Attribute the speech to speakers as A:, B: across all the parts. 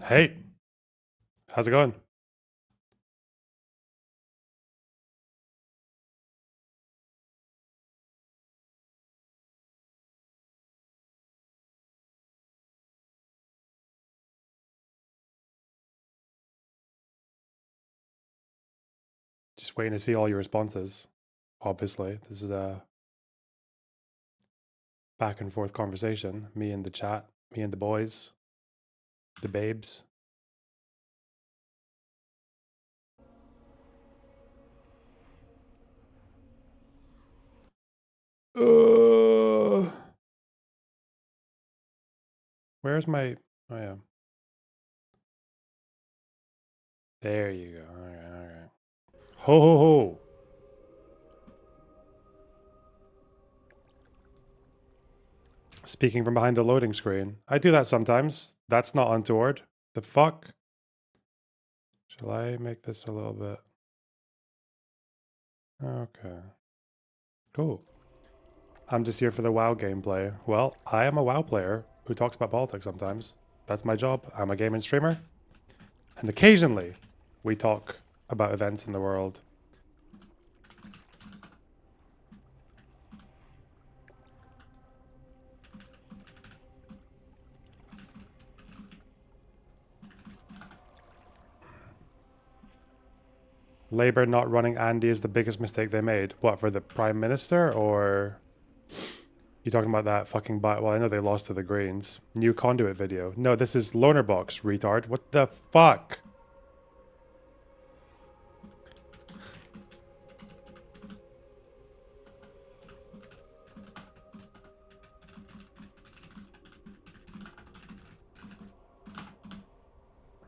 A: Hey, how's it going? Just waiting to see all your responses. Obviously, this is a back and forth conversation. Me and the chat, me and the boys, the babes. Uh, where's my? Oh yeah, there you go. All right, all right. Ho ho ho! Speaking from behind the loading screen. I do that sometimes. That's not untoward. The fuck? Shall I make this a little bit? Okay. Cool. I'm just here for the WoW gameplay. Well, I am a WoW player who talks about politics sometimes. That's my job. I'm a gaming streamer. And occasionally, we talk about events in the world. Labour not running Andy is the biggest mistake they made. What, for the Prime Minister, or... You talking about that fucking well, I know they lost to the Greens. New conduit video. No, this is Lonerbox, retard. What the fuck?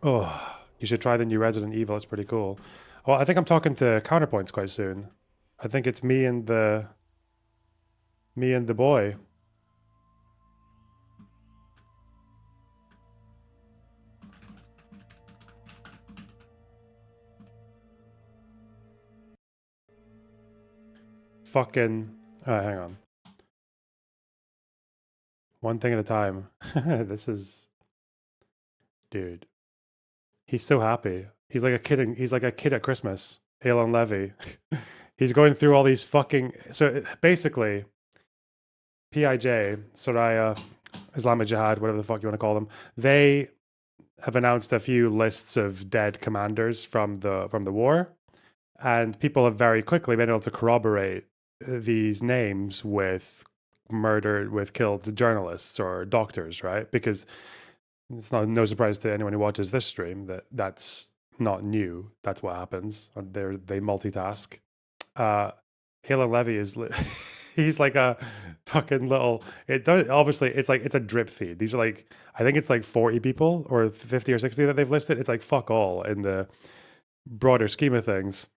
A: Oh, you should try the new Resident Evil. It's pretty cool. Well, I think I'm talking to Counterpoints quite soon. I think it's me and the boy. Fucking hang on. One thing at a time. This is dude. He's so happy. He's like a kid. He's like a kid at Christmas. Alan Levy. He's going through all these fucking. So basically, PIJ, Soraya, Islamic Jihad, whatever the fuck you want to call them, they have announced a few lists of dead commanders from the war, and people have very quickly been able to corroborate these names with killed journalists or doctors, right? Because it's no surprise to anyone who watches this stream that that's not new. That's what happens. They multitask. Halen Levy is he's like a fucking little. It does obviously it's a drip feed. These are like I think it's like 40 people or 50 or 60 that they've listed. It's like fuck all in the broader scheme of things.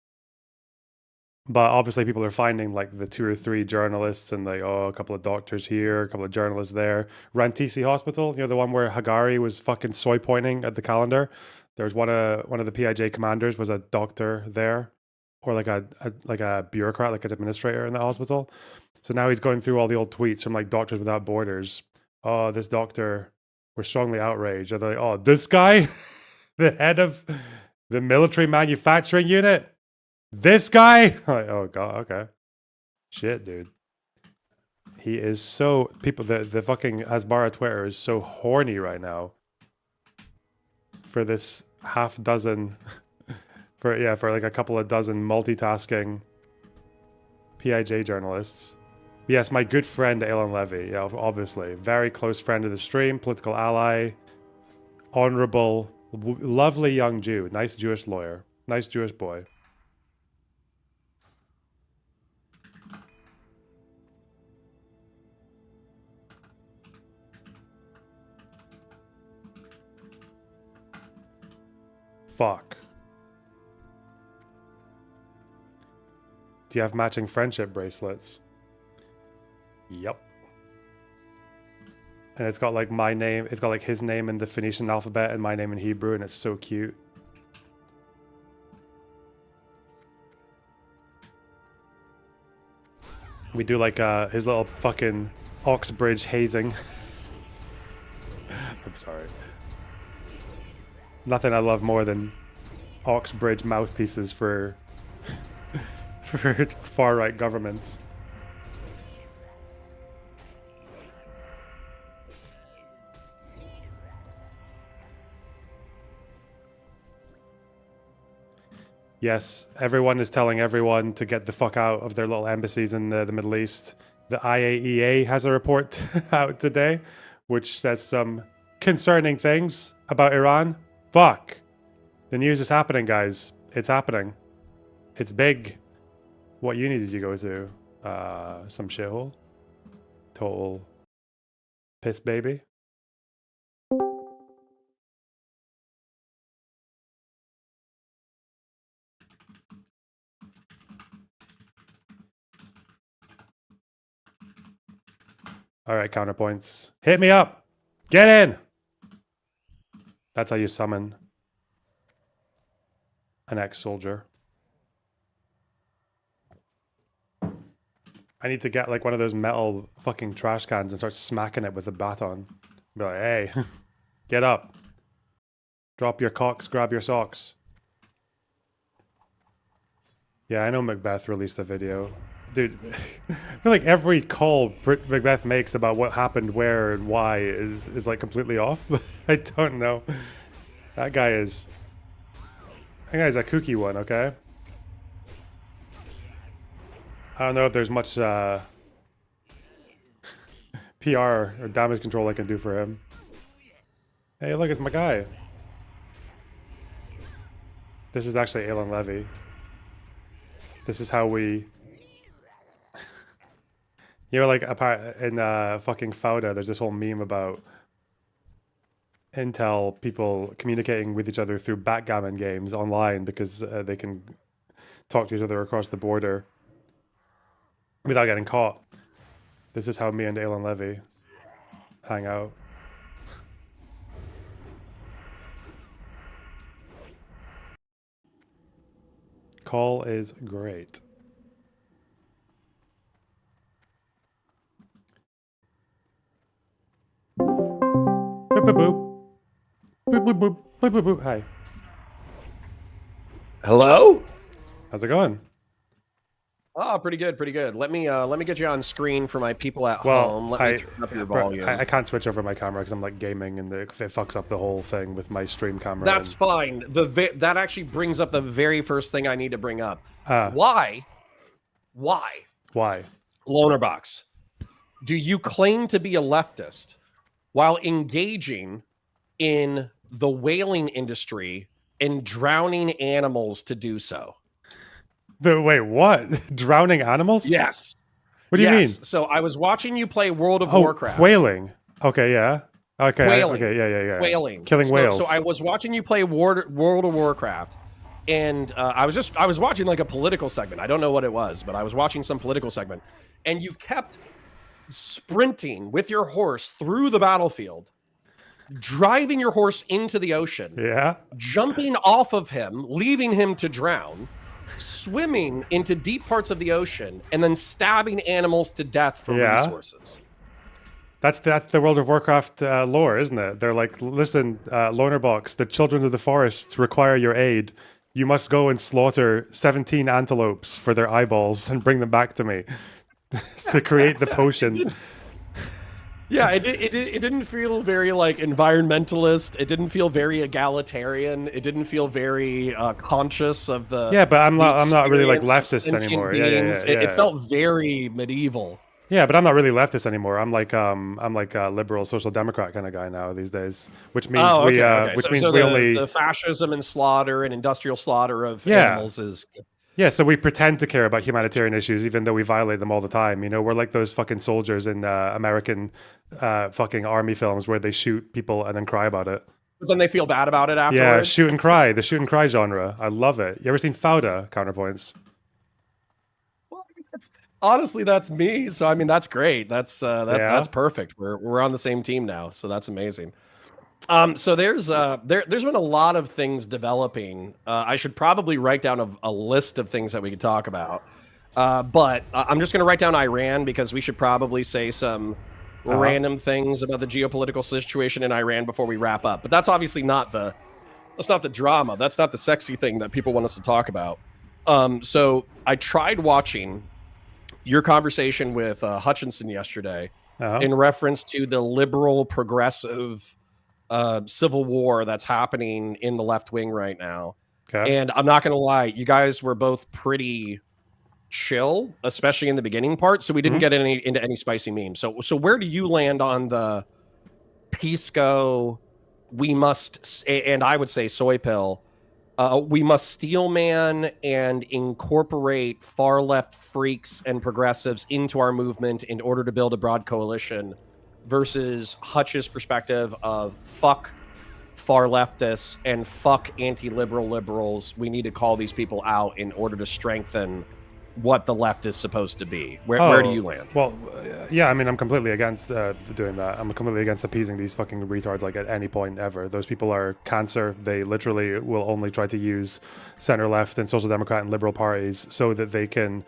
A: But obviously people are finding like the 2 or 3 journalists and like, oh, a couple of doctors here, a couple of journalists there. Rantisi Hospital, the one where Hagari was fucking soy pointing at the calendar. There's one of the PIJ commanders was a doctor there, or like a bureaucrat, like an administrator in the hospital. So now he's going through all the old tweets from like Doctors Without Borders. Oh, this doctor, we're strongly outraged. And they're like, oh, this guy, the head of the military manufacturing unit. This guy? Like, oh god, okay. Shit, dude. He is so the fucking Hasbara Twitter is so horny right now for this half dozen for like a couple of dozen multitasking PIJ journalists. Yes, my good friend Alan Levy, yeah, obviously. Very close friend of the stream, political ally, honorable, lovely young Jew, nice Jewish lawyer, nice Jewish boy. Fuck. Do you have matching friendship bracelets? Yep. And it's got like my name, it's got like his name in the Phoenician alphabet and my name in Hebrew, and it's so cute. We do like his little fucking Oxbridge hazing. I'm sorry. Nothing I love more than Oxbridge mouthpieces for for far right governments. Yes, everyone is telling everyone to get the fuck out of their little embassies in the Middle East. The IAEA has a report out today, which says some concerning things about Iran. Fuck. The news is happening, guys. It's happening. It's big. What uni did you go to? Some shithole? Total piss baby? Alright, counterpoints. Hit me up! Get in! That's how you summon an ex-soldier. I need to get like one of those metal fucking trash cans and start smacking it with a baton. Be like, hey, get up. Drop your cocks, grab your socks. Yeah, I know Macbeth released a video. Dude, I feel like every call Macbeth makes about what happened where and why is like completely off. I don't know. That guy's a kooky one, okay? I don't know if there's much PR or damage control I can do for him. Hey, look, it's my guy. This is actually Alan Levy. This is how we... You know, like in fucking Fauda, there's this whole meme about Intel people communicating with each other through backgammon games online because they can talk to each other across the border without getting caught. This is how me and Alan Levy hang out. Call is great. Boop, boop, boop. Boop, boop, boop. Boop, boop, boop. Hi.
B: Hello?
A: How's it going?
B: Oh, pretty good, pretty good. Let me get you on screen for my people at
A: Well,
B: home. Let me turn up your volume.
A: I can't switch over my camera because I'm like gaming and it fucks up the whole thing with my stream camera.
B: That's fine. That actually brings up the very first thing I need to bring up. Why, Lonerbox, do you claim to be a leftist while engaging in the whaling industry and drowning animals to do so?
A: Wait, what? Drowning animals?
B: Yes.
A: What do you mean?
B: So I was watching you play World of Warcraft.
A: Whaling. Okay, yeah. Okay,
B: whaling.
A: Okay, yeah.
B: Whaling.
A: Killing whales.
B: So I was watching you play World of Warcraft, and I was watching like a political segment. I don't know what it was, but I was watching some political segment, and you kept sprinting with your horse through the battlefield, driving your horse into the ocean.
A: Yeah.
B: Jumping off of him, leaving him to drown, swimming into deep parts of the ocean, and then stabbing animals to death for resources.
A: That's the World of Warcraft lore, isn't it? They're like, listen, Lonerbox, the children of the forests require your aid. You must go and slaughter 17 antelopes for their eyeballs and bring them back to me to create the potion.
B: Yeah, it didn't feel very like environmentalist. It didn't feel very egalitarian. It didn't feel very conscious of the
A: but I'm not really like leftist anymore. Yeah.
B: It felt very medieval.
A: Yeah, but I'm not really leftist anymore. I'm like a liberal social democrat kind of guy now these days, which means we only
B: the fascism and slaughter and industrial slaughter of animals is.
A: Yeah, so we pretend to care about humanitarian issues even though we violate them all the time. You know, we're like those fucking soldiers in American fucking army films where they shoot people and then cry about it.
B: But then they feel bad about it afterwards.
A: Yeah, shoot and cry. The shoot and cry genre. I love it. You ever seen Fauda, Counterpoints?
B: Well, honestly, that's me. So I mean, that's great. That's perfect. We're on the same team now, so that's amazing. So there's been a lot of things developing. I should probably write down a list of things that we could talk about. But I'm just going to write down Iran because we should probably say some random things about the geopolitical situation in Iran before we wrap up. But that's obviously not the That's not the drama. That's not the sexy thing that people want us to talk about. So I tried watching your conversation with Hutchinson yesterday
A: Uh-huh.
B: in reference to the liberal progressive civil war that's happening in the left wing right now.
A: Okay.
B: And I'm not going to lie, you guys were both pretty chill, especially in the beginning part. So we didn't
A: Mhm.
B: get into any spicy memes. So where do you land on the Pisco? We must, and I would say soy pill. We must steel man and incorporate far left freaks and progressives into our movement in order to build a broad coalition versus Hutch's perspective of fuck far leftists and fuck anti-liberal liberals. We need to call these people out in order to strengthen what the left is supposed to be. Where do
A: Oh,
B: you land?
A: well, yeah, I mean, I'm completely against doing that. I'm completely against appeasing these fucking retards, like, at any point ever. Those people are cancer. They literally will only try to use center left and social democrat and liberal parties so that they can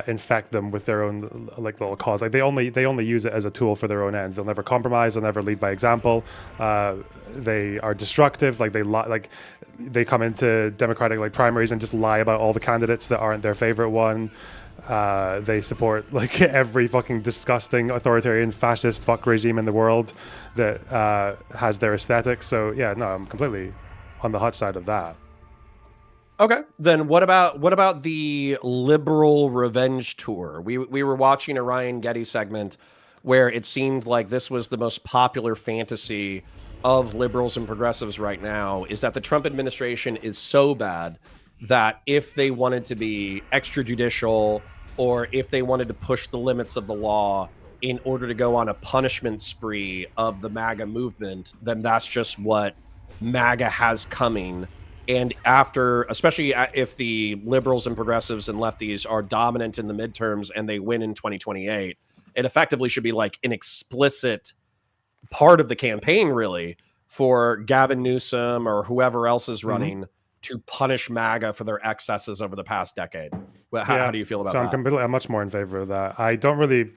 A: infect them with their own, like, little cause. Like, they only use it as a tool for their own ends. They'll never compromise. They'll never lead by example. They are destructive. Like, they come into democratic, like, primaries and just lie about all the candidates that aren't their favorite one. They support, like, every fucking disgusting authoritarian fascist fuck regime in the world that has their aesthetics. So yeah, no, I'm completely on the Hutch side of that.
B: Okay. Then what about the liberal revenge tour? We were watching a Ryan Getty segment where it seemed like this was the most popular fantasy of liberals and progressives right now, is that the Trump administration is so bad that if they wanted to be extrajudicial or if they wanted to push the limits of the law in order to go on a punishment spree of the MAGA movement, then that's just what MAGA has coming. And after, especially if the liberals and progressives and lefties are dominant in the midterms and they win in 2028, it effectively should be like an explicit part of the campaign, really, for Gavin Newsom or whoever else is
A: Mm-hmm.
B: running to punish MAGA for their excesses over the past decade. Well, how
A: Yeah,
B: do you feel
A: so
B: about that?
A: I'm much more in favor of that. I don't really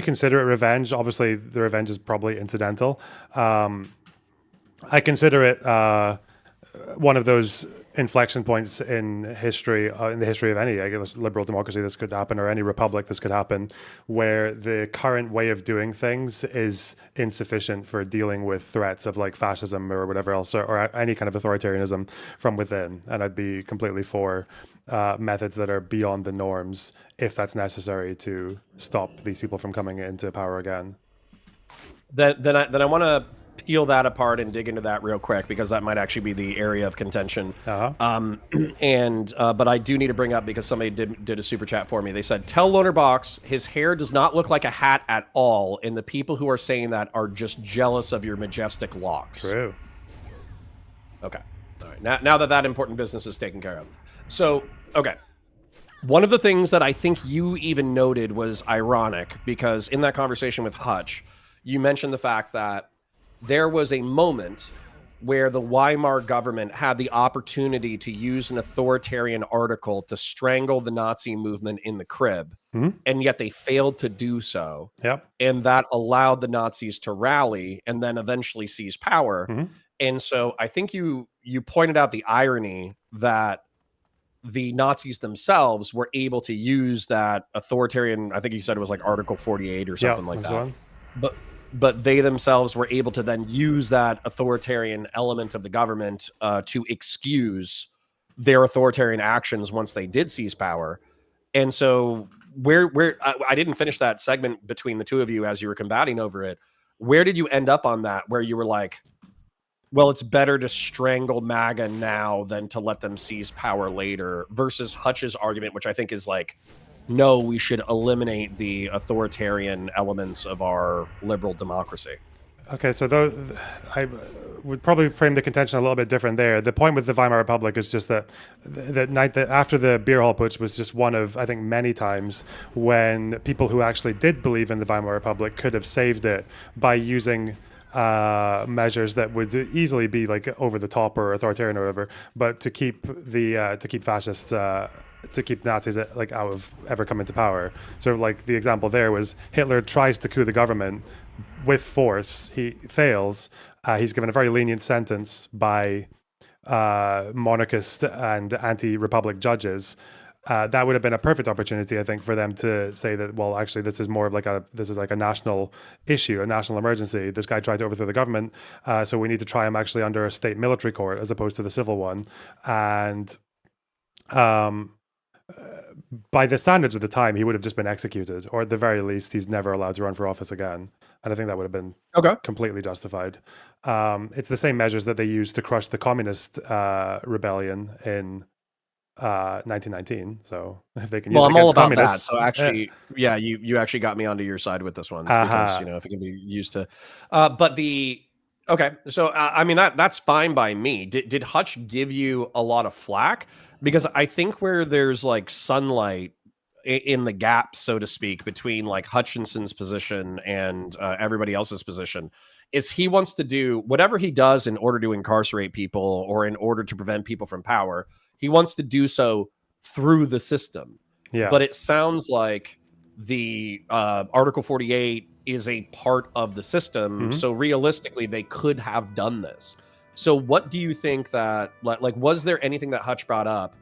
A: consider it revenge. Obviously, the revenge is probably incidental. I consider it one of those inflection points in history, in the history of any, I guess, liberal democracy, this could happen, or any republic, this could happen, where the current way of doing things is insufficient for dealing with threats of, like, fascism or whatever else, or any kind of authoritarianism from within. And I'd be completely for methods that are beyond the norms if that's necessary to stop these people from coming into power again.
B: Then I want to peel that apart and dig into that real quick, because that might actually be the area of contention.
A: Uh-huh.
B: But I do need to bring up, because somebody did a super chat for me. They said, "Tell Loner Box his hair does not look like a hat at all, and the people who are saying that are just jealous of your majestic locks."
A: True.
B: Okay. All right. Now that important business is taken care of. So, okay. One of the things that I think you even noted was ironic, because in that conversation with Hutch, you mentioned the fact that there was a moment where the Weimar government had the opportunity to use an authoritarian article to strangle the Nazi movement in the crib,
A: Mm-hmm.
B: and yet they failed to do so.
A: Yep.
B: And that allowed the Nazis to rally and then eventually seize power.
A: Mm-hmm.
B: And so I think you pointed out the irony that the Nazis themselves were able to use that authoritarian, I think you said it was like Article 48 or something like that. But they themselves were able to then use that authoritarian element of the government to excuse their authoritarian actions once they did seize power. And so I didn't finish that segment between the two of you as you were combating over it. Where did you end up on that, where you were like, well, it's better to strangle MAGA now than to let them seize power later, versus Hutch's argument, which I think is like, no, we should eliminate the authoritarian elements of our liberal democracy?
A: Okay, so I would probably frame the contention a little bit different there. The point with the Weimar Republic is just that that night that after the beer hall putsch was just one of, I think, many times when people who actually did believe in the Weimar Republic could have saved it by using measures that would easily be, like, over the top or authoritarian or whatever, but to keep fascists, to keep Nazis, like, out of ever coming to power. So, like, the example there was Hitler tries to coup the government, with force. He fails. He's given a very lenient sentence by monarchist and anti-republic judges. That would have been a perfect opportunity, I think, for them to say that, well, actually, this is more of like a national issue, a national emergency. This guy tried to overthrow the government, so we need to try him actually under a state military court as opposed to the civil one. And um, by the standards of the time, he would have just been executed, or at the very least, he's never allowed to run for office again. And I think that would have been completely justified. It's the same measures that they used to crush the communist rebellion in 1919. So if they can use it
B: I'm all
A: against
B: about
A: communists,
B: that. So actually, yeah, you actually got me onto your side with this one because if it can be used to, but okay. So I mean that's fine by me. Did Hutch give you a lot of flack? Because I think where there's like sunlight in the gap, so to speak, between like Hutchinson's position and everybody else's position, is he wants to do whatever he does in order to incarcerate people or in order to prevent people from power. He wants to do so through the system.
A: Yeah.
B: But it sounds like the Article 48 is a part of the system. So realistically, they could have done this. So what do you think that, like, was there anything that Hutch brought up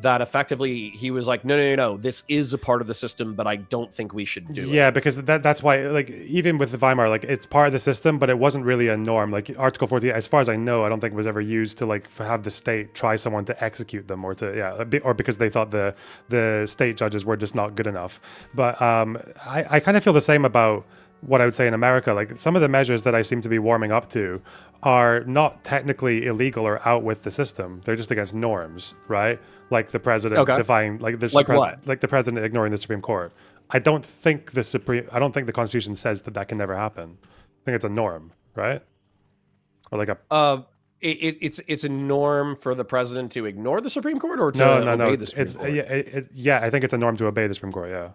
B: that effectively he was like, no, this is a part of the system, but I don't think we should do it?
A: Yeah, because that's why, like, even with the Weimar, like, it's part of the system, but it wasn't really a norm. Like, Article 48, as far as I know, I don't think it was ever used to, like, have the state try someone to execute them or to, or because they thought the state judges were just not good enough. But I kind of feel the same about what I would say in America. Like, some of the measures that I seem to be warming up to are not technically illegal or out with the system. They're just against norms, right? Like the president defying, like the president ignoring the Supreme Court. I don't think the Constitution says that can never happen. I think it's a norm, right? Or like a
B: it's a norm for the president to ignore the Supreme Court or to obey the Supreme Court.
A: Yeah, I think it's a norm to obey the Supreme Court. Yeah.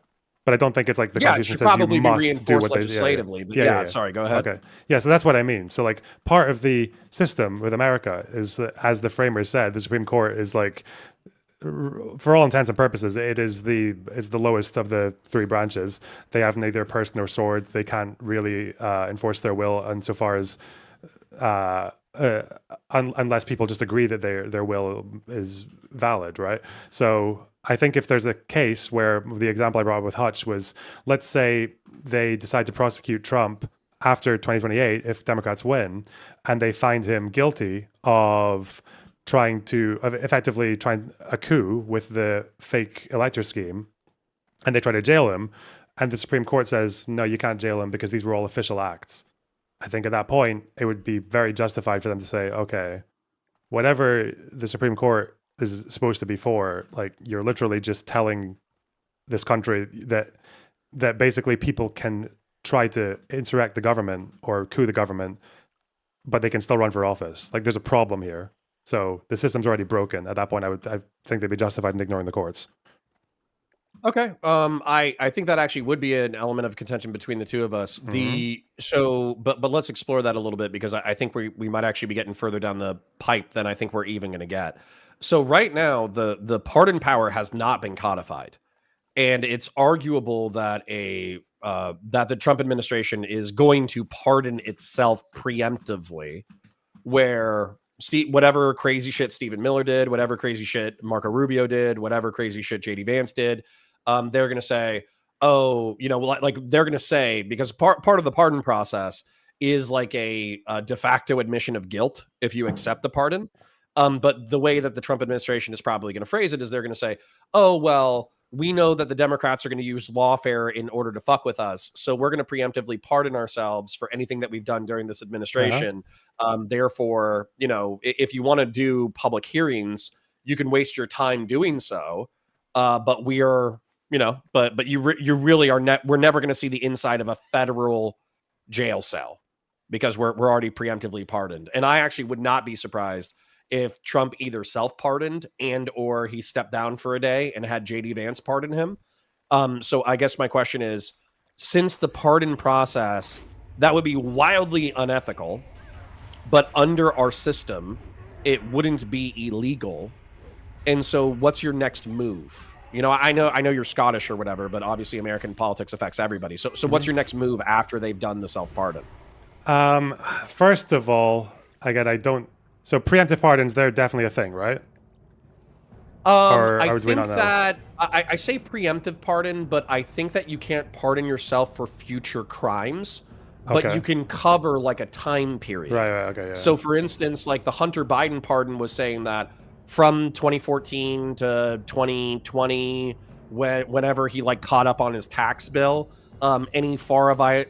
A: But I don't think it's like the Constitution says
B: probably
A: you must do what they
B: legislatively. But sorry, go ahead.
A: Okay. Yeah, so that's what I mean. So like part of the system with America is, as the framers said, the Supreme Court is like, for all intents and purposes, it's the lowest of the three branches. They have neither purse nor sword. They can't really enforce their will insofar as unless people just agree that their will is valid, right? So I think if there's a case where the example I brought up with Hutch was, let's say they decide to prosecute Trump after 2028 if Democrats win, and they find him guilty of effectively trying a coup with the fake elector scheme, and they try to jail him, and the Supreme Court says, no, you can't jail him because these were all official acts. I think at that point, it would be very justified for them to say, okay, whatever the Supreme Court is supposed to be for, like, you're literally just telling this country that basically people can try to insurrect the government or coup the government, but they can still run for office. Like, there's a problem here. So the system's already broken. At that point, I think they'd be justified in ignoring the courts.
B: Okay. I think that actually would be an element of contention between the two of us. But let's explore that a little bit, because I think we might actually be getting further down the pipe than I think we're even going to get. So right now, the pardon power has not been codified, and it's arguable that that the Trump administration is going to pardon itself preemptively, where whatever crazy shit Stephen Miller did, whatever crazy shit Marco Rubio did, whatever crazy shit JD Vance did, they're going to say, oh, like they're going to say, because part of the pardon process is like a de facto admission of guilt if you accept the pardon. But the way that the Trump administration is probably going to phrase it is they're going to say, oh, well, we know that the Democrats are going to use lawfare in order to fuck with us, so we're going to preemptively pardon ourselves for anything that we've done during this administration. Therefore, if you want to do public hearings, you can waste your time doing so. But we are, but you really are we're never going to see the inside of a federal jail cell because we're already preemptively pardoned. And I actually would not be surprised if Trump either self-pardoned and or he stepped down for a day and had JD Vance pardon him. So I guess my question is, since the pardon process, that would be wildly unethical, but under our system, it wouldn't be illegal. And so what's your next move? You know, I know you're Scottish or whatever, but obviously American politics affects everybody. So what's your next move after they've done the self-pardon?
A: First of all, again, I don't. So preemptive pardons, they're definitely a thing, right?
B: I
A: Or do we not
B: think
A: know?
B: that I say preemptive pardon, but I think that you can't pardon yourself for future crimes, but you
A: Okay.
B: can cover like a time period.
A: Right. Okay. Yeah.
B: So, for instance, like the Hunter Biden pardon was saying that from 2014 to 2020, whenever he like caught up on his tax bill, any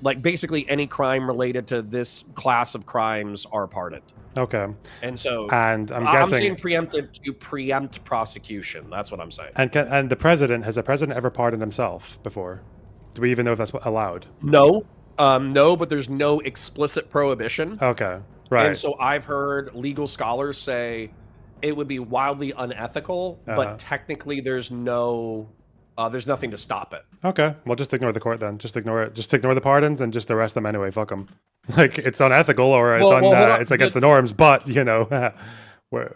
B: like basically any crime related to this class of crimes are pardoned.
A: Okay.
B: And so
A: And I'm
B: I'm
A: guessing.
B: saying preemptive to preempt prosecution. That's what I'm saying.
A: And the president, has the president ever pardoned himself before? Do we even know if that's allowed?
B: No, no, but there's no explicit prohibition.
A: Okay.
B: And
A: Right.
B: so I've heard legal scholars say it would be wildly unethical, but technically there's nothing to stop it.
A: Okay. Well, just ignore the court then. Just ignore it. Just ignore the pardons and just arrest them anyway. Fuck them. Like it's unethical or
B: Well, hold on.
A: it's against the norms. But you know,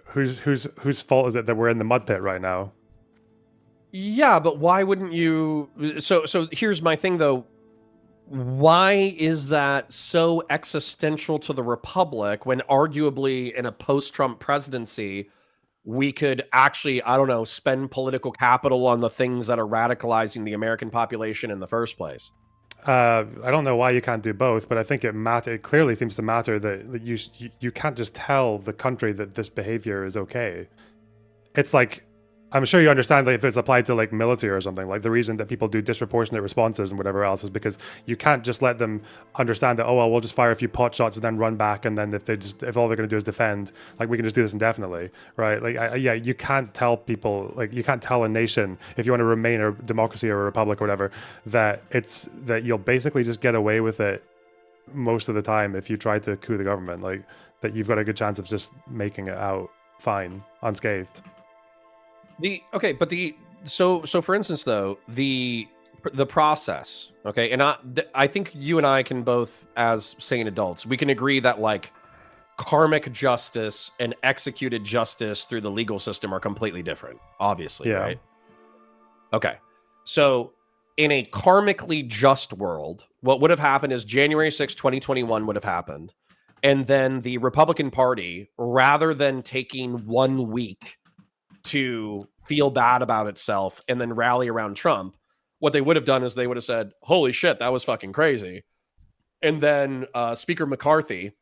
A: whose fault is it that we're in the mud pit right now?
B: Yeah, but why wouldn't you? So here's my thing though. Why is that so existential to the republic when arguably in a post-Trump presidency we could actually, I don't know, spend political capital on the things that are radicalizing the American population in the first place?
A: I don't know why you can't do both, but I think it clearly seems to matter that you can't just tell the country that this behavior is okay. It's like, I'm sure you understand that if it's applied to like military or something, like the reason that people do disproportionate responses and whatever else is because you can't just let them understand that, oh well, we'll just fire a few pot shots and then run back, and then if all they're going to do is defend, like we can just do this indefinitely, right? Like yeah, you can't tell people, like you can't tell a nation, if you want to remain a democracy or a republic or whatever, that you'll basically just get away with it most of the time if you try to coup the government, like that you've got a good chance of just making it out fine, unscathed.
B: So for instance though, the process, okay, and I think you and I can both, as sane adults, we can agree that like karmic justice and executed justice through the legal system are completely different, obviously,
A: Yeah.
B: right? Okay. So in a karmically just world, what would have happened is January 6, 2021 would have happened. And then the Republican Party, rather than taking 1 week to feel bad about itself and then rally around Trump, what they would have done is they would have said, holy shit, that was fucking crazy. And then Speaker McCarthy,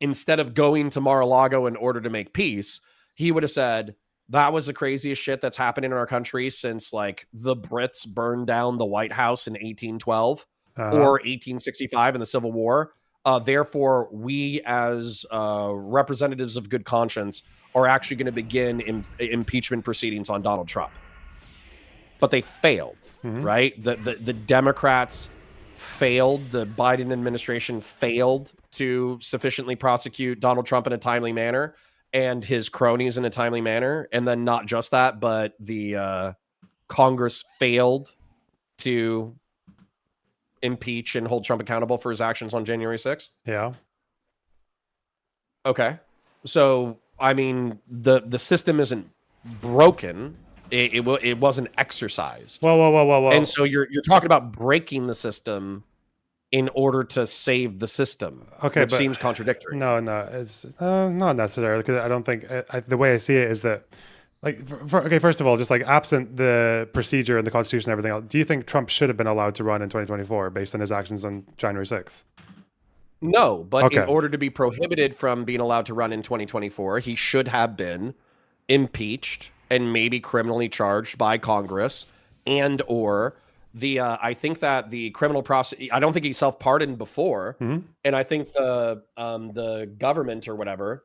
B: instead of going to Mar-a-Lago in order to make peace, he would have said, that was the craziest shit that's happened in our country since like the Brits burned down the White House in 1812 or 1865 in the Civil War. Therefore, we as representatives of good conscience are actually going to begin impeachment proceedings on Donald Trump. But they failed, right? The Democrats failed. The Biden administration failed to sufficiently prosecute Donald Trump in a timely manner and his cronies in a timely manner. And then not just that, but the Congress failed to impeach and hold Trump accountable for his actions on January 6th.
A: Yeah.
B: Okay. So, I mean, the system isn't broken. It wasn't exercised.
A: Whoa.
B: And so you're talking about breaking the system in order to save the system.
A: Okay,
B: which
A: but
B: seems contradictory.
A: No, it's not necessarily, because I don't think the way I see it is that, like, okay, first of all, just like absent the procedure and the Constitution and everything else, do you think Trump should have been allowed to run in 2024 based on his actions on January 6th?
B: No, but
A: Okay.
B: in order to be prohibited from being allowed to run in 2024, he should have been impeached and maybe criminally charged by Congress, and or I think that the criminal process, I don't think he self-pardoned before.
A: Mm-hmm.
B: And I think the government or whatever,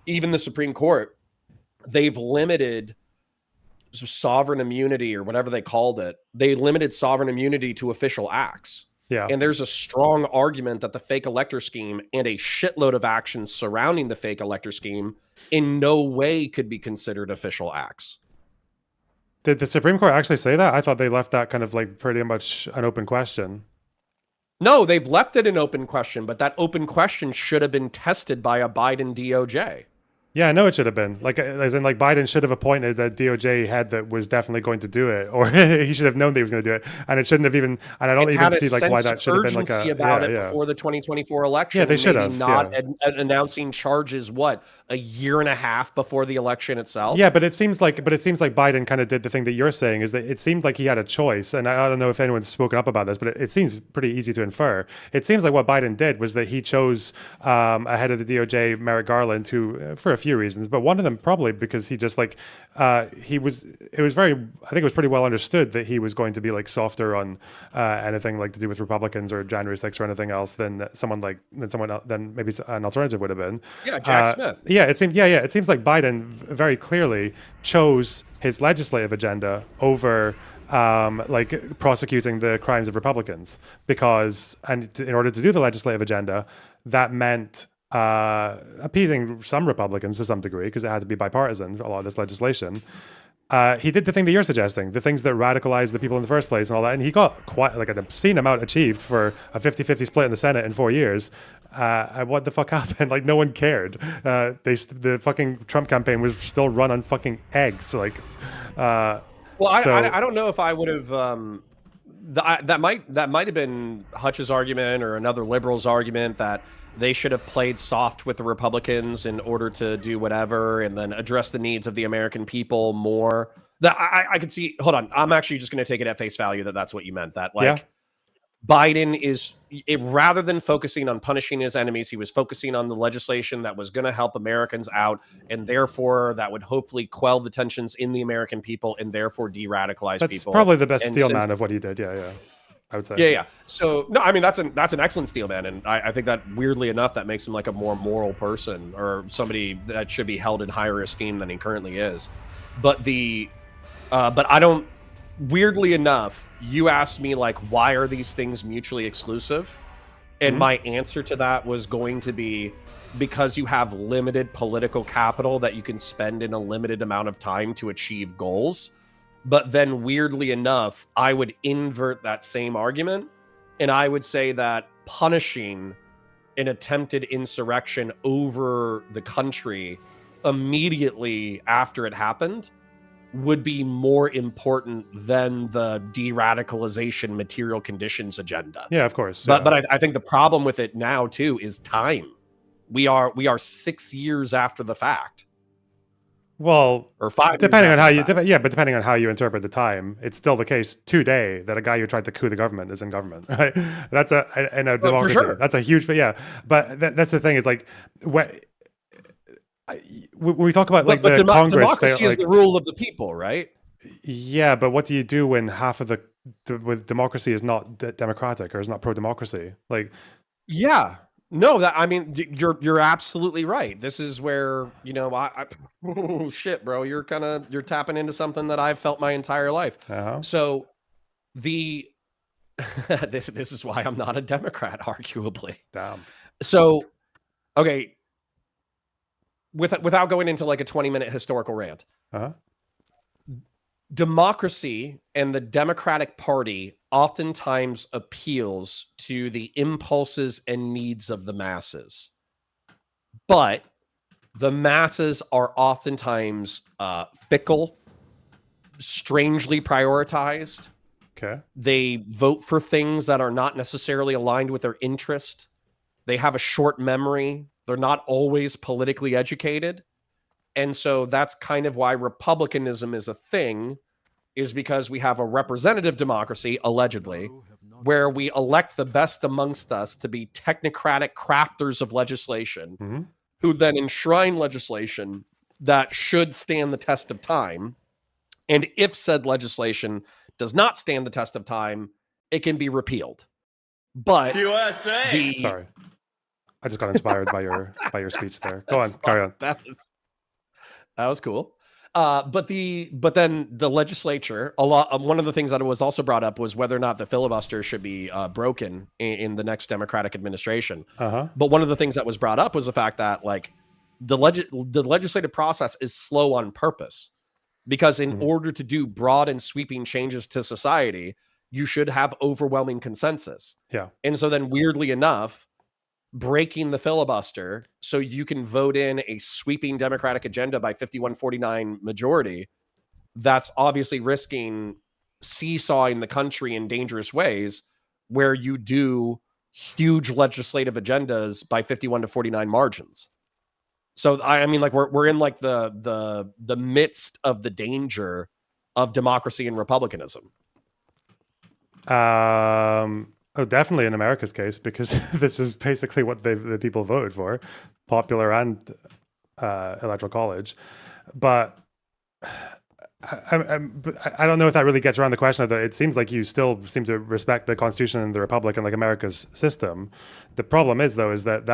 B: even the Supreme Court, they've limited sovereign immunity or whatever they called it. They limited sovereign immunity to official acts.
A: Yeah.
B: And there's a strong argument that the fake elector scheme and a shitload of actions surrounding the fake elector scheme in no way could be considered official acts.
A: Did the Supreme Court actually say that? I thought they left that kind of like pretty much an open question.
B: No, they've left it an open question, but that open question should have been tested by a Biden DOJ.
A: Yeah, I know it should have been like, as in like Biden should have appointed a DOJ head that was definitely going to do it, or he should have known that he was going to do it, and it shouldn't have even. And I don't
B: And
A: even
B: had a
A: see like why
B: sense of
A: that should have been like
B: urgency
A: a
B: about it before the 2024
A: yeah,
B: election,
A: they
B: and
A: should
B: maybe
A: have
B: not
A: yeah.
B: announcing charges, what, a year and a half before the election
A: Yeah,
B: itself?
A: but it seems like Biden kind of did the thing that you're saying, is that it seemed like he had a choice, and I don't know if anyone's spoken up about this, but it seems pretty easy to infer. It seems like what Biden did was that he chose ahead of the DOJ Merrick Garland, who for a few reasons, but one of them probably because he just like he was. It was very. I think it was pretty well understood that he was going to be like softer on anything like to do with Republicans or January 6th or anything else than someone else, than maybe an alternative would have been.
B: Yeah, Jack Smith.
A: Yeah, it seemed. Yeah, yeah. It seems like Biden very clearly chose his legislative agenda over like prosecuting the crimes of Republicans, because in order to do the legislative agenda, that meant appeasing some Republicans to some degree because it had to be bipartisan. A lot of this legislation. He did the thing that you're suggesting, the things that radicalized the people in the first place and all that. And he got quite like an obscene amount achieved for a 50-50 split in the Senate in 4 years. And what the fuck happened? Like, no one cared. The fucking Trump campaign was still run on fucking eggs. Like,
B: well, I don't know if I would have. That might have been Hutch's argument or another liberal's argument that they should have played soft with the Republicans in order to do whatever and then address the needs of the American people more. That I could see. Hold on, I'm actually just going to take it at face value that that's what you meant. That like.
A: Yeah.
B: Biden is, rather than focusing on punishing his enemies, he was focusing on the legislation that was going to help Americans out, and therefore that would hopefully quell the tensions in the American people and therefore de-radicalize people.
A: That's probably the best steel man of what he did. Yeah, yeah. I would say.
B: Yeah, yeah. So no, I mean that's an excellent steel man, and I think that weirdly enough that makes him like a more moral person or somebody that should be held in higher esteem than he currently is. But but I don't. Weirdly enough, you asked me like, why are these things mutually exclusive? And my answer to that was going to be because you have limited political capital that you can spend in a limited amount of time to achieve goals. But then weirdly enough, I would invert that same argument. And I would say that punishing an attempted insurrection over the country immediately after it happened would be more important than the de-radicalization material conditions agenda.
A: Yeah, of course.
B: But I think the problem with it now too is time. We are 6 years after the fact.
A: Well,
B: or 5
A: depending on how you but depending on how you interpret the time, it's still the case today that a guy who tried to coup the government is in government, right? That's in a democracy. Sure. That's a huge, yeah. But that's the thing is like when we talk about like the Congress,
B: democracy is the rule of the people, right?
A: Yeah, but what do you do when half of the with democracy is not democratic or is not pro-democracy? Like,
B: yeah, no, that I mean, you're absolutely right. This is where oh shit, bro, you're tapping into something that I've felt my entire life. So this is why I'm not a Democrat, arguably.
A: Damn.
B: So, okay. Without going into like a 20-minute historical rant, democracy and the Democratic Party oftentimes appeals to the impulses and needs of the masses. But the masses are oftentimes fickle, strangely prioritized.
A: Okay.
B: They vote for things that are not necessarily aligned with their interest. They have a short memory. They're not always politically educated. And so that's kind of why republicanism is a thing, is because we have a representative democracy, allegedly, where we elect the best amongst us to be technocratic crafters of legislation, who then enshrine legislation that should stand the test of time. And if said legislation does not stand the test of time, it can be repealed. But
C: USA.
A: Sorry. I just got inspired by your speech there. Go on, carry on.
B: That was cool. But then the legislature, one of the things that was also brought up was whether or not the filibuster should be broken in the next Democratic administration. But one of the things that was brought up was the fact that like the legislative process is slow on purpose, because in order to do broad and sweeping changes to society, you should have overwhelming consensus.
A: Yeah.
B: And so then weirdly enough, breaking the filibuster so you can vote in a sweeping Democratic agenda by 51-49 majority, that's obviously risking seesawing the country in dangerous ways where you do huge legislative agendas by 51-49 margins. So I mean, like we're in like the midst of the danger of democracy and republicanism.
A: Oh, definitely in America's case, because this is basically what the people voted for, popular and electoral college. But I don't know if that really gets around the question of that. It seems like you still seem to respect the Constitution and the Republic and like America's system. The problem is, though, is that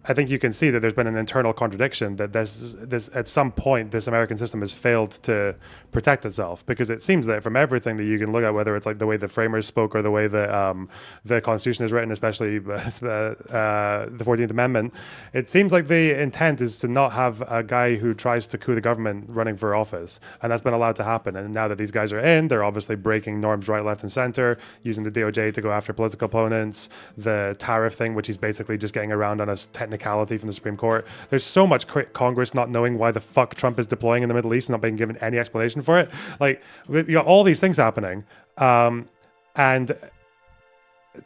A: I think you can see that there's been an internal contradiction, that this at some point this American system has failed to protect itself, because it seems that from everything that you can look at, whether it's like the way the framers spoke or the way that the Constitution is written, especially the 14th Amendment, it seems like the intent is to not have a guy who tries to coup the government running for office, and that's been allowed to happen. And now that these guys are in, they're obviously breaking norms right, left, and center, using the DOJ to go after political opponents, the tariff thing, which he's basically just getting around on a technicality from the Supreme Court. There's so much Congress not knowing why the fuck Trump is deploying in the Middle East and not being given any explanation for it. Like, you got all these things happening. And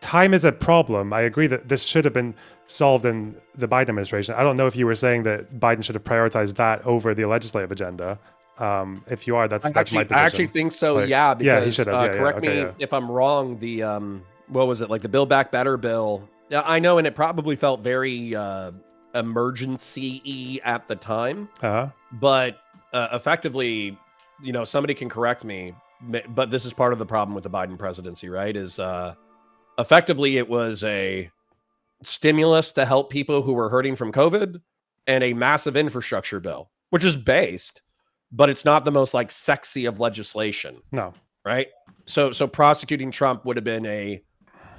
A: time is a problem. I agree that this should have been solved in the Biden administration. I don't know if you were saying that Biden should have prioritized that over the legislative agenda. If you are, that's my position.
B: I actually think so. Like, yeah, because
A: yeah, he should have.
B: Correct me if I'm wrong. The what was it, like the Build Back Better bill? I know, and it probably felt very emergency-y at the time. But effectively, somebody can correct me, but this is part of the problem with the Biden presidency, right? Is effectively it was a stimulus to help people who were hurting from COVID and a massive infrastructure bill, which is based, but it's not the most like sexy of legislation.
A: No.
B: Right? So prosecuting Trump would have been a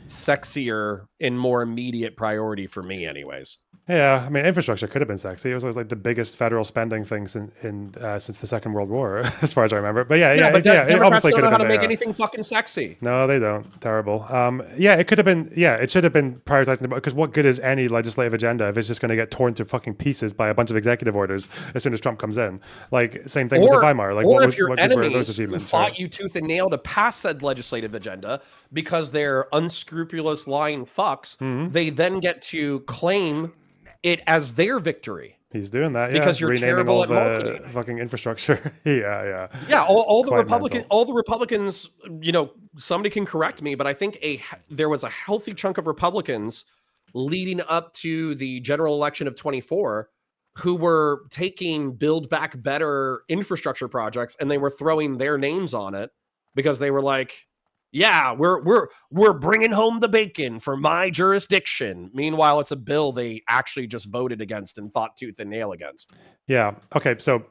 B: sexier and more immediate priority for me anyways.
A: Yeah, I mean, infrastructure could have been sexy. It was always like the biggest federal spending thing since the Second World War, as far as I remember. But
B: Democrats obviously don't know how to make anything fucking sexy.
A: No, they don't. Terrible. It could have been. Yeah, it should have been prioritizing, because what good is any legislative agenda if it's just going to get torn to fucking pieces by a bunch of executive orders as soon as Trump comes in? Like, same thing with the Weimar. Like,
B: or if your enemies who fought you tooth and nail to pass said legislative agenda because they're unscrupulous lying fucks, they then get to claim it as their victory.
A: He's doing that,
B: because you're
A: renaming
B: terrible
A: all
B: at
A: the
B: marketing.
A: Fucking infrastructure. Yeah.
B: All the Republicans. Somebody can correct me, but I think there was a healthy chunk of Republicans leading up to the general election of 24 who were taking Build Back Better infrastructure projects and they were throwing their names on it because they were like, yeah, we're bringing home the bacon for my jurisdiction. Meanwhile, it's a bill they actually just voted against and fought tooth and nail against.
A: Yeah. Okay. So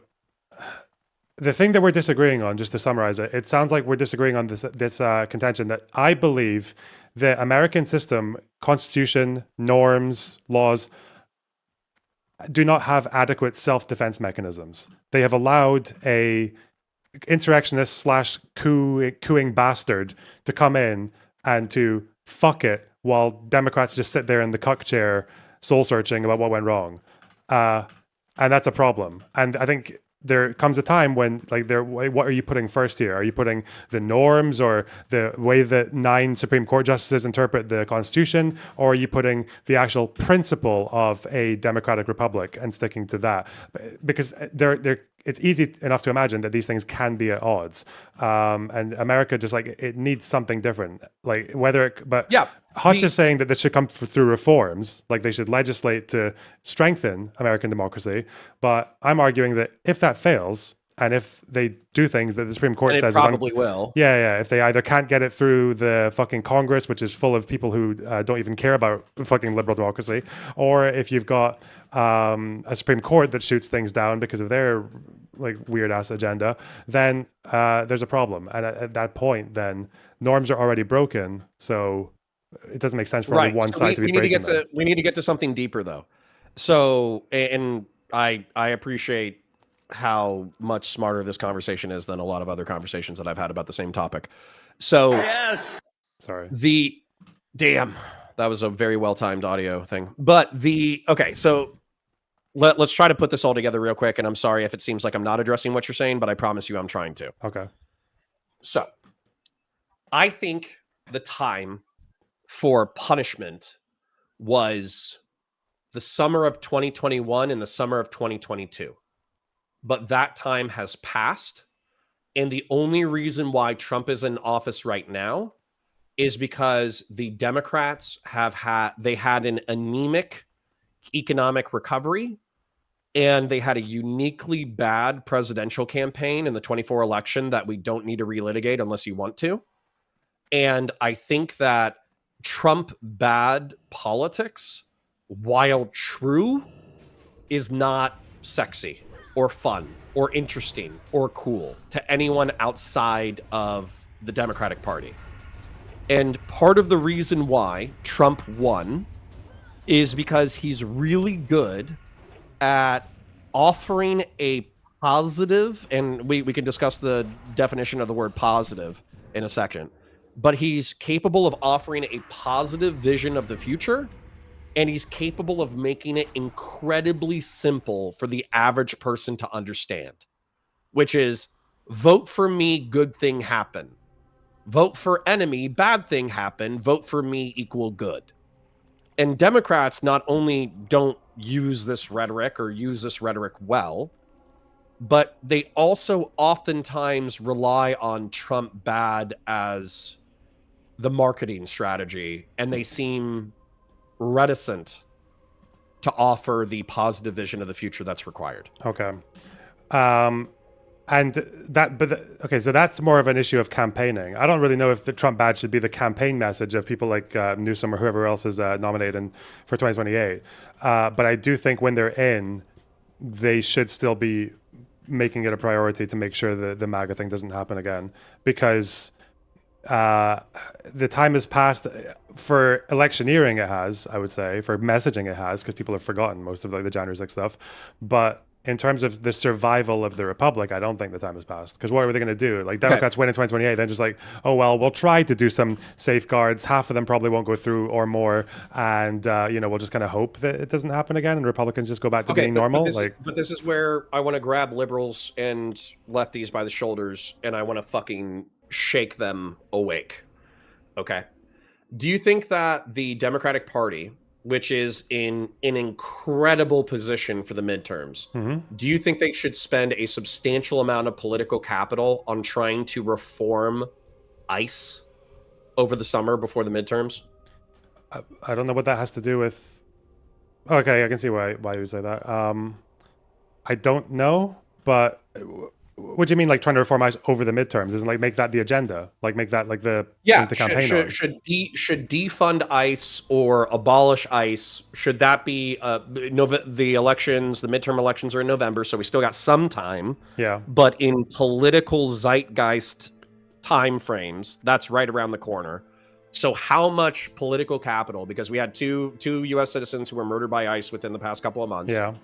A: the thing that we're disagreeing on, just to summarize it, it sounds like we're disagreeing on this contention that I believe the American system, constitution, norms, laws, do not have adequate self-defense mechanisms. They have allowed a insurrectionist / cooing bastard to come in and to fuck it while Democrats just sit there in the cuck chair soul searching about what went wrong. And that's a problem. And I think there comes a time when, like, what are you putting first here? Are you putting the norms or the way that 9 Supreme Court justices interpret the Constitution, or are you putting the actual principle of a democratic republic and sticking to that? Because it's easy enough to imagine that these things can be at odds. And America just, like, it needs something different. Like, Hutch is saying that this should come through reforms, like they should legislate to strengthen American democracy. But I'm arguing that if that fails, and if they do things that the Supreme Court says
B: probably will.
A: Yeah. If they either can't get it through the fucking Congress, which is full of people who don't even care about fucking liberal democracy, or if you've got a Supreme Court that shoots things down because of their like weird ass agenda, then there's a problem. And at that point, then norms are already broken. So it doesn't make sense for only one side to be breaking them.
B: We need to get to something deeper, though. So, and I appreciate how much smarter this conversation is than a lot of other conversations that I've had about the same topic. So,
A: Sorry.
B: the damn, that was a very well-timed audio thing. But okay, so let's try to put this all together real quick. And I'm sorry if it seems like I'm not addressing what you're saying, but I promise you I'm trying to.
A: Okay.
B: So I think the time for punishment was the summer of 2021 and the summer of 2022. But that time has passed. And the only reason why Trump is in office right now is because the Democrats had an anemic economic recovery, and they had a uniquely bad presidential campaign in the 24 election that we don't need to relitigate unless you want to. And I think that Trump bad politics, while true, is not sexy or fun or interesting or cool to anyone outside of the Democratic Party. And part of the reason why Trump won is because he's really good at offering a positive, and we can discuss the definition of the word positive in a second, but he's capable of offering a positive vision of the future, and he's capable of making it incredibly simple for the average person to understand, which is vote for me, good thing happen. Vote for enemy, bad thing happen. Vote for me equal good. And Democrats not only don't use this rhetoric or use this rhetoric well, but they also oftentimes rely on Trump bad as the marketing strategy, and they seem reticent to offer the positive vision of the future that's required.
A: Okay. Okay, so that's more of an issue of campaigning. I don't really know if the Trump badge should be the campaign message of people like Newsom or whoever else is nominated for 2028. But I do think when they're in, they should still be making it a priority to make sure that the MAGA thing doesn't happen again, because the time has passed for electioneering. It has, I would say, for messaging it has, because people have forgotten most of like the January 6th stuff. But in terms of the survival of the republic, I don't think the time has passed. Because what are they going to do? Like Democrats win in 2028, then just like, oh well, we'll try to do some safeguards. Half of them probably won't go through or more, and we'll just kind of hope that it doesn't happen again, and Republicans just go back to being normal.
B: But this is where I want to grab liberals and lefties by the shoulders, and I want to fucking shake them awake. Okay. Do you think that the Democratic Party, which is in an incredible position for the midterms, do you think they should spend a substantial amount of political capital on trying to reform ICE over the summer before the midterms?
A: I don't know what that has to do with... Okay, I can see why you would say that. I don't know, but... What do you mean, like trying to reform ICE over the midterms? Isn't like make that the agenda? Like make that like the thing to campaign on?
B: Should defund ICE or abolish ICE? Should that be the elections? The midterm elections are in November, so we still got some time.
A: Yeah.
B: But in political zeitgeist time frames, that's right around the corner. So how much political capital? Because we had two U.S. citizens who were murdered by ICE within the past couple of months.
A: Yeah.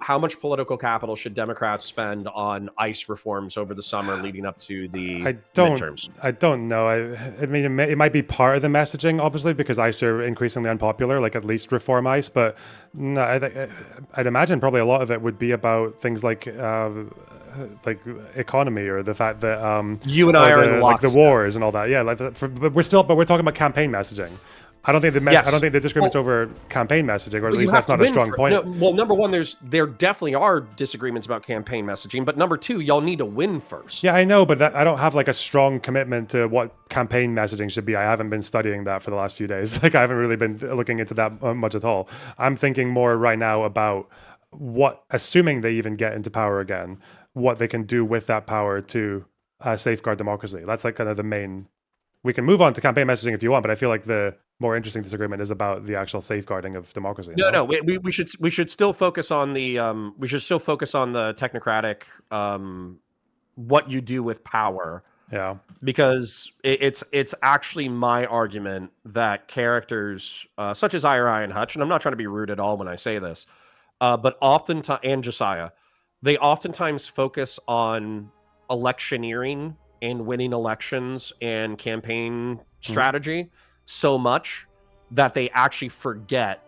B: How much political capital should Democrats spend on ICE reforms over the summer leading up to the midterms?
A: I don't know. I mean, it might be part of the messaging, obviously, because ICE are increasingly unpopular, like at least reform ICE. But no, I'd imagine probably a lot of it would be about things like economy, or the fact that
B: you and I are in
A: like the wars and all that. Yeah, but we're talking about campaign messaging. I don't think the disagreement's over campaign messaging, or at least that's not a strong point.
B: Well, number one, there definitely are disagreements about campaign messaging, but number two, y'all need to win first.
A: Yeah, I know, but I don't have like a strong commitment to what campaign messaging should be. I haven't been studying that for the last few days. Like I haven't really been looking into that much at all. I'm thinking more right now about what, assuming they even get into power again, what they can do with that power to safeguard democracy. That's like kind of the main. We can move on to campaign messaging if you want, but I feel like the more interesting disagreement is about the actual safeguarding of democracy.
B: No, we should still focus on the technocratic what you do with power.
A: Yeah,
B: because it's actually my argument that characters such as Ira and Hutch, and I'm not trying to be rude at all when I say this, but oftentimes, and Josiah, they oftentimes focus on electioneering and winning elections and campaign strategy so much that they actually forget,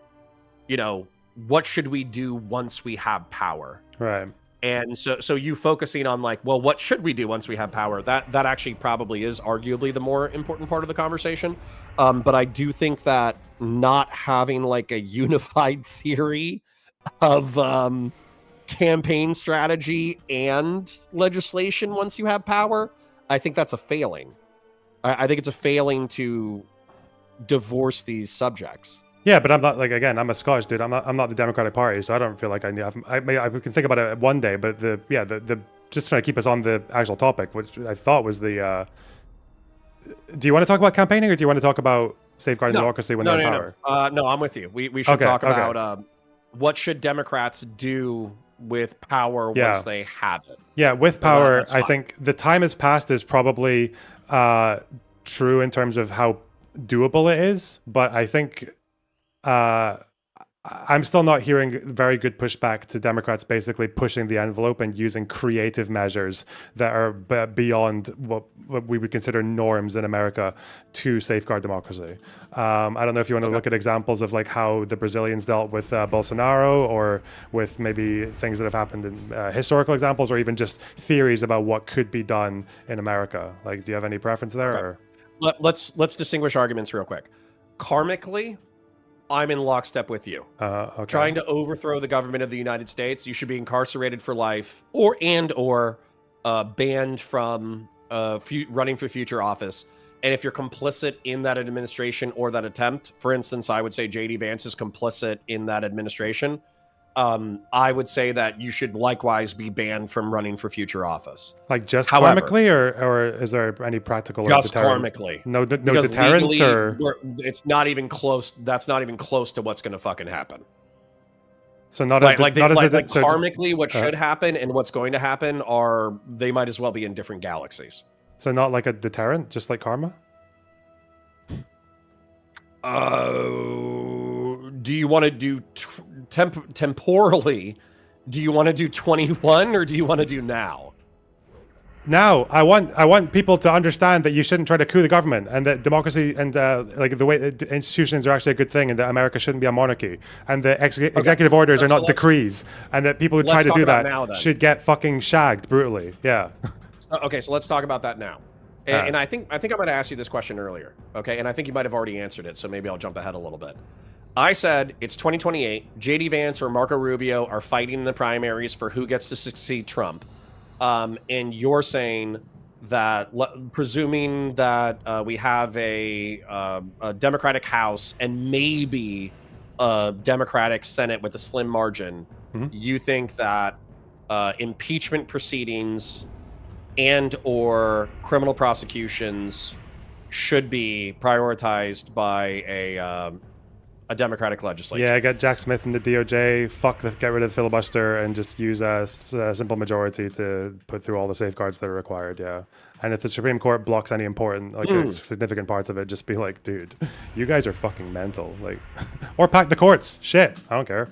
B: you know, what should we do once we have power?
A: Right.
B: And so you focusing on like, well, what should we do once we have power? That actually probably is arguably the more important part of the conversation. But I do think that not having like a unified theory of campaign strategy and legislation once you have power, I think that's a failing. I think it's a failing to divorce these subjects.
A: Yeah, but I'm not like, again, I'm a Scottish dude. I'm not the Democratic Party, so I don't feel like I can think about it one day. But the just trying to keep us on the actual topic, which I thought was the. Do you want to talk about campaigning, or do you want to talk about safeguarding democracy when they're in power?
B: No, I'm with you. We should talk about what should Democrats do with power once they have it.
A: Yeah, with power, I think the time has passed is probably true in terms of how doable it is, but I think I'm still not hearing very good pushback to Democrats basically pushing the envelope and using creative measures that are beyond what we would consider norms in America to safeguard democracy. I don't know if you want to look at examples of like how the Brazilians dealt with Bolsonaro, or with maybe things that have happened in historical examples, or even just theories about what could be done in America. Like, do you have any preference there? Or?
B: Let's distinguish arguments real quick. Karmically, I'm in lockstep with you.
A: Okay.
B: Trying to overthrow the government of the United States, you should be incarcerated for life, or banned from running for future office. And if you're complicit in that administration or that attempt, for instance, I would say J.D. Vance is complicit in that administration. I would say that you should likewise be banned from running for future office.
A: Like just karmically, or is there any practical?
B: Just karmically.
A: No deterrent, legally, or
B: it's not even close. That's not even close to what's going to fucking happen.
A: So not
B: karmically, what should happen and what's going to happen they might as well be in different galaxies.
A: So not like a deterrent, just like karma.
B: Do you want to do temporally? Do you want to do 21 or do you want to do now?
A: Now, I want people to understand that you shouldn't try to coup the government, and that democracy and like the way institutions are actually a good thing, and that America shouldn't be a monarchy, and the executive orders are not decrees, and that people who try to do that should get fucking shagged brutally. Yeah.
B: Okay, so let's talk about that now. And I think I might have asked you this question earlier. Okay, and I think you might have already answered it, so maybe I'll jump ahead a little bit. I said it's 2028. J.D. Vance or Marco Rubio are fighting in the primaries for who gets to succeed Trump. And you're saying that, presuming that we have a Democratic House and maybe a Democratic Senate with a slim margin, you think that impeachment proceedings and or criminal prosecutions should be prioritized by a Democratic legislature?
A: Yeah, get Jack Smith in the DOJ, get rid of the filibuster, and just use a simple majority to put through all the safeguards that are required, yeah. And if the Supreme Court blocks any important, significant parts of it, just be like, dude, you guys are fucking mental. Like, or pack the courts. Shit, I don't care.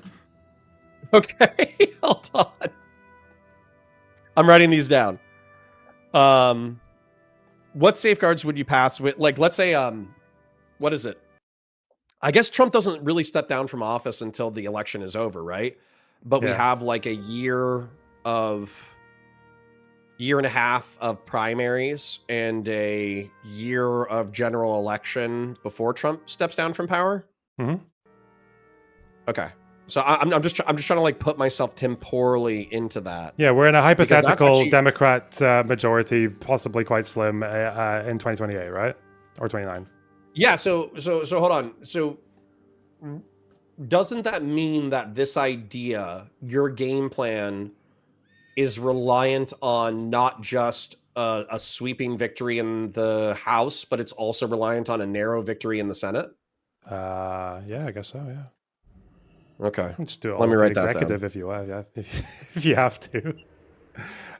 B: Okay, hold on. I'm writing these down. What safeguards would you pass with, like, let's say, what is it? I guess Trump doesn't really step down from office until the election is over, right? But we have like a year and a half of primaries and a year of general election before Trump steps down from power. Okay. So I'm just trying to like put myself temporally into that.
A: Yeah, we're in a hypothetical Democrat majority, possibly quite slim, in 2028, right? Or 29.
B: Yeah, so hold on. So doesn't that mean that this idea, your game plan, is reliant on not just a sweeping victory in the House, but it's also reliant on a narrow victory in the Senate?
A: Yeah, I guess so, yeah.
B: Okay.
A: Just do it all with the executive if you have to.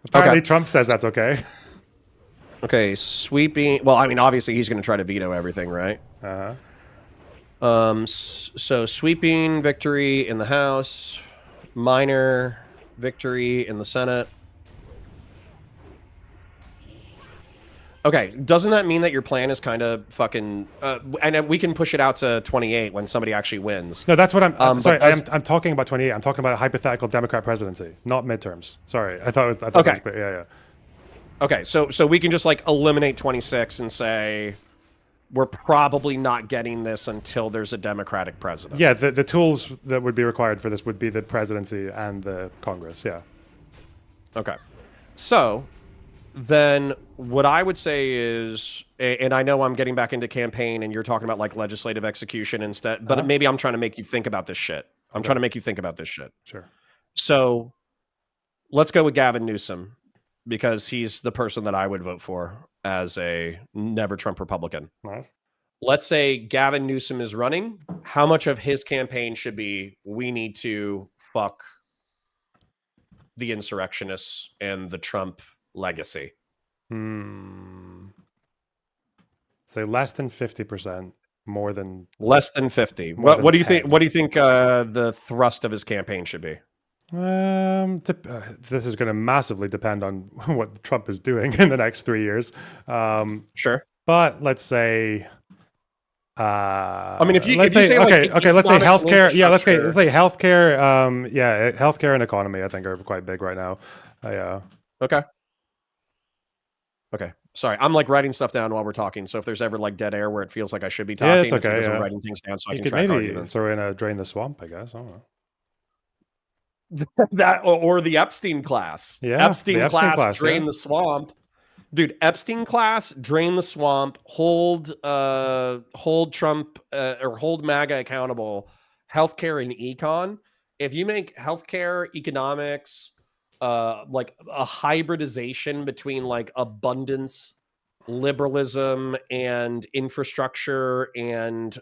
A: Apparently Trump says that's okay.
B: Okay, sweeping. Well, I mean, obviously he's going to try to veto everything, right? So sweeping victory in the House, minor victory in the Senate. Okay, doesn't that mean that your plan is kind of fucking? And we can push it out to 28 when somebody actually wins.
A: No, that's what I'm
B: But
A: sorry. I'm talking about 28. I'm talking about a hypothetical Democrat presidency, not midterms. Sorry, I thought that
B: okay,
A: was clear. Yeah, yeah.
B: okay. So we can just like eliminate 26 and say we're probably not getting this until there's a Democratic president.
A: Yeah, the tools that would be required for this would be the presidency and the Congress. Yeah.
B: Okay. So then what I would say is, and I know I'm getting back into campaign and you're talking about like legislative execution instead, but maybe I'm trying to make you think about this shit. I'm trying to make you think about this shit.
A: Sure.
B: So let's go with Gavin Newsom because he's the person that I would vote for as a never Trump Republican.
A: Right.
B: Let's say Gavin Newsom is running. How much of his campaign should be, we need to fuck the insurrectionists and the Trump legacy?
A: Say less than 50%, more than
B: less than 50. What do you think? What do you think the thrust of his campaign should be?
A: This is going to massively depend on what Trump is doing in the next 3 years.
B: Sure.
A: But let's say.
B: I mean, if you
A: let's
B: say
A: okay,
B: like
A: okay, let's say healthcare. Yeah, let's say healthcare. Yeah, healthcare and economy, I think, are quite big right now. Yeah.
B: Okay. Okay. Sorry, I'm like writing stuff down while we're talking. So if there's ever like dead air where it feels like I should be talking,
A: yeah, it's okay.
B: because
A: Yeah.
B: I'm writing things down so I can
A: could
B: track
A: maybe
B: arguments.
A: throw in a drain the swamp, I guess. I don't know.
B: That or the Epstein class.
A: Yeah,
B: Epstein class drain the swamp. Dude, Epstein class, drain the swamp, hold Trump or hold MAGA accountable, healthcare and econ. If you make healthcare, economics, like a hybridization between like abundance, liberalism, and infrastructure and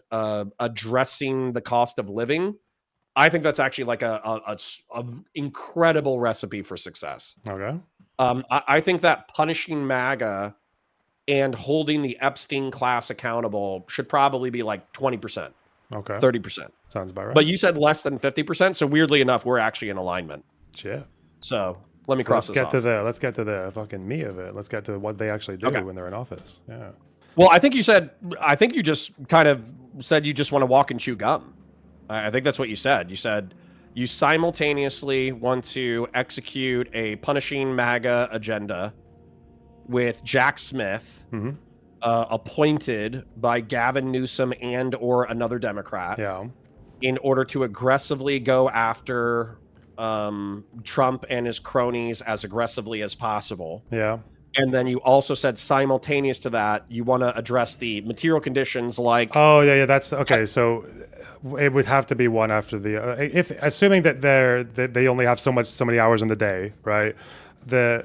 B: addressing the cost of living, I think that's actually like a incredible recipe for success.
A: Okay.
B: I think that punishing MAGA and holding the Epstein class accountable should probably be like 20%.
A: Okay.
B: 30%.
A: Sounds about right.
B: But you said less than 50%. So weirdly enough, we're actually in alignment.
A: Shit.
B: So let me cross this off.
A: Let's get to the fucking meat of it. Let's get to what they actually do when they're in office. Yeah.
B: Well, I think you just kind of said you just want to walk and chew gum. I think that's what you said. You said you simultaneously want to execute a punishing MAGA agenda with Jack Smith, appointed by Gavin Newsom and or another Democrat, in order to aggressively go after Trump and his cronies as aggressively as possible.
A: Yeah.
B: And then you also said simultaneous to that, you want to address the material conditions like...
A: Oh, yeah, that's... Okay, so it would have to be one after the... if assuming that they only have so many hours in the day, right? The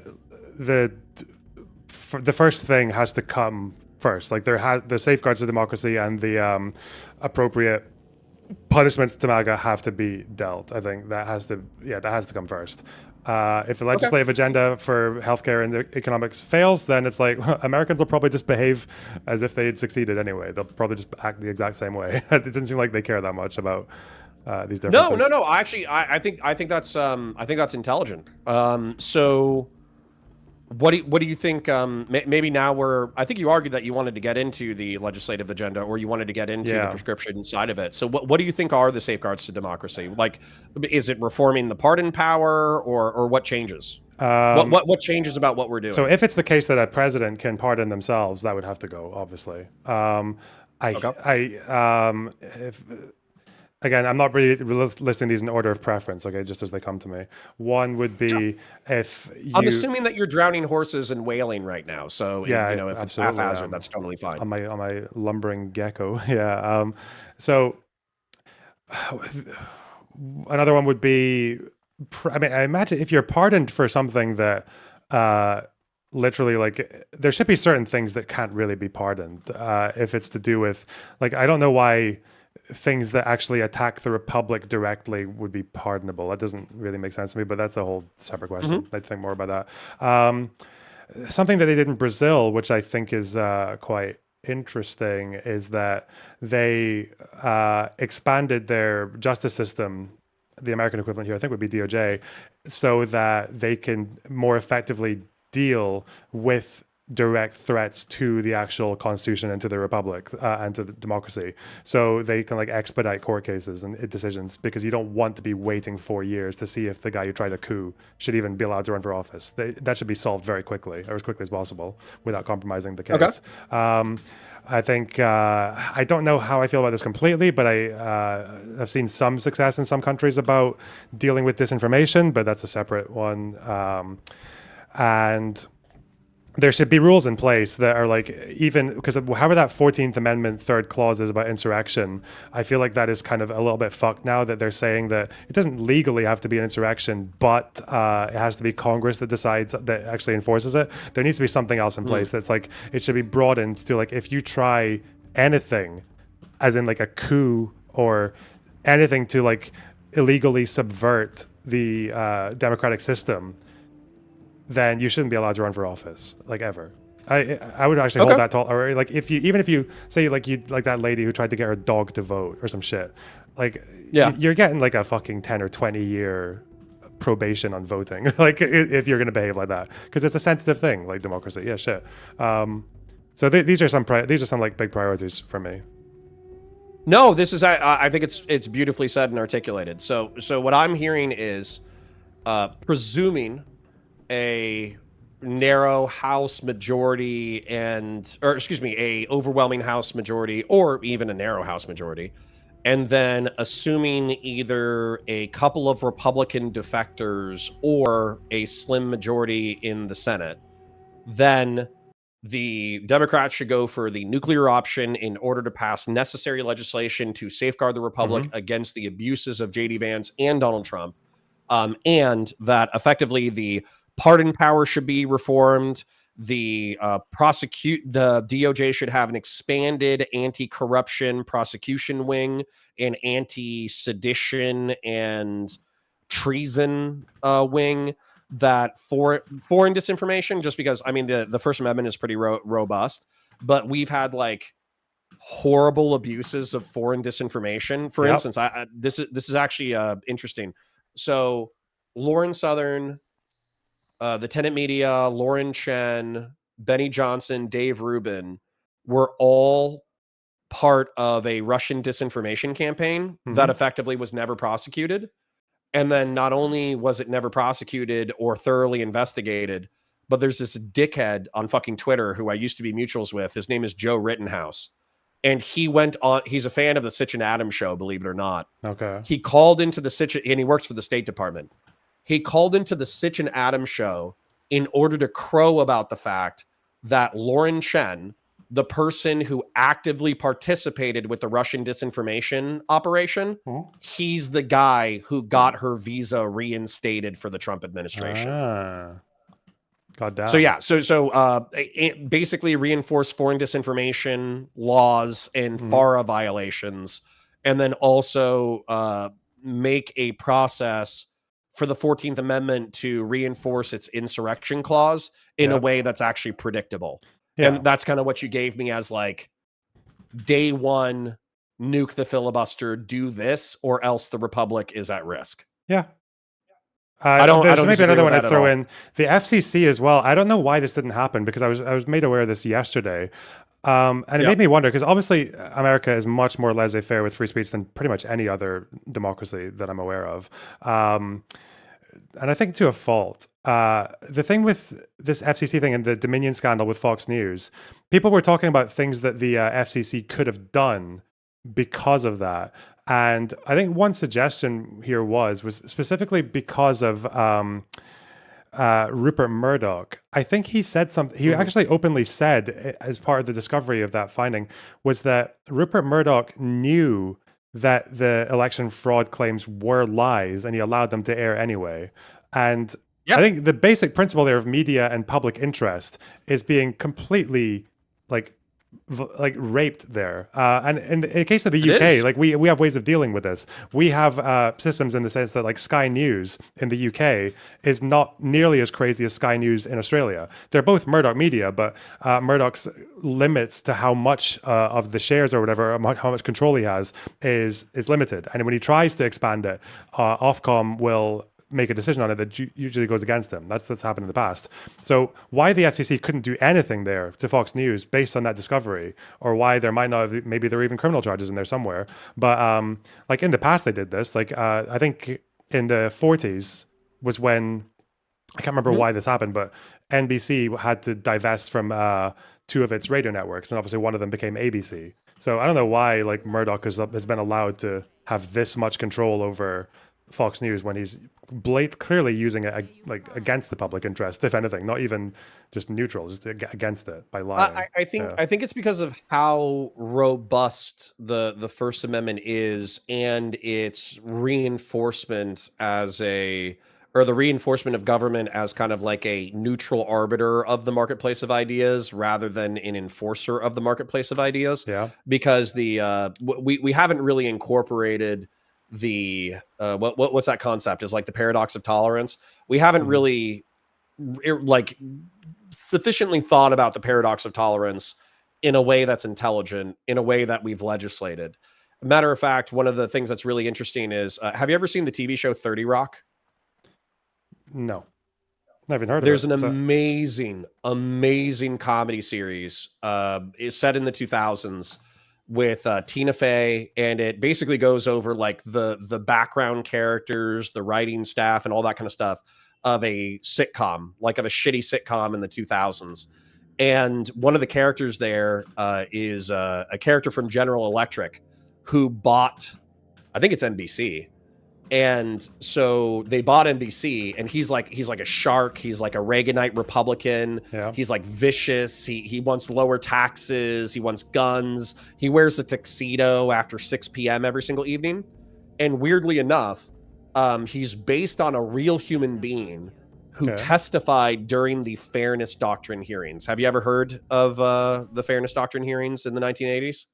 A: first thing has to come first. Like the safeguards of democracy and the appropriate punishments to MAGA have to be dealt. I think that has to come first. If the legislative agenda for healthcare and economics fails, then it's like Americans will probably just behave as if they had succeeded anyway. They'll probably just act the exact same way. It doesn't seem like they care that much about these differences.
B: No. Actually, I think that's intelligent. So what do you think? Maybe now I think you argued that you wanted to get into the legislative agenda, or you wanted to get into the prescription side of it. So what do you think are the safeguards to democracy? Like, is it reforming the pardon power, or what changes? What changes about what we're doing?
A: So if it's the case that a president can pardon themselves, that would have to go, obviously. Again, I'm not really listing these in order of preference, okay, just as they come to me. One would be if you...
B: I'm assuming that you're drowning horses and wailing right now. So, if it's haphazard, that's totally fine.
A: On my lumbering gecko, yeah. So another one would be... I imagine if you're pardoned for something that... literally, like, there should be certain things that can't really be pardoned. If it's to do with... Like, I don't know why... things that actually attack the Republic directly would be pardonable. That doesn't really make sense to me, but that's a whole separate question. I'd think more about that. Something that they did in Brazil, which I think is quite interesting, is that they expanded their justice system, the American equivalent here, I think would be DOJ, so that they can more effectively deal with direct threats to the actual constitution and to the republic and to the democracy. So they can like expedite court cases and decisions because you don't want to be waiting 4 years to see if the guy who tried a coup should even be allowed to run for office. That should be solved very quickly, or as quickly as possible, without compromising the case.
B: Okay.
A: I think I don't know how I feel about this completely, but I've seen some success in some countries about dealing with disinformation, but that's a separate one. And there should be rules in place that are like, even because however that 14th Amendment third clause is about insurrection, I feel like that is kind of a little bit fucked now, that they're saying that it doesn't legally have to be an insurrection, but it has to be Congress that decides, that actually enforces it. There needs to be something else in place that's like, it should be broadened to like, if you try anything, as in like a coup or anything to like illegally subvert the democratic system, then you shouldn't be allowed to run for office, like ever. I would actually hold that tall. Or like if you say like you like that lady who tried to get her dog to vote or some shit, like you're getting like a fucking 10 or 20 year probation on voting, like if you're gonna behave like that, because it's a sensitive thing, like democracy. Yeah, shit. So these are some like big priorities for me.
B: No, this is I think it's beautifully said and articulated. So what I'm hearing is presuming a narrow House majority or excuse me, a overwhelming House majority or even a narrow House majority, and then assuming either a couple of Republican defectors or a slim majority in the Senate, then the Democrats should go for the nuclear option in order to pass necessary legislation to safeguard the Republic against the abuses of J.D. Vance and Donald Trump, and that effectively the pardon power should be reformed. The DOJ should have an expanded anti-corruption prosecution wing, an anti-sedition and treason wing. That foreign disinformation, just because I mean the First Amendment is pretty robust, but we've had like horrible abuses of foreign disinformation. For instance, this is actually interesting. So Lauren Southern, the Tenant Media, Lauren Chen, Benny Johnson, Dave Rubin were all part of a Russian disinformation campaign that effectively was never prosecuted. And then not only was it never prosecuted or thoroughly investigated, but there's this dickhead on fucking Twitter who I used to be mutuals with. His name is Joe Rittenhouse. And he went on, he's a fan of the Sitch and Adams show, believe it or not.
A: Okay.
B: He called into the Sitch, and he works for the State Department. He called into the Sitch and Adams show in order to crow about the fact that Lauren Chen, the person who actively participated with the Russian disinformation operation, he's the guy who got her visa reinstated for the Trump administration.
A: God damn.
B: So yeah, so it basically reinforce foreign disinformation laws and FARA violations, and then also make a process for the 14th Amendment to reinforce its insurrection clause in a way that's actually predictable. Yeah. And that's kind of what you gave me as like day one, nuke the filibuster, do this, or else the Republic is at risk.
A: Yeah. There's maybe another one I'd throw in. The FCC as well. I don't know why this didn't happen, because I was made aware of this yesterday. And it made me wonder, because obviously America is much more laissez-faire with free speech than pretty much any other democracy that I'm aware of. And I think to a fault. The thing with this FCC thing and the Dominion scandal with Fox News, people were talking about things that the FCC could have done because of that. And I think one suggestion here was specifically because of Rupert Murdoch. I think he said something, he actually openly said as part of the discovery of that finding, was that Rupert Murdoch knew that the election fraud claims were lies and he allowed them to air anyway. And I think the basic principle there of media and public interest is being completely like raped there. And in the case of the UK, like we have ways of dealing with this. We have systems in the sense that like Sky News in the UK is not nearly as crazy as Sky News in Australia. They're both Murdoch media, but Murdoch's limits to how much of the shares or whatever, how much control he has is limited. And when he tries to expand it, Ofcom will make a decision on it that usually goes against him. That's what's happened in the past. So why the FCC couldn't do anything there to Fox News based on that discovery, or why there might not have, maybe there are even criminal charges in there somewhere. But like in the past they did this. Like I think in the 40s was when, I can't remember why this happened, but NBC had to divest from two of its radio networks, and obviously one of them became ABC. So I don't know why like Murdoch has been allowed to have this much control over Fox News when he's clearly using it like against the public interest, if anything, not even just neutral, just against it by lying.
B: I think it's because of how robust the First Amendment is, and its reinforcement as the reinforcement of government as kind of like a neutral arbiter of the marketplace of ideas rather than an enforcer of the marketplace of ideas.
A: Yeah.
B: Because we haven't really incorporated the what's that concept, is like the paradox of tolerance. We haven't really like sufficiently thought about the paradox of tolerance in a way that's intelligent, in a way that we've legislated. Matter of fact, one of the things that's really interesting is, have you ever seen the TV show 30 Rock?
A: No, never even heard
B: There's
A: of it.
B: an amazing comedy series. It's set in the 2000s with Tina Fey, and it basically goes over like the background characters, the writing staff, and all that kind of stuff of a sitcom, like of a shitty sitcom in the 2000s. And one of the characters there is a character from General Electric who bought, I think it's NBC. And so they bought NBC, and he's like a shark. He's like a Reaganite Republican.
A: Yeah.
B: He's like vicious. He wants lower taxes. He wants guns. He wears a tuxedo after 6 p.m. every single evening. And weirdly enough, he's based on a real human being who testified during the Fairness Doctrine hearings. Have you ever heard of the Fairness Doctrine hearings in the 1980s?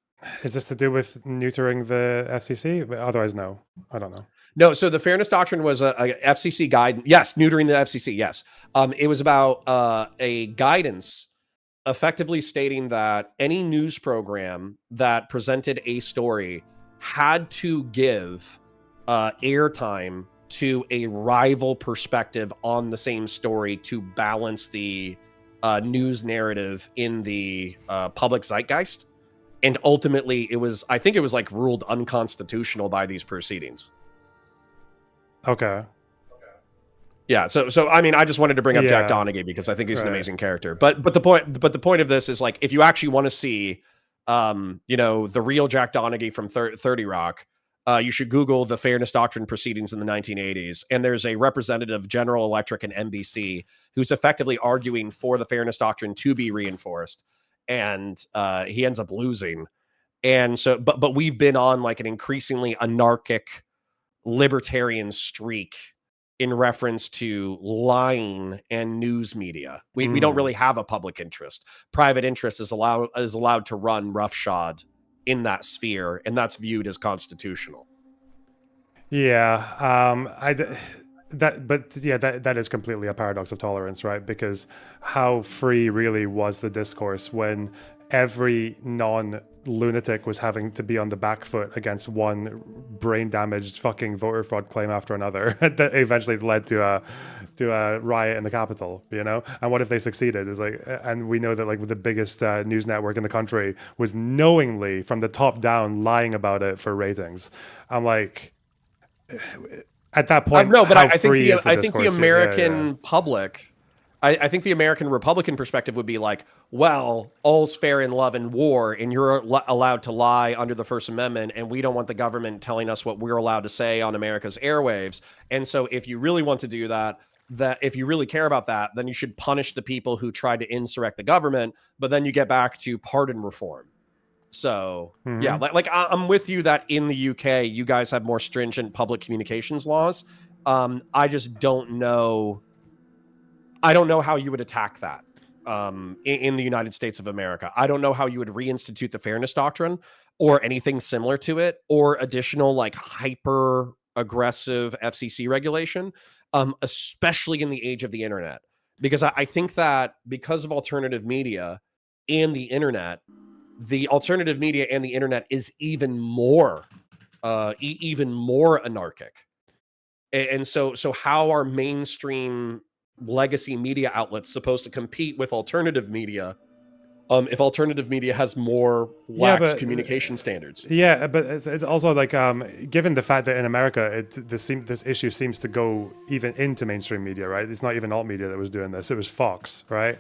A: Is this to do with neutering the FCC? Otherwise, no, I don't know.
B: No, so the Fairness Doctrine was a FCC guide. Yes, neutering the FCC. Yes, it was about a guidance, effectively stating that any news program that presented a story had to give airtime to a rival perspective on the same story to balance the news narrative in the public zeitgeist. And ultimately, I think it was like ruled unconstitutional by these proceedings.
A: Okay.
B: Yeah, so I mean, I just wanted to bring up Jack Donaghy because I think he's an amazing character. But the point of this is, like, if you actually want to see, the real Jack Donaghy from 30 Rock, you should Google the Fairness Doctrine proceedings in the 1980s, and there's a representative of General Electric and NBC who's effectively arguing for the Fairness Doctrine to be reinforced, and he ends up losing. And so, but we've been on like an increasingly anarchic libertarian streak in reference to lying and news media. We don't really have a public interest. Private interest is allowed to run roughshod in that sphere, and that's viewed as constitutional.
A: That is completely a paradox of tolerance, right? Because how free really was the discourse when every non-lunatic was having to be on the back foot against one brain-damaged fucking voter fraud claim after another that eventually led to a riot in the Capitol, you know? And what if they succeeded? Is like, and we know that like the biggest news network in the country was knowingly from the top down lying about it for ratings. I'm like, at that point,
B: no, but I think the
A: American
B: public, I think the American Republican perspective would be like, well, all's fair in love and war, and you're allowed to lie under the First Amendment, and we don't want the government telling us what we're allowed to say on America's airwaves. And so if you really want to do that if you really care about that, then you should punish the people who tried to insurrect the government, but then you get back to pardon reform. So yeah, like I'm with you that in the UK, you guys have more stringent public communications laws. I just don't know. I don't know how you would attack that in the United States of America. I don't know how you would reinstitute the Fairness Doctrine or anything similar to it, or additional like hyper aggressive FCC regulation, especially in the age of the internet. Because I think that because of alternative media and the internet, the alternative media and the internet is even more anarchic. And so how are mainstream legacy media outlets supposed to compete with alternative media if alternative media has more
A: Yeah,
B: lax
A: but
B: communication standards?
A: yeah, but it's also like given the fact that in America this issue seems to go even into mainstream media, right? It's not even alt media that was doing this; it was Fox, right?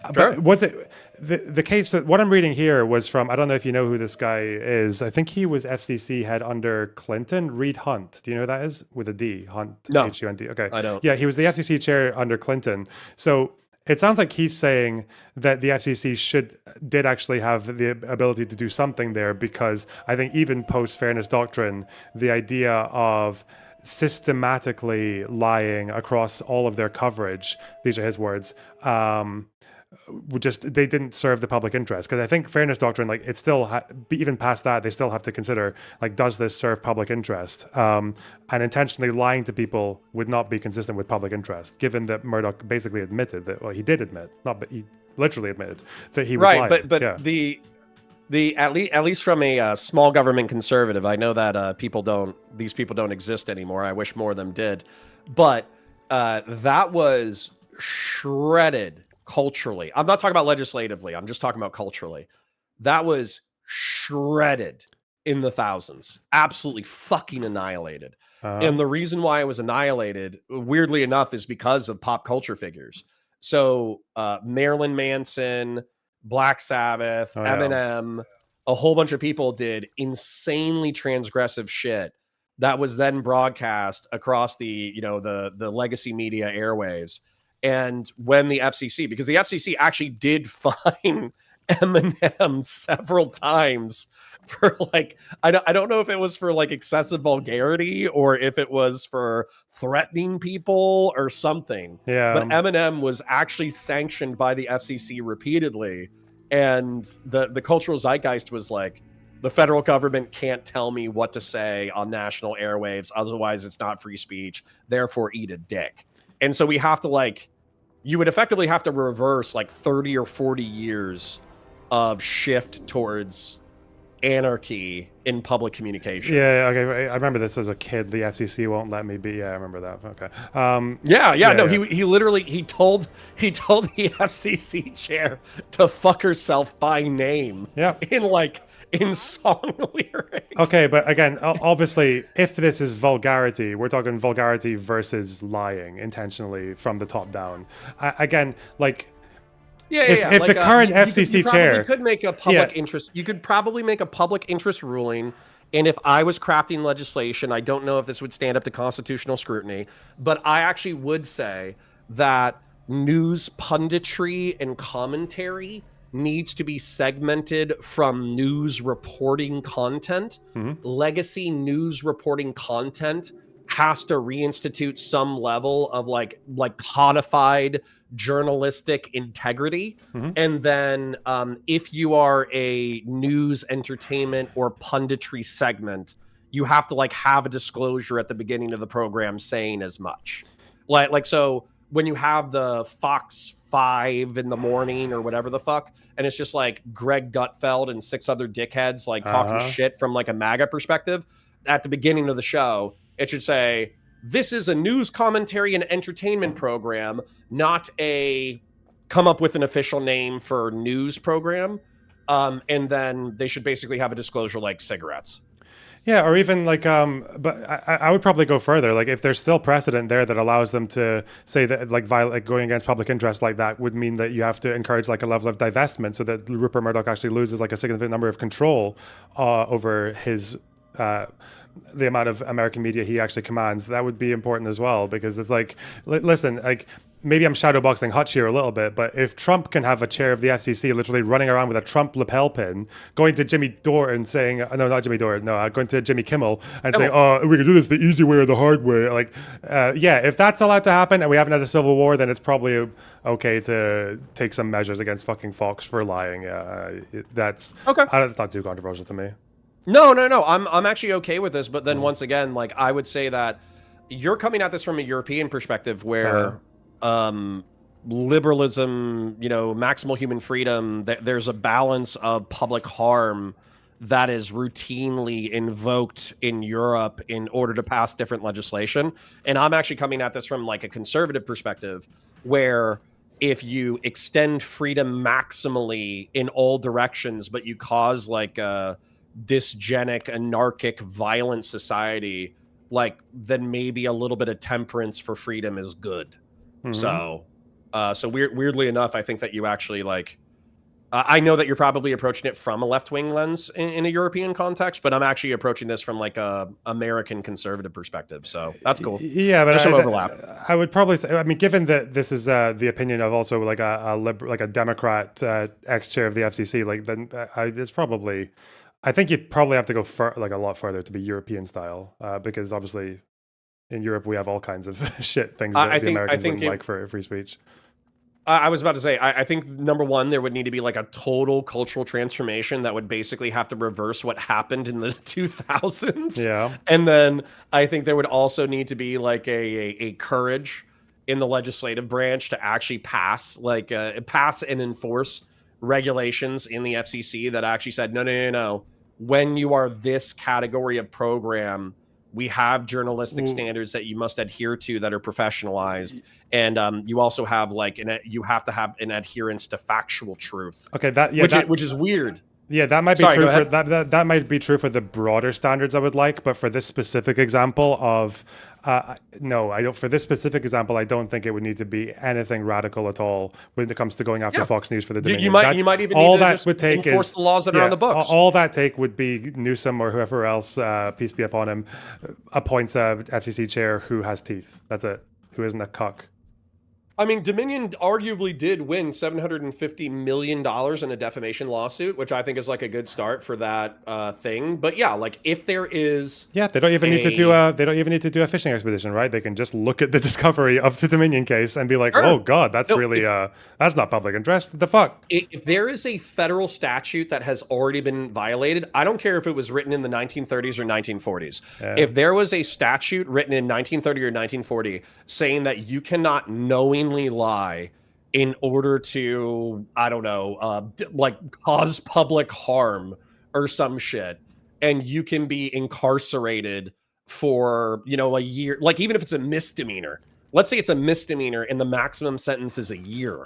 A: But
B: Sure.
A: was it the case that what I'm reading here was from, I don't know if you know who this guy is. I think he was FCC head under Clinton. Reed Hunt. Do you know who that is? With a D. Hunt.
B: No,
A: Hunt. Okay.
B: I don't.
A: Yeah, he was the FCC chair under Clinton. So it sounds like he's saying that the FCC did actually have the ability to do something there, because I think even post fairness doctrine, the idea of systematically lying across all of their coverage, these are his words, they didn't serve the public interest. Because I think fairness doctrine, like, it's still even past that, they still have to consider, like, does this serve public interest? And intentionally lying to people would not be consistent with public interest, given that Murdoch basically admitted that, well, he did admit, not but he literally admitted that he was
B: Right,
A: lying.
B: but
A: Yeah.
B: the at least from a small government conservative, I know that these people don't exist anymore. I wish more of them did, but that was shredded culturally. I'm not talking about legislatively. I'm just talking about culturally. That was shredded in the thousands, absolutely fucking annihilated. And the reason why it was annihilated, weirdly enough, is because of pop culture figures. So Marilyn Manson, Black Sabbath,
A: Oh, yeah.
B: Eminem, a whole bunch of people did insanely transgressive shit that was then broadcast across the legacy media airwaves. And when the FCC, because the FCC actually did fine Eminem several times for, like, I don't know if it was for like excessive vulgarity or if it was for threatening people or something.
A: Yeah.
B: But Eminem was actually sanctioned by the FCC repeatedly, and the cultural zeitgeist was like, the federal government can't tell me what to say on national airwaves, otherwise it's not free speech, therefore eat a dick. And so we have to, like, you would effectively have to reverse like 30 or 40 years of shift towards anarchy in public communication.
A: Yeah, okay. I remember this as a kid. The FCC won't let me be. Yeah, I remember that. Okay.
B: No, he literally he told the FCC chair to fuck herself by name.
A: Yeah.
B: In song lyrics.
A: Okay, but again, obviously, if this is vulgarity, we're talking vulgarity versus lying intentionally from the top down. Again, like, if the current FCC chair
B: could make a public interest, you could probably make a public interest ruling. And if I was crafting legislation, I don't know if this would stand up to constitutional scrutiny, but I actually would say that news punditry and commentary needs to be segmented from news reporting content. Legacy news reporting content has to reinstitute some level of like codified journalistic integrity. And then if you are a news, entertainment, or punditry segment, you have to like have a disclosure at the beginning of the program saying as much. Like so when you have the Fox 5 in the morning or whatever the fuck, and it's just like Greg Gutfeld and 6 other dickheads like talking shit from like a MAGA perspective, at the beginning of the show, it should say, this is a news commentary and entertainment program, not a come up with an official name for news program. And then they should basically have a disclosure like cigarettes.
A: Yeah, or even like, but I would probably go further. Like, if there's still precedent there that allows them to say that, like, going against public interest like that would mean that you have to encourage like a level of divestment, so that Rupert Murdoch actually loses like a significant number of control over his the amount of American media he actually commands. That would be important as well, because it's like, listen, like, maybe I'm shadowboxing Hutch here a little bit, but if Trump can have a chair of the FCC literally running around with a Trump lapel pin, going to Jimmy Dore and saying, no, not Jimmy Dore, no, going to Jimmy Kimmel and saying, oh, we can do this the easy way or the hard way. Like, yeah, if that's allowed to happen and we haven't had a civil war, then it's probably okay to take some measures against fucking Fox for lying. That's okay. It's not too controversial to me.
B: No. I'm actually okay with this, but then once again, like, I would say that you're coming at this from a European perspective where liberalism, maximal human freedom, there's a balance of public harm that is routinely invoked in Europe in order to pass different legislation. And I'm actually coming at this from like a conservative perspective, where if you extend freedom maximally in all directions, but you cause like a dysgenic, anarchic, violent society, like then maybe a little bit of temperance for freedom is good. So, weirdly enough, I think that you actually like. I know that you're probably approaching it from a left-wing lens in a European context, but I'm actually approaching this from like a American conservative perspective. So that's cool.
A: Yeah, but
B: There's some overlap.
A: I would probably say, I mean, given that this is the opinion of also like like a Democrat ex-chair of the FCC, like then it's probably, I think you'd probably have to go like a lot further to be European style, because obviously in Europe we have all kinds of shit things that the Americans wouldn't like for free speech.
B: I was about to say, I think number one, there would need to be like a total cultural transformation that would basically have to reverse what happened in the 2000s.
A: Yeah.
B: And then I think there would also need to be like a courage in the legislative branch to actually pass and enforce regulations in the FCC that actually said, no. When you are this category of program, we have journalistic standards that you must adhere to that are professionalized, and you also have like you have to have an adherence to factual truth.
A: Okay,
B: which is weird.
A: Yeah, that might be true for that might be true for the broader standards I would like, but for this specific example of no, I don't. For this specific example, I don't think it would need to be anything radical at all when it comes to going after Fox News for the Dominion.
B: You might even
A: all
B: need to
A: that
B: just
A: would take
B: enforce
A: is
B: the laws that are on the books.
A: All that take would be Newsom or whoever else, peace be upon him, appoints a FCC chair who has teeth. That's it. Who isn't a cuck.
B: I mean, Dominion arguably did win $750 million in a defamation lawsuit, which I think is like a good start for that thing. But yeah, like if there is,
A: they don't even need to do a fishing expedition, right? They can just look at the discovery of the Dominion case and be like, oh God, that's that's not public interest. The fuck?
B: If there is a federal statute that has already been violated, I don't care if it was written in the 1930s or 1940s. Yeah. If there was a statute written in 1930 or 1940 saying that you cannot knowingly lie in order to, I don't know, like cause public harm or some shit, and you can be incarcerated for, a year, like even if it's a misdemeanor, let's say it's a misdemeanor and the maximum sentence is a year,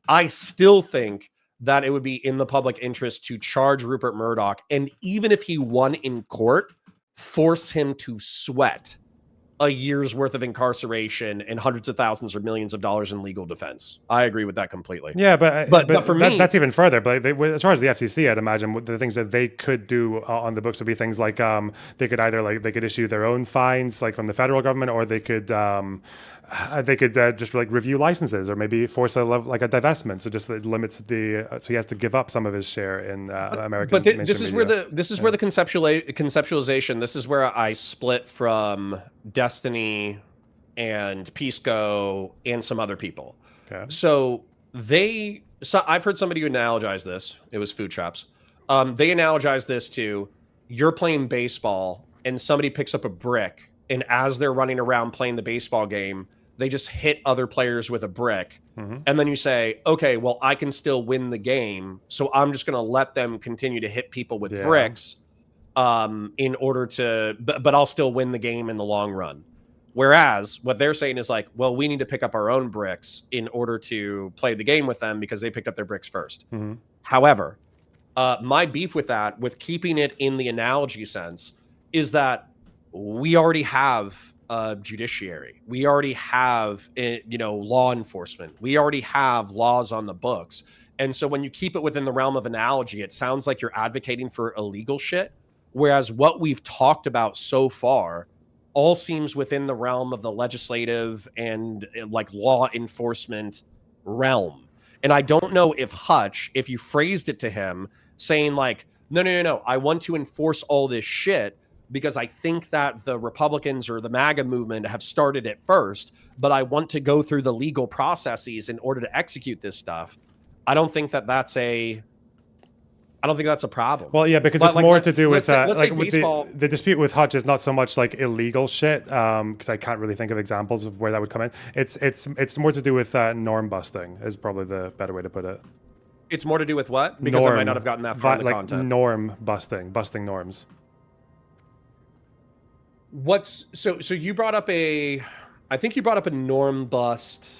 B: I still think that it would be in the public interest to charge Rupert Murdoch, and even if he won in court, force him to sweat a year's worth of incarceration and hundreds of thousands or millions of dollars in legal defense. I agree with that completely.
A: Yeah, but for me, that's even further. But as far as the FCC, I'd imagine the things that they could do on the books would be things like they could either they could issue their own fines like from the federal government, or they could just like review licenses, or maybe force a divestment. So just it limits so he has to give up some of his share in American.
B: But this is where the conceptualization. This is where I split from Destiny and Pisco and some other people. Okay. So I've heard somebody analogize this. It was Food Chops. They analogize this to, you're playing baseball and somebody picks up a brick, and as they're running around playing the baseball game, they just hit other players with a brick. Mm-hmm. And then you say, okay, well, I can still win the game, so I'm just going to let them continue to hit people with bricks in order to, but I'll still win the game in the long run. Whereas what they're saying is like, well, we need to pick up our own bricks in order to play the game with them because they picked up their bricks first. Mm-hmm. However, my beef with that, with keeping it in the analogy sense, is that we already have a judiciary. We already have, law enforcement. We already have laws on the books. And so when you keep it within the realm of analogy, it sounds like you're advocating for illegal shit. Whereas what we've talked about so far all seems within the realm of the legislative and like law enforcement realm. And I don't know if Hutch, if you phrased it to him saying like, no, I want to enforce all this shit because I think that the Republicans or the MAGA movement have started it first, but I want to go through the legal processes in order to execute this stuff. I don't think that's a problem.
A: Well, yeah, because it's more to do with the dispute with Hutch is not so much like illegal shit, because I can't really think of examples of where that would come in. It's more to do with norm busting is probably the better way to put it.
B: It's more to do with what? Because I might not
A: Norm,
B: have gotten that far in the
A: like
B: content.
A: norm busting norms.
B: What's so you brought up I think you brought up a norm bust,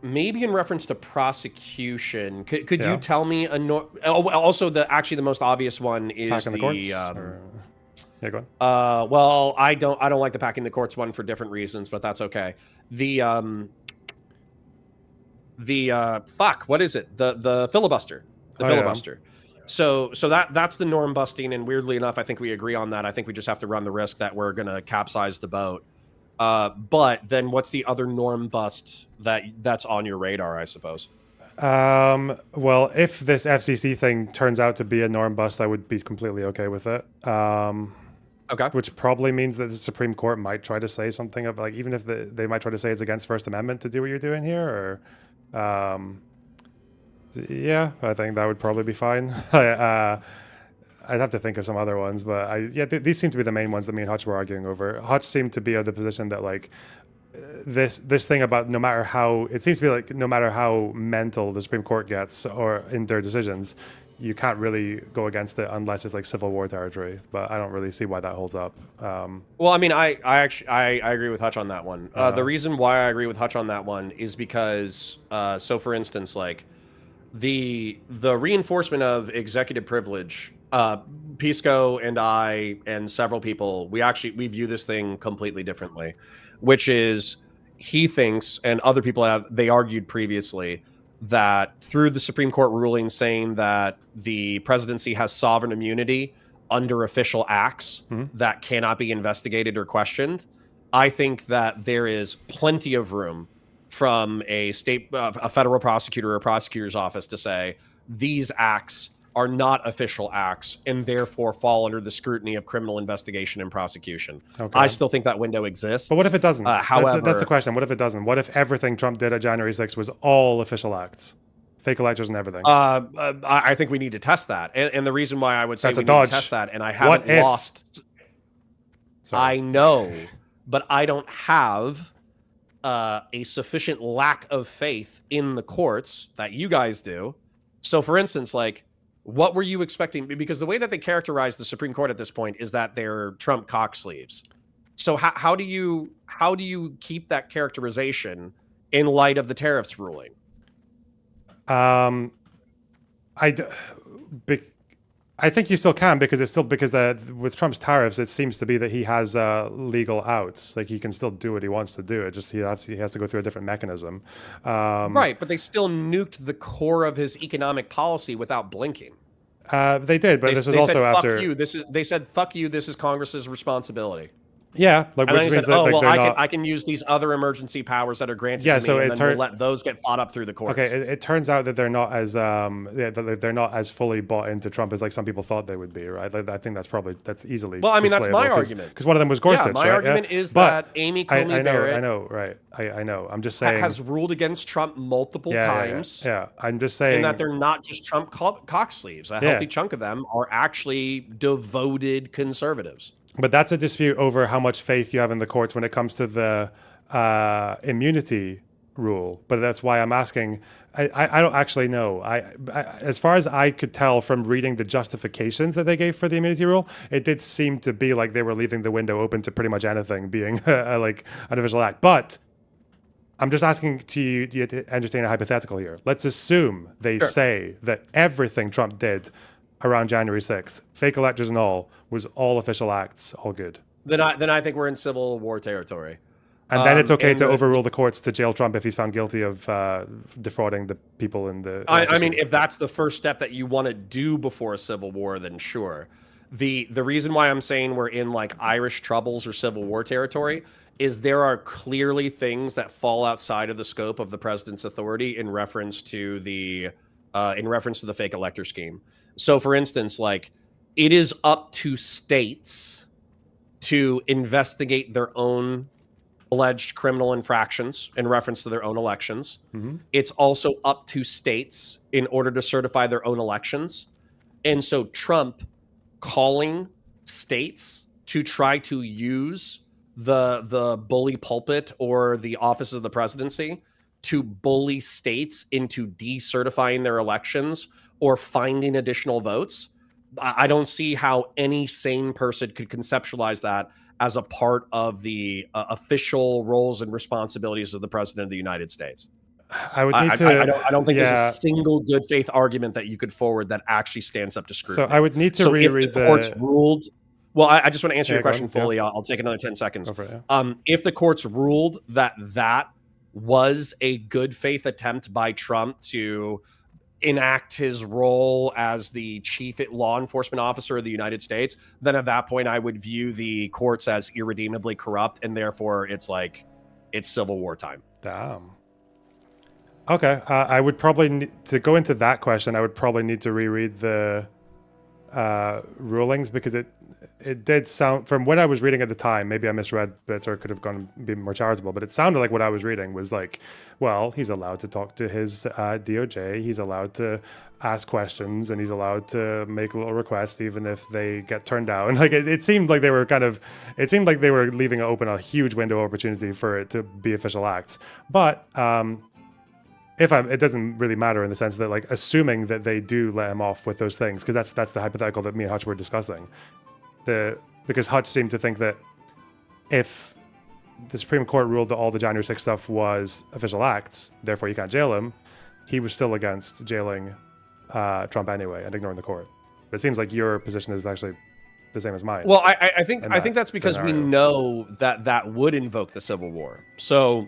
B: maybe in reference to prosecution. Could you tell me a norm? Oh, also the most obvious one is
A: Packing the courts. Yeah, go
B: on. Well, I don't like the packing the courts one for different reasons, but that's okay. Fuck, what is it? The filibuster. The filibuster. Yeah. So that's the norm busting, and weirdly enough, I think we agree on that. I think we just have to run the risk that we're gonna capsize the boat. But then what's the other norm bust that's on your radar, I suppose?
A: Well, if this FCC thing turns out to be a norm bust, I would be completely okay with it.
B: Okay.
A: Which probably means that the Supreme Court might try to say something of like, even if they might try to say it's against First Amendment to do what you're doing here, or yeah, I think that would probably be fine. I'd have to think of some other ones, but these seem to be the main ones that me and Hutch were arguing over. Hutch seemed to be of the position that like this thing about no matter how mental the Supreme Court gets or in their decisions, you can't really go against it unless it's like Civil War territory. But I don't really see why that holds up.
B: Well, I mean, I agree with Hutch on that one. The reason why I agree with Hutch on that one is because, so for instance, like the reinforcement of executive privilege, Pisco and I and several people, we view this thing completely differently, which is he thinks, and other people they argued previously, that through the Supreme Court ruling saying that the presidency has sovereign immunity under official acts that cannot be investigated or questioned, I think that there is plenty of room from a federal prosecutor or prosecutor's office to say these acts are not official acts and therefore fall under the scrutiny of criminal investigation and prosecution. Okay. I still think that window exists.
A: But what if it doesn't?
B: However,
A: that's the question. What if it doesn't? What if everything Trump did at January 6th was all official acts? Fake electors and everything.
B: I think we need to test that. And the reason why I would say we need to test that, and I haven't lost... Sorry. I know, but I don't have a sufficient lack of faith in the courts that you guys do. So for instance, like, what were you expecting? Because the way that they characterize the Supreme Court at this point is that they're Trump cock sleeves. So how do you keep that characterization in light of the tariffs ruling?
A: I think you still can because with Trump's tariffs, it seems to be that he has legal outs. Like he can still do what he wants to do. It just he has to go through a different mechanism.
B: Right, but they still nuked the core of his economic policy without blinking.
A: They did, but this was also after.
B: Fuck you. They said, "Fuck you. This is Congress's responsibility."
A: Yeah, like which means
B: that I can use these other emergency powers that are granted to me, and then we'll let those get fought up through the courts.
A: Okay, it turns out that they're not as they're not as fully bought into Trump as like some people thought they would be, right? I think that's easily.
B: Well, I mean, that's my argument.
A: Because one of them was Gorsuch.
B: Yeah, my argument is that Amy Coney Barrett.
A: I know, right? I know. I'm just saying
B: has ruled against Trump multiple times.
A: Yeah, I'm just saying,
B: and that they're not just Trump cock sleeves. A healthy chunk of them are actually devoted conservatives.
A: But that's a dispute over how much faith you have in the courts when it comes to the immunity rule. But that's why I'm asking. I don't actually know. As far as I could tell from reading the justifications that they gave for the immunity rule, it did seem to be like they were leaving the window open to pretty much anything being like an official act. But I'm just asking you to entertain a hypothetical here. Let's assume they say that everything Trump did around January 6th, fake electors and all, was all official acts, all good.
B: Then I think we're in Civil War territory.
A: And then it's okay to overrule the courts to jail Trump if he's found guilty of defrauding the people in the...
B: I mean, if that's the first step that you want to do before a civil war, then sure. The reason why I'm saying we're in like Irish troubles or Civil War territory is there are clearly things that fall outside of the scope of the president's authority in reference to the fake elector scheme. So, for instance, like, it is up to states to investigate their own alleged criminal infractions in reference to their own elections. Mm-hmm. It's also up to states in order to certify their own elections. And so Trump calling states to try to use the bully pulpit or the office of the presidency to bully states into decertifying their elections or finding additional votes. I don't see how any sane person could conceptualize that as a part of the official roles and responsibilities of the president of the United States.
A: I would need to,
B: I don't think there's a
A: yeah.
B: single good faith argument that you could forward that actually stands up to
A: So
B: scrutiny.
A: I would need to
B: So if the
A: reread
B: courts
A: the.
B: ruled, well, I just want to answer your
A: Yeah, go
B: question
A: on. Yeah,
B: fully. I'll take another 10 seconds.
A: go for it. Yeah.
B: If the courts ruled that that was a good faith attempt by Trump to enact his role as the chief law enforcement officer of the United States, then at that point I would view the courts as irredeemably corrupt, and therefore it's like it's Civil War time.
A: Damn. Okay, I would probably need to go into that question. I would probably need to reread the rulings, because it did sound, from what I was reading at the time, maybe I misread bits or could have gone been more charitable, but it sounded like what I was reading was like, well, he's allowed to talk to his DOJ, he's allowed to ask questions, and he's allowed to make little requests even if they get turned down. Like it seemed like they were leaving open a huge window of opportunity for it to be official acts. But it doesn't really matter in the sense that, like, assuming that they do let him off with those things, because that's the hypothetical that me and Hutch were discussing. Because Hutch seemed to think that if the Supreme Court ruled that all the January 6th stuff was official acts, therefore you can't jail him, he was still against jailing Trump anyway and ignoring the court. But it seems like your position is actually the same as mine.
B: Well, I think that's because
A: scenario.
B: we know that would invoke the Civil War. So,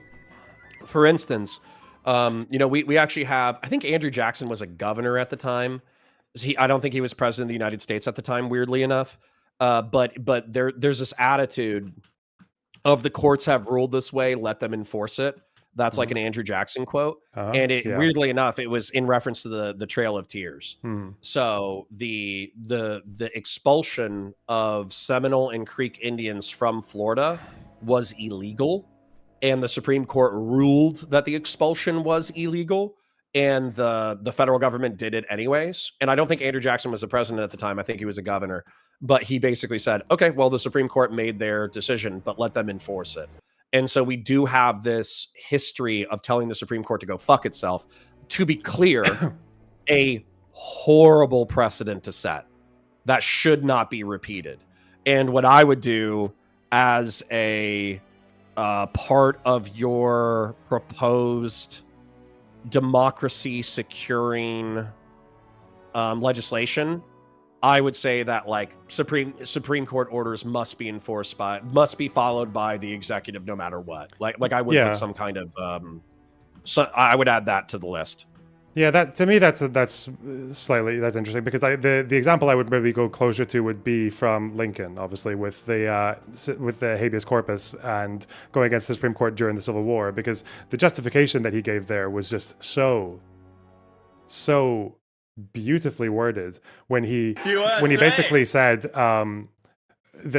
B: for instance, we actually have, I think Andrew Jackson was a governor at the time. I don't think he was president of the United States at the time, weirdly enough. But there's this attitude of the courts have ruled this way, let them enforce it. That's like an Andrew Jackson quote. And weirdly enough, it was in reference to the Trail of Tears. So the expulsion of Seminole and Creek Indians from Florida was illegal. And the Supreme Court ruled that the expulsion was illegal, and the federal government did it anyways. And I don't think Andrew Jackson was the president at the time. I think he was a governor. But he basically said, okay, well, the Supreme Court made their decision, but let them enforce it. And so we do have this history of telling the Supreme Court to go fuck itself. To be clear, a horrible precedent to set that should not be repeated. And what I would do as a part of your proposed democracy securing legislation, I would say that, like, Supreme Court orders must be followed by the executive no matter what. Like I would put some kind of so I would add that to the list.
A: Yeah, that to me that's interesting, because the example I would maybe go closer to would be from Lincoln, obviously with the habeas corpus and going against the Supreme Court during the Civil War, because the justification that he gave there was just so beautifully worded when he basically said that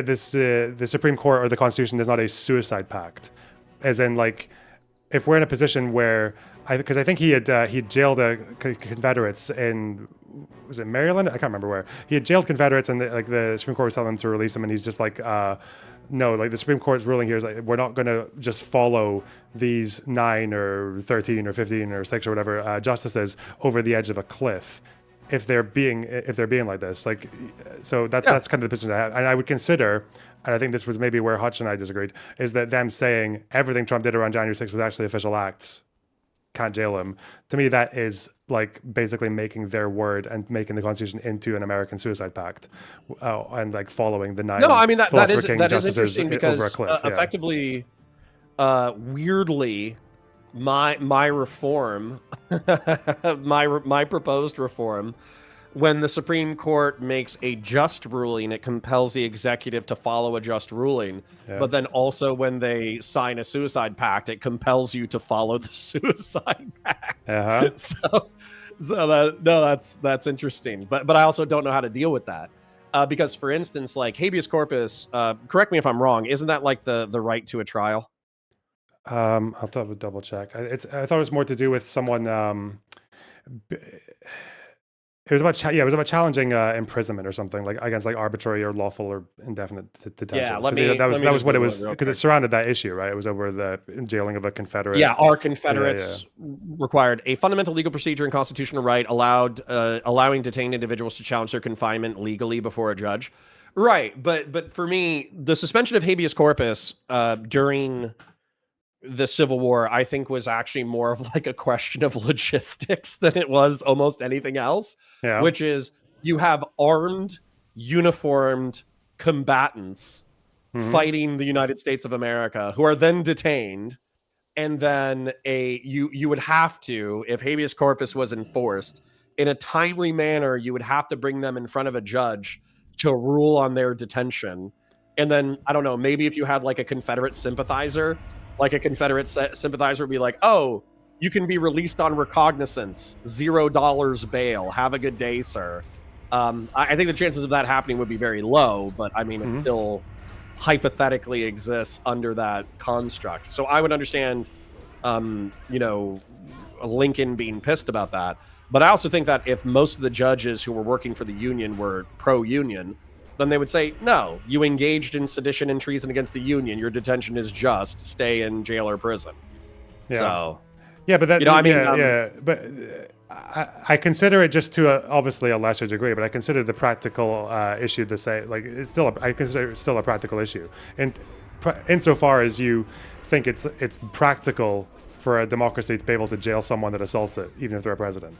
A: the Supreme Court or the Constitution is not a suicide pact, as in, like, if we're in a position where, because I think he jailed Confederates in, was it Maryland? I can't remember where. He had jailed Confederates, and the Supreme Court was telling him to release them, and he's just like, no, like, the Supreme Court's ruling here is like, we're not going to just follow these 9 or 13 or 15 or 6 or whatever justices over the edge of a cliff if they're being like this. Like, so that's kind of the position I have. And I would consider, and I think this was maybe where Hutch and I disagreed, is that them saying everything Trump did around January 6th was actually official acts, can't jail him. To me, that is like basically making their word and making the Constitution into an American suicide pact, and like following the 9.
B: No, I mean that is
A: interesting,
B: because
A: over a cliff,
B: effectively, weirdly, my reform, my proposed reform, when the Supreme Court makes a just ruling, it compels the executive to follow a just ruling. Yeah. But then also when they sign a suicide pact, it compels you to follow the suicide pact. That's interesting. But I also don't know how to deal with that. Because, for instance, like habeas corpus, correct me if I'm wrong, isn't that like the right to a trial?
A: I'll double check. I thought it was more to do with someone. It was about it was about challenging imprisonment or something like against like arbitrary or lawful or indefinite detention.
B: Yeah, let me
A: that
B: let me
A: was
B: just
A: what it
B: Google it
A: was
B: real
A: because it
B: quick.
A: surrounded that issue, right? It was over the jailing of a Confederate.
B: Yeah, our Confederates required a fundamental legal procedure and constitutional right allowing detained individuals to challenge their confinement legally before a judge. Right, but for me, the suspension of habeas corpus during the Civil War, I think, was actually more of like a question of logistics than it was almost anything else,
A: Yeah.
B: which is you have armed, uniformed combatants fighting the United States of America who are then detained. And then you would have to, if habeas corpus was enforced in a timely manner, you would have to bring them in front of a judge to rule on their detention. And then I don't know, maybe if you had like a Confederate sympathizer, sympathizer would be like, "Oh, you can be released on recognizance, $0 bail. Have a good day, sir." I think the chances of that happening would be very low, but I mean, it still hypothetically exists under that construct. So I would understand, Lincoln being pissed about that. But I also think that if most of the judges who were working for the Union were pro-Union, then they would say, no, you engaged in sedition and treason against the Union. Your detention is just. Stay in jail or prison.
A: Yeah.
B: So,
A: yeah, but that, but I consider it just to obviously a lesser degree, but I consider the practical issue to say, like, I consider it still a practical issue. And insofar as you think it's practical for a democracy to be able to jail someone that assaults it, even if they're a president.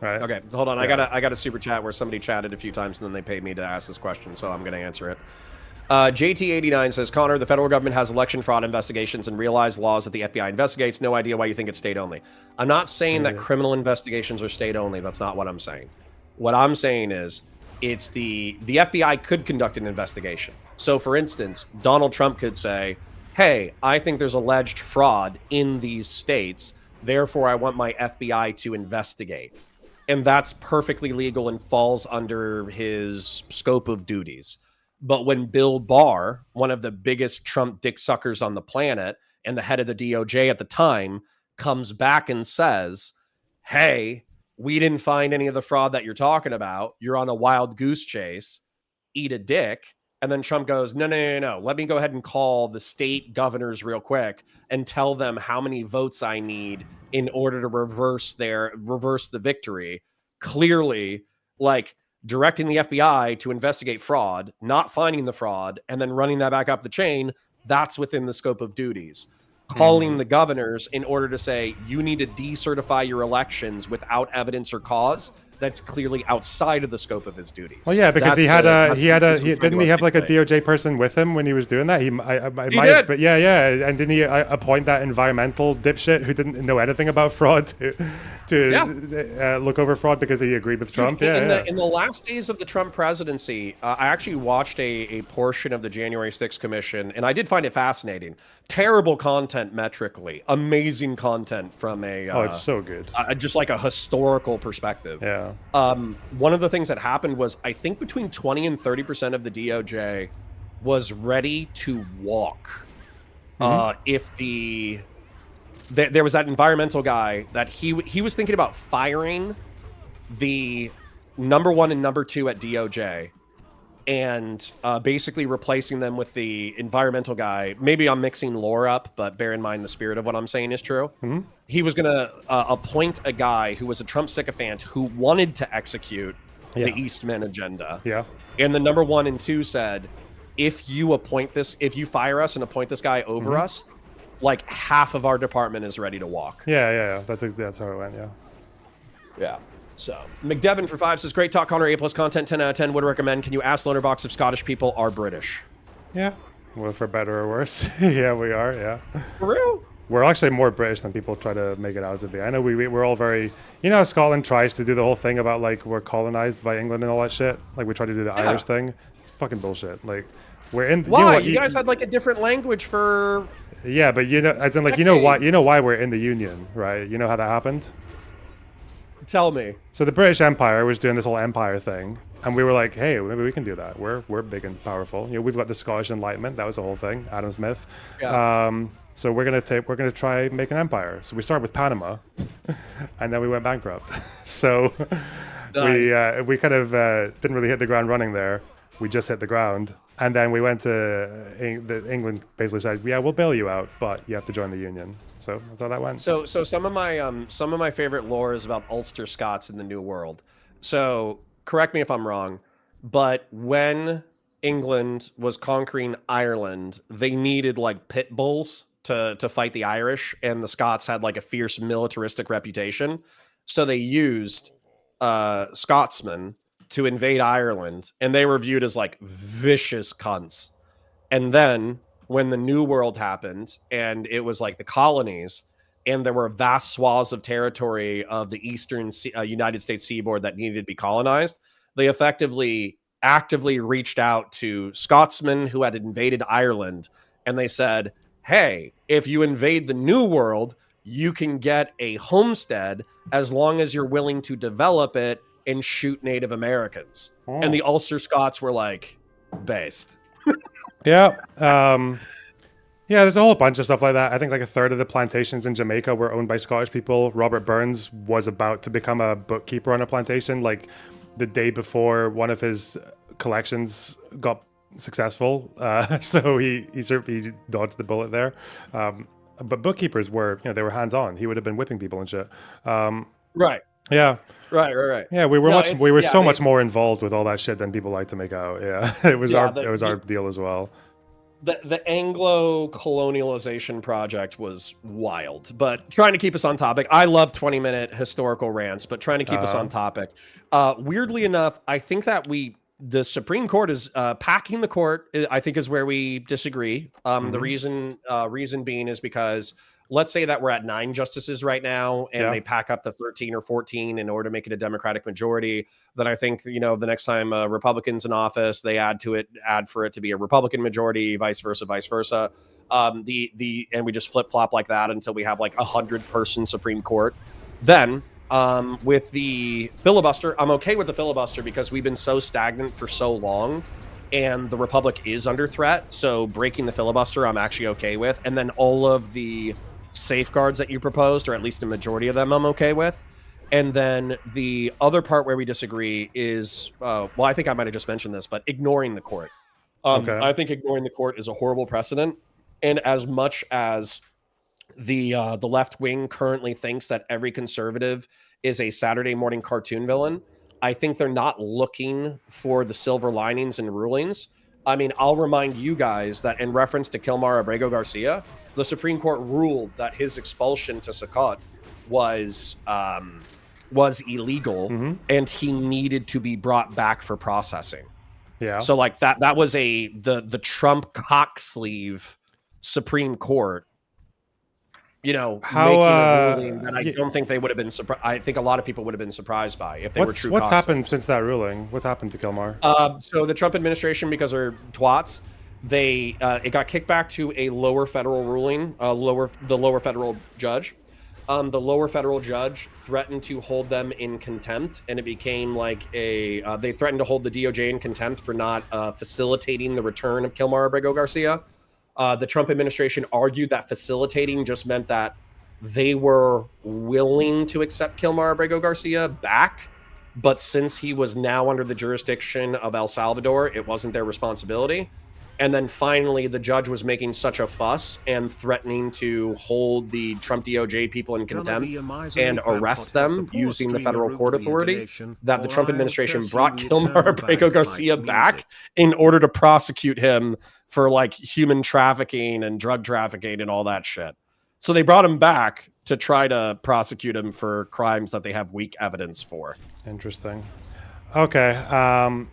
A: Right.
B: Okay, hold on. Yeah. I got a super chat where somebody chatted a few times and then they paid me to ask this question, so I'm going to answer it. JT89 says, Connor, the federal government has election fraud investigations and realized laws that the FBI investigates. No idea why you think it's state only. I'm not saying that criminal investigations are state only. That's not what I'm saying. What I'm saying is it's the FBI could conduct an investigation. So, for instance, Donald Trump could say, hey, I think there's alleged fraud in these states. Therefore, I want my FBI to investigate. And that's perfectly legal and falls under his scope of duties. But when Bill Barr, one of the biggest Trump dick suckers on the planet and the head of the DOJ at the time, comes back and says, hey, we didn't find any of the fraud that you're talking about. You're on a wild goose chase. Eat a dick. And then Trump goes, no. Let me go ahead and call the state governors real quick and tell them how many votes I need in order to reverse the victory. Clearly, like, directing the FBI to investigate fraud, not finding the fraud, and then running that back up the chain, that's within the scope of duties. Calling the governors in order to say, you need to decertify your elections without evidence or cause, that's clearly outside of the scope of his duties.
A: Well, yeah, because didn't he have like a DOJ person with him when he was doing that? He did. But yeah, and didn't he appoint that environmental dipshit who didn't know anything about fraud to look over fraud because he agreed with Trump?
B: In the last days of the Trump presidency, I actually watched a portion of the January 6th Commission, and I did find it fascinating. Terrible content metrically, amazing content from
A: it's so good.
B: Just like a historical perspective.
A: Yeah.
B: One of the things that happened was I think between 20 and 30% of the DOJ was ready to walk. If there was that environmental guy that he was thinking about firing the number 1 and number 2 at DOJ and basically replacing them with the environmental guy. Maybe I'm mixing lore up, but bear in mind the spirit of what I'm saying is true. He was going to appoint a guy who was a Trump sycophant who wanted to execute the Eastman agenda.
A: Yeah.
B: And the number 1 and 2 said, if you fire us and appoint this guy over us, like half of our department is ready to walk.
A: Yeah. That's how it went.
B: Yeah. So, McDevin for 5 says, great talk, Connor, A+ content, 10 out of 10, would recommend. Can you ask Loaderbox if Scottish people are British?
A: Yeah. Well, for better or worse. Yeah, we are, yeah.
B: For real?
A: We're actually more British than people try to make it out to be. I know we're all very... You know how Scotland tries to do the whole thing about, like, we're colonized by England and all that shit? Like, we try to do the Irish thing? It's fucking bullshit. Like, we're in...
B: Why? You guys had, like, a different language for...
A: Yeah, but, as in, like, you know why we're in the Union, right? You know how that happened?
B: Tell me.
A: So the British Empire was doing this whole empire thing, and we were like, hey, maybe we can do that. We're big and powerful. We've got the Scottish Enlightenment. That was the whole thing. Adam Smith. Yeah. So we're gonna try make an empire. So we started with Panama, and then we went bankrupt. So
B: Nice.
A: We kind of didn't really hit the ground running there. We just hit the ground, and then we went to England. Basically said, "Yeah, we'll bail you out, but you have to join the union." So that's how that went.
B: So some of my favorite lore is about Ulster Scots in the New World. So correct me if I'm wrong, but when England was conquering Ireland, they needed like pit bulls to fight the Irish, and the Scots had like a fierce militaristic reputation. So they used Scotsmen to invade Ireland, and they were viewed as like vicious cunts. And then when the New World happened and it was like the colonies, and there were vast swaths of territory of the eastern United States seaboard that needed to be colonized, they effectively actively reached out to Scotsmen who had invaded Ireland, and they said, hey, if you invade the New World, you can get a homestead as long as you're willing to develop it and shoot Native Americans. And the Ulster Scots were like, based.
A: Yeah. Yeah, there's a whole bunch of stuff like that. I think like a third of the plantations in Jamaica were owned by Scottish people. Robert Burns was about to become a bookkeeper on a plantation like the day before one of his collections got successful. So he dodged the bullet there. But bookkeepers were, they were hands on. He would have been whipping people and shit.
B: Right.
A: Yeah.
B: Right.
A: Yeah, we were so much more involved with all that shit than people like to make out. Yeah, it was our deal as well.
B: The Anglo colonialization project was wild, but trying to keep us on topic. I love 20-minute historical rants, but trying to keep us on topic. Weirdly enough, I think that the Supreme Court is packing the court. I think is where we disagree. The reason being is because let's say that we're at 9 justices right now, and they pack up to 13 or 14 in order to make it a Democratic majority. Then I think, the next time Republicans in office, they add for it to be a Republican majority, vice versa. And we just flip flop like that until we have like 100-person Supreme Court. Then with the filibuster, I'm okay with the filibuster because we've been so stagnant for so long. And the Republic is under threat. So breaking the filibuster, I'm actually okay with. And then all of the safeguards that you proposed, or at least a majority of them, I'm okay with. And then the other part where we disagree is, I think I might have just mentioned this, but ignoring the court. I think ignoring the court is a horrible precedent. And as much as the left wing currently thinks that every conservative is a Saturday morning cartoon villain, I think they're not looking for the silver linings and rulings. I mean, I'll remind you guys that in reference to Kilmar Abrego Garcia, the Supreme Court ruled that his expulsion to Sukkot was illegal, and he needed to be brought back for processing.
A: Yeah.
B: So like that was the Trump cock sleeve Supreme Court, making a ruling that I don't think they would have been surprised. I think a lot of people would have been surprised by if they were true.
A: What's happened since that ruling? What's happened to Kilmar?
B: So the Trump administration, because they're twats, it got kicked back to a lower federal ruling, the lower federal judge. The lower federal judge threatened to hold them in contempt, and it became like they threatened to hold the DOJ in contempt for not facilitating the return of Kilmar Abrego Garcia. The Trump administration argued that facilitating just meant that they were willing to accept Kilmar Abrego Garcia back, but since he was now under the jurisdiction of El Salvador, it wasn't their responsibility. And then finally, the judge was making such a fuss and threatening to hold the Trump DOJ people in contempt and arrest them using the federal court authority that the Trump administration brought Kilmar Abrego Garcia back in order to prosecute him for like human trafficking and drug trafficking and all that shit. So they brought him back to try to prosecute him for crimes that they have weak evidence for.
A: Interesting. Okay.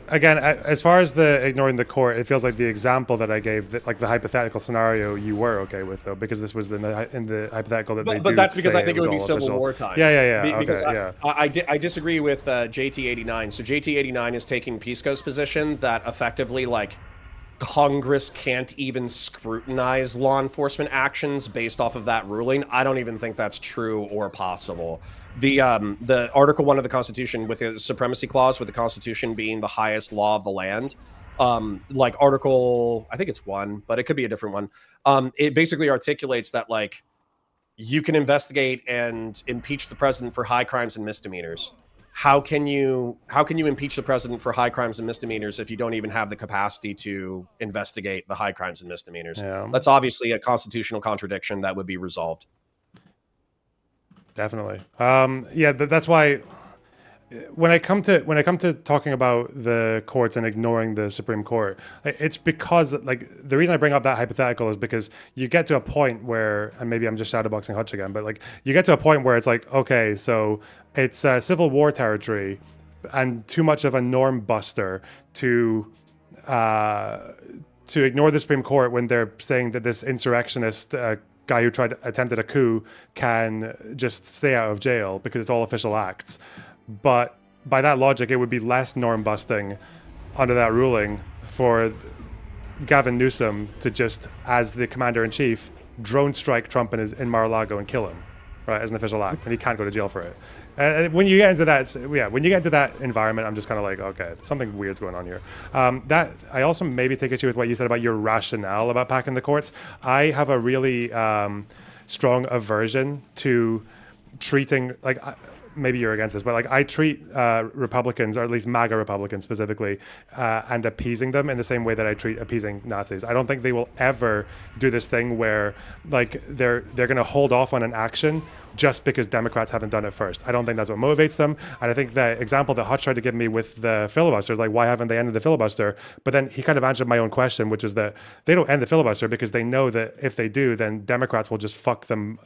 A: Again, as far as the ignoring the court, it feels like the example that I gave, like the hypothetical scenario, you were okay with though, because this was in the hypothetical that they do.
B: But that's because I think it would be
A: official.
B: Civil War time.
A: Yeah.
B: Because
A: okay,
B: I disagree with JT89. So JT89 is taking Pisco's position that effectively like Congress can't even scrutinize law enforcement actions based off of that ruling. I don't even think that's true or possible. The Article 1 of the Constitution, with the supremacy clause, with the Constitution being the highest law of the land, like Article, I think it's 1, but it could be a different one. It basically articulates that like you can investigate and impeach the president for high crimes and misdemeanors. how can you impeach the president for high crimes and misdemeanors if you don't even have the capacity to investigate the high crimes and misdemeanors?
A: Yeah.
B: That's obviously a constitutional contradiction that would be resolved.
A: Definitely. Yeah, that's why when I come to talking about the courts and ignoring the Supreme Court, it's because like the reason I bring up that hypothetical is because you get to a point where, and maybe I'm just shadowboxing Hutch again, but like you get to a point where it's like, okay, so it's Civil War territory, and too much of a norm buster to ignore the Supreme Court when they're saying that this insurrectionist guy who attempted a coup can just stay out of jail because it's all official acts. But by that logic, it would be less norm busting under that ruling for Gavin Newsom to just, as the commander in chief, drone strike Trump in Mar-a-Lago and kill him, right, as an official act, and he can't go to jail for it. And when you get into that, when you get into that environment, I'm just kind of like, okay, something weird's going on here. That I also maybe take issue with what you said about your rationale about packing the courts. I have a really strong aversion to treating like. Maybe you're against this, but like I treat Republicans, or at least MAGA Republicans specifically, and appeasing them in the same way that I treat appeasing Nazis. I don't think they will ever do this thing where like they're going to hold off on an action just because Democrats haven't done it first. I don't think that's what motivates them. And I think the example that Hutch tried to give me with the filibuster, like why haven't they ended the filibuster? But then he kind of answered my own question, which is that they don't end the filibuster because they know that if they do, then Democrats will just fuck them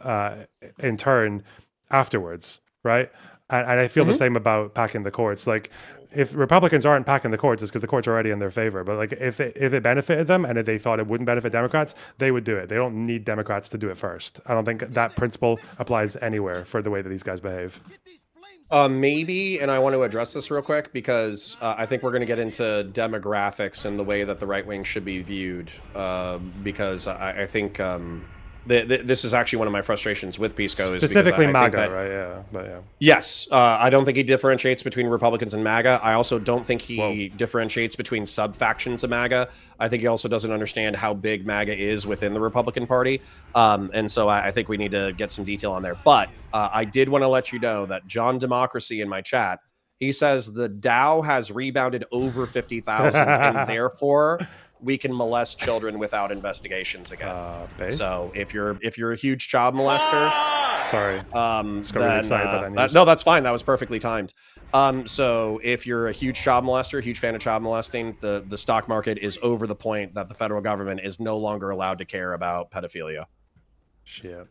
A: in turn afterwards. Right. And I feel the same about packing the courts. Like if Republicans aren't packing the courts, it's because the courts are already in their favor. But like if it benefited them and if they thought it wouldn't benefit Democrats, they would do it. They don't need Democrats to do it first. I don't think that principle applies anywhere for the way that these guys behave.
B: Maybe, and I want to address this real quick because I think we're going to get into demographics and the way that the right wing should be viewed. Because I think this is actually one of my frustrations with Pisco.
A: Specifically MAGA, right? Yeah, but yeah.
B: Yes, I don't think he differentiates between Republicans and MAGA. I also don't think he differentiates between sub-factions of MAGA. I think he also doesn't understand how big MAGA is within the Republican Party. And so I think we need to get some detail on there. But I did want to let you know that John Democracy in my chat, he says the Dow has rebounded over 50,000 and therefore we can molest children without investigations again. So if you're a huge child molester,
A: sorry, just got really excited by that news.
B: No, that's fine. That was perfectly timed. So if you're a huge child molester, huge fan of child molesting, the stock market is over the point that the federal government is no longer allowed to care about pedophilia. Shit.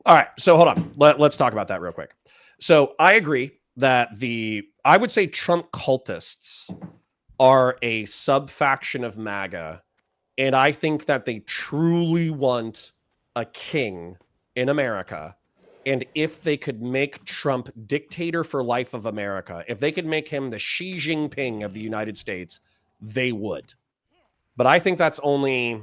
B: All right. So hold on. Let's talk about that real quick. So I agree that I would say Trump cultists are a sub-faction of MAGA, and I think that they truly want a king in America. And if they could make Trump dictator for life of America, if they could make him the Xi Jinping of the United States, they would. But I think that's only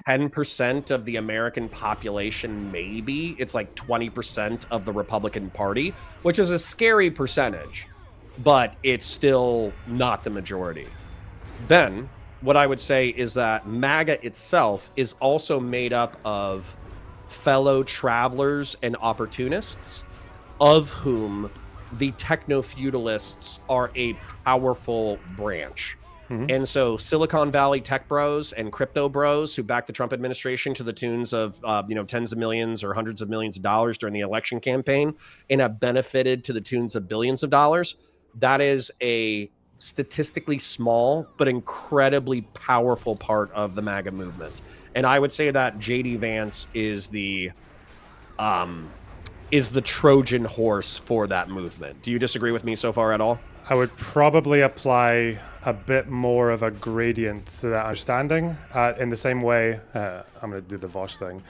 B: 10% of the American population, maybe. It's like 20% of the Republican Party, which is a scary percentage. But it's still not the majority. Then, what I would say is that MAGA itself is also made up of fellow travelers and opportunists, of whom the techno-feudalists are a powerful branch. And so Silicon Valley tech bros and crypto bros who backed the Trump administration to the tunes of tens of millions or hundreds of millions of dollars during the election campaign and have benefited to the tunes of billions of dollars, that is a statistically small but incredibly powerful part of the MAGA movement. And I would say that JD Vance is the Trojan horse for that movement. Do you disagree with me so far at all?
A: I would probably apply a bit more of a gradient to that understanding in the same way. I'm going to do the Vosh thing.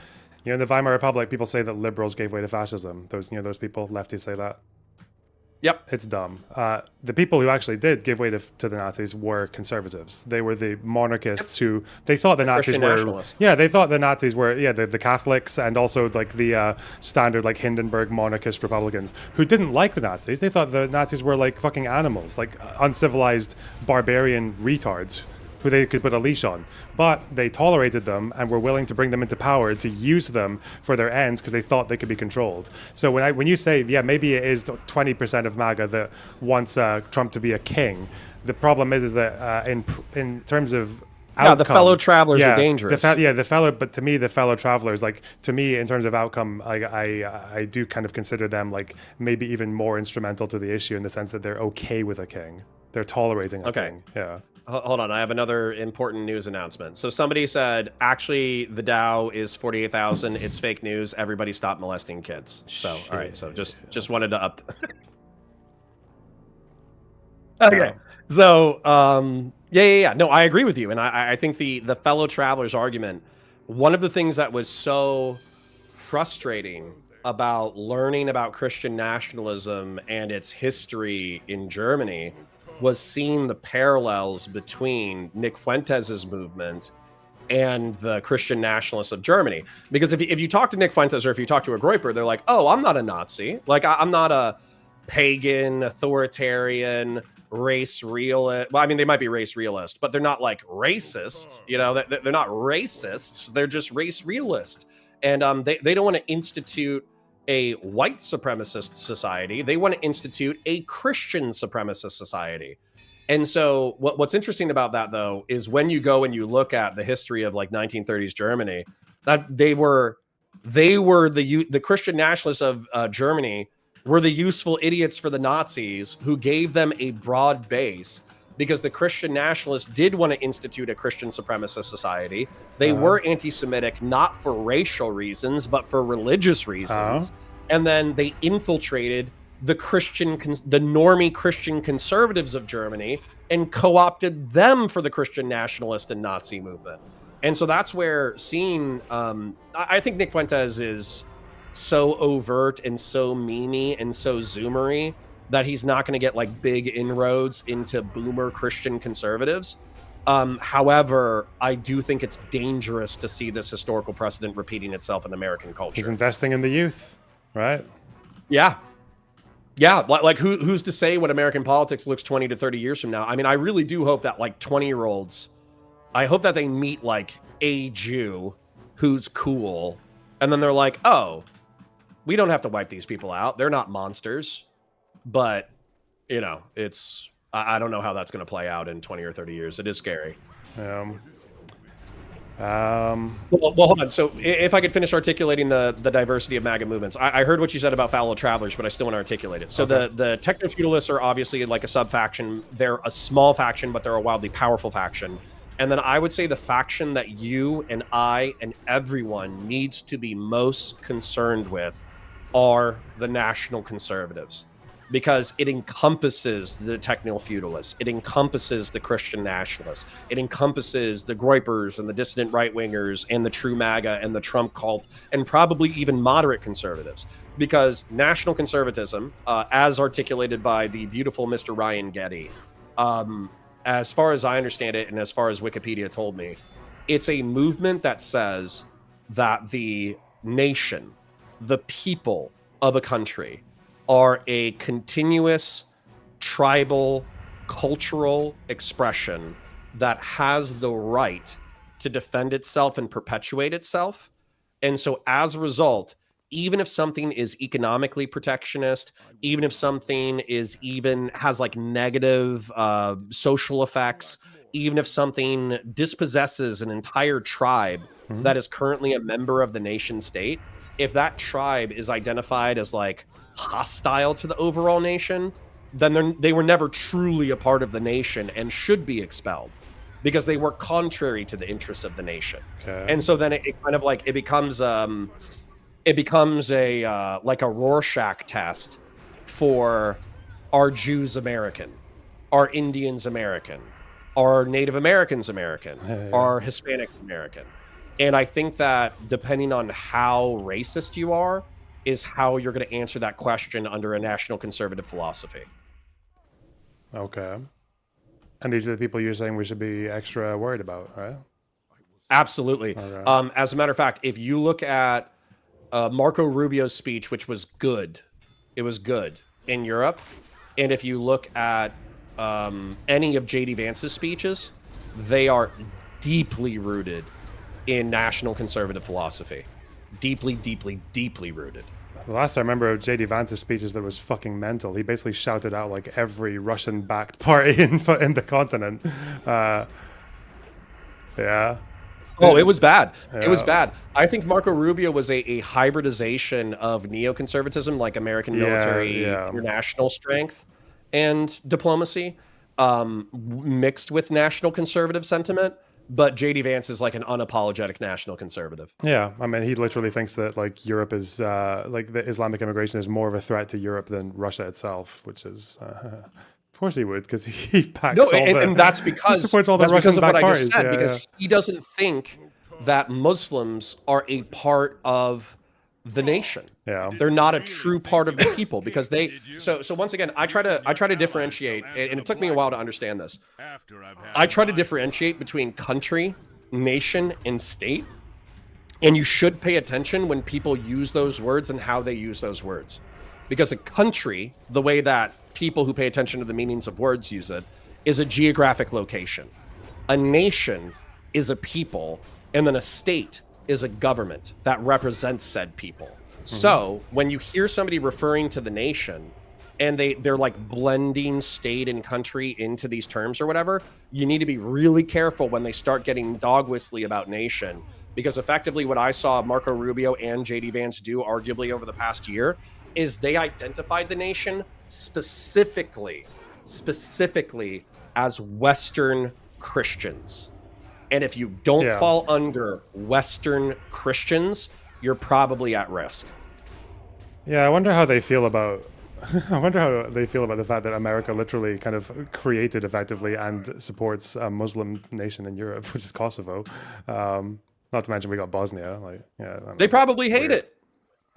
A: You know, in the Weimar Republic, people say that liberals gave way to fascism. Those people, lefties say that.
B: Yep.
A: It's dumb. The people who actually did give way to the Nazis were conservatives. They were the monarchists who they thought the Nazis were. Nationalists. Yeah, they thought the Nazis were the Catholics and also like the standard like Hindenburg monarchist Republicans who didn't like the Nazis. They thought the Nazis were like fucking animals, like uncivilized barbarian retards who they could put a leash on. But they tolerated them and were willing to bring them into power to use them for their ends because they thought they could be controlled. So when you say, yeah, maybe it is 20% of MAGA that wants Trump to be a king, the problem is that in terms of outcome,
B: the fellow travelers are dangerous.
A: But to me, the fellow travelers, like, to me, in terms of outcome, I do kind of consider them like maybe even more instrumental to the issue in the sense that they're okay with a king. They're tolerating a king. Yeah.
B: Hold on, I have another important news announcement. So somebody said, actually, the Dow is 48,000. It's fake news. Everybody stop molesting kids. So, all right. So just wanted to up. Okay. So, yeah. No, I agree with you. And I think the fellow travelers argument, one of the things that was so frustrating about learning about Christian nationalism and its history in Germany was seeing the parallels between Nick Fuentes' movement and the Christian nationalists of Germany. Because if you talk to Nick Fuentes or if you talk to a Groyper, they're like, oh, I'm not a Nazi. Like, I'm not a pagan, authoritarian, race realist. Well, I mean, they might be race realist, but they're not like racist. You know, they're not racists. They're just race realist. And they don't want to institute a white supremacist society. They want to institute a Christian supremacist society. And so what's interesting about that, though, is when you go and you look at the history of like 1930s Germany, that they were the Christian nationalists of Germany were the useful idiots for the Nazis who gave them a broad base, because the Christian nationalists did want to institute a Christian supremacist society. They were anti-Semitic, not for racial reasons, but for religious reasons. And then they infiltrated the normie Christian conservatives of Germany and co-opted them for the Christian nationalist and Nazi movement. And so that's where seeing, I think Nick Fuentes is so overt and so memey and so zoomery that he's not going to get like big inroads into boomer Christian conservatives. However, I do think it's dangerous to see this historical precedent repeating itself in American culture.
A: He's investing in the youth, right?
B: Yeah. Yeah. Like who's to say what American politics looks 20 to 30 years from now? I mean, I really do hope that like 20-year-olds, I hope that they meet like a Jew who's cool. And then they're like, oh, we don't have to wipe these people out. They're not monsters. But, you know, I don't know how that's going to play out in 20 or 30 years. It is scary.
A: Well,
B: hold on. So if I could finish articulating the diversity of MAGA movements, I heard what you said about fellow travelers, but I still want to articulate it. So the techno-feudalists are obviously like a sub-faction. They're a small faction, but they're a wildly powerful faction. And then I would say the faction that you and I and everyone needs to be most concerned with are the national conservatives, because it encompasses the techno-feudalists, it encompasses the Christian nationalists, it encompasses the Groypers and the dissident right-wingers and the true MAGA and the Trump cult, and probably even moderate conservatives. Because national conservatism, as articulated by the beautiful Mr. Ryan Getty, as far as I understand it and as far as Wikipedia told me, it's a movement that says that the nation, the people of a country, are a continuous tribal cultural expression that has the right to defend itself and perpetuate itself. And so as a result, even if something is economically protectionist, even if something has like negative social effects, even if something dispossesses an entire tribe that is currently a member of the nation state, if that tribe is identified as like hostile to the overall nation, then they were never truly a part of the nation and should be expelled, because they were contrary to the interests of the nation. Okay. And so then it kind of like it becomes a like a Rorschach test for, are Jews American, are Indians American, are Native Americans American, are Hispanic American. And I think that depending on how racist you are is how you're going to answer that question under a national conservative philosophy.
A: Okay. And these are the people you're saying we should be extra worried about, right?
B: Absolutely. Okay. As a matter of fact, if you look at Marco Rubio's speech, which was good, it was good in Europe. And if you look at any of J.D. Vance's speeches, they are deeply rooted in national conservative philosophy. Deeply, deeply, deeply rooted.
A: The last I remember of J.D. Vance's speeches that was fucking mental. He basically shouted out like every Russian-backed party in the continent. Yeah.
B: Oh, it was bad.
A: Yeah.
B: It was bad. I think Marco Rubio was a hybridization of neoconservatism, like American military international strength and diplomacy, mixed with national conservative sentiment. But J.D. Vance is like an unapologetic national conservative.
A: Yeah, I mean, he literally thinks that like Europe is like the Islamic immigration is more of a threat to Europe than Russia itself, which is, of course, he would because he backs
B: and that's because
A: he supports all the Russian-backed parties.
B: Because he doesn't think that Muslims are a part of the nation.
A: Yeah,
B: they're not a true part of the people because they. So once again, I try to differentiate, and it took me a while to understand this. I try to differentiate between country, nation, and state, and you should pay attention when people use those words and how they use those words, because a country, the way that people who pay attention to the meanings of words use it, is a geographic location. A nation is a people, and then a state is a government that represents said people. So when you hear somebody referring to the nation and they're like blending state and country into these terms or whatever, you need to be really careful when they start getting dog whistly about nation, because effectively what I saw Marco Rubio and JD Vance do arguably over the past year is they identified the nation specifically as Western Christians. And if you don't fall under Western Christians, you're probably at risk.
A: Yeah, I wonder how they feel about the fact that America literally kind of created effectively and supports a Muslim nation in Europe, which is Kosovo. Not to mention we got Bosnia. Like,
B: they probably hate it.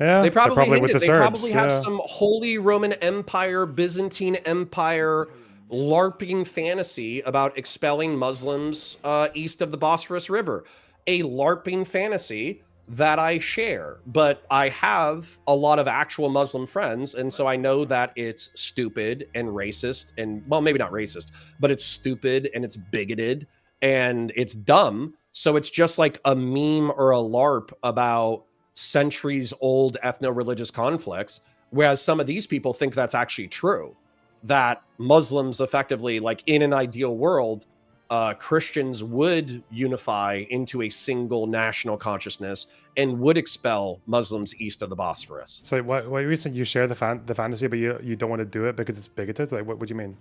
A: Yeah,
B: they probably hate
A: with
B: it.
A: The
B: they
A: Serbs,
B: probably have some Holy Roman Empire, Byzantine Empire LARPing fantasy about expelling Muslims east of the Bosphorus River. A LARPing fantasy that I share, but I have a lot of actual Muslim friends, and so I know that it's stupid and racist, and well, maybe not racist, but it's stupid and it's bigoted and it's dumb. So it's just like a meme or a LARP about centuries old ethno-religious conflicts, whereas some of these people think that's actually true, that Muslims effectively, like in an ideal world, Christians would unify into a single national consciousness and would expel Muslims east of the Bosphorus.
A: So why you said you share the fantasy, but you don't want to do it because it's bigoted? Like, what do you mean?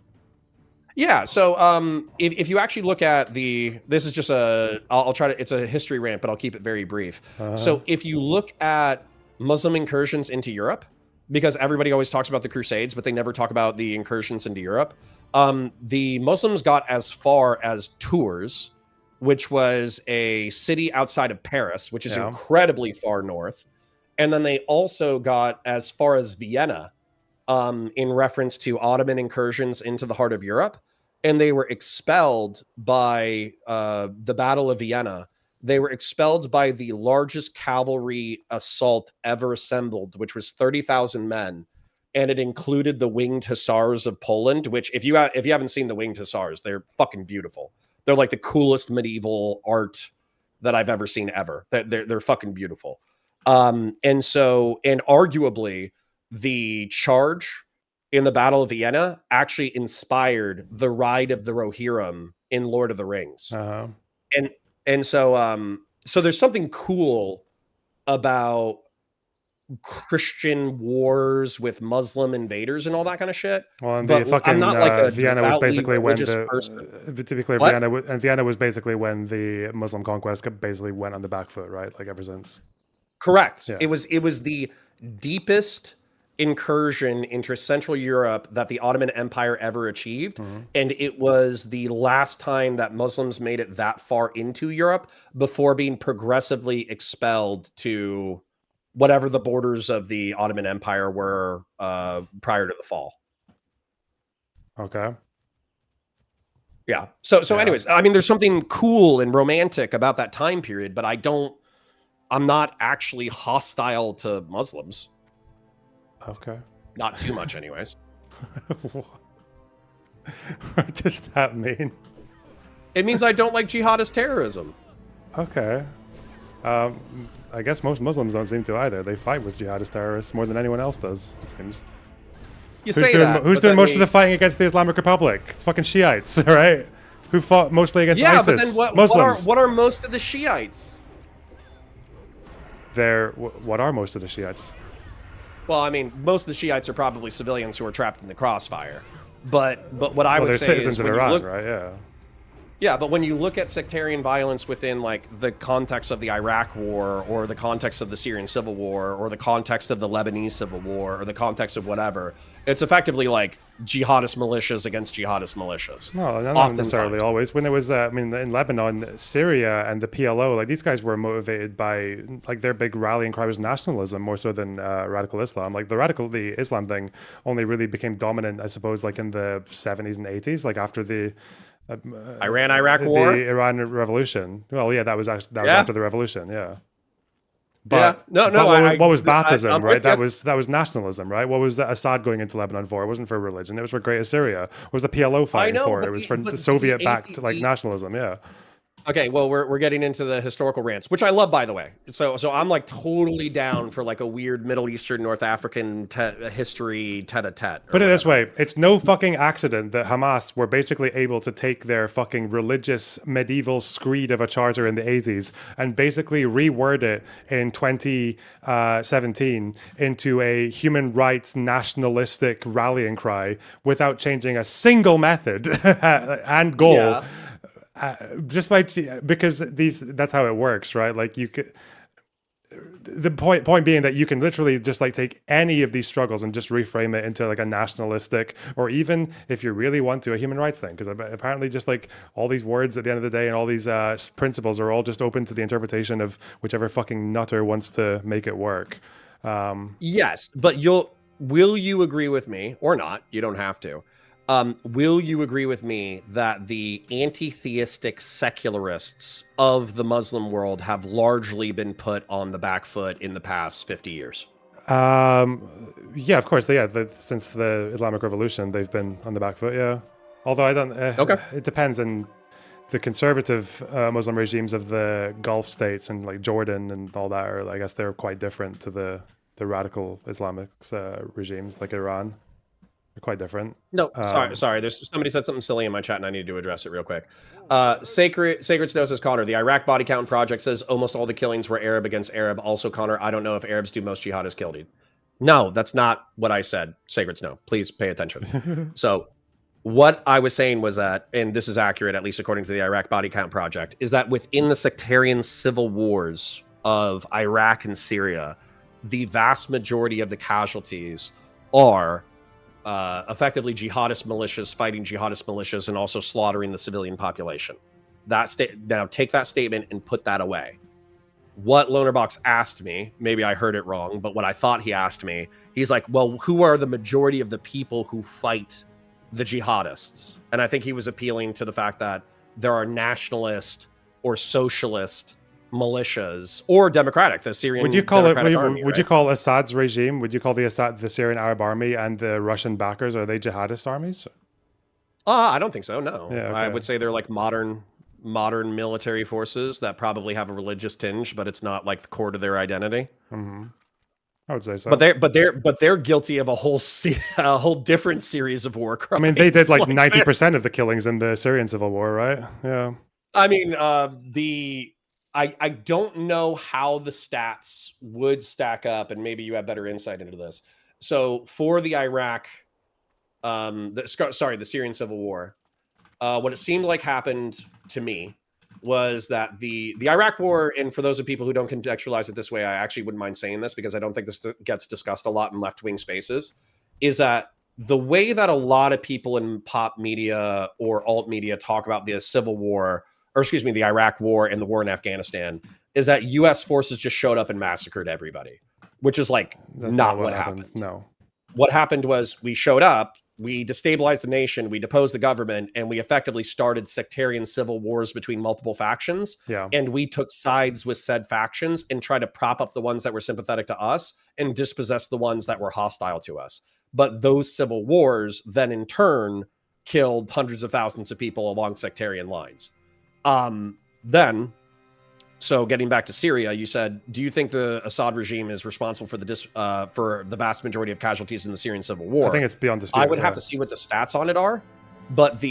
B: Yeah, so if you actually look at this is just I'll try to, it's a history rant, but I'll keep it very brief. So if you look at Muslim incursions into Europe, because everybody always talks about the Crusades, but they never talk about the incursions into Europe. The Muslims got as far as Tours, which was a city outside of Paris, which is incredibly far north. And then they also got as far as Vienna, in reference to Ottoman incursions into the heart of Europe. And they were expelled by the Battle of Vienna. They were expelled by the largest cavalry assault ever assembled, which was 30,000 men. And it included the winged hussars of Poland, which if you haven't seen the winged hussars, they're fucking beautiful. They're like the coolest medieval art that I've ever seen ever. They're fucking beautiful. And arguably the charge in the Battle of Vienna actually inspired the Ride of the Rohirrim in Lord of the Rings. So there's something cool about Christian wars with Muslim invaders and all that kind of shit.
A: Well, and I'm not like a
B: Vienna was basically when
A: to be clear, Vienna was basically when the Muslim conquest basically went on the back foot, right? Like ever since.
B: Correct. Yeah. It was the deepest incursion into Central Europe that the Ottoman Empire ever achieved. And it was the last time that Muslims made it that far into Europe before being progressively expelled to whatever the borders of the Ottoman Empire were prior to the fall.
A: Okay.
B: Yeah. So anyways, I mean, there's something cool and romantic about that time period, but I'm not actually hostile to Muslims.
A: Okay.
B: Not too much anyways.
A: What does that mean?
B: It means I don't like jihadist terrorism.
A: Okay. I guess most Muslims don't seem to either. They fight with jihadist terrorists more than anyone else does, it seems.
B: You say that,
A: Who's doing most of the fighting against the Islamic Republic? It's fucking Shiites, right? Who fought mostly against ISIS?
B: But then
A: Muslims.
B: What are most of the Shiites?
A: What are most of the Shiites?
B: Well, I mean, most of the Shiites are probably civilians who are trapped in the crossfire. But what I would say
A: citizens
B: is
A: of Iran, right? Yeah.
B: Yeah, but when you look at sectarian violence within like the context of the Iraq War or the context of the Syrian Civil War or the context of the Lebanese Civil War or the context of whatever, it's effectively like jihadist militias against jihadist militias.
A: No, not necessarily always. When there was, I mean, in Lebanon, Syria, and the PLO, like these guys were motivated by like their big rallying cry was nationalism more so than radical Islam. Like the Islam thing only really became dominant, I suppose, like in the 70s and 80s, like after the
B: Iran-Iraq war,
A: the Iran Revolution. Well, yeah, that was after the revolution. Yeah. But
B: yeah.
A: What was Baathism, right? That was nationalism, right? What was Assad going into Lebanon for? It wasn't for religion. It was for Greater Syria. What was the PLO fighting for? It was for the Soviet-backed like nationalism. Yeah.
B: Okay, well, we're getting into the historical rants, which I love, by the way. So I'm like totally down for like a weird Middle Eastern, North African history tete-a-tete.
A: Put it this way, it's no fucking accident that Hamas were basically able to take their fucking religious medieval screed of a charter in the 80s and basically reword it in 2017 into a human rights nationalistic rallying cry without changing a single method and goal.
B: Yeah.
A: Because that's how it works, right? Like you could, the point being that you can literally just like take any of these struggles and just reframe it into like a nationalistic, or even if you really want to, a human rights thing, because apparently just like all these words at the end of the day and all these principles are all just open to the interpretation of whichever fucking nutter wants to make it work.
B: Yes, but will you agree with me or not? You don't have to. Will you agree with me that the anti-theistic secularists of the Muslim world have largely been put on the back foot in the past 50 years?
A: Yeah, of course. Since the Islamic Revolution, they've been on the back foot, yeah. Although I don't...
B: okay.
A: It depends on the conservative Muslim regimes of the Gulf states and like Jordan and all that, I guess they're quite different to the radical Islamic regimes like Iran. They're quite different.
B: No, sorry. There's somebody said something silly in my chat, and I need to address it real quick. Sacred Snow says, Connor, the Iraq Body Count Project says almost all the killings were Arab against Arab. Also, Connor, I don't know if Arabs do most jihadists killed. No, that's not what I said. Sacred Snow, please pay attention. So, what I was saying was that, and this is accurate, at least according to the Iraq Body Count Project, is that within the sectarian civil wars of Iraq and Syria, the vast majority of the casualties are effectively jihadist militias fighting jihadist militias and also slaughtering the civilian population. Now take that statement and put that away. What Lonerbox asked me, maybe I heard it wrong, but what I thought he asked me, he's like, well, who are the majority of the people who fight the jihadists? And I think he was appealing to the fact that there are nationalist or socialist militias or democratic, the Syrian
A: would you call
B: Democratic Army,
A: would you call Assad's regime, would you call the Syrian Arab army and the Russian backers, are they jihadist armies?
B: I don't think so, no.
A: Yeah, okay.
B: I would say they're like modern military forces that probably have a religious tinge, but it's not like the core to their identity.
A: Mm-hmm. I would say so.
B: But they're guilty of a whole different series of war crimes.
A: I mean, they did like 90% of the killings in the Syrian civil war, right? Yeah.
B: I mean, I don't know how the stats would stack up, and maybe you have better insight into this. So for the Iraq, the Syrian civil war, what it seemed like happened to me was that the Iraq war, and for those of people who don't contextualize it this way, I actually wouldn't mind saying this because I don't think this gets discussed a lot in left-wing spaces, is that the way that a lot of people in pop media or alt media talk about the civil war, or excuse me, the Iraq war and the war in Afghanistan, is that U.S. forces just showed up and massacred everybody, which is like not what happened.
A: No.
B: What happened was we showed up, we destabilized the nation, we deposed the government, and we effectively started sectarian civil wars between multiple factions.
A: Yeah.
B: And we took sides with said factions and tried to prop up the ones that were sympathetic to us and dispossess the ones that were hostile to us. But those civil wars then in turn killed hundreds of thousands of people along sectarian lines. Then, so getting back to Syria, you said, do you think the Assad regime is responsible for the vast majority of casualties in the Syrian civil
A: I think
B: war?
A: it's beyond dispute.
B: I would have to see what the stats on it are, but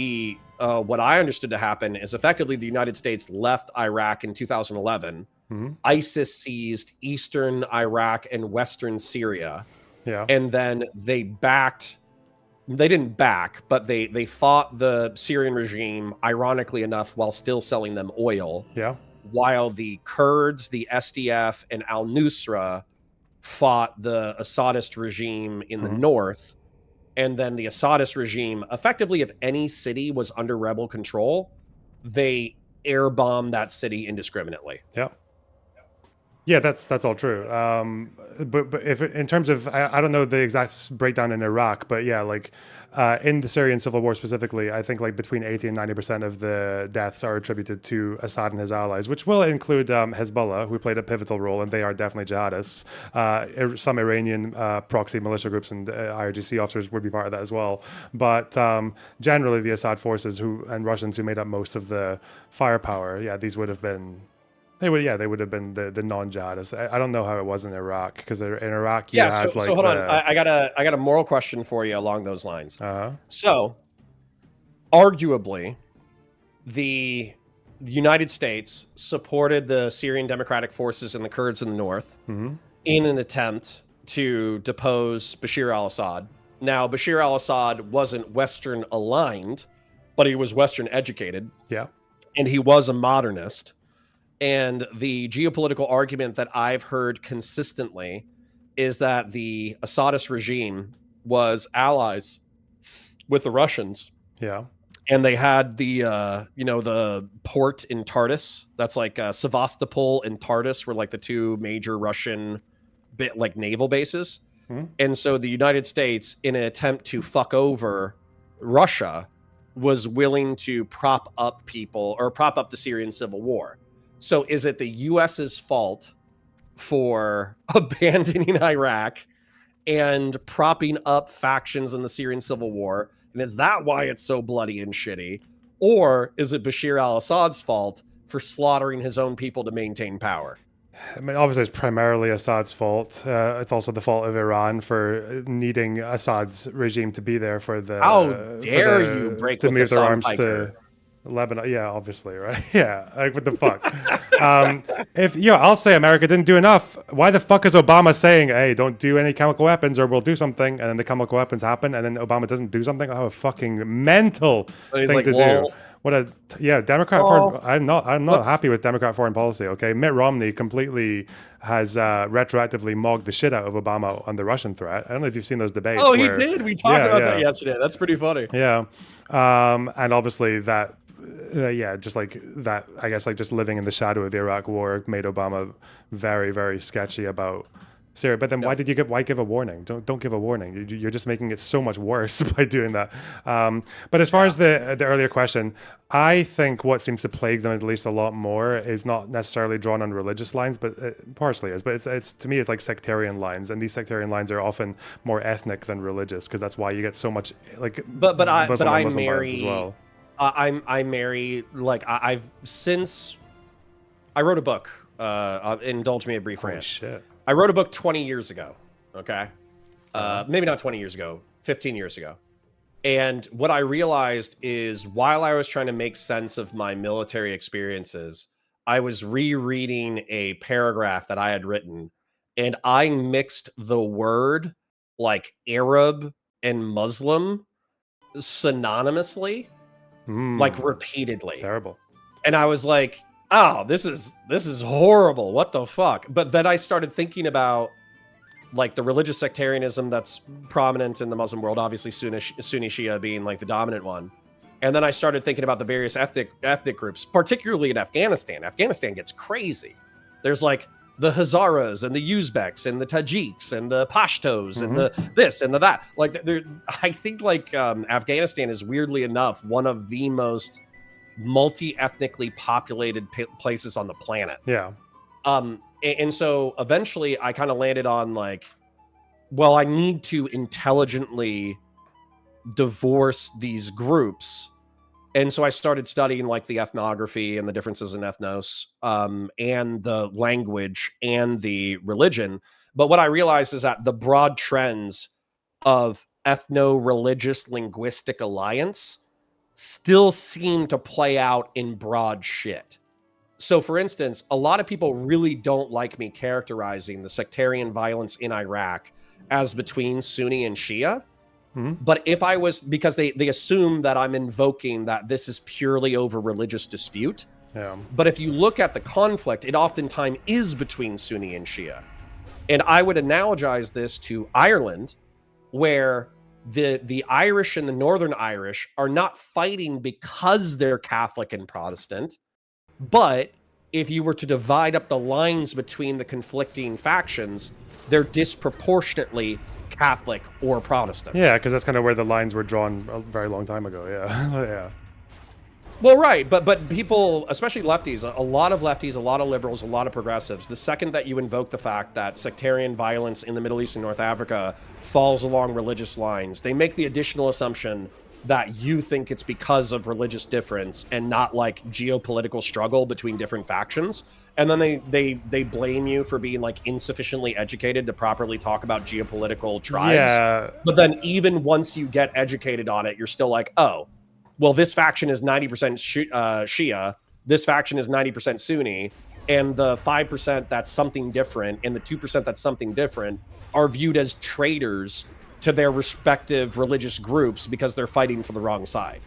B: what I understood to happen is effectively the United States left Iraq in 2011.
A: Mm-hmm.
B: ISIS seized eastern Iraq and western Syria, and then they didn't back, but they fought the Syrian regime, ironically enough, while still selling them oil.
A: Yeah.
B: While the Kurds, the SDF, and al-Nusra fought the Assadist regime in the north. And then the Assadist regime, effectively, if any city was under rebel control, they air bombed that city indiscriminately.
A: Yeah. Yeah, that's all true. But if in terms of, I don't know the exact breakdown in Iraq, but yeah, like in the Syrian civil war specifically, I think like between 80 and 90% of the deaths are attributed to Assad and his allies, which will include Hezbollah, who played a pivotal role, and they are definitely jihadists. Some Iranian proxy militia groups and IRGC officers would be part of that as well. But generally, the Assad forces and Russians who made up most of the firepower, yeah, these would have been. They would have been the non-jihadists. I don't know how it was in Iraq, because in Iraq you had like.
B: So hold on, I got a moral question for you along those lines. So, arguably, the United States supported the Syrian Democratic Forces and the Kurds in the north in an attempt to depose Bashar al-Assad. Now, Bashar al-Assad wasn't Western aligned, but he was Western educated.
A: Yeah,
B: and he was a modernist. And the geopolitical argument that I've heard consistently is that the Assadist regime was allies with the Russians.
A: Yeah.
B: And they had the port in Tartus. That's like Sevastopol and Tartus were like the two major Russian naval bases. And so the United States, in an attempt to fuck over Russia, was willing to prop up the Syrian civil war. So is it the U.S.'s fault for abandoning Iraq and propping up factions in the Syrian civil war? And is that why it's so bloody and shitty? Or is it Bashar al-Assad's fault for slaughtering his own people to maintain power?
A: I mean, obviously, it's primarily Assad's fault. It's also the fault of Iran for needing Assad's regime to be there for the.
B: How dare you break with
A: move their arms
B: to
A: Lebanon? Yeah, obviously, right? Yeah, like what the fuck? I'll say America didn't do enough. Why the fuck is Obama saying, "Hey, don't do any chemical weapons, or we'll do something," and then the chemical weapons happen, and then Obama doesn't do something? Oh, a fucking mental thing to do. What a Democrat. I'm not happy with Democrat foreign policy. Okay, Mitt Romney completely has retroactively mogged the shit out of Obama on the Russian threat. I don't know if you've seen those debates.
B: Oh, he did. We talked about that yesterday. That's pretty funny.
A: Yeah, and obviously that. Just like that. I guess like just living in the shadow of the Iraq War made Obama very, very sketchy about Syria. But then why give a warning? Don't give a warning. You're just making it so much worse by doing that. But as far as the earlier question, I think what seems to plague them at least a lot more is not necessarily drawn on religious lines, but it partially is. But it's to me it's like sectarian lines, and these sectarian lines are often more ethnic than religious, because that's why you get so much like.
B: But I
A: Muslim
B: marry
A: as well.
B: I've since I wrote a book. Indulge me a brief rant.
A: Shit.
B: I wrote a book 20 years ago. Okay. Maybe not 20 years ago, 15 years ago. And what I realized is while I was trying to make sense of my military experiences, I was rereading a paragraph that I had written, and I mixed the word like Arab and Muslim synonymously. Like repeatedly.
A: Terrible.
B: And I was like, oh, this is horrible. What the fuck? But then I started thinking about like the religious sectarianism that's prominent in the Muslim world, obviously Sunni Shia being like the dominant one. And then I started thinking about the various ethnic groups, particularly in Afghanistan. Afghanistan gets crazy. There's like the Hazaras and the Uzbeks and the Tajiks and the Pashtos and the this and the that. Like, I think like Afghanistan is weirdly enough one of the most multi-ethnically populated places on the planet.
A: Yeah.
B: And so eventually I kind of landed on like, well, I need to intelligently divorce these groups And so I started studying like the ethnography and the differences in ethnos, and the language and the religion. But what I realized is that the broad trends of ethno-religious linguistic alliance still seem to play out in broad shit. So, for instance, a lot of people really don't like me characterizing the sectarian violence in Iraq as between Sunni and Shia.
A: Mm-hmm.
B: But if I was, because they assume that I'm invoking that this is purely over religious dispute.
A: Yeah.
B: But if you look at the conflict, it oftentimes is between Sunni and Shia. And I would analogize this to Ireland, where the Irish and the Northern Irish are not fighting because they're Catholic and Protestant, but if you were to divide up the lines between the conflicting factions, they're disproportionately Catholic or Protestant.
A: Yeah, because that's kind of where the lines were drawn a very long time ago. Yeah. Yeah.
B: Well, right, but people, especially lefties, a lot of lefties, a lot of liberals, a lot of progressives, the second that you invoke the fact that sectarian violence in the Middle East and North Africa falls along religious lines, they make the additional assumption that you think it's because of religious difference and not like geopolitical struggle between different factions. And then they blame you for being like insufficiently educated to properly talk about geopolitical tribes.
A: Yeah.
B: But then even once you get educated on it, you're still like, oh, well, this faction is 90% Shia, this faction is 90% Sunni, and the 5% that's something different and the 2% that's something different are viewed as traitors to their respective religious groups because they're fighting for the wrong side.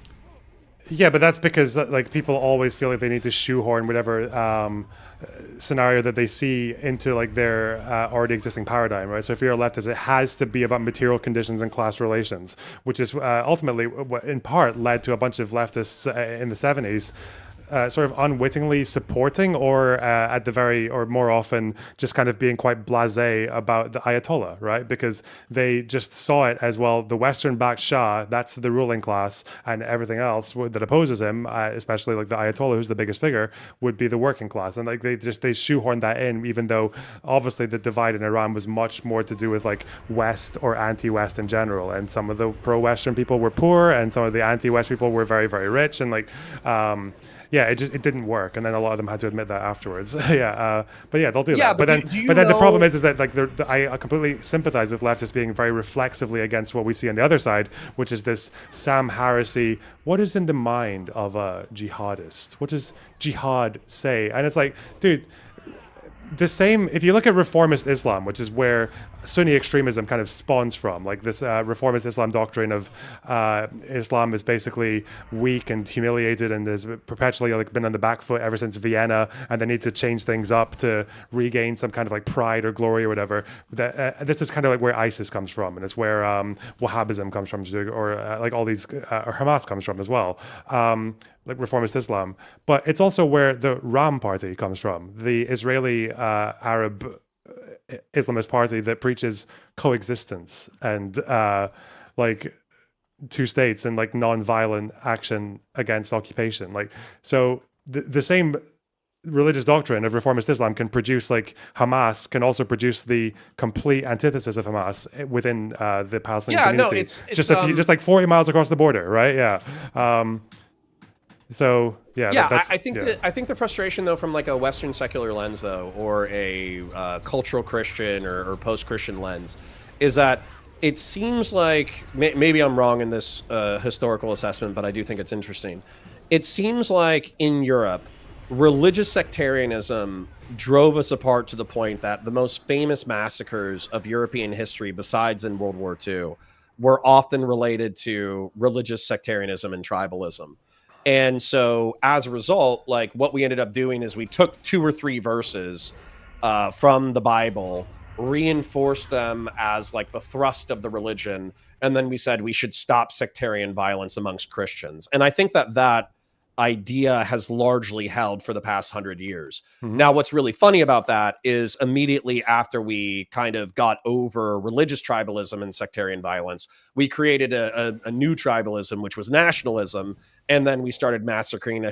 A: Yeah, but that's because like people always feel like they need to shoehorn whatever scenario that they see into like their already existing paradigm, right? So if you're a leftist, it has to be about material conditions and class relations, which is ultimately what in part led to a bunch of leftists in the 70s sort of unwittingly supporting or at the very, or more often just kind of being quite blasé about the Ayatollah, right? Because they just saw it as, well, the Western-backed Shah, that's the ruling class, and everything else that opposes him, especially like the Ayatollah, who's the biggest figure, would be the working class. And like they shoehorned that in, even though obviously the divide in Iran was much more to do with like West or anti-West in general. And some of the pro-Western people were poor and some of the anti-West people were very, very rich. And like, yeah, it didn't work, and then a lot of them had to admit that afterwards. Yeah, but yeah, they'll do that. But then the problem is that like I completely sympathize with leftists being very reflexively against what we see on the other side, which is this Sam Harrisy. What is in the mind of a jihadist? What does jihad say? And it's like, dude, the same, if you look at reformist Islam, which is where Sunni extremism kind of spawns from, like this reformist Islam doctrine of Islam is basically weak and humiliated and has perpetually like been on the back foot ever since Vienna, and they need to change things up to regain some kind of like pride or glory or whatever. This is kind of like where ISIS comes from, and it's where Wahhabism comes from, or like all these, or Hamas comes from as well. Like reformist Islam, but it's also where the Ram party comes from, the Israeli Arab Islamist party that preaches coexistence and like two states and like non-violent action against occupation. Like, so the same religious doctrine of reformist Islam can produce, like Hamas can also produce the complete antithesis of Hamas within the Palestinian community.
B: No, it's
A: just like 40 miles across the border, right? Yeah. So yeah,
B: I think the frustration though from like a Western secular lens though, or a cultural Christian or post-Christian lens, is that it seems like maybe I'm wrong in this historical assessment, but I do think it's interesting. It seems like in Europe, religious sectarianism drove us apart to the point that the most famous massacres of European history, besides in World War II, were often related to religious sectarianism and tribalism. And so as a result, like what we ended up doing is we took 2 or 3 verses from the Bible, reinforced them as like the thrust of the religion, and then we said we should stop sectarian violence amongst Christians. And I think that idea has largely held for the past 100 years. Mm-hmm. Now, what's really funny about that is immediately after we kind of got over religious tribalism and sectarian violence, we created a new tribalism, which was nationalism. And then we started massacring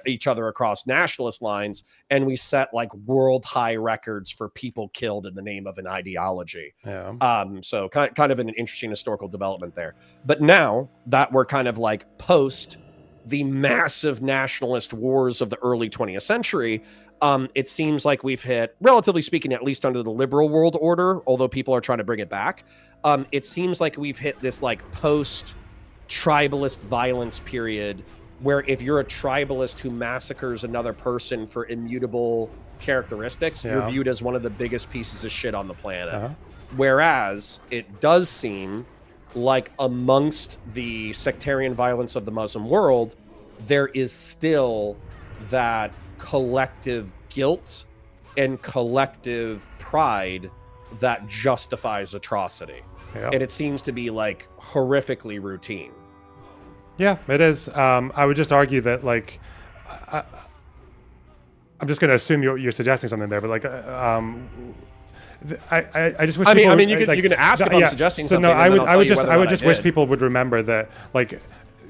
B: each other across nationalist lines. And we set like world high records for people killed in the name of an ideology.
A: Yeah.
B: So kind of an interesting historical development there. But now that we're kind of like post the massive nationalist wars of the early 20th century, it seems like we've hit, relatively speaking, at least under the liberal world order, although people are trying to bring it back, it seems like we've hit this like post-tribalist violence period where if you're a tribalist who massacres another person for immutable characteristics, you're viewed as one of the biggest pieces of shit on the planet. Whereas it does seem like amongst the sectarian violence of the Muslim world, there is still that collective guilt and collective pride that justifies atrocity. And it seems to be like horrifically routine.
A: Yeah, it is. I would just argue that, like, I'm just going to assume you're suggesting something there, but like, I just wish.
B: I mean, you can ask if I'm suggesting something.
A: So no, I would just wish people would remember that, like,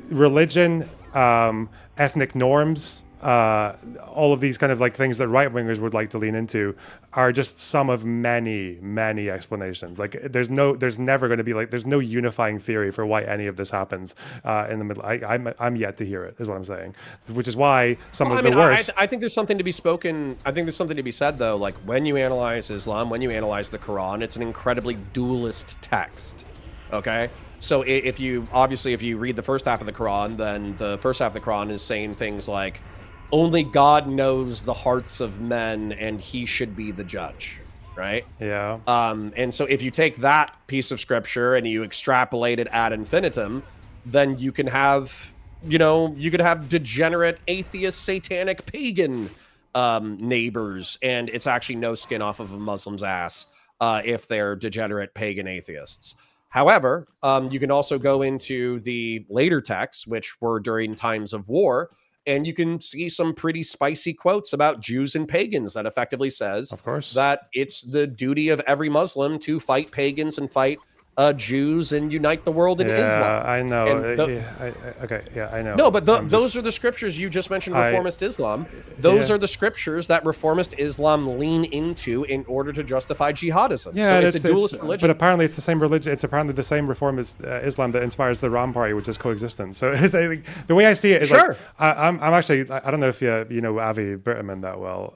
A: religion, ethnic norms, all of these kind of like things that right wingers would like to lean into are just some of many, many explanations. Like, there's never going to be like, there's no unifying theory for why any of this happens in the middle. I'm yet to hear it, is what I'm saying. Which is why some of the worst.
B: I think there's something to be spoken. I think there's something to be said though. Like, when you analyze Islam, when you analyze the Quran, it's an incredibly dualist text. Okay. So if you read the first half of the Quran, then the first half of the Quran is saying things like, only God knows the hearts of men and he should be the judge, right?
A: Yeah.
B: And so if you take that piece of scripture and you extrapolate it ad infinitum, then you can have, you could have degenerate, atheist, satanic, pagan neighbors, and it's actually no skin off of a Muslim's ass if they're degenerate, pagan atheists. However, you can also go into the later texts, which were during times of war, and you can see some pretty spicy quotes about Jews and pagans that effectively says,
A: of course,
B: that it's the duty of every Muslim to fight pagans and fight Jews and unite the world in Islam.
A: I know. I know.
B: No, but those are the scriptures you just mentioned. Reformist Islam. Those are the scriptures that reformist Islam lean into in order to justify jihadism.
A: Yeah,
B: so it's a dualist religion.
A: But apparently, it's the same religion. It's apparently the same reformist Islam that inspires the Ram Party, which is coexistence. So it's, the way I see it is like, I'm actually, I don't know if you know Avi Bitterman that well.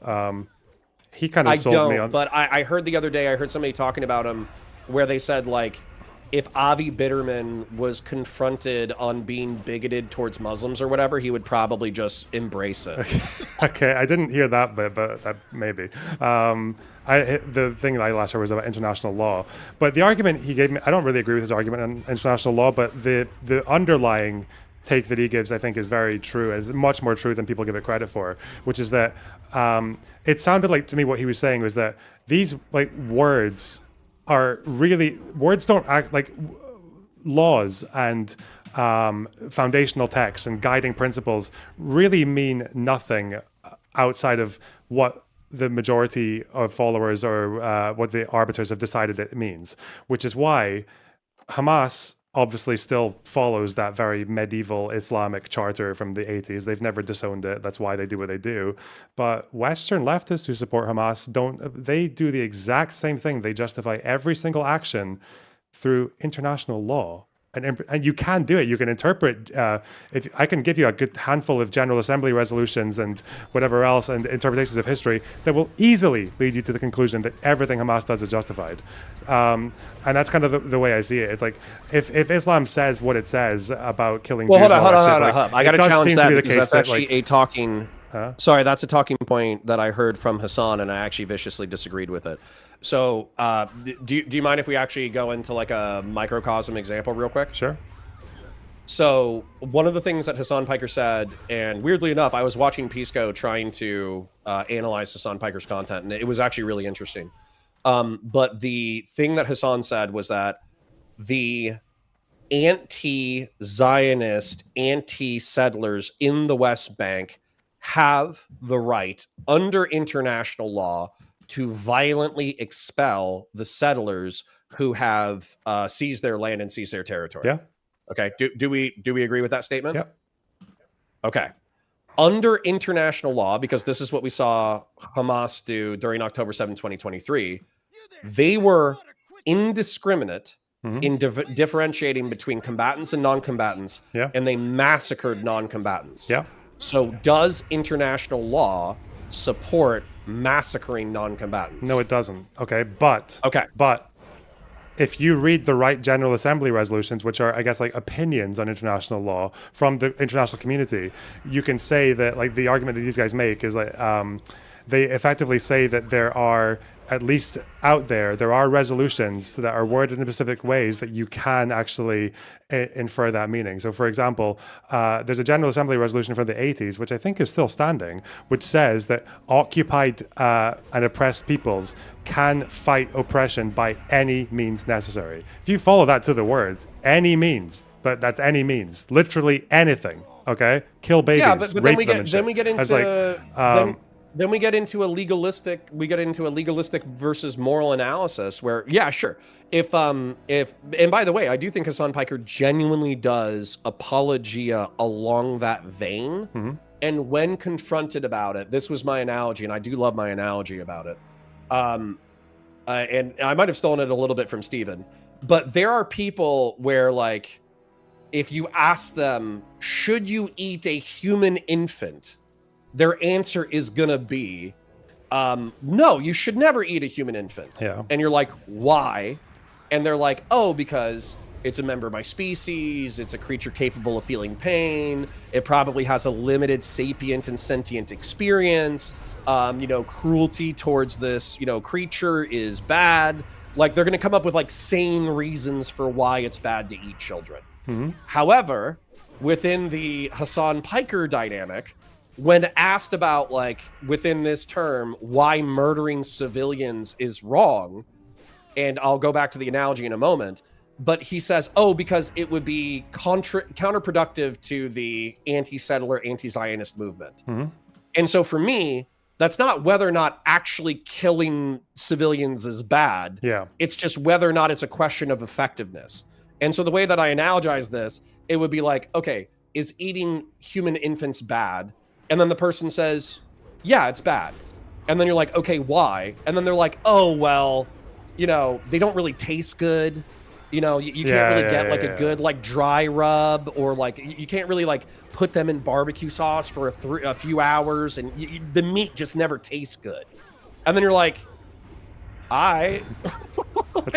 A: He kind of sold me on.
B: But I heard the other day, I heard somebody talking about him, where they said, like, if Avi Bitterman was confronted on being bigoted towards Muslims or whatever, he would probably just embrace it.
A: Okay, I didn't hear that bit, but that maybe. The thing that I last heard was about international law. But the argument he gave me, I don't really agree with his argument on international law, but the underlying take that he gives, I think, is very true. It's much more true than people give it credit for, which is that it sounded like to me what he was saying was that these like words are really, words don't act like laws, and foundational texts and guiding principles really mean nothing outside of what the majority of followers or what the arbiters have decided it means, which is why Hamas obviously still follows that very medieval Islamic charter from the 80s. They've never disowned it. That's why they do what they do. But Western leftists who support Hamas they do the exact same thing. They justify every single action through international law. And you can do it. You can interpret. If I can give you a good handful of General Assembly resolutions and whatever else and interpretations of history that will easily lead you to the conclusion that everything Hamas does is justified. And that's kind of the way I see it. It's like if Islam says what it says about killing Jews.
B: Hold on. I got to challenge that because that's actually
A: like,
B: a talking. Sorry, that's a talking point that I heard from Hassan, and I actually viciously disagreed with it. So, do you mind if we actually go into like a microcosm example real quick?
A: Sure.
B: So, one of the things that Hassan Piker said, and weirdly enough, I was watching Pisco trying to analyze Hassan Piker's content, and it was actually really interesting. But the thing that Hassan said was that the anti-Zionist, anti-settlers in the West Bank have the right under international law to violently expel the settlers who have seized their land and seized their territory.
A: Yeah.
B: Okay. Do we agree with that statement?
A: Yeah.
B: Okay. Under international law, because this is what we saw Hamas do during October 7, 2023, they were indiscriminate in differentiating between combatants and non-combatants, and they massacred non-combatants.
A: Yeah.
B: So does international law support massacring non-combatants?
A: No, it doesn't. Okay, but if you read the right General Assembly resolutions, which are, I guess, like opinions on international law from the international community, you can say that, like, the argument that these guys make is like, they effectively say that there are, at least out there are resolutions that are worded in specific ways that you can actually infer that meaning. So, for example, there's a General Assembly resolution from the 80s, which I think is still standing, which says that occupied and oppressed peoples can fight oppression by any means necessary. If you follow that to the word, any means, but that's any means, literally anything. Okay, kill babies,
B: but
A: rape them, and shit.
B: Then we get into then we get into a legalistic versus moral analysis where, yeah, sure. If and by the way, I do think Hassan Piker genuinely does apologia along that vein. And when confronted about it, this was my analogy, and I do love my analogy about it. And I might have stolen it a little bit from Steven, but there are people where, like, if you ask them, should you eat a human infant? Their answer is going to be, no, you should never eat a human infant.
A: Yeah.
B: And you're like, why? And they're like, oh, because it's a member of my species. It's a creature capable of feeling pain. It probably has a limited sapient and sentient experience. Cruelty towards this, creature is bad. Like, they're going to come up with, like, sane reasons for why it's bad to eat children. However, within the Hassan Piker dynamic, when asked about, like, within this term, why murdering civilians is wrong, and I'll go back to the analogy in a moment, but he says, oh, because it would be counterproductive to the anti-settler, anti-Zionist movement. And so for me, that's not whether or not actually killing civilians is bad.
A: Yeah.
B: It's just whether or not it's a question of effectiveness. And so the way that I analogize this, it would be like, okay, is eating human infants bad? And then the person says, yeah, it's bad. And then you're like, okay, why? And then they're like, oh, well, they don't really taste good. You can't really get like a good, like, dry rub, or like you can't really, like, put them in barbecue sauce for a few hours, and the meat just never tastes good. And then you're like,
A: that's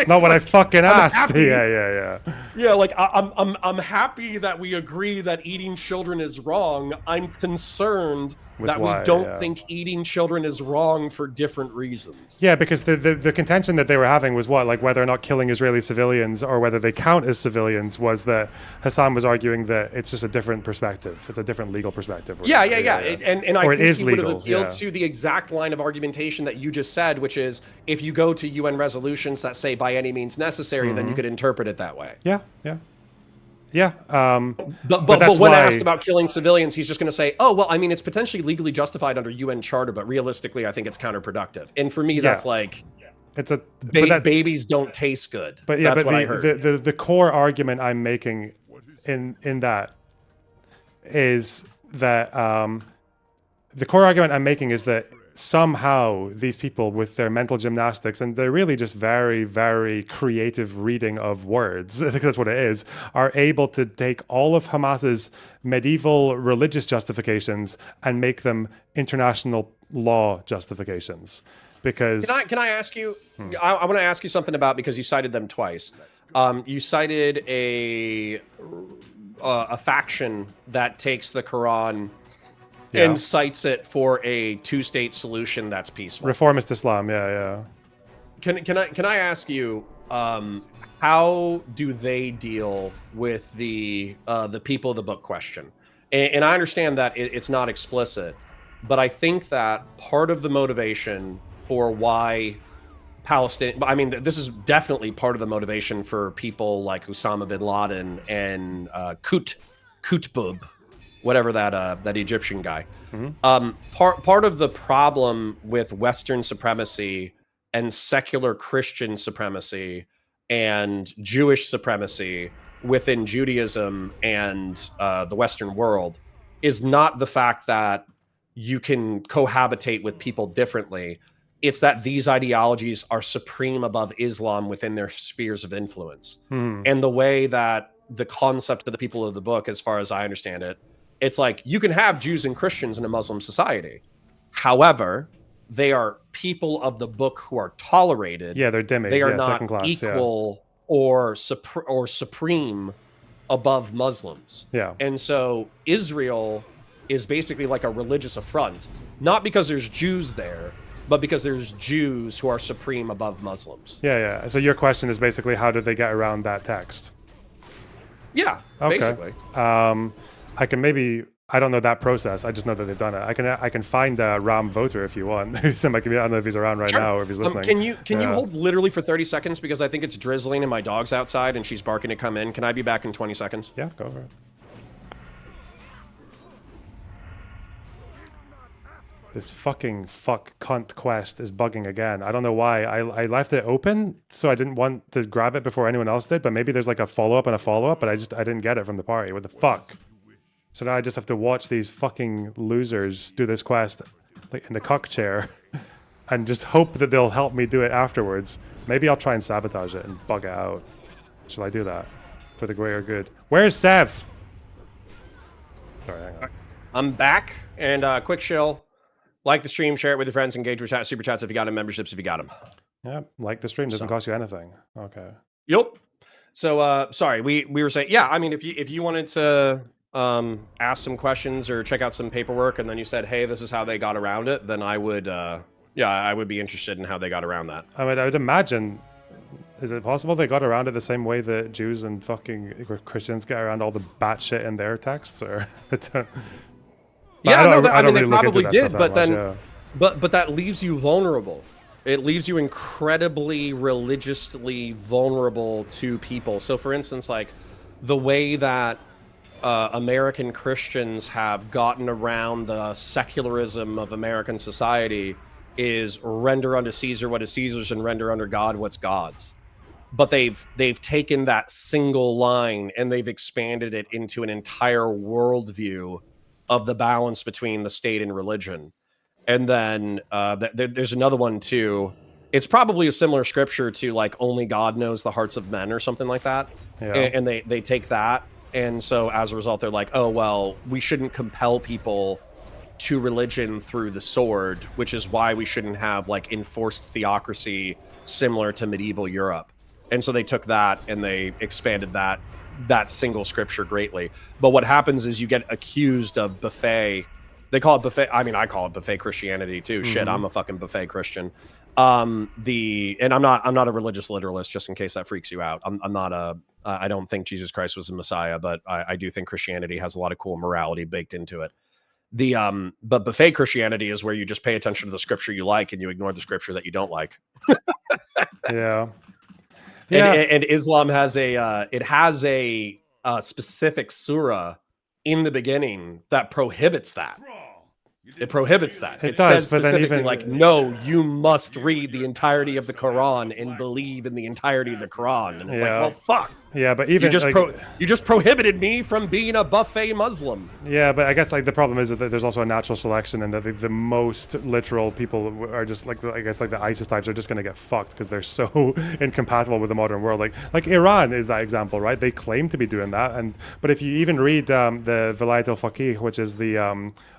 A: not what I fucking asked. Yeah.
B: Yeah, like, I'm happy that we agree that eating children is wrong. I'm concerned that we don't think eating children is wrong for different reasons.
A: Yeah, because the contention that they were having was what, like, whether or not killing Israeli civilians or whether they count as civilians, was that Hassan was arguing that it's just a different perspective. It's a different legal perspective.
B: Yeah. And I think he would have appealed
A: to
B: the exact line of argumentation that you just said, which is, if you go to UN resolutions that say by any means necessary, then you could interpret it that way.
A: Yeah.
B: But when asked about killing civilians, he's just going to say, oh, well, I mean, it's potentially legally justified under UN Charter, but realistically, I think it's counterproductive. And for me, that's like,
A: it's a
B: babies don't taste good.
A: But yeah, that's what I heard. The core argument I'm making in that is that the core argument I'm making is that somehow these people, with their mental gymnastics and they're really just very, very creative reading of words, I think that's what it is, are able to take all of Hamas's medieval religious justifications and make them international law justifications. Because
B: can I ask you? I want to ask you something about, because you cited them twice. You cited a faction that takes the Quran and cites it for a two-state solution that's peaceful.
A: Reformist Islam, yeah.
B: Can I ask you, how do they deal with the people of the book question? And I understand that it's not explicit, but I think that part of the motivation for why Palestine, I mean, this is definitely part of the motivation for people like Osama bin Laden and Qutb, whatever that Egyptian guy. Part of the problem with Western supremacy and secular Christian supremacy and Jewish supremacy within Judaism and the Western world is not the fact that you can cohabitate with people differently. It's that these ideologies are supreme above Islam within their spheres of influence. And the way that the concept of the people of the book, as far as I understand it, it's like you can have Jews and Christians in a Muslim society. However, they are people of the book who are tolerated.
A: Yeah, they're dhimmi.
B: They are
A: yeah,
B: not
A: second class,
B: equal or supreme above Muslims.
A: Yeah.
B: And so Israel is basically like a religious affront, not because there's Jews there, but because there's Jews who are supreme above Muslims.
A: Yeah, yeah. So your question is basically how did they get around that text?
B: Yeah,
A: okay.
B: Basically.
A: I can maybe, I don't know that process. I just know that they've done it. I can find Ram Voter if you want. He's in my community. I don't know if he's around right now or if he's listening.
B: Can you hold literally for 30 seconds because I think it's drizzling and my dog's outside and she's barking to come in. Can I be back in 20 seconds?
A: Yeah, go for it. This fucking cunt quest is bugging again. I don't know why. I left it open, so I didn't want to grab it before anyone else did, but maybe there's like a follow-up and a follow-up, but I didn't get it from the party. What the fuck? So now I just have to watch these fucking losers do this quest like in the cuck chair and just hope that they'll help me do it afterwards. Maybe I'll try and sabotage it and bug it out. Shall I do that? For the greater good. Where's Sev? Sorry, hang on.
B: I'm back, and quick shill. Like the stream, share it with your friends, engage with super chats if you got them, memberships if you got them.
A: Yeah, like the stream doesn't cost you anything. Okay.
B: Yep. So sorry, we were saying, yeah, I mean, if you wanted to ask some questions or check out some paperwork, and then you said, hey, this is how they got around it, then I would I would be interested in how they got around that.
A: I mean, I would imagine, is it possible they got around it the same way that Jews and fucking Christians get around all the batshit in their texts, or
B: yeah, no, I mean,
A: really
B: they probably did, but
A: much,
B: then,
A: yeah.
B: but that leaves you vulnerable. It leaves you incredibly religiously vulnerable to people. So, for instance, like the way that American Christians have gotten around the secularism of American society is render unto Caesar what is Caesar's and render unto God what's God's. But they've taken that single line and they've expanded it into an entire worldview of the balance between the state and religion. And then there's another one too. It's probably a similar scripture to like only God knows the hearts of men or something like that.
A: Yeah.
B: And they take that. And so as a result, they're like, oh, well, we shouldn't compel people to religion through the sword, which is why we shouldn't have like enforced theocracy similar to medieval Europe. And so they took that and they expanded that single scripture greatly. But what happens is you get accused of buffet. They call it buffet. I mean, I call it buffet Christianity too. Mm-hmm. Shit, I'm a fucking buffet Christian. And I'm not a religious literalist, just in case that freaks you out. I don't think Jesus Christ was the Messiah, but I do think Christianity has a lot of cool morality baked into it. But buffet Christianity is where you just pay attention to the scripture you like and you ignore the scripture that you don't like.
A: Yeah.
B: And Islam has a specific surah in the beginning that prohibits that. It prohibits that.
A: It does,
B: says
A: but then
B: specifically
A: even
B: like, no, you must read the entirety of the Quran and believe in the entirety of the Quran. And it's like, well, fuck.
A: Yeah, but even
B: you just prohibited me from being a buffet Muslim.
A: Yeah, but I guess like the problem is that there's also a natural selection, and that the most literal people are just like I guess like the ISIS types are just going to get fucked because they're so incompatible with the modern world. Like Iran is that example, right? They claim to be doing that, but if you even read the Vilayat al-Faqih, which is the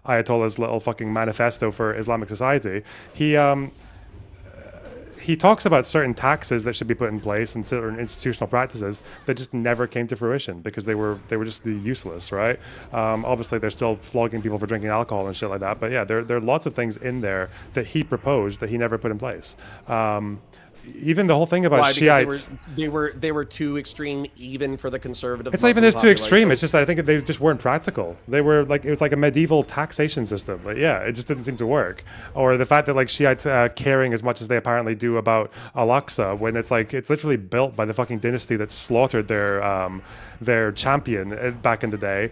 A: Ayatollah's little fucking manifesto for Islamic society, he talks about certain taxes that should be put in place and certain institutional practices that just never came to fruition because they were just useless, right? Obviously, they're still flogging people for drinking alcohol and shit like that. But yeah, there are lots of things in there that he proposed that he never put in place. Even the whole thing about Shiites,
B: they were too extreme even for the conservative.
A: It's not even there's too extreme. It's just that I think they just weren't practical. They were like, it was like a medieval taxation system. Like, yeah, it just didn't seem to work. Or the fact that like Shiites caring as much as they apparently do about Al-Aqsa, when it's like it's literally built by the fucking dynasty that slaughtered their champion back in the day.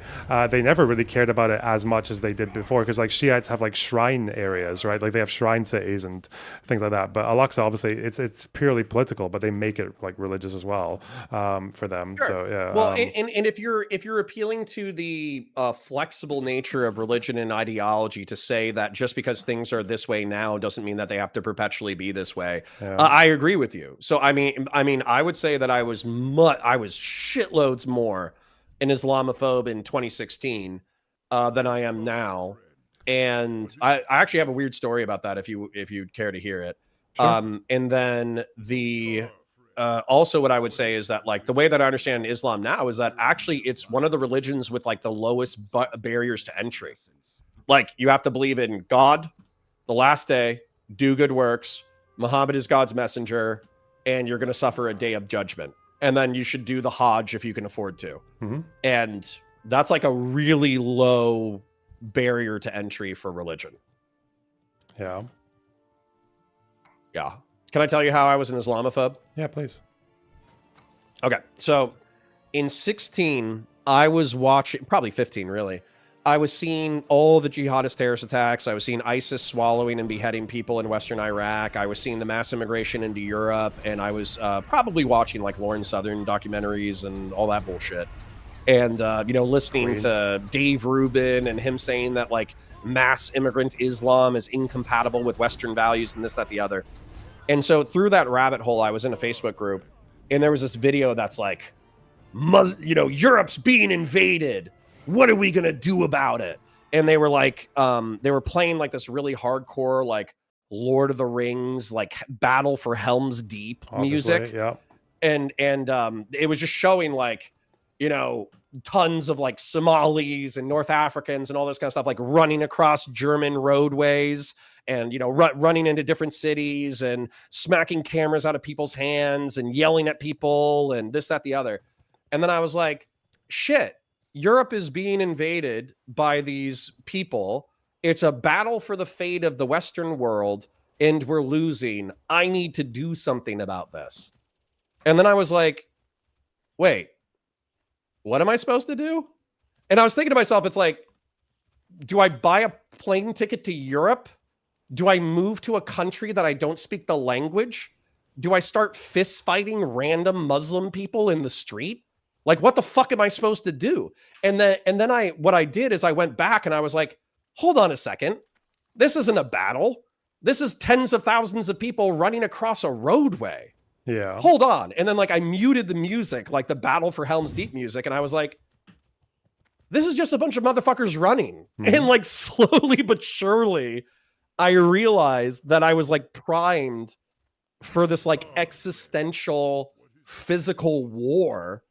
A: They never really cared about it as much as they did before, because like Shiites have like shrine areas, right? Like they have shrine cities and things like that. But Al-Aqsa, obviously, it's it's purely political, but they make it like religious as well for them.
B: Sure.
A: So yeah.
B: Well, and if you're appealing to the flexible nature of religion and ideology to say that just because things are this way now doesn't mean that they have to perpetually be this way,
A: Yeah.
B: I agree with you. So I would say that I was shitloads more an Islamophobe in 2016 than I am now, and I actually have a weird story about that if you'd care to hear it.
A: Sure.
B: And then also what I would say is that like the way that I understand Islam now is that actually it's one of the religions with like the lowest barriers to entry. Like you have to believe in God, the last day, do good works, Muhammad is God's messenger, and you're going to suffer a day of judgment. And then you should do the Hajj if you can afford to.
A: Mm-hmm.
B: And that's like a really low barrier to entry for religion.
A: Yeah.
B: Yeah. Can I tell you how I was an Islamophobe?
A: Yeah, please.
B: Okay. So in 16, I was watching, probably 15 really. I was seeing all the jihadist terrorist attacks. I was seeing ISIS swallowing and beheading people in Western Iraq. I was seeing the mass immigration into Europe. And I was probably watching like Lauren Southern documentaries and all that bullshit. And, listening to Dave Rubin and him saying that like mass immigrant Islam is incompatible with Western values and this, that, the other. And so through that rabbit hole, I was in a Facebook group and there was this video that's like, Europe's being invaded. What are we going to do about it? And they were like, they were playing like this really hardcore, like Lord of the Rings, like Battle for Helm's Deep music.
A: Yeah.
B: And it was just showing like, tons of like Somalis and North Africans and all this kind of stuff, like running across German roadways and, running into different cities and smacking cameras out of people's hands and yelling at people and this, that, the other. And then I was like, shit, Europe is being invaded by these people. It's a battle for the fate of the Western world and we're losing. I need to do something about this. And then I was like, wait, what am I supposed to do? And I was thinking to myself, it's like, do I buy a plane ticket to Europe? Do I move to a country that I don't speak the language? Do I start fist fighting random Muslim people in the street? Like, what the fuck am I supposed to do? And then what I did is I went back and I was like, hold on a second. This isn't a battle. This is tens of thousands of people running across a roadway.
A: Yeah.
B: Hold on. And then like I muted the music, like the Battle for Helm's Deep music. And I was like, this is just a bunch of motherfuckers running. Mm-hmm. And like slowly but surely, I realized that I was like primed for this like existential physical war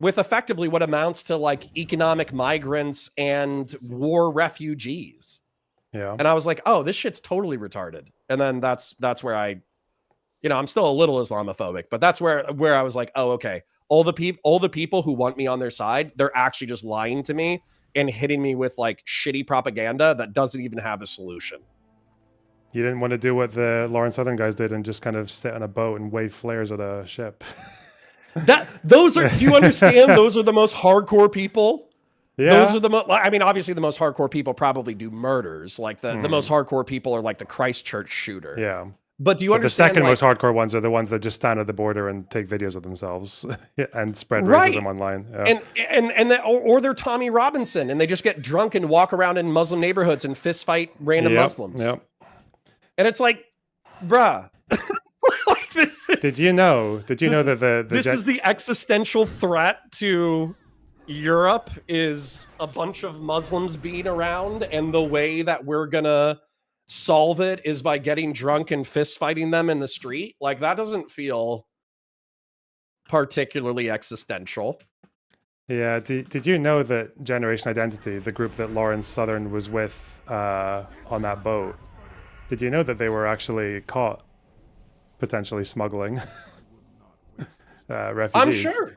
B: with effectively what amounts to like economic migrants and war refugees.
A: Yeah.
B: And I was like, oh, this shit's totally retarded. And then that's where I'm still a little Islamophobic, but that's where I was like, oh, okay. All the people who want me on their side, they're actually just lying to me and hitting me with like shitty propaganda that doesn't even have a solution.
A: You didn't want to do what the Lauren Southern guys did and just kind of sit on a boat and wave flares at a ship.
B: Do you understand? Those are the most hardcore people.
A: Yeah.
B: Those are obviously the most hardcore people probably do murders. Like the most hardcore people are like the Christchurch shooter.
A: Yeah.
B: But do you understand?
A: The second most hardcore ones are the ones that just stand at the border and take videos of themselves and spread racism online. Yeah.
B: Or they're Tommy Robinson and they just get drunk and walk around in Muslim neighborhoods and fist fight random Muslims.
A: Yep.
B: And it's like, bruh.
A: Did you know that
B: this is the existential threat to Europe is a bunch of Muslims being around, and the way that we're gonna solve it is by getting drunk and fist fighting them in the street? Like, that doesn't feel particularly existential.
A: Yeah. Did you know that Generation Identity, the group that Lauren Southern was with on that boat, did you know that they were actually caught potentially smuggling refugees?
B: I'm sure.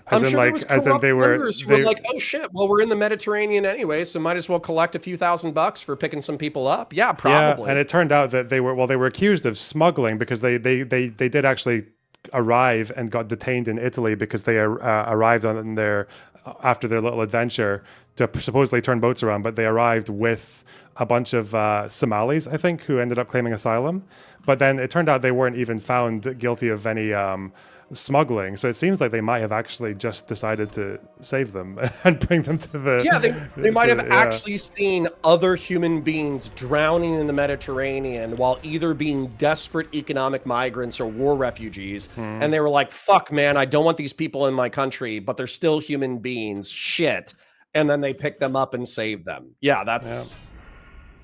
B: They were like, oh shit, well, we're in the Mediterranean anyway, so might as well collect a few $1,000 for picking some people up. Yeah, probably.
A: Yeah, and it turned out that they were accused of smuggling because they did actually arrive and got detained in Italy because they arrived on their after their little adventure to supposedly turn boats around, but they arrived with a bunch of Somalis, I think, who ended up claiming asylum. But then it turned out they weren't even found guilty of any smuggling. So it seems like they might have actually just decided to save them and bring them to the.
B: Yeah, they might have actually seen other human beings drowning in the Mediterranean while either being desperate economic migrants or war refugees. And they were like, fuck, man, I don't want these people in my country, but they're still human beings. Shit. And then they picked them up and saved them. Yeah, that's... Yeah.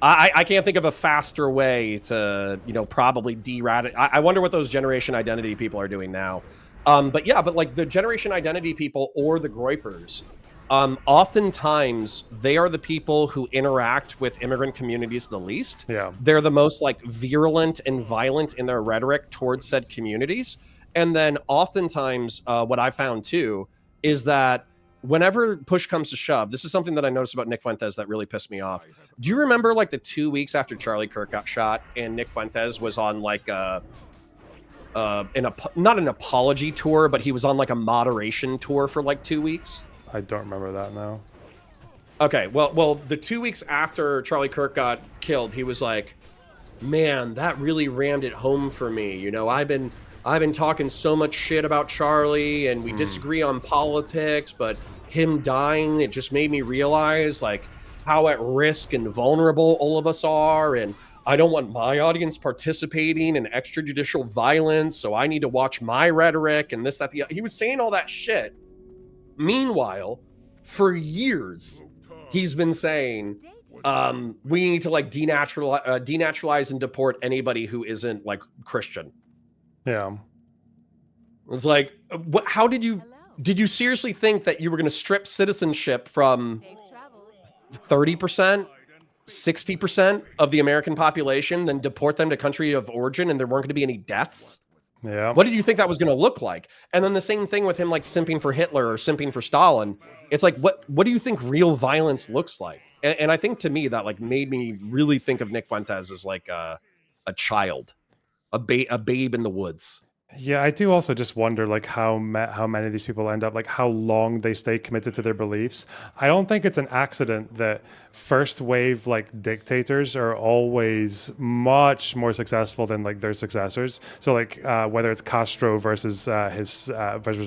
B: I can't think of a faster way to, probably de-radicalize. I wonder what those generation identity people are doing now. But like the generation identity people or the Groypers, oftentimes they are the people who interact with immigrant communities the least.
A: Yeah.
B: They're the most like virulent and violent in their rhetoric towards said communities. And then oftentimes what I found too is that whenever push comes to shove, this is something that I noticed about Nick Fuentes that really pissed me off. Do you remember like the 2 weeks after Charlie Kirk got shot and Nick Fuentes was on like not an apology tour, but he was on like a moderation tour for like 2 weeks?
A: I don't remember that now.
B: Okay, well, the 2 weeks after Charlie Kirk got killed, he was like, man, that really rammed it home for me. I've been talking so much shit about Charlie and we disagree on politics, but him dying, it just made me realize like how at risk and vulnerable all of us are. And I don't want my audience participating in extrajudicial violence. So I need to watch my rhetoric and this, that, the other. He was saying all that shit. Meanwhile, for years, he's been saying, we need to like denaturalize and deport anybody who isn't like Christian.
A: Yeah.
B: It's like, how did you seriously think that you were going to strip citizenship from 30%, 60% of the American population, then deport them to country of origin and there weren't going to be any deaths?
A: Yeah.
B: What did you think that was going to look like? And then the same thing with him like simping for Hitler or simping for Stalin. It's like, what do you think real violence looks like? And I think to me that like made me really think of Nick Fuentes as like a child. A babe in the woods.
A: Yeah, I do also just wonder like how many of these people end up, like how long they stay committed to their beliefs. I don't think it's an accident that first wave like dictators are always much more successful than like their successors. So like whether it's Castro versus versus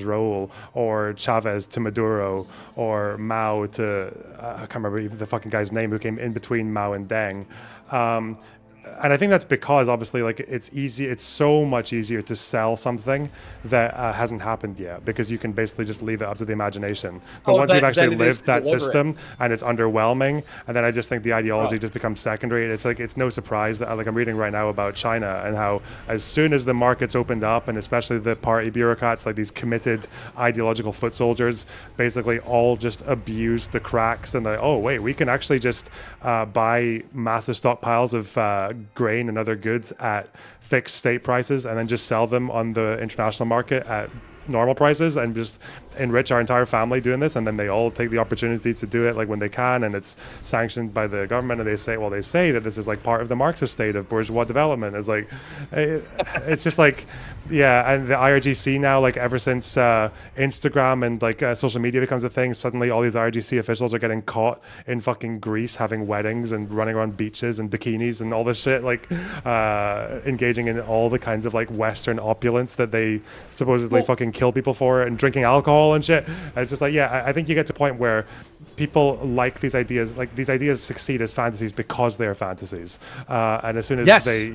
A: Raul, or Chavez to Maduro, or Mao to I can't remember even the fucking guy's name who came in between Mao and Deng. And I think that's because obviously like it's so much easier to sell something that hasn't happened yet, because you can basically just leave it up to the imagination. But once you've actually lived that system and it's underwhelming, and then I just think the ideology just becomes secondary. It's like, it's no surprise that like I'm reading right now about China and how as soon as the markets opened up, and especially the party bureaucrats, like these committed ideological foot soldiers, basically all just abused the cracks and like, oh wait, we can actually just buy massive stockpiles of grain and other goods at fixed state prices and then just sell them on the international market at normal prices and just enrich our entire family doing this. And then they all take the opportunity to do it like when they can, and it's sanctioned by the government, and they say that this is like part of the Marxist state of bourgeois development. It's like it's just like, yeah. And the IRGC now, like ever since Instagram and like social media becomes a thing, suddenly all these IRGC officials are getting caught in fucking Greece having weddings and running around beaches and bikinis and all this shit, like engaging in all the kinds of like Western opulence that they supposedly fucking kill people for, and drinking alcohol and shit. And it's just like, yeah, I think you get to a point where people like these ideas succeed as fantasies because they are fantasies, and as soon as they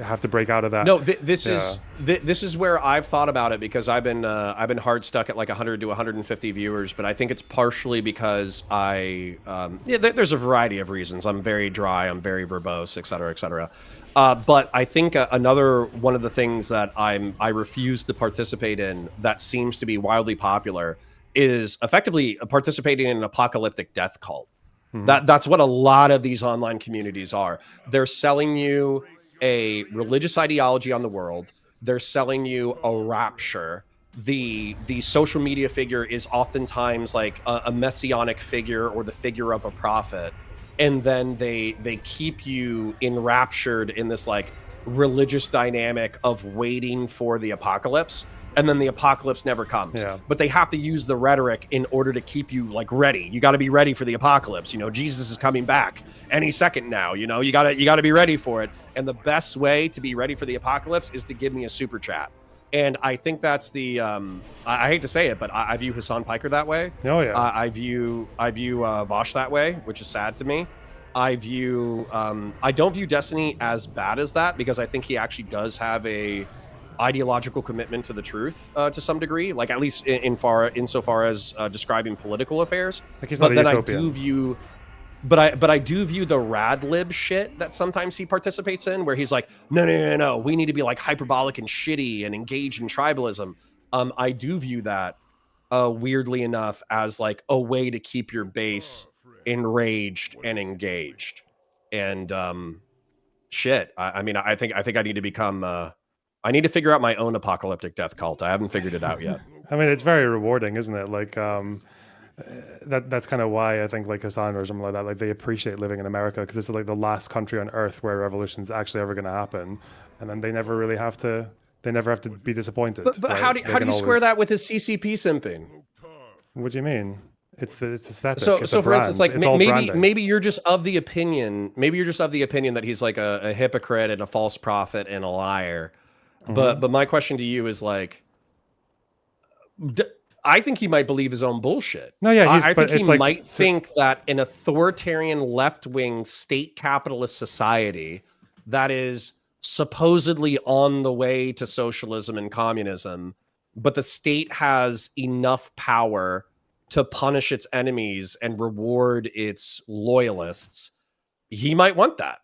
A: have to break out of that.
B: No, this is where I've thought about it, because I've been hard stuck at like 100 to 150 viewers, but I think it's partially because there's a variety of reasons. I'm very dry, I'm very verbose, et cetera, et cetera. But I think another one of the things that I refuse to participate in that seems to be wildly popular is effectively participating in an apocalyptic death cult. That's what a lot of these online communities are. They're selling you a religious ideology on the world. They're selling you a rapture. The social media figure is oftentimes like a messianic figure or the figure of a prophet. And then they keep you enraptured in this like religious dynamic of waiting for the apocalypse, and then the apocalypse never comes.
A: Yeah.
B: But they have to use the rhetoric in order to keep you like ready. You got to be ready for the apocalypse. You know, Jesus is coming back any second now. You know, you gotta be ready for it. And the best way to be ready for the apocalypse is to give me a super chat. And I think that's the I hate to say it, but I view Hassan Piker that way.
A: Oh yeah.
B: I view Vosh that way, which is sad to me. I don't view Destiny as bad as that, because I think he actually does have a ideological commitment to the truth to some degree, like at least insofar as describing political affairs.
A: Like he's
B: but
A: not a
B: then
A: utopian.
B: I do view, but I do view the rad lib shit that sometimes he participates in, where he's like, no, we need to be like hyperbolic and shitty and engaged in tribalism. I do view that weirdly enough as like a way to keep your base enraged and engaged. And shit, I mean, I think I need to become I need to figure out my own apocalyptic death cult. I haven't figured it out yet.
A: I mean, it's very rewarding, isn't it? Like that's kind of why I think like Hassan or something like that, like they appreciate living in America, because it's like the last country on earth where revolution's actually ever going to happen, and then they never have to be disappointed.
B: But
A: right?
B: how do you square that with his CCP simping?
A: What do you mean? It's aesthetic.
B: So for instance, like maybe you're just of the opinion that he's like a hypocrite and a false prophet and a liar. But my question to you is like, I think he might believe his own bullshit.
A: No, yeah,
B: I think he might think that an authoritarian left-wing state capitalist society that is supposedly on the way to socialism and communism, but the state has enough power to punish its enemies and reward its loyalists, he might want that.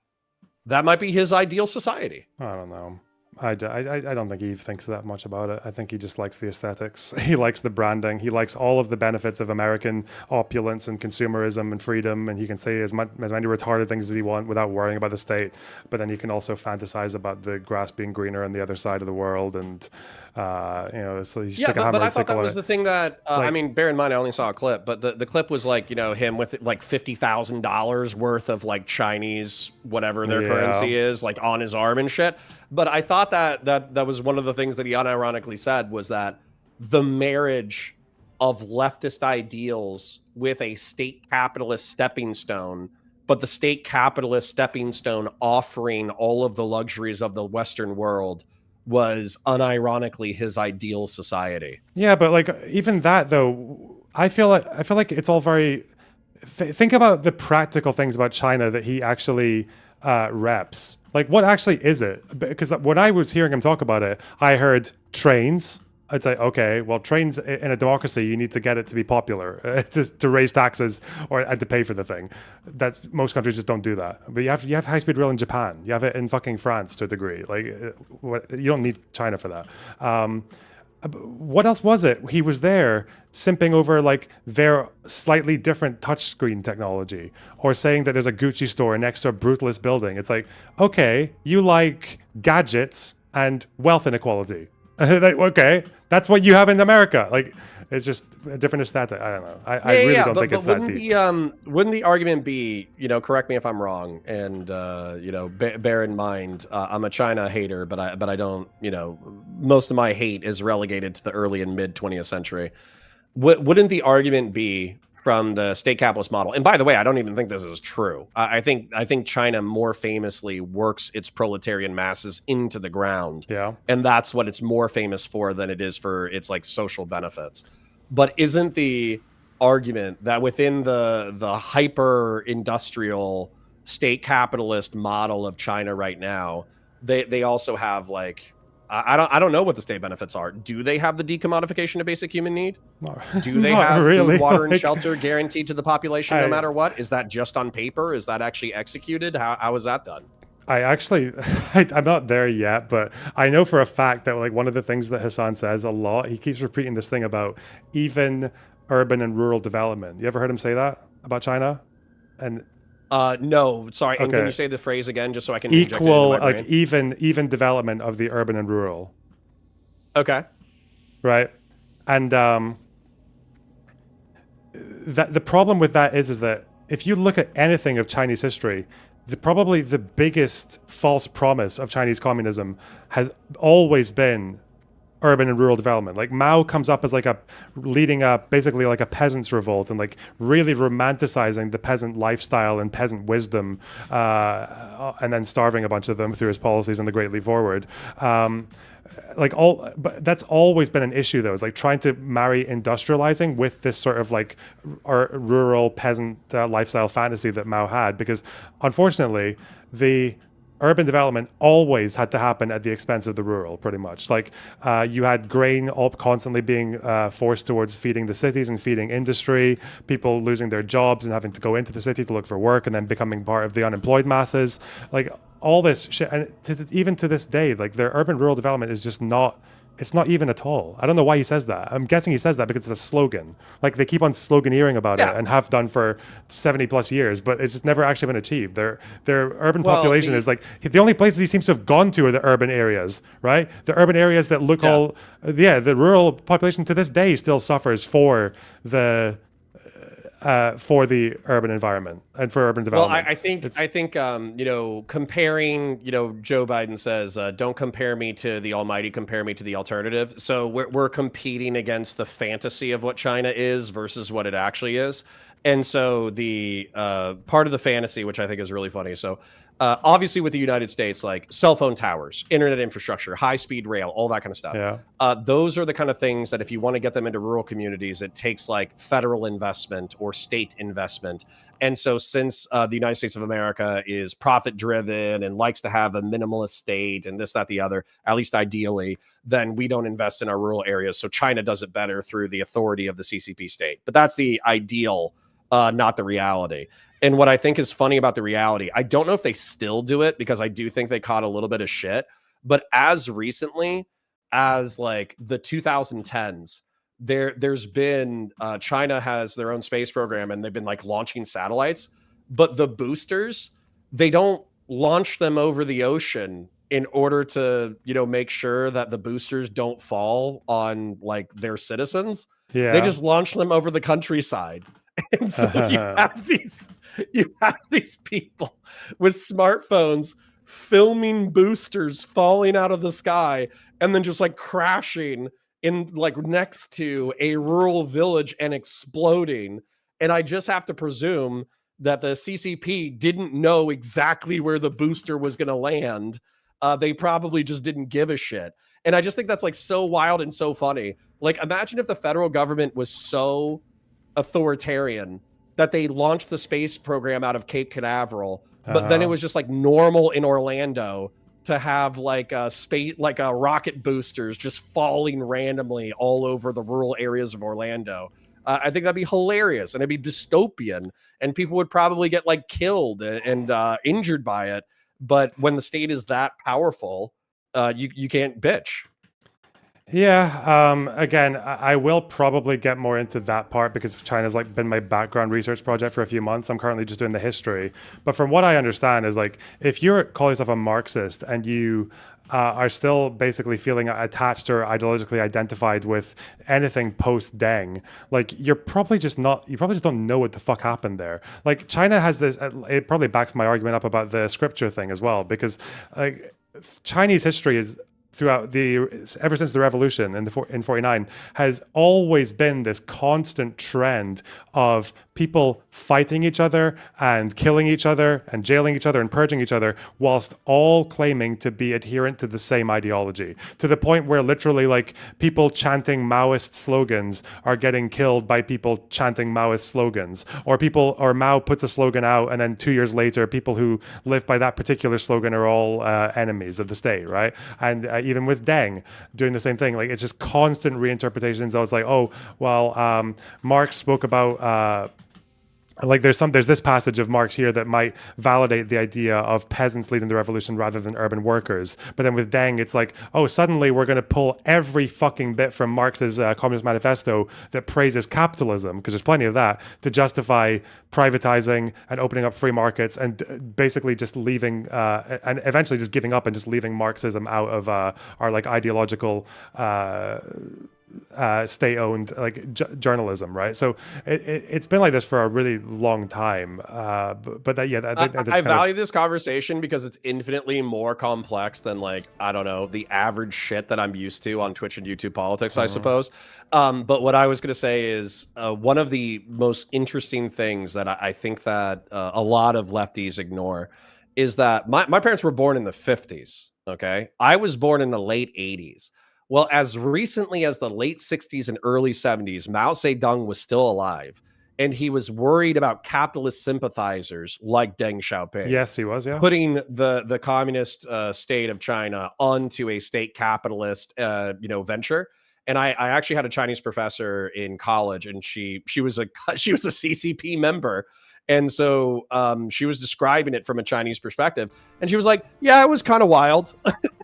B: That might be his ideal society.
A: I don't know. I don't think he thinks that much about it. I think he just likes the aesthetics. He likes the branding. He likes all of the benefits of American opulence and consumerism and freedom. And he can say as many retarded things as he wants without worrying about the state. But then he can also fantasize about the grass being greener on the other side of the world. And, you know, so he's stick a hammer
B: but I
A: and
B: thought
A: sickle
B: that
A: on
B: was
A: it.
B: the thing that,
A: Like-
B: I mean, bear in mind, I only saw a clip, but the clip was like, you know, him with like $50,000 worth of like Chinese, whatever their currency is, like on his arm and shit. But I thought that was one of the things that he unironically said, was that the marriage of leftist ideals with a state capitalist stepping stone, but the state capitalist stepping stone offering all of the luxuries of the Western world, was unironically his ideal society.
A: Yeah, but like even that though, I feel like it's all very. Think about the practical things about China that he actually reps. Like, what actually is it? Because when I was hearing him talk about it, I heard trains. I'd say, okay, well, trains in a democracy, you need to get it to be popular, to raise taxes and to pay for the thing. Most countries just don't do that. But you have high speed rail in Japan. You have it in fucking France to a degree. Like, you don't need China for that. What else was it? He was there simping over like their slightly different touchscreen technology, or saying that there's a Gucci store next to a brutalist building. It's like, okay, you like gadgets and wealth inequality. Like, okay, that's what you have in America. Like, it's just a different aesthetic. I don't know. I really don't think it's that deep.
B: Wouldn't the argument be, you know, correct me if I'm wrong, and you know, bear in mind, I'm a China hater, but I don't, you know, most of my hate is relegated to the early and mid 20th century. Wouldn't the argument be from the state capitalist model? And by the way, I don't even think this is true. I think China more famously works its proletarian masses into the ground.
A: Yeah. And
B: that's what it's more famous for than it is for its like social benefits. But isn't the argument that within the hyper industrial state capitalist model of China right now, they also have like, I don't know what the state benefits are. Do they have the decommodification of basic human need? Do they have
A: really.
B: Food, water, and shelter guaranteed to the population no matter what? Is that just on paper? Is that actually executed? How is that done?
A: I'm not there yet, but I know for a fact that like one of the things that Hassan says a lot, he keeps repeating this thing about even urban and rural development. You ever heard him say that about China? And
B: no, sorry.
A: Okay.
B: And can you say the phrase again, just so I can
A: equal, like even development of the urban and rural.
B: Okay.
A: Right. And that the problem with that is that if you look at anything of Chinese history, probably the biggest false promise of Chinese communism has always been urban and rural development. Like Mao comes up as like a leading up basically like a peasants revolt and like really romanticizing the peasant lifestyle and peasant wisdom, and then starving a bunch of them through his policies and the Great Leap Forward. But that's always been an issue though. Is like trying to marry industrializing with this sort of like rural peasant lifestyle fantasy that Mao had, because unfortunately the urban development always had to happen at the expense of the rural, pretty much. Like you had grain all constantly being forced towards feeding the cities and feeding industry, people losing their jobs and having to go into the city to look for work and then becoming part of the unemployed masses. Like all this shit. And even to this day, like their urban rural development is just not, it's not even at all. I don't know why he says that. I'm guessing he says that because it's a slogan. Like they keep on sloganeering about it and have done for 70 plus years, but it's just never actually been achieved. Their urban population is like the only places he seems to have gone to are the urban areas, right? The urban areas that look the rural population to this day still suffers for the urban environment and for urban development.
B: Well, I think comparing, Joe Biden says, "Don't compare me to the almighty, compare me to the alternative." So we're competing against the fantasy of what China is versus what it actually is. And so the part of the fantasy, which I think is really funny. So obviously with the United States, like cell phone towers, internet infrastructure, high-speed rail, all that kind of stuff.
A: Yeah.
B: Those are the kind of things that if you want to get them into rural communities, it takes like federal investment or state investment. And so since the United States of America is profit-driven and likes to have a minimalist state and this, that, the other, at least ideally, then we don't invest in our rural areas. So China does it better through the authority of the CCP state. But that's the ideal, not the reality. And what I think is funny about the reality, I don't know if they still do it because I do think they caught a little bit of shit. But as recently as like the 2010s, there's been China has their own space program and they've been like launching satellites, but the boosters, they don't launch them over the ocean in order to, make sure that the boosters don't fall on like their citizens. They just launch them over the countryside. And so you have these people with smartphones filming boosters falling out of the sky and then just like crashing in like next to a rural village and exploding. And I just have to presume that the CCP didn't know exactly where the booster was going to land. They probably just didn't give a shit. And I just think that's like so wild and so funny. Like imagine if the federal government was so authoritarian that they launched the space program out of Cape Canaveral, but then it was just like normal in Orlando to have like a space, like a rocket boosters just falling randomly all over the rural areas of Orlando. I think that'd be hilarious and it'd be dystopian and people would probably get like killed and injured by it. But when the state is that powerful, you can't bitch.
A: Yeah. Again, I will probably get more into that part because China's like been my background research project for a few months. I'm currently just doing the history. But from what I understand is like, if you're call yourself a Marxist and you are still basically feeling attached or ideologically identified with anything post Deng, like you probably just don't know what the fuck happened there. Like China has this, it probably backs my argument up about the scripture thing as well, because like Chinese history is ever since the revolution in 49 has always been this constant trend of people fighting each other and killing each other and jailing each other and purging each other whilst all claiming to be adherent to the same ideology, to the point where literally like people chanting Maoist slogans are getting killed by people chanting Maoist slogans, or Mao puts a slogan out and then 2 years later people who live by that particular slogan are all enemies of the state, right? And even with Deng doing the same thing, like it's just constant reinterpretations. I was like, oh well, Marx spoke about like there's this passage of Marx here that might validate the idea of peasants leading the revolution rather than urban workers. But then with Deng, it's like, oh, suddenly we're going to pull every fucking bit from Marx's Communist Manifesto that praises capitalism, because there's plenty of that, to justify privatizing and opening up free markets and basically just leaving and eventually just giving up and just leaving Marxism out of our like ideological state-owned like journalism, right? So it's been like this for a really long time. But that, yeah, I think that's
B: I
A: kind
B: value
A: of.
B: this conversation because it's infinitely more complex than, like, I don't know, the average shit that I'm used to on Twitch and YouTube politics, I
A: Mhm.
B: suppose. But what I was going to say is one of the most interesting things that I think that a lot of lefties ignore is that my parents were born in the 50s. Okay. I was born in the late 80s. Well, as recently as the late 60s and early 70s, Mao Zedong was still alive, and he was worried about capitalist sympathizers like Deng Xiaoping
A: Yes, he was. Yeah.
B: putting the communist state of China onto a state capitalist venture. And I actually had a Chinese professor in college, and she was a she was a CCP member, and so she was describing it from a Chinese perspective, and she was like, "Yeah, it was kind of wild."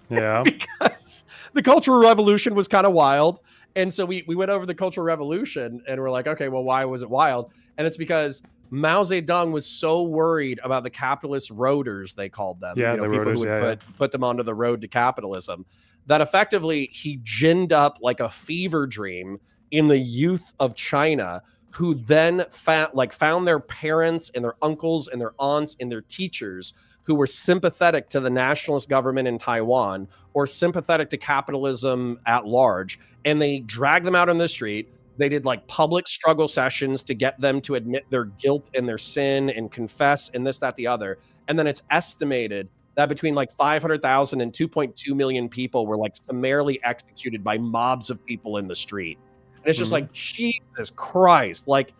A: Yeah.
B: Because the Cultural Revolution was kind of wild. And so we went over the Cultural Revolution, and we're like, okay, well, why was it wild? And it's because Mao Zedong was so worried about the capitalist roaders, they called them,
A: Yeah. The
B: people who
A: rotors.
B: would
A: Yeah. Yeah.
B: put them onto the road to capitalism, that effectively he ginned up like a fever dream in the youth of China, who then found their parents and their uncles and their aunts and their teachers who were sympathetic to the nationalist government in Taiwan or sympathetic to capitalism at large. And they dragged them out on the street. They did like public struggle sessions to get them to admit their guilt and their sin and confess and this, that, the other. And then it's estimated that between like 500,000 and 2.2 million people were like summarily executed by mobs of people in the street. And it's just
A: Mm-hmm.
B: like, Jesus Christ, like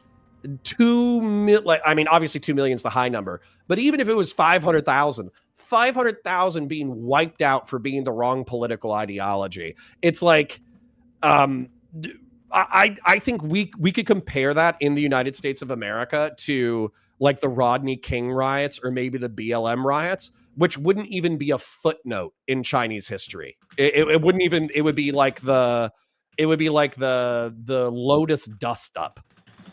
B: 2 million, like, I mean, obviously 2 million is the high number, but even if it was 500,000 being wiped out for being the wrong political ideology, it's like, um, I think we could compare that in the United States of America to like the Rodney King riots or maybe the BLM riots, which wouldn't even be a footnote in Chinese history. It wouldn't even, it would be like the Lotus dust up.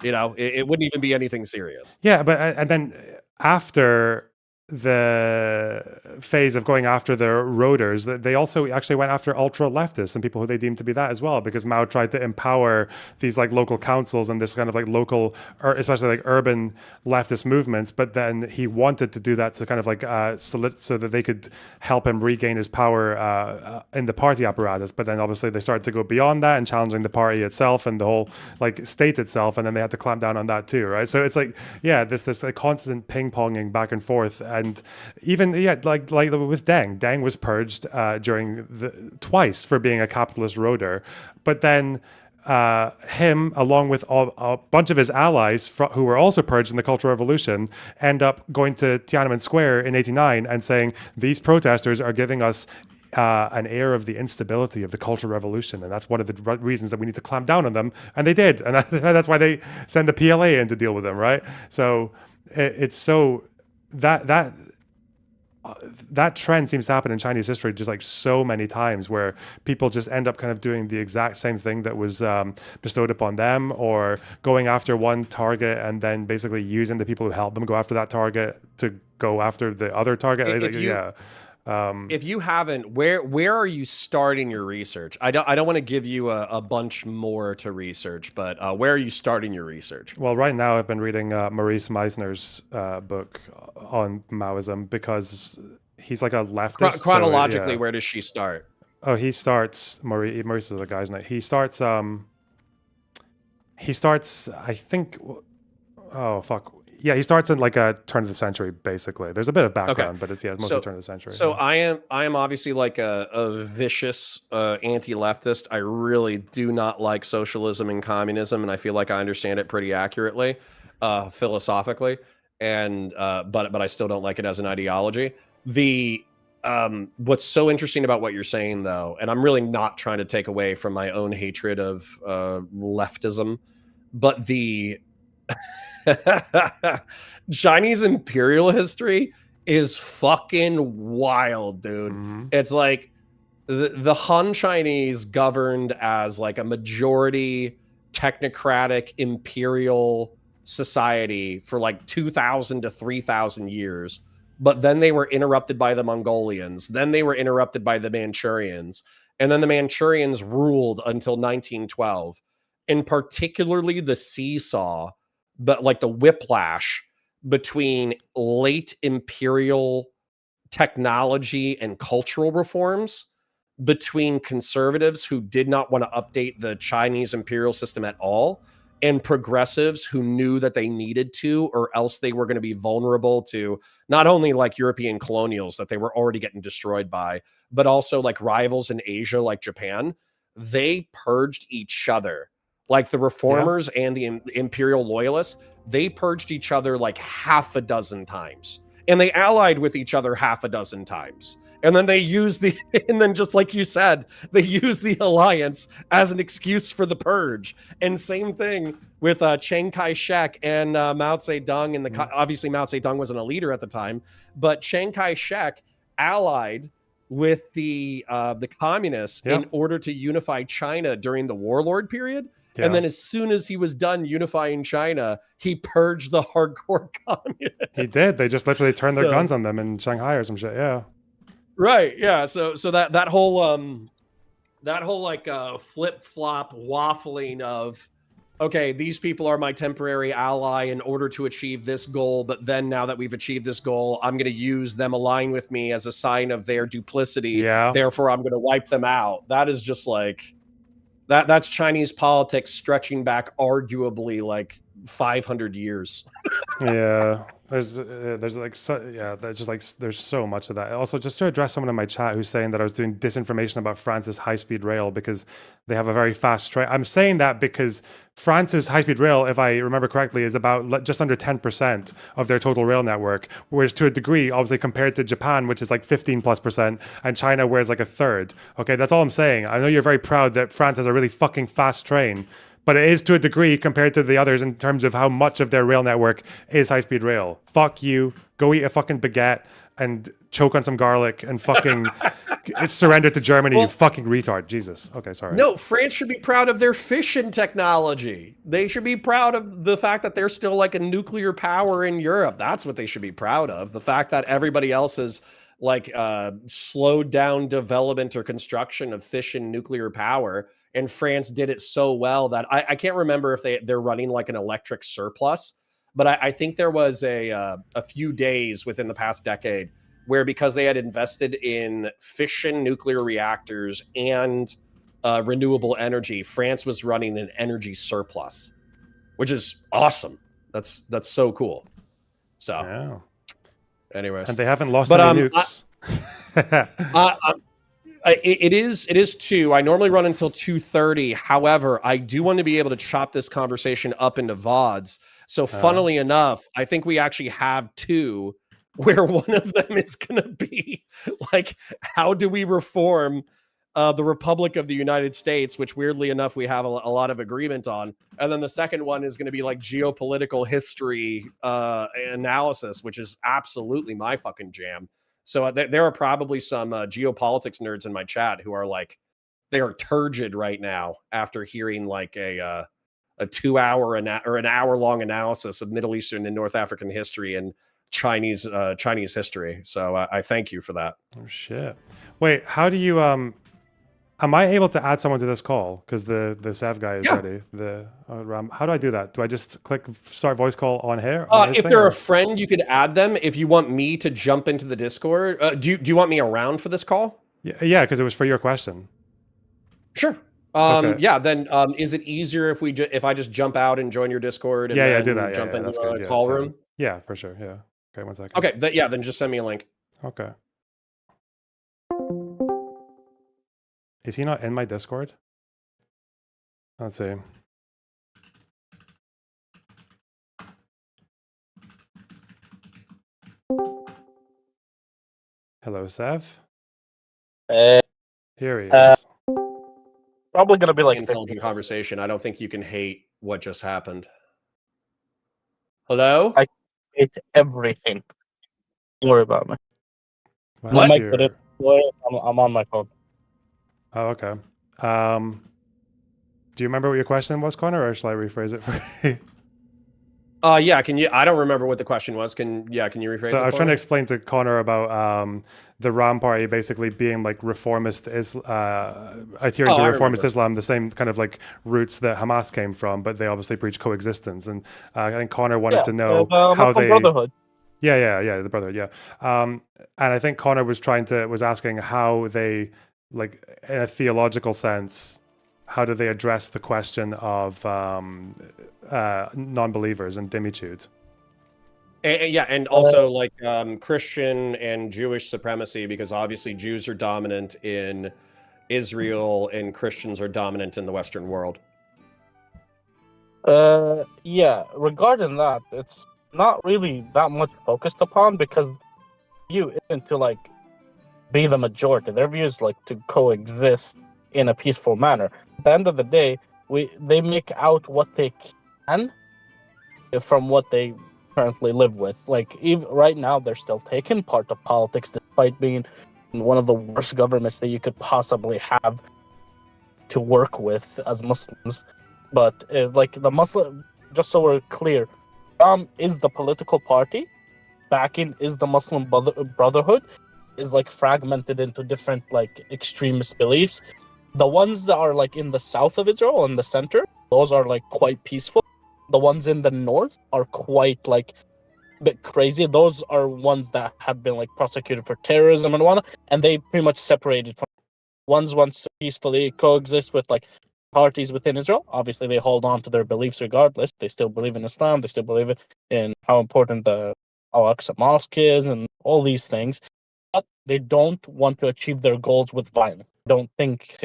B: It wouldn't even be anything serious.
A: Yeah, but and then after the phase of going after the roaders, they also actually went after ultra leftists and people who they deemed to be that as well, because Mao tried to empower these like local councils and this kind of like local, or especially like urban leftist movements. But then he wanted to do that to kind of like so that they could help him regain his power in the party apparatus. But then obviously they started to go beyond that and challenging the party itself and the whole like state itself, and then they had to clamp down on that too, right? So it's like, yeah, this like constant ping ponging back and forth. And even, yeah, like with Deng was purged twice for being a capitalist roader, but then him, along with a bunch of his allies who were also purged in the Cultural Revolution, end up going to Tiananmen Square in '89 and saying these protesters are giving us an air of the instability of the Cultural Revolution, and that's one of the reasons that we need to clamp down on them. And they did, and that's why they send the PLA in to deal with them, right? So it's so that trend seems to happen in Chinese history just like so many times, where people just end up kind of doing the exact same thing that was bestowed upon them, or going after one target and then basically using the people who helped them go after that target to go after the other target.
B: If you
A: Yeah.
B: if you haven't, where are you starting your research? I don't want to give you a bunch more to research, but where are you starting your research?
A: Well, right now I've been reading Maurice Meisner's book on Maoism, because he's like a leftist.
B: Chronologically,
A: Yeah.
B: where does she start?
A: Oh, he starts Maurice is a guy's name. He starts, I think. Oh fuck. Yeah, he starts in like a turn of the century, basically. There's a bit of background, but it's mostly turn of the century.
B: So
A: Yeah.
B: I am obviously like a vicious anti-leftist. I really do not like socialism and communism, and I feel like I understand it pretty accurately, philosophically, and but I still don't like it as an ideology. The What's so interesting about what you're saying, though, and I'm really not trying to take away from my own hatred of leftism, but the Chinese imperial history is fucking wild, dude.
A: Mm-hmm.
B: It's like the Han Chinese governed as like a majority technocratic imperial society for like 2,000 to 3,000 years. But then they were interrupted by the Mongolians. Then they were interrupted by the Manchurians. and then the Manchurians ruled until 1912. And particularly the seesaw, but like the whiplash between late imperial technology and cultural reforms, between conservatives who did not want to update the Chinese imperial system at all, and progressives who knew that they needed to, or else they were going to be vulnerable to not only like European colonials that they were already getting destroyed by, but also like rivals in Asia like Japan. They purged each other. Like the reformers and the imperial loyalists, they purged each other like half a dozen times. And they allied with each other half a dozen times. And then they use and then just like you said, they use the alliance as an excuse for the purge. And same thing with Chiang Kai-shek and Mao Zedong. And obviously Mao Zedong wasn't a leader at the time, but Chiang Kai-shek allied with the communists in order to unify China during the warlord period. Yeah. And then as soon as he was done unifying China, he purged the hardcore communists.
A: He did. They just literally turned their guns on them in Shanghai or some shit. Yeah.
B: Right. Yeah. So that whole like flip flop waffling of, okay, these people are my temporary ally in order to achieve this goal, but then now that we've achieved this goal, I'm going to use them aligning with me as a sign of their duplicity.
A: Yeah.
B: Therefore, I'm going to wipe them out. That is just like that's Chinese politics stretching back arguably like 500 years.
A: Yeah. There's like that's just like there's so much of that. Also, just to address someone in my chat who's saying that I was doing disinformation about France's high-speed rail because they have a very fast train. I'm saying that because France's high-speed rail, if I remember correctly, is about just under 10% of their total rail network, whereas to a degree, obviously compared to Japan, which is like 15+%, and China, where it's like a third. Okay, that's all I'm saying. I know you're very proud that France has a really fucking fast train, but it is to a degree compared to the others in terms of how much of their rail network is high-speed rail. Fuck you. Go eat a fucking baguette and choke on some garlic and fucking surrender to Germany, you fucking retard. Jesus. Okay, sorry.
B: No, France should be proud of their fission technology. They should be proud of the fact that they're still like a nuclear power in Europe. That's what they should be proud of. The fact that everybody else has like slowed down development or construction of fission nuclear power, and France did it so well that I can't remember if they're running like an electric surplus, but I think there was a few days within the past decade where, because they had invested in fission nuclear reactors and renewable energy, France was running an energy surplus, which is awesome. That's so cool. So,
A: yeah.
B: Anyways,
A: and they haven't lost any nukes.
B: It is 2. I normally run until 2:30. However, I do want to be able to chop this conversation up into VODs. So funnily enough, I think we actually have 2 where one of them is going to be like, how do we reform the Republic of the United States, which weirdly enough, we have a lot of agreement on. And then the second one is going to be like geopolitical history analysis, which is absolutely my fucking jam. So there are probably some geopolitics nerds in my chat who are like, they are turgid right now after hearing like a 2-hour or an hour-long analysis of Middle Eastern and North African history and Chinese history. So I thank you for that.
A: Oh shit! Wait, how do you am I able to add someone to this call? Because the Sev guy is ready. How do I do that? Do I just click start voice call on here?
B: If they're a friend, you could add them. If you want me to jump into the Discord, do you want me around for this call?
A: Yeah, because it was for your question.
B: Sure. Okay. Yeah. Then is it easier if I just jump out and join your Discord? And
A: then do that.
B: Jump into
A: that's
B: the call room.
A: Yeah, for sure. Yeah. Okay. 1 second.
B: Okay. Then just send me a link.
A: Okay. Is he not in my Discord? Let's see. Hello, Sev. Here he is.
C: Probably gonna be like
B: intelligent conversation. I don't think you can hate what just happened. Hello?
C: I hate everything. Don't worry about me.
A: What?
C: I'm on my phone.
A: Oh, okay. Do you remember what your question was, Connor, or shall I rephrase it for you?
B: Yeah. Can you? I don't remember what the question was. Can you rephrase
A: So
B: it
A: I was
B: for
A: trying to
B: me?
A: explain to Connor about the Ram Party basically being like reformist adhering
B: Oh,
A: to
B: I
A: reformist
B: remember.
A: Islam, the same kind of like roots that Hamas came from, but they obviously preach coexistence. And I think Connor wanted
C: Yeah,
A: to know
C: the
A: how
C: Muslim
A: they.
C: Brotherhood.
A: Yeah, the brother, yeah. And I think Connor was asking how they, like, in a theological sense, how do they address the question of non-believers and dimitude?
B: And also like Christian and Jewish supremacy, because obviously Jews are dominant in Israel and Christians are dominant in the Western world.
C: Yeah, regarding that, it's not really that much focused upon because view isn't to like be the majority. Their view is like to coexist in a peaceful manner. At the end of the day, they make out what they can from what they currently live with. Like even right now, they're still taking part of politics, despite being one of the worst governments that you could possibly have to work with as Muslims. But like the Muslim, just so we're clear, is the political party. Backing is the Muslim Brotherhood. Is like fragmented into different like extremist beliefs. The ones that are like in the south of Israel and the center, those are like quite peaceful. The ones in the north are quite like a bit crazy. Those are ones that have been like prosecuted for terrorism and whatnot, and they pretty much separated from ones wants to peacefully coexist with like parties within Israel. Obviously, they hold on to their beliefs regardless. They still believe in Islam. They still believe in how important the Al-Aqsa Mosque is and all these things. But they don't want to achieve their goals with violence. They don't think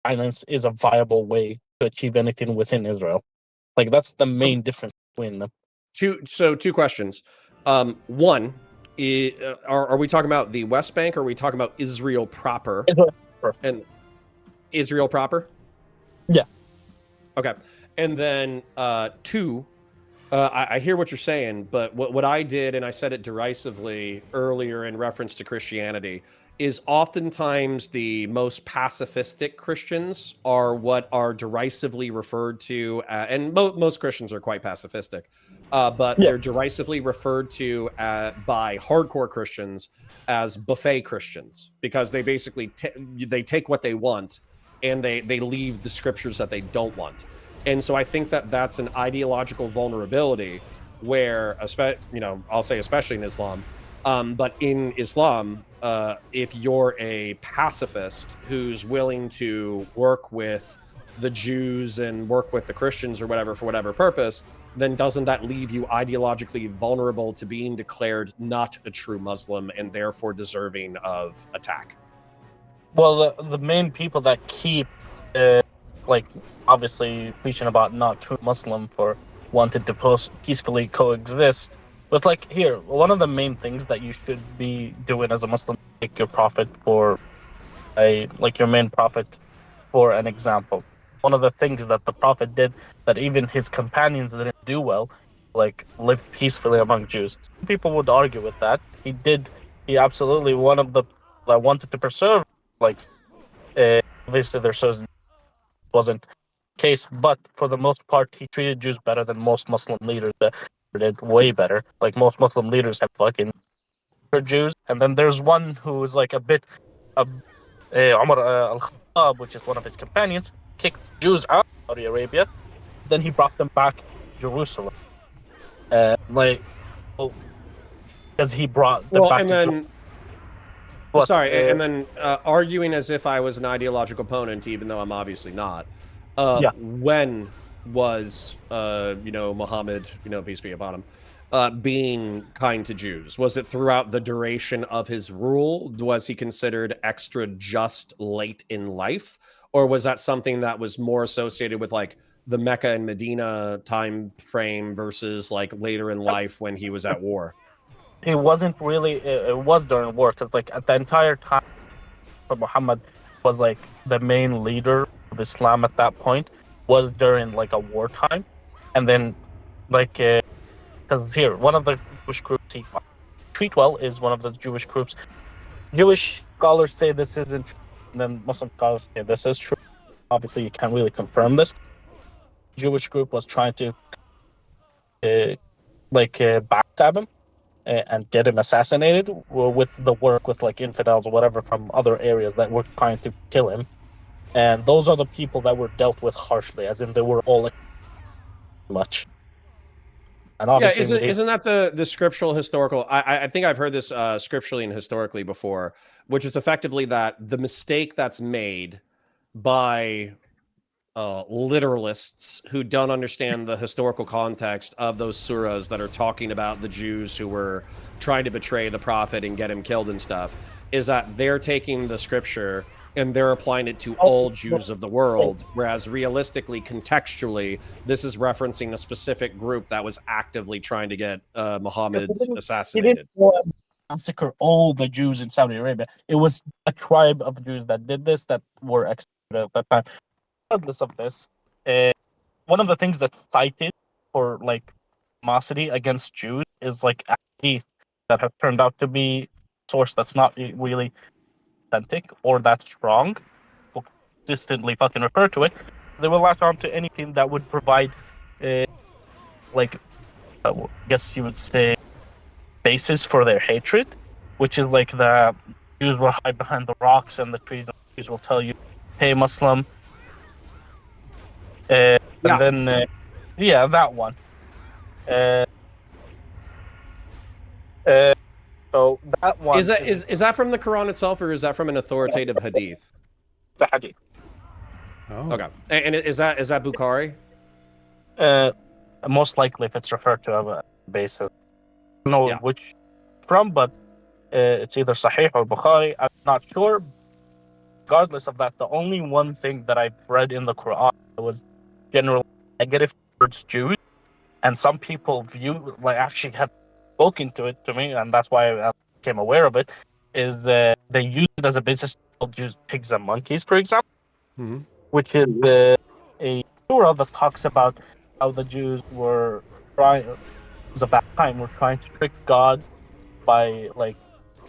C: violence is a viable way to achieve anything within Israel. Like that's the main difference between them.
B: Two questions. One, are we talking about the West Bank or are we talking about Israel proper? And Israel proper?
C: Yeah.
B: Okay. And then two, I hear what you're saying, but what I did, and I said it derisively earlier in reference to Christianity, is oftentimes the most pacifistic Christians are what are derisively referred to, and most Christians are quite pacifistic, but
C: Yeah.
B: they're derisively referred to by hardcore Christians as buffet Christians, because they basically they take what they want and they leave the scriptures that they don't want. And so I think that that's an ideological vulnerability where, I'll say especially in Islam, but in Islam, if you're a pacifist who's willing to work with the Jews and work with the Christians or whatever for whatever purpose, then doesn't that leave you ideologically vulnerable to being declared not a true Muslim and therefore deserving of attack?
C: Well, the main people that keep, like, obviously preaching about not true Muslim for wanting to peacefully coexist. But, like, here, one of the main things that you should be doing as a Muslim, take your prophet for your main prophet for an example. One of the things that the prophet did that even his companions didn't do well, like, live peacefully among Jews. Some people would argue with that. He absolutely one of the that wanted to preserve, like, obviously, there wasn't the case, but for the most part, he treated Jews better than most Muslim leaders did, way better. Like most Muslim leaders have fucking Jews, and then there's one who is like a bit, Umar al-Khattab, which is one of his companions, kicked Jews out of Saudi Arabia. Then he brought them back to Jerusalem, like because he brought them
B: Well,
C: back
B: and
C: to Jerusalem.
B: then and then arguing as if I was an ideological opponent, even though I'm obviously not.
C: Yeah.
B: When was Muhammad, peace be upon him, being kind to Jews? Was it throughout the duration of his rule? Was he considered extra just late in life, or was that something that was more associated with like the Mecca and Medina time frame versus like later in life when he was at war?
C: It wasn't really. It was during war because, like, at the entire time, Muhammad was like the main leader of Islam at that point was during like a wartime, and then like because here one of the Jewish groups he treat well is one of the Jewish groups. Jewish scholars say this isn't true, and then Muslim scholars say this is true. Obviously, you can't really confirm this. Jewish group was trying to backstab him and get him assassinated with the work with like infidels or whatever from other areas that were trying to kill him. And those are the people that were dealt with harshly, as in they were all much. And obviously,
B: isn't that the scriptural historical? I think I've heard this scripturally and historically before, which is effectively that the mistake that's made by literalists who don't understand the historical context of those surahs that are talking about the Jews who were trying to betray the prophet and get him killed and stuff, is that they're taking the scripture and they're applying it to all Jews of the world, whereas realistically, contextually, this is referencing a specific group that was actively trying to get Muhammad assassinated.
C: He didn't massacre all the Jews in Saudi Arabia. It was a tribe of Jews that did this, that were executed at that time. Regardless of this, one of the things that's cited for like animosity against Jews is like a hadith that have turned out to be a source that's not really authentic or that strong. Will consistently fucking refer to it. They will latch on to anything that would provide, I guess you would say, basis for their hatred, which is like the Jews will hide behind the rocks and the trees, and the trees will tell you, "Hey, Muslim." And then, that one. So that one
B: is that from the Quran itself, or is that from an authoritative hadith?
C: The hadith.
A: Oh.
B: Okay, and is that Bukhari?
C: Most likely, if it's referred to as a basis, I don't know which from, but it's either Sahih or Bukhari. I'm not sure. Regardless of that, the only one thing that I've read in the Quran was generally negative towards Jews, and some people actually have spoken to me, and that's why I became aware of it, is that they use it as a basis to call Jews pigs and monkeys, for example, which is a surah that talks about how the Jews were trying, it was a bad time, were trying to trick God by like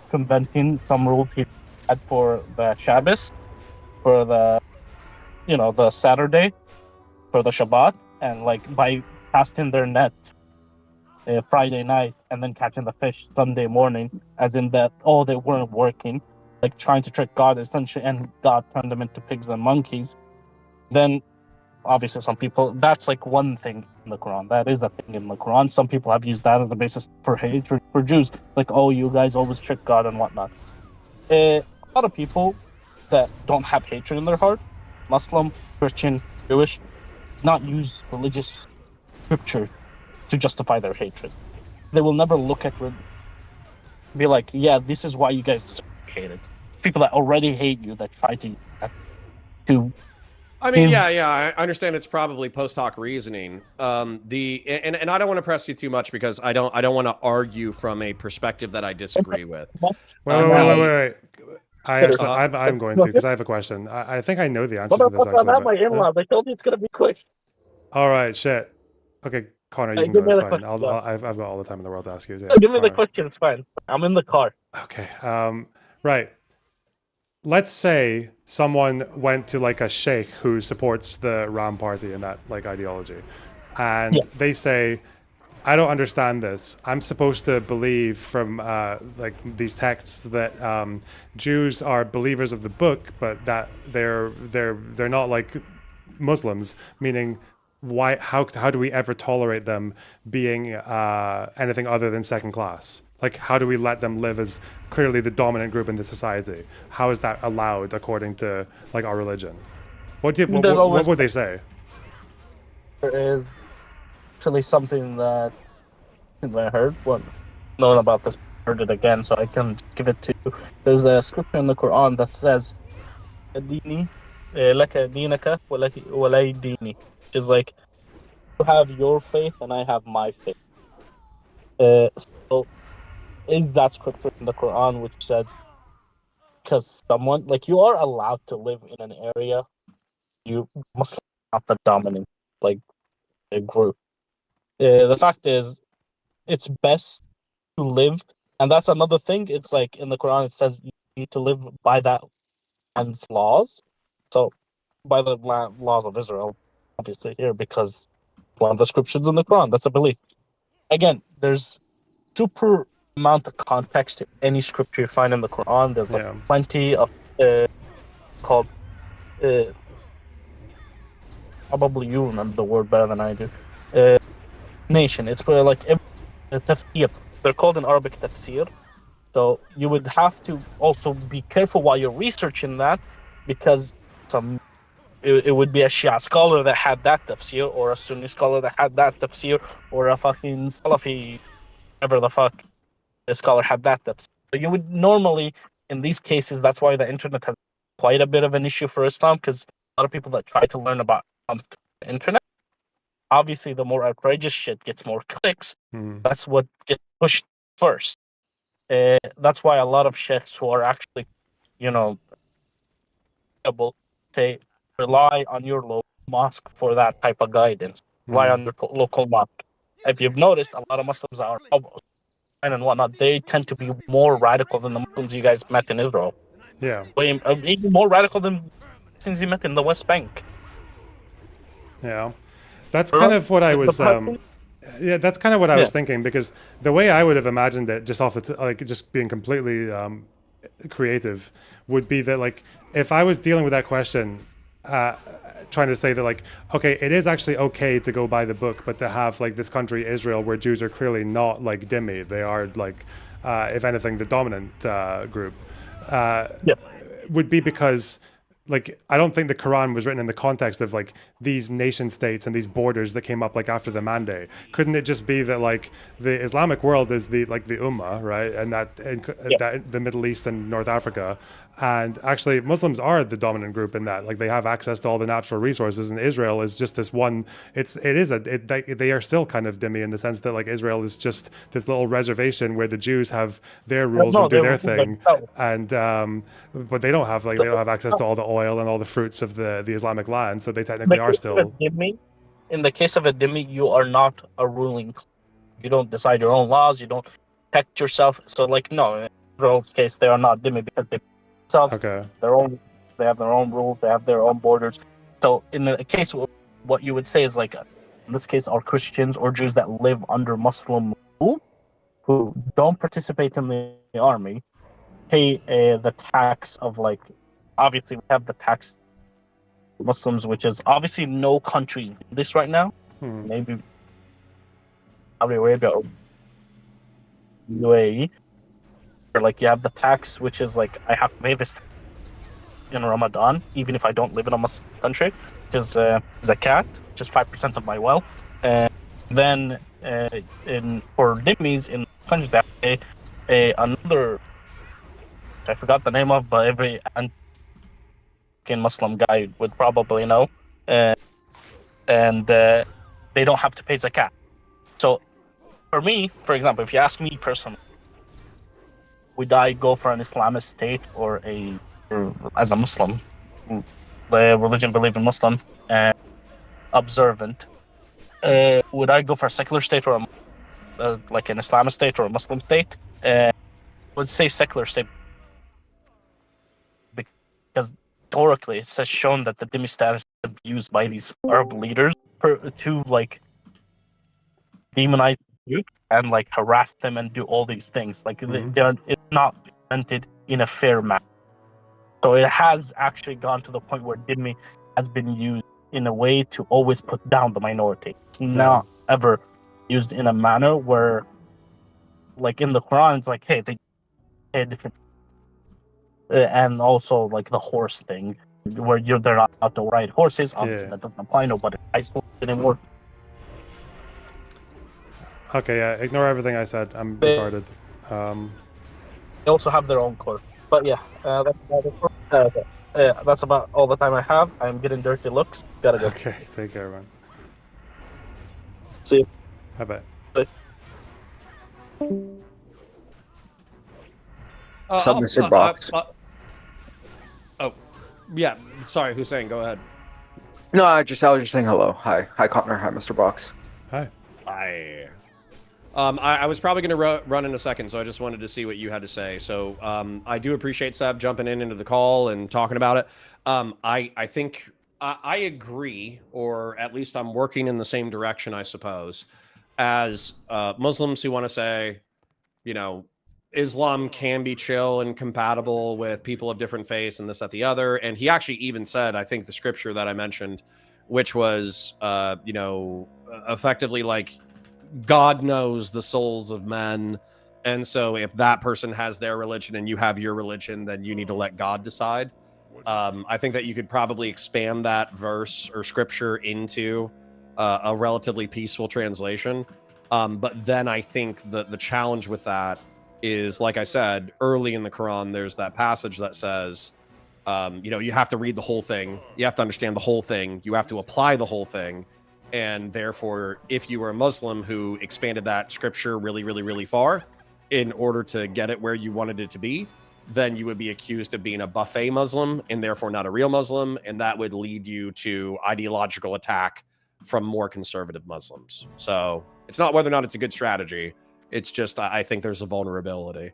C: conventing some rules he had for the Shabbos, for the Saturday, for the Shabbat, and like by casting their net Friday night and then catching the fish Sunday morning, as in that they weren't working, like trying to trick God essentially, and God turned them into pigs and monkeys. Then obviously some people, that's like one thing in the Quran. That is a thing in the Quran. Some people have used that as a basis for hatred for Jews, like, oh, you guys always trick God and whatnot. A lot of people that don't have hatred in their heart, Muslim, Christian, Jewish, not use religious scripture to justify their hatred. They will never look at it, be like, yeah, this is why you guys hate it. People that already hate you that try to use that to.
B: I mean, I understand it's probably post hoc reasoning. And I don't want to press you too much because I don't want to argue from a perspective that I disagree with.
A: Wait. I'm going to, because I have a question. I think I know the answer to this, actually.
C: My in-laws. I told you it's going to be quick.
A: All right, shit. Okay, Connor, you can go. That's fine. I've got all the time in the world to ask you. Yeah,
C: give me the question. It's fine. I'm in the car.
A: Okay. Right. Let's say someone went to like a sheikh who supports the Ram party and that like ideology, and they say, I don't understand this. I'm supposed to believe from like these texts that Jews are believers of the book, but that they're not like Muslims. Meaning, why? How do we ever tolerate them being anything other than second class? Like, how do we let them live as clearly the dominant group in the society? How is that allowed according to like our religion? What would they say?
C: There is actually something that I heard. Known about this, heard it again, so I can give it to you. There's a scripture in the Quran that says, "Dini, laka dinaka, walay dini," which is like, you have your faith and I have my faith. So is that scripture in the Quran which says, because someone like you are allowed to live in an area, you must not the dominant like group. The fact is, it's best to live, and that's another thing. It's like in the Quran, it says you need to live by that land's laws. So, by the laws of Israel, obviously here, because one of the scriptures in the Quran, that's a belief. again, there's super amount of context to any scripture you find in the Quran. There's like plenty of called probably you remember the word better than I do. Nation. It's for like tafsir. They're called in Arabic tafsir. So you would have to also be careful while you're researching that, because it would be a Shia scholar that had that tafsir, or a Sunni scholar that had that tafsir, or a fucking Salafi, whatever the fuck, the scholar had that tafsir. So you would normally, in these cases, that's why the internet has quite a bit of an issue for Islam, because a lot of people that try to learn about the internet, obviously the more outrageous shit gets more clicks. That's what gets pushed first. That's why a lot of sheikhs who are actually, able say rely on your local mosque for that type of guidance. Rely on your local mosque. If you've noticed, a lot of Muslims are and whatnot. They tend to be more radical than the Muslims you guys met in Israel.
A: Yeah,
C: even more radical than Muslims you met in the West Bank.
A: Yeah, that's kind of what I was. Yeah, that's kind of what I was thinking, because the way I would have imagined it, just off the just being completely creative, would be that like if I was dealing with that question, trying to say that like, okay, it is actually okay to go by the book, but to have like this country Israel where Jews are clearly not like dhimmi, they are like, if anything, the dominant group, would be because. Like, I don't think the Quran was written in the context of like these nation states and these borders that came up like after the mandate. Couldn't it just be that like the Islamic world is the Ummah, right? And that the Middle East and North Africa, and actually Muslims are the dominant group in that. Like they have access to all the natural resources, and Israel is just this one. They are still kind of dhimmi in the sense that like Israel is just this little reservation where the Jews have their rules and do their thing, and but they don't have access to all the oil and all the fruits of the Islamic land, so they technically are still.
C: In the case of a dhimmi, you are not a ruling. You don't decide your own laws. You don't protect yourself. So, like, no, in Israel's case, they are not dhimmi because they themselves They have their own rules. They have their own borders. So, in the case, what you would say is like, in this case, are Christians or Jews that live under Muslim rule, who don't participate in the army, pay the tax of like. Obviously, we have the tax Muslims, which is obviously no countries do this right now. Maybe Saudi Arabia or UAE. Or like you have the tax, which is like I have to pay this in Ramadan, even if I don't live in a Muslim country, which is zakat, which is 5% of my wealth. Then for dhimmis in countries that pay another, I forgot the name of, but every Muslim guy would probably know, and they don't have to pay zakat. So, for me, for example, if you ask me personally, would I go for an Islamist state or as a Muslim, the religion believing Muslim, observant? Would I go for a secular state or like an Islamist state or a Muslim state? Would say secular state, because historically it has shown that the dhimmi status is abused by these Arab leaders to like demonize you and like harass them and do all these things. Like it's not implemented in a fair manner. So it has actually gone to the point where dhimmi has been used in a way to always put down the minority. It's not ever used in a manner where, like in the Quran, it's like, hey, they pay different. And also like the horse thing, where they're not allowed to ride horses. Obviously, that doesn't apply. Nobody rides horses anymore.
A: Okay, yeah, ignore everything I said. I'm retarded.
C: They also have their own court. But yeah, that's about all the time I have. I'm getting dirty looks. Gotta go.
A: Okay, take care, man.
C: See you.
A: Bye-bye.
D: What's up, Mr. Box?
B: Yeah. Sorry, Hussein, go ahead.
D: No, I was just saying hello. Hi, Connor. Hi, Mr. Box.
A: Hi.
B: Hi. I was probably going to run in a second, so I just wanted to see what you had to say. So I do appreciate Seb jumping into the call and talking about it. I think I agree, or at least I'm working in the same direction, I suppose. as Muslims who want to say, you know, Islam can be chill and compatible with people of different faiths and this, that, the other. And he actually even said, I think the scripture that I mentioned, which was, effectively like, God knows the souls of men. And so if that person has their religion and you have your religion, then you need to let God decide. I think that you could probably expand that verse or scripture into a relatively peaceful translation. But then I think the challenge with that is, like I said, early in the Quran, there's that passage that says, you have to read the whole thing. You have to understand the whole thing. You have to apply the whole thing. And therefore, if you were a Muslim who expanded that scripture really, really, really far in order to get it where you wanted it to be, then you would be accused of being a buffet Muslim and therefore not a real Muslim. And that would lead you to ideological attack from more conservative Muslims. So it's not whether or not it's a good strategy. It's just, I think there's a vulnerability.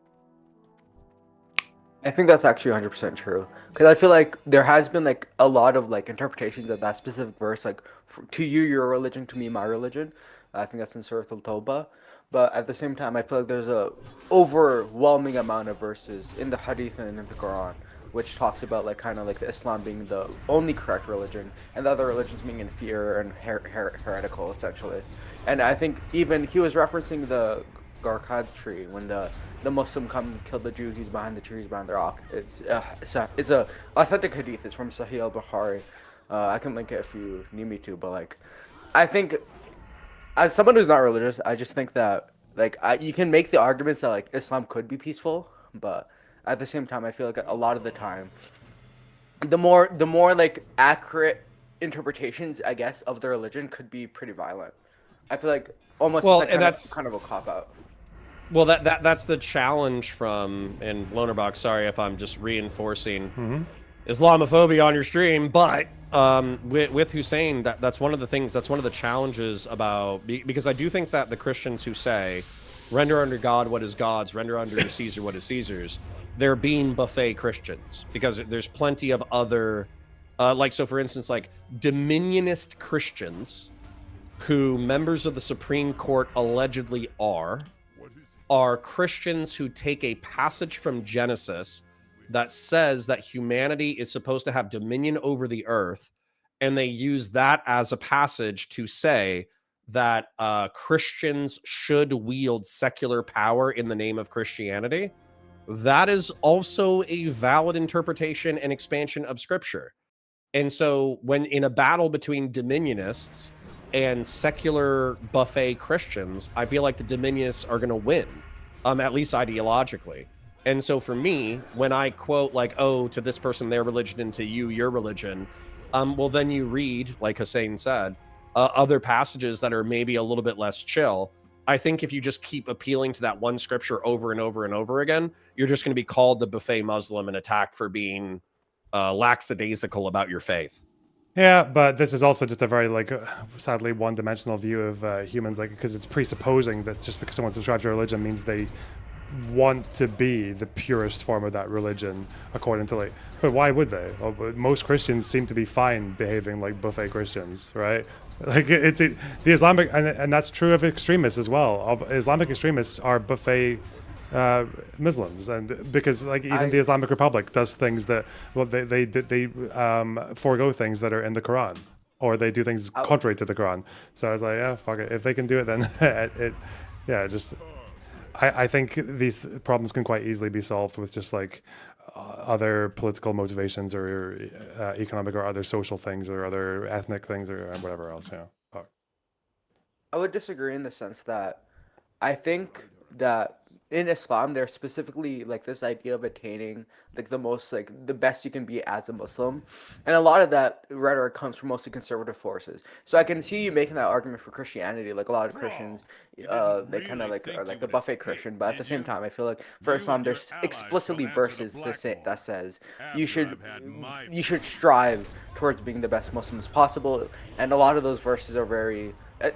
D: I think that's actually 100% true, because I feel like there has been like a lot of like interpretations of that specific verse, like to you your religion, to me my religion. I think that's in Surah Al-Tawbah. But at the same time, I feel like there's a overwhelming amount of verses in the Hadith and in the Quran which talks about like kind of like the Islam being the only correct religion and the other religions being inferior and heretical essentially. And I think even he was referencing the Garkad tree when the Muslim come and kill the Jew. He's behind the tree. He's behind the rock. It's a authentic hadith. It's from Sahih al-Bukhari. I can link it if you need me to. But like, I think as someone who's not religious, I just think that like you can make the arguments that like Islam could be peaceful, but at the same time, I feel like a lot of the time, the more like accurate interpretations, I guess, of the religion could be pretty violent. I feel like almost that's kind of a cop out.
B: Well, that's the challenge from, and Lonerbox, sorry if I'm just reinforcing Islamophobia on your stream, but with Hussein, that's one of the things, that's one of the challenges about, because I do think that the Christians who say, render unto God what is God's, render unto Caesar what is Caesar's, they're being buffet Christians, because there's plenty of other, so for instance, like dominionist Christians, who members of the Supreme Court allegedly are Christians who take a passage from Genesis that says that humanity is supposed to have dominion over the earth, and they use that as a passage to say that Christians should wield secular power in the name of Christianity. That is also a valid interpretation and expansion of Scripture. And so when in a battle between dominionists and secular buffet Christians, I feel like the dominionists are going to win, at least ideologically. And so for me, when I quote like, oh, to this person, their religion, and to you, your religion, well, then you read, like Hussein said, other passages that are maybe a little bit less chill. I think if you just keep appealing to that one scripture over and over and over again, you're just going to be called the buffet Muslim and attacked for being lackadaisical about your faith.
A: Yeah, but this is also just a very, like, sadly one-dimensional view of humans, like, because it's presupposing that just because someone subscribes to a religion means they want to be the purest form of that religion, according to, like, but why would they? Well, most Christians seem to be fine behaving like buffet Christians, right? Like, the Islamic, and that's true of extremists as well. Islamic extremists are buffet Muslims, and because like even the Islamic Republic does things that, well, they forego things that are in the Quran, or they do things contrary to the Quran. So I was like, yeah, fuck it. If they can do it, then I think these problems can quite easily be solved with just like other political motivations or economic or other social things or other ethnic things or whatever else. Yeah.
D: I would disagree in the sense that I think that in Islam, there's specifically like this idea of attaining like the most, like the best you can be as a Muslim, and a lot of that rhetoric comes from mostly conservative forces. So I can see you making that argument for Christianity. Like a lot of Christians, they kind of like are like the buffet Christian, but at the same time, I feel like for Islam, there's explicitly verses that says you should strive towards being the best Muslim as possible, and a lot of those verses are very.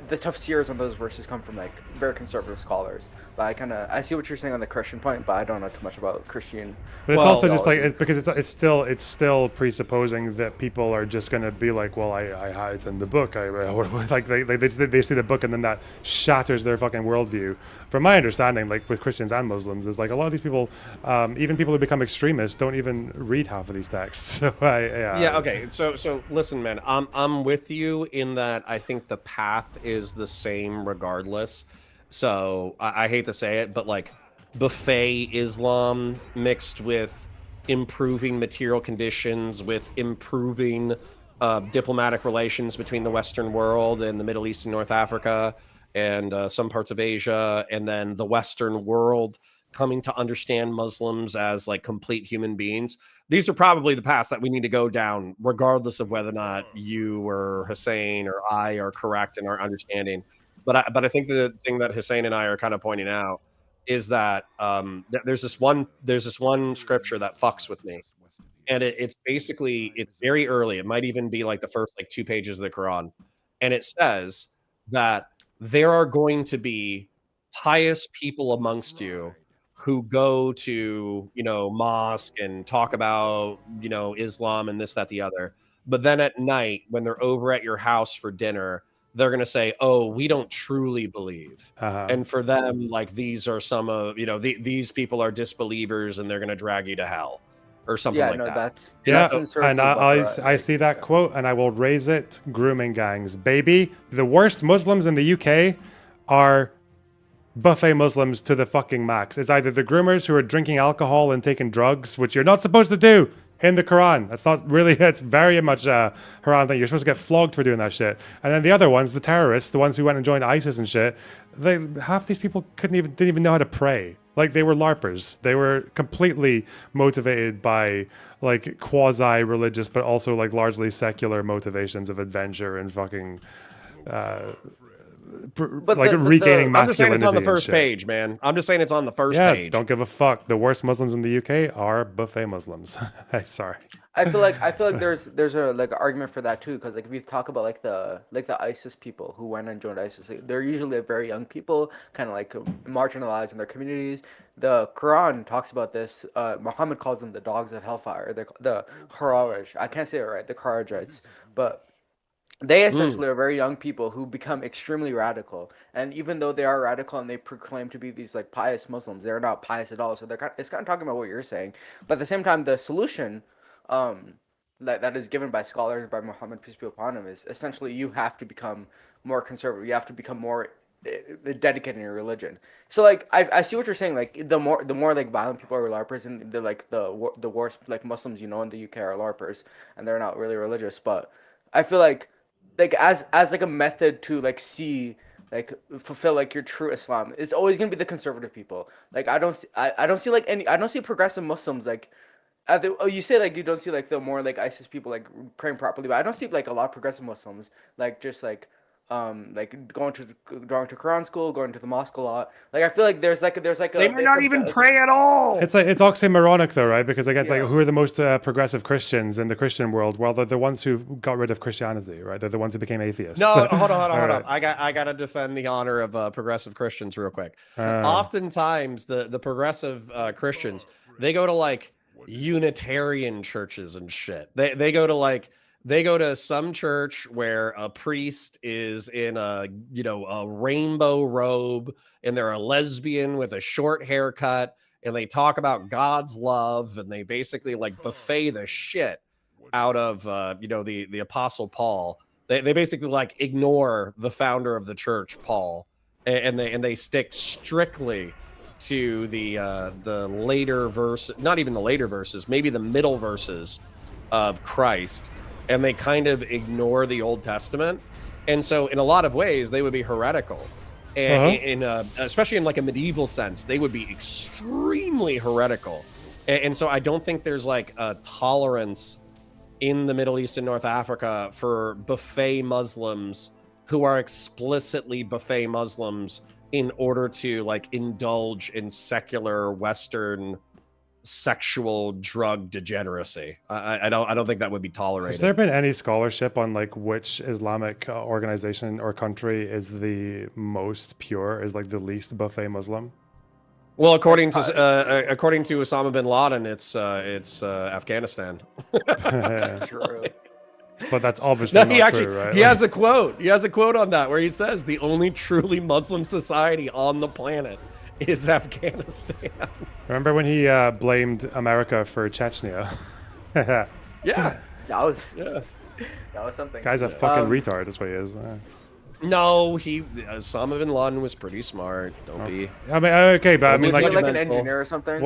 D: The tafsirs on those verses come from like very conservative scholars. But I see what you're saying on the Christian point, but I don't know too much about Christian.
A: But it's also just like it's because it's still presupposing that people are just going to be like, well, it's in the book. Like they see the book and then that shatters their fucking worldview. From my understanding, like with Christians and Muslims, is like a lot of these people, even people who become extremists, don't even read half of these texts. So
B: okay. So listen, man, I'm with you in that I think the path is the same regardless. So I hate to say it, but like buffet Islam mixed with improving material conditions, with improving diplomatic relations between the Western world and the Middle East and North Africa and some parts of Asia, and then the Western world coming to understand Muslims as like complete human beings. These are probably the paths that we need to go down, regardless of whether or not you or Hussein or I are correct in our understanding. But I think the thing that Hussein and I are kind of pointing out is that there's this one scripture that fucks with me, and it's very early. It might even be like the first like 2 pages of the Quran, and it says that there are going to be pious people amongst you who go to mosque and talk about Islam and this, that, the other. But then at night, when they're over at your house for dinner, they're going to say, oh, we don't truly believe. And for them, like, these are some of these people are disbelievers and they're going to drag you to hell or something like that.
A: And I see that quote and I will raise it. Grooming gangs, baby. The worst Muslims in the UK are buffet Muslims to the fucking max. It's either the groomers who are drinking alcohol and taking drugs, which you're not supposed to do in the Quran. That's not really, it's very much a haram thing. You're supposed to get flogged for doing that shit. And then the other ones, the terrorists, the ones who went and joined ISIS and shit, half these people didn't even know how to pray. Like, they were LARPers. They were completely motivated by like quasi-religious, but also like largely secular motivations of adventure and fucking regaining masculinity.
B: I'm just saying it's on the first page, man. I'm just saying it's on the first page.
A: Don't give a fuck. The worst Muslims in the UK are buffet Muslims. Sorry.
D: I feel like there's a like argument for that too, because like if you talk about like the ISIS people who went and joined ISIS, they're usually very young people, kind of like marginalized in their communities. The Quran talks about this. Muhammad calls them the dogs of hellfire. The Khawarij. I can't say it right. The Khawarijites, but they essentially are very young people who become extremely radical. And even though they are radical and they proclaim to be these like pious Muslims, they're not pious at all. So it's kind of talking about what you're saying. But at the same time, the solution that is given by scholars, by Muhammad, peace be upon him, is essentially you have to become more conservative. You have to become more dedicated in your religion. So like I see what you're saying. Like the more like violent people are LARPers, and the worst like Muslims in the UK are LARPers, and they're not really religious. But I feel like as like a method to like fulfill like your true Islam, it's always gonna be the conservative people. Like I don't see progressive Muslims like you say like you don't see like the more like ISIS people like praying properly, but I don't see like a lot of progressive Muslims like just like going to Quran school, going to the mosque a lot. Like I feel like there's like
B: they might not even pray at all.
A: It's oxymoronic though, right? Because again, it's like who are the most progressive Christians in the Christian world? Well, they're the ones who got rid of Christianity, right? They're the ones who became atheists.
B: No, hold on. I got to defend the honor of progressive Christians real quick. Oftentimes, the progressive Christians, they go to like Unitarian churches and shit. They go to some church where a priest is in a rainbow robe and they're a lesbian with a short haircut and they talk about God's love and they basically like buffet the shit out of the Apostle Paul. They basically like ignore the founder of the church, Paul, and they stick strictly to the later verse, not even the later verses, maybe the middle verses of Christ. And they kind of ignore the Old Testament. And so in a lot of ways, they would be heretical. And especially in like a medieval sense, they would be extremely heretical. And so I don't think there's like a tolerance in the Middle East and North Africa for buffet Muslims who are explicitly buffet Muslims in order to like indulge in secular Western sexual drug degeneracy. I don't think that would be tolerated.
A: Has there been any scholarship on like which Islamic organization or country is the most pure, is like the least buffet Muslim?
B: Well, according to Osama bin Laden, it's Afghanistan.
A: True. But that's obviously not true, right?
B: He has a quote. He has a quote on that where he says the only truly Muslim society on the planet is Afghanistan.
A: Remember when he blamed America for Chechnya?
B: Yeah.
D: That was something.
A: Guy's a fucking retard, that's what he is.
B: No, Osama bin Laden was pretty smart. Don't be.
A: I mean, okay, but I mean, like
D: an engineer or something.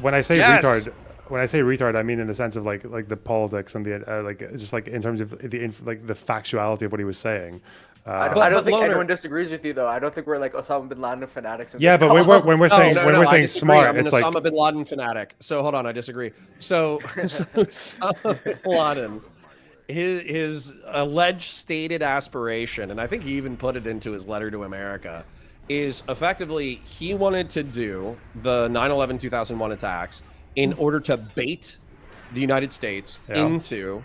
A: When I say retard, I mean in the sense of like the politics and the like, just like in terms of the factuality of what he was saying.
D: I don't think anyone disagrees with you, though. I don't think we're like Osama bin Laden fanatics.
A: Yeah, but when we're saying saying smart,
B: I'm an
A: it's like
B: Osama bin Laden fanatic. So hold on, I disagree. So Osama bin Laden, his alleged stated aspiration, and I think he even put it into his letter to America, is effectively he wanted to do the 9/11 2001 attacks in order to bait the United States into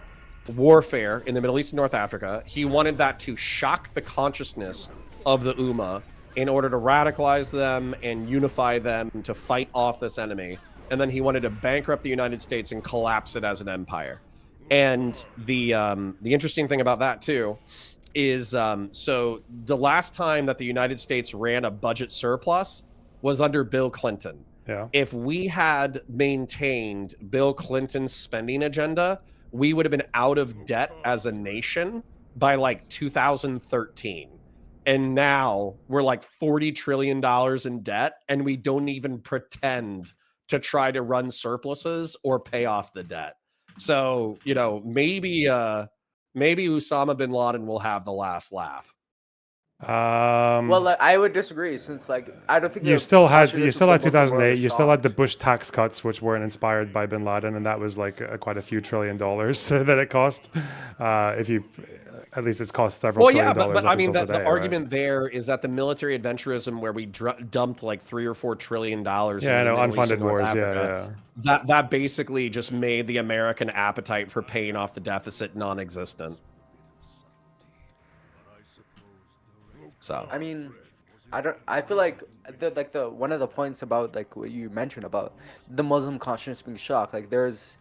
B: warfare in the Middle East and North Africa. He wanted that to shock the consciousness of the Ummah in order to radicalize them and unify them to fight off this enemy. And then he wanted to bankrupt the United States and collapse it as an empire. And the interesting thing about that too is so the last time that the United States ran a budget surplus was under Bill Clinton.
A: Yeah.
B: If we had maintained Bill Clinton's spending agenda, we would have been out of debt as a nation by like 2013. And now we're like $40 trillion in debt, and we don't even pretend to try to run surpluses or pay off the debt. So, maybe Osama bin Laden will have the last laugh.
D: Well, I would disagree, since I don't think
A: you still had 2008. You still had the Bush tax cuts, which weren't inspired by bin Laden, and that was like quite a few $1 trillion that it cost. At least it's cost several $1 trillion.
B: But I mean, the argument there is that the military adventurism, where we dumped like $3 or $4 trillion.
A: Unfunded wars.
B: Africa, that basically just made the American appetite for paying off the deficit non-existent. So
D: I mean, I feel like the one of the points about like what you mentioned about the Muslim consciousness being shocked, like there's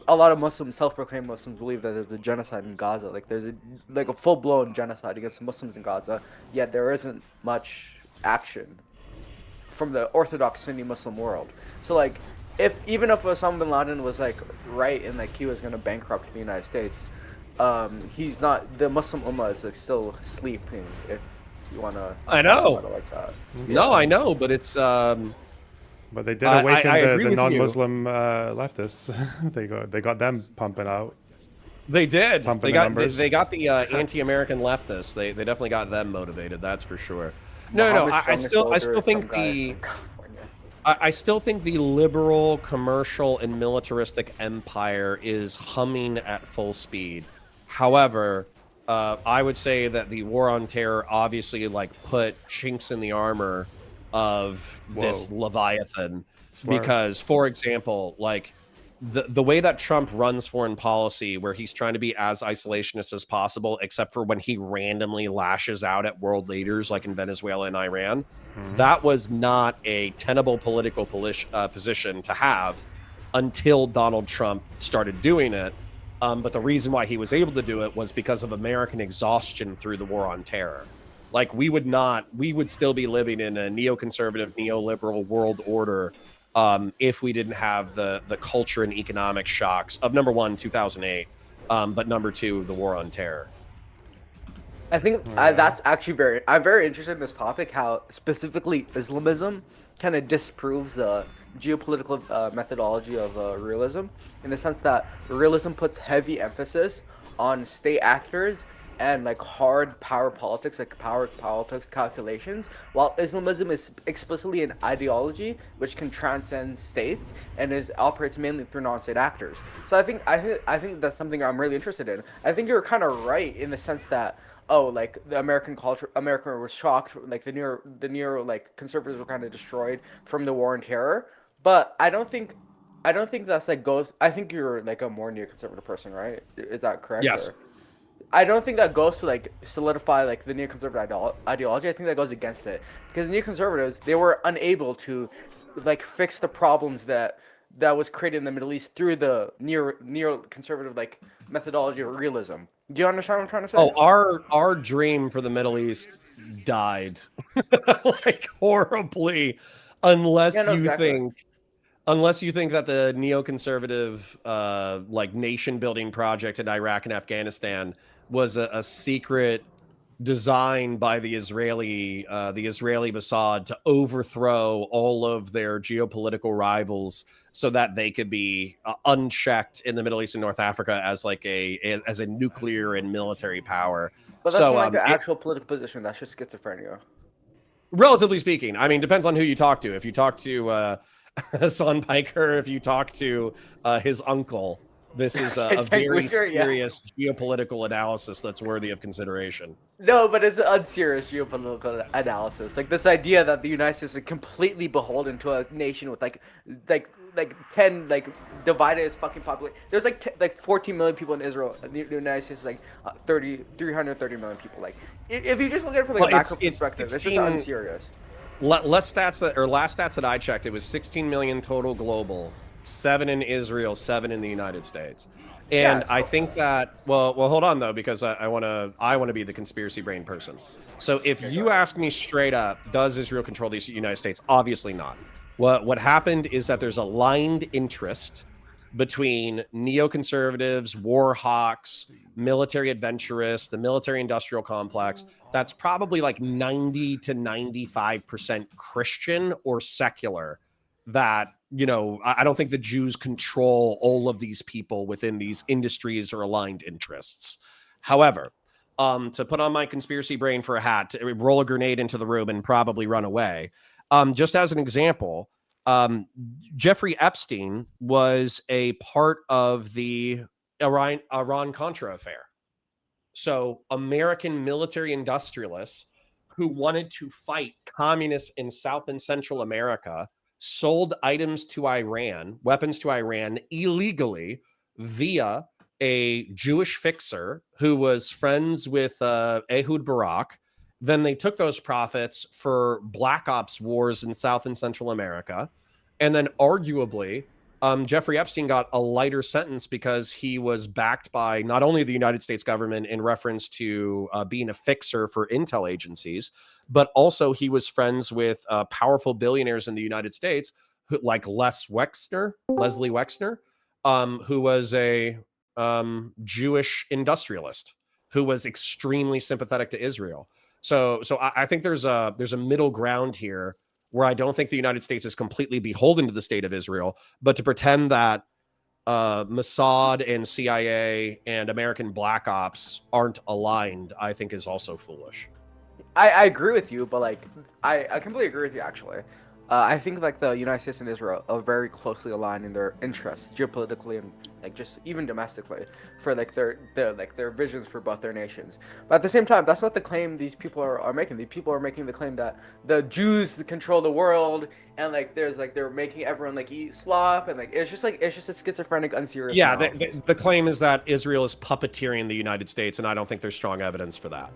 D: a lot of self-proclaimed Muslims believe that there's a genocide in Gaza. Like there's a full-blown genocide against Muslims in Gaza, yet there isn't much action from the Orthodox Sunni Muslim world. So like even if Osama bin Laden was like right and like he was gonna bankrupt the United States, he's not. The Muslim Ummah is like still sleeping. If you wanna,
B: I know.
D: Like that.
B: No, I know, but it's.
A: But they did awaken the non-Muslim leftists. They got them pumping out.
B: They did.
A: Pumping
B: they got the anti-American leftists. They definitely got them motivated. That's for sure. No. I still think I still think the liberal, commercial, and militaristic empire is humming at full speed. However, I would say that the war on terror obviously put chinks in the armor of this Leviathan. Smart. Because, for example, the way that Trump runs foreign policy, where he's trying to be as isolationist as possible, except for when he randomly lashes out at world leaders like in Venezuela and Iran, that was not a tenable political position to have until Donald Trump started doing it. But the reason why he was able to do it was because of American exhaustion through the war on terror. We would still be living in a neoconservative, neoliberal world order if we didn't have the culture and economic shocks of, number one, 2008, but number two, the war on terror.
D: I think that's actually I'm very interested in this topic, how specifically Islamism kind of disproves the geopolitical methodology of realism, in the sense that realism puts heavy emphasis on state actors and hard power politics, calculations, while Islamism is explicitly an ideology which can transcend states and operates mainly through non-state actors. So I think that's something I'm really interested in. I think you're kind of right in the sense that the American culture, America was shocked, the neo conservatives were kind of destroyed from the war on terror, but I don't think I don't think that's like goes. I think you're like a more neoconservative person, right? Is that correct?
B: Yes.
D: Or I don't think that goes to like solidify like the neoconservative ideology. I think that goes against it because neoconservatives, they were unable to like fix the problems that was created in the Middle East through the neoconservative like methodology of realism. Do you understand what I'm trying to say?
B: Oh, our dream for the Middle East died like horribly,
D: Yeah,
B: unless
D: no,
B: you
D: exactly.
B: think that the neoconservative like nation building project in Iraq and Afghanistan was a secret designed by the Israeli Mossad to overthrow all of their geopolitical rivals so that they could be unchecked in the Middle East and North Africa as like as a nuclear and military power.
D: But that's
B: So
D: not like an actual political position. That's just schizophrenia.
B: relatively speaking, I mean, depends on who you talk to. If you talk to Hassan Piker, if you talk to his uncle, this is a very
D: Yeah.
B: serious geopolitical analysis that's worthy of consideration.
D: No, but it's an unserious geopolitical analysis. Like this idea that the United States is completely beholden to a nation with like 10 like divided its fucking population. There's like 14 million people in Israel. The United States is like 330 million people. Like if you just look at it from like macro perspective, it's just unserious.
B: Last stats that I checked, it was 16 million total global, 7 in Israel, 7 in the United States. And I think that well, hold on though, because I want to be the conspiracy brain person. So if you ask me straight up, does Israel control the United States? Obviously not. What happened is that there's aligned interest between neoconservatives, war hawks, military adventurists, the military industrial complex. That's probably like 90 to 95% Christian or secular. That, you know, I don't think the Jews control all of these people within these industries or aligned interests. However, to put on my conspiracy brain for a hat, to roll a grenade into the room and probably run away. Just as an example, Jeffrey Epstein was a part of the Iran-Contra affair. So American military industrialists who wanted to fight communists in South and Central America sold items to Iran, weapons to Iran illegally via a Jewish fixer who was friends with Ehud Barak. Then they took those profits for black ops wars in South and Central America. And then arguably, Jeffrey Epstein got a lighter sentence because he was backed by not only the United States government in reference to being a fixer for intel agencies, but also he was friends with powerful billionaires in the United States, like Leslie Wexner, who was a Jewish industrialist who was extremely sympathetic to Israel. So I think there's a middle ground here where I don't think the United States is completely beholden to the state of Israel, but to pretend that Mossad and CIA and American Black Ops aren't aligned, I think is also foolish.
D: I agree with you, but like I completely agree with you actually. I think like the United States and Israel are very closely aligned in their interests geopolitically and like just even domestically for like their visions for both their nations. But at the same time, that's not the claim these people are making. These people are making the claim that the Jews control the world and like there's like they're making everyone like eat slop and like it's just a schizophrenic, unserious.
B: Yeah, the claim is that Israel is puppeteering the United States, and I don't think there's strong evidence for that.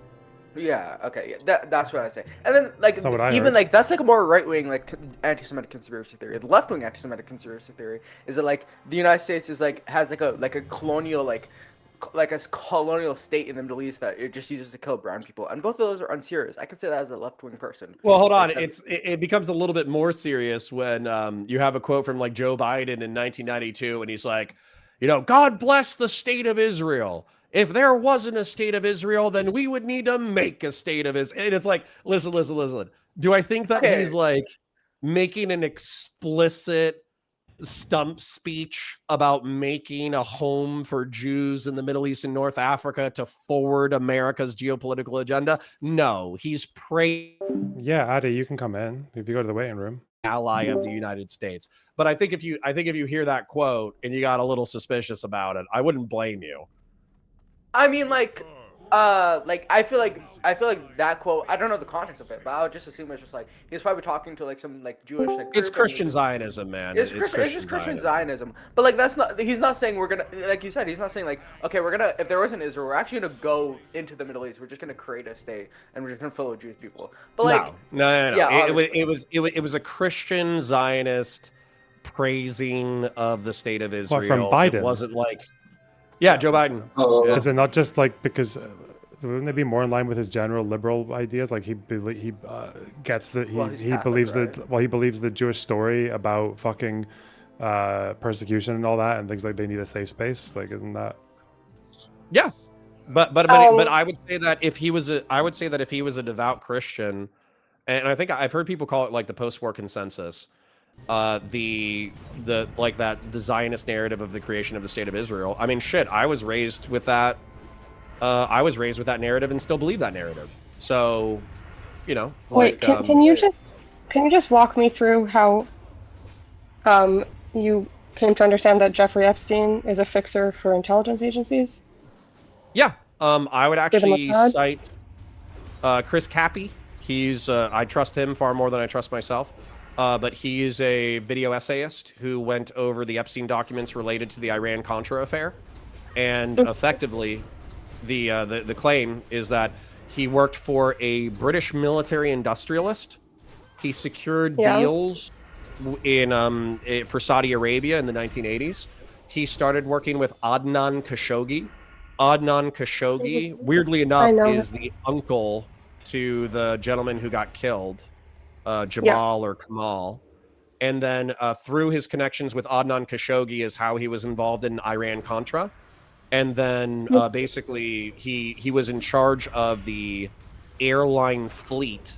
D: Yeah. Okay. Yeah. That's what I say. And then like even
A: heard.
D: like that's like a more right wing like anti-Semitic conspiracy theory. The left wing anti-Semitic conspiracy theory is that like the United States is like has like a colonial like a colonial state in the Middle East that it just uses to kill brown people. And both of those are unserious. I can say that as a left wing person.
B: Well, hold on. It becomes a little bit more serious when you have a quote from like Joe Biden in 1992, and he's like, you know, God bless the state of Israel. If there wasn't a state of Israel, then we would need to make a state of Israel. And it's like, listen. Do I think that he's like making an explicit stump speech about making a home for Jews in the Middle East and North Africa to forward America's geopolitical agenda? No, he's praying.
A: Yeah, Adi, you can come in if you go to the waiting room.
B: Ally of the United States. But I think if you hear that quote and you got a little suspicious about it, I wouldn't blame you.
D: I mean, like, like I feel like that quote. I don't know the context of it, but I would just assume it's just like he was probably talking to like some like Jewish like.
B: It's
D: group, and
B: Christian Zionism, man.
D: It's just Christian Zionism. But like that's not. He's not saying we're gonna. Like you said, he's not saying like okay, we're gonna. If there wasn't Israel, we're actually gonna go into the Middle East. We're just gonna create a state, and we're just gonna fill it with Jewish people. But like
B: no.
D: Yeah,
B: it was a Christian Zionist praising of the state of Israel.
A: What, from Biden?
B: It wasn't like, yeah, Joe Biden.
C: Oh,
A: Is it not just like because wouldn't it be more in line with his general liberal ideas? Like he gets the he believes
D: right?
A: he believes the Jewish story about fucking persecution and all that, and things like they need a safe space. Like, isn't that?
B: Yeah, but I would say that if he was a devout Christian, and I think I've heard people call it like the post-war consensus, the Zionist narrative of the creation of the state of Israel. I mean, shit, I was raised with that. I was raised with that narrative and still believe that narrative. So, you know.
E: Wait, can you just walk me through how you came to understand that Jeffrey Epstein is a fixer for intelligence agencies?
B: Yeah. I would actually cite Chris Cappy. He's I trust him far more than I trust myself. But he is a video essayist who went over the Epstein documents related to the Iran-Contra affair, and effectively, the claim is that he worked for a British military industrialist. He secured deals for Saudi Arabia in the 1980s. He started working with Adnan Khashoggi. Adnan Khashoggi, weirdly enough, is the uncle to the gentleman who got killed, Jamal or Kamal. And then through his connections with Adnan Khashoggi is how he was involved in Iran-Contra. And then basically he was in charge of the airline fleet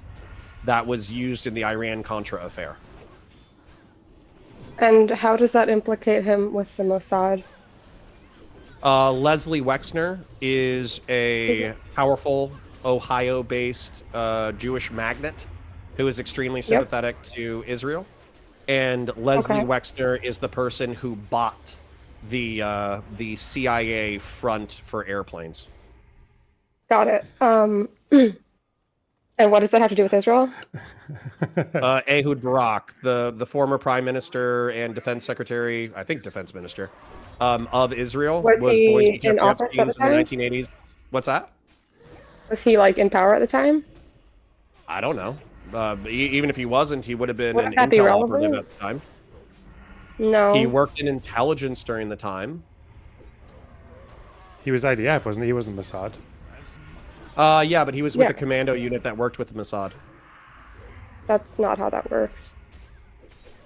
B: that was used in the Iran-Contra affair.
E: And how does that implicate him with the Mossad?
B: Leslie Wexner is a powerful Ohio-based Jewish magnate who is extremely sympathetic to Israel. And Leslie Wexner is the person who bought the CIA front for airplanes.
E: Got it. And what does that have to do with Israel?
B: Ehud Barak, the former prime minister and defense secretary, I think defense minister, of Israel, was boys with Jeffrey Epstein in the 1980s. What's that?
E: Was he like in power at the time?
B: I don't know. Even if he wasn't, he would have been an
E: that be
B: intel
E: relevant?
B: operative at the time.
E: No.
B: He worked in intelligence during the time.
A: He was IDF, wasn't he? He wasn't Mossad.
B: Yeah, but he was with a commando unit that worked with the Mossad.
E: That's not how that works.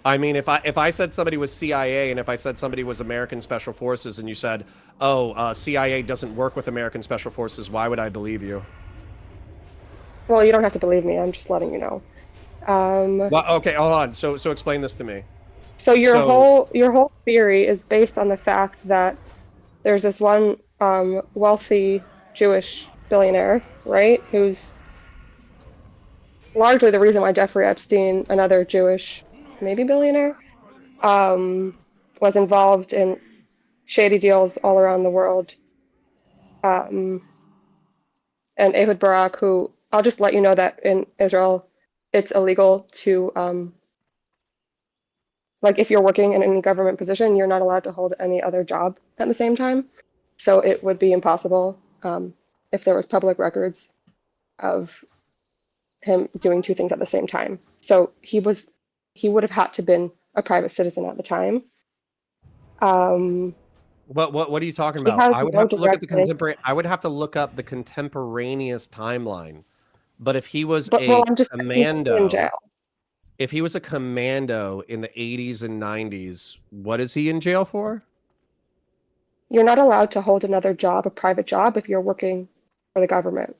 B: I mean, if I said somebody was CIA and if I said somebody was American Special Forces and you said, oh, CIA doesn't work with American Special Forces, why would I believe you?
E: Well, you don't have to believe me. I'm just letting you know.
B: Well, okay, hold on. So explain this to me.
E: So your whole theory is based on the fact that there's this one wealthy Jewish billionaire, right? Who's largely the reason why Jeffrey Epstein, another Jewish, maybe billionaire, was involved in shady deals all around the world. And Ehud Barak, who I'll just let you know that in Israel, it's illegal to like if you're working in any government position, you're not allowed to hold any other job at the same time. So it would be impossible if there was public records of him doing two things at the same time. So he would have had to been a private citizen at the time.
B: What are you talking about? I would have to look at the contemporary. I would have to look up the contemporaneous timeline. But if he was commando, if he was a commando in the 80s and 90s, what is he in jail for?
E: You're not allowed to hold another job, a private job, if you're working for the government.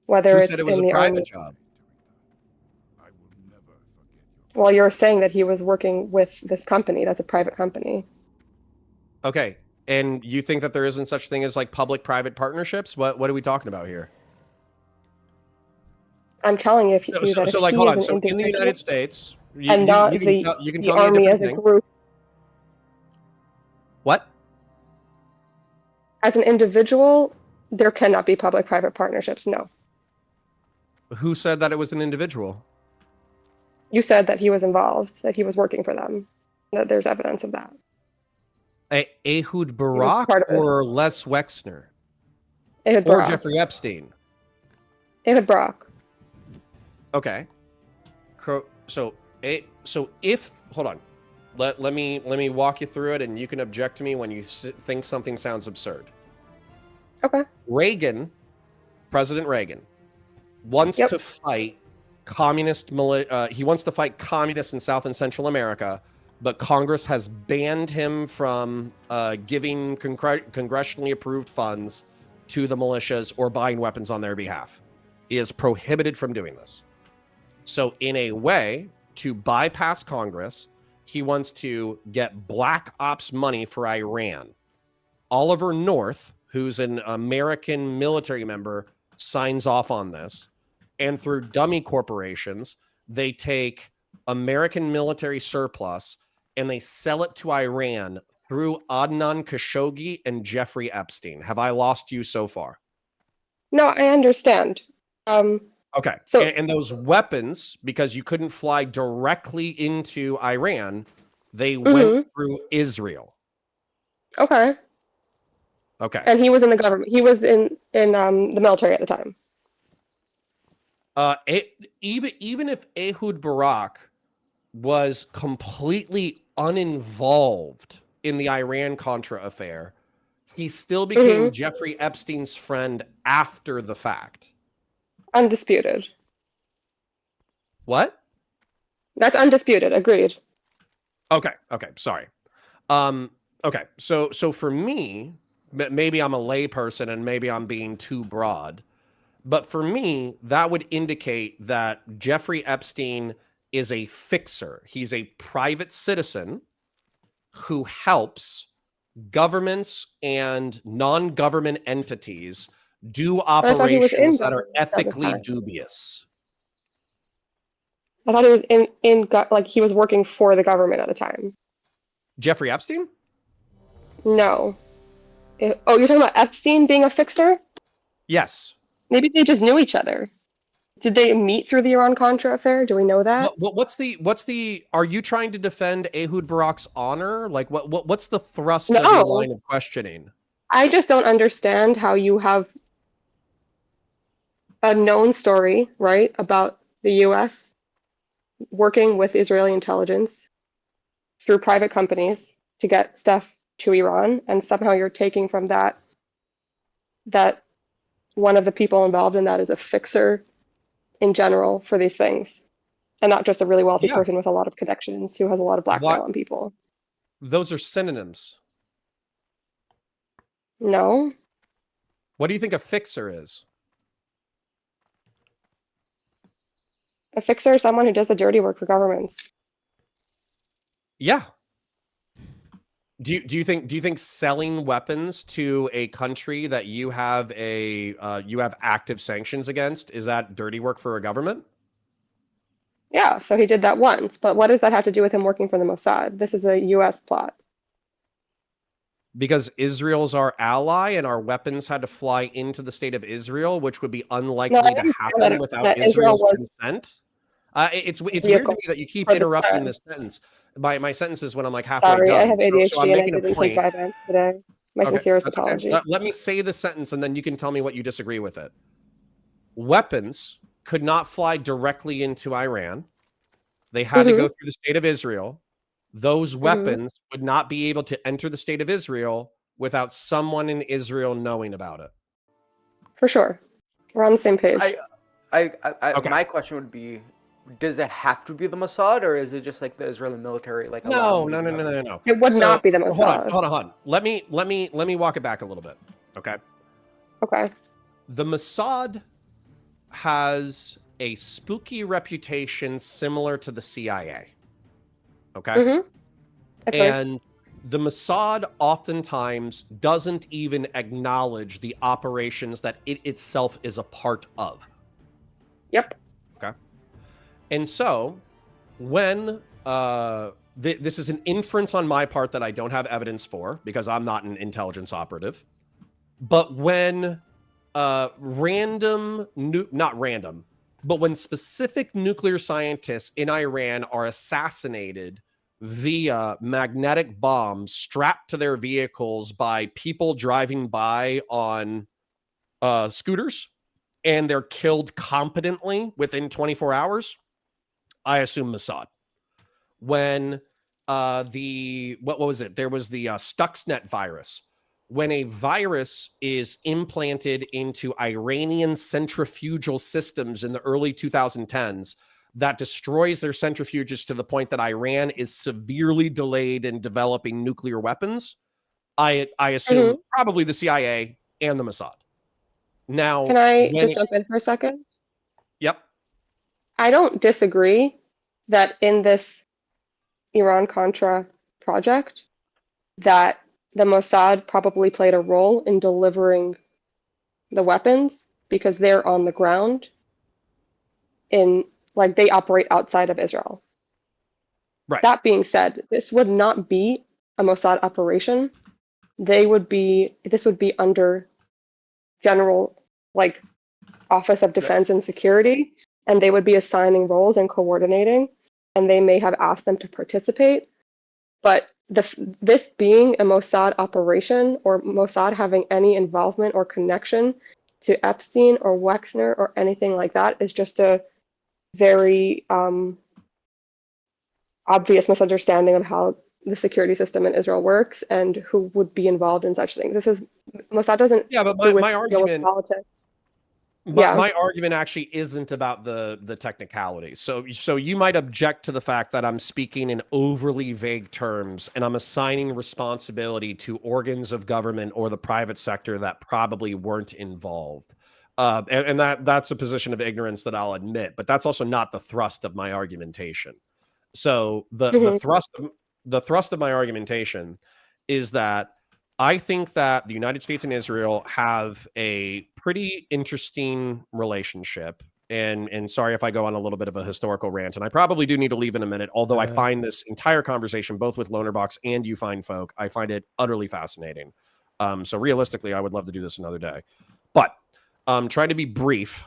E: Whether
B: Who said it was a private job?
E: Well, you're saying that he was working with this company. That's a private company.
B: Okay. And you think that there isn't such thing as like public-private partnerships? What are we talking about here?
E: I'm telling you, if you
B: like, hold on. So in the United States, you can
E: the
B: tell me a different thing.
E: Group.
B: What?
E: As an individual, there cannot be public-private partnerships. No.
B: Who said that it was an individual?
E: You said that he was involved, that he was working for them, that there's evidence of that.
B: Ehud Barak or Les Wexner?
E: Ehud
B: Or
E: Barak.
B: Jeffrey Epstein?
E: Ehud Barak.
B: Okay. So if hold on, let me walk you through it, and you can object to me when you think something sounds absurd.
E: Okay.
B: President Reagan, wants to fight he wants to fight communists in South and Central America, but Congress has banned him from giving congressionally approved funds to the militias or buying weapons on their behalf. He is prohibited from doing this. So in a way, to bypass Congress, he wants to get black ops money for Iran. Oliver North, who's an American military member, signs off on this. And through dummy corporations, they take American military surplus and they sell it to Iran through Adnan Khashoggi and Jeffrey Epstein. Have I lost you so far?
E: No, I understand.
B: Okay.
E: So,
B: and those weapons, because you couldn't fly directly into Iran, they went through Israel.
E: Okay.
B: Okay.
E: And he was in the government. He was in the military at the time.
B: Even if Ehud Barak was completely uninvolved in the Iran-Contra affair, he still became Jeffrey Epstein's friend after the fact.
E: Undisputed.
B: What?
E: That's undisputed. Agreed.
B: Okay. Sorry. Okay. So for me, maybe I'm a layperson and maybe I'm being too broad, but for me, that would indicate that Jeffrey Epstein is a fixer. He's a private citizen who helps governments and non-government entities do operations that are ethically dubious.
E: I thought he was like he was working for the government at the time.
B: Jeffrey Epstein?
E: No. You're talking about Epstein being a fixer?
B: Yes.
E: Maybe they just knew each other. Did they meet through the Iran-Contra affair? Do we know that?
B: What's the? Are you trying to defend Ehud Barak's honor? Like, what's the thrust of your line of questioning?
E: I just don't understand how you have a known story, right, about the U.S. working with Israeli intelligence through private companies to get stuff to Iran, and somehow you're taking from that one of the people involved in that is a fixer in general for these things, and not just a really wealthy person with a lot of connections who has a lot of blackmail on people.
B: Those are synonyms.
E: No.
B: What do you think a fixer is?
E: A fixer is someone who does the dirty work for governments.
B: Yeah. Do you think selling weapons to a country that you have active sanctions against, is that dirty work for a government?
E: Yeah, so he did that once, but what does that have to do with him working for the Mossad? This is a U.S. plot.
B: Because Israel's our ally and our weapons had to fly into the state of Israel, which would be unlikely to happen without Israel's consent. It's weird to me that you keep interrupting this sentence. My sentence is when I'm like halfway done.
E: I have ADHD
B: so I'm making
E: and I
B: a
E: didn't take Vyvanse today. My sincerest apology.
B: Let me say the sentence and then you can tell me what you disagree with it. Weapons could not fly directly into Iran. They had to go through the state of Israel. Those weapons would not be able to enter the state of Israel without someone in Israel knowing about it.
E: For sure. We're on the same page.
D: My question would be, does it have to be the Mossad, or is it just like the Israeli military? Like
B: no.
E: It would not be the Mossad.
B: Hold on. Let me walk it back a little bit. Okay.
E: Okay.
B: The Mossad has a spooky reputation similar to the CIA. Okay. And the Mossad oftentimes doesn't even acknowledge the operations that it itself is a part of.
E: Yep.
B: Okay. And so when this is an inference on my part that I don't have evidence for because I'm not an intelligence operative, but when not random, but when specific nuclear scientists in Iran are assassinated via magnetic bombs strapped to their vehicles by people driving by on scooters, and they're killed competently within 24 hours, I assume Mossad. When what was it? There was the Stuxnet virus. When a virus is implanted into Iranian centrifugal systems in the early 2010s that destroys their centrifuges to the point that Iran is severely delayed in developing nuclear weapons, I assume probably the CIA and the Mossad. Now,
E: can I just jump in for a second?
B: Yep.
E: I don't disagree that in this Iran-Contra project, that the Mossad probably played a role in delivering the weapons because they're on the ground like they operate outside of Israel.
B: Right.
E: That being said, this would not be a Mossad operation. This would be under general, like, Office of Defense and Security, and they would be assigning roles and coordinating, and they may have asked them to participate. But this being a Mossad operation, or Mossad having any involvement or connection to Epstein or Wexner or anything like that, is just a very obvious misunderstanding of how the security system in Israel works and who would be involved in such things. Mossad doesn't
B: but my argument,
E: politics.
B: My argument actually isn't about the technicality. So you might object to the fact that I'm speaking in overly vague terms and I'm assigning responsibility to organs of government or the private sector that probably weren't involved. And that's a position of ignorance that I'll admit, but that's also not the thrust of my argumentation. So the thrust of my argumentation is that I think that the United States and Israel have a pretty interesting relationship. And sorry if I go on a little bit of a historical rant, and I probably do need to leave in a minute, although I find this entire conversation, both with Lonerbox and You Fine Folk, I find it utterly fascinating. So realistically, I would love to do this another day. But trying to be brief,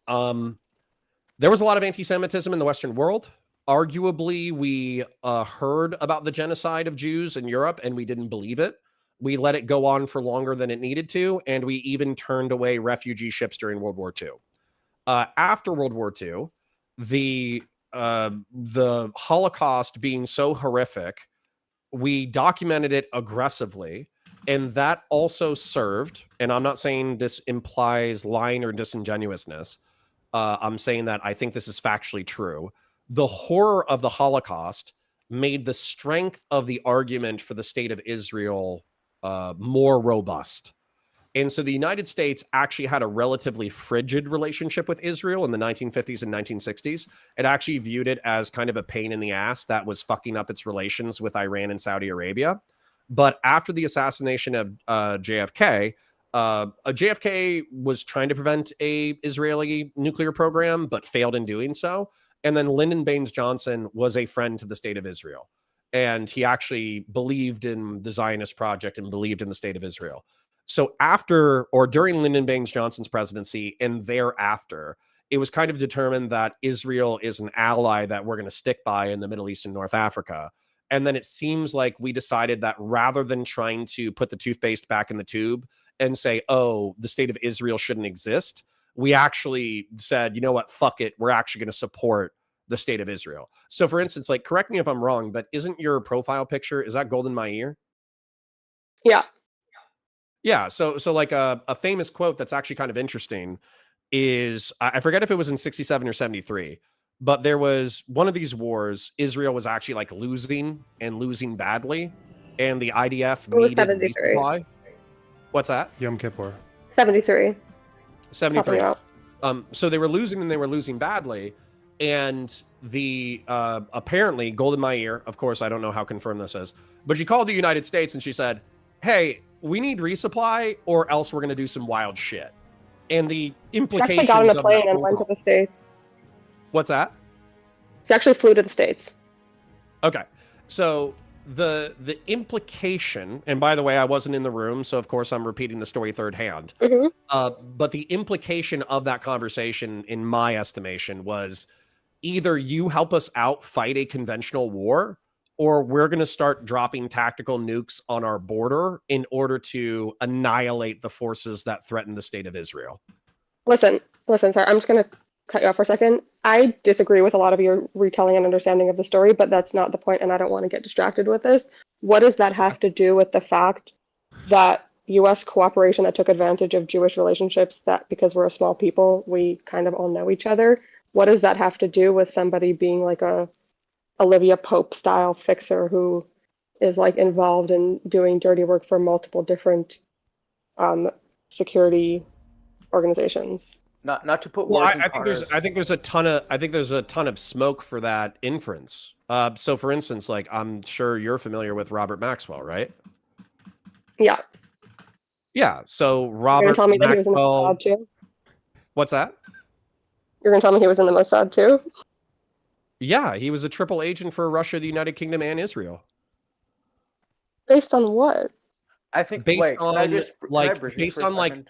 B: there was a lot of anti-Semitism in the Western world. Arguably, we heard about the genocide of Jews in Europe and we didn't believe it. We let it go on for longer than it needed to, and we even turned away refugee ships during World War II. After World War II, the Holocaust being so horrific, we documented it aggressively, and that also served, and I'm not saying this implies lying or disingenuousness, I'm saying that I think this is factually true. The horror of the Holocaust made the strength of the argument for the state of Israel more robust. And so the United States actually had a relatively frigid relationship with Israel in the 1950s and 1960s. It actually viewed it as kind of a pain in the ass that was fucking up its relations with Iran and Saudi Arabia. But after the assassination of JFK, JFK was trying to prevent a Israeli nuclear program, but failed in doing so. And then Lyndon Baines Johnson was a friend to the state of Israel. And he actually believed in the Zionist project and believed in the state of Israel. So after or during Lyndon Baines Johnson's presidency and thereafter, it was kind of determined that Israel is an ally that we're going to stick by in the Middle East and North Africa. And then it seems like we decided that rather than trying to put the toothpaste back in the tube and say, oh, the state of Israel shouldn't exist, we actually said, you know what, fuck it. We're actually going to support the state of Israel. So for instance, like, correct me if I'm wrong, but isn't your profile picture, is that Golden My Ear?
E: Yeah.
B: Yeah. So like a famous quote that's actually kind of interesting is, I forget if it was in 67 or 73, but there was one of these wars, Israel was actually like losing and losing badly. And the IDF needed resupply. What's that?
A: Yom Kippur.
E: 73.
B: 73. So they were losing and they were losing badly. And the apparently Golden My Ear, of course, I don't know how confirmed this is, but she called the United States and she said, hey, we need resupply or else we're going to do some wild shit. And the implications
E: she actually got on a plane and went to the States.
B: What's that?
E: She actually flew to the States.
B: Okay. So the implication, and by the way, I wasn't in the room, so of course I'm repeating the story third hand. But the implication of that conversation, in my estimation, was either you help us out fight a conventional war, or we're going to start dropping tactical nukes on our border in order to annihilate the forces that threaten the state of Israel.
E: Listen, sorry, I'm just going to cut you off for a second. I disagree with a lot of your retelling and understanding of the story, but that's not the point, and I don't want to get distracted with this. What does that have to do with the fact that U.S. cooperation that took advantage of Jewish relationships, that because we're a small people, we kind of all know each other? What does that have to do with somebody being like a Olivia Pope style fixer who is like involved in doing dirty work for multiple different security organizations?
D: Not to put
B: well,
D: words in
B: I think there's a ton of smoke for that inference. So for instance, like I'm sure you're familiar with Robert Maxwell, right?
E: Yeah.
B: Yeah. So Robert
E: You're gonna tell me
B: Maxwell,
E: that he was in the Mossad too?
B: What's that?
E: You're gonna tell me he was in the Mossad too?
B: Yeah, he was a triple agent for Russia, the United Kingdom, and Israel.
E: Based on what?
D: I think
B: based on
D: like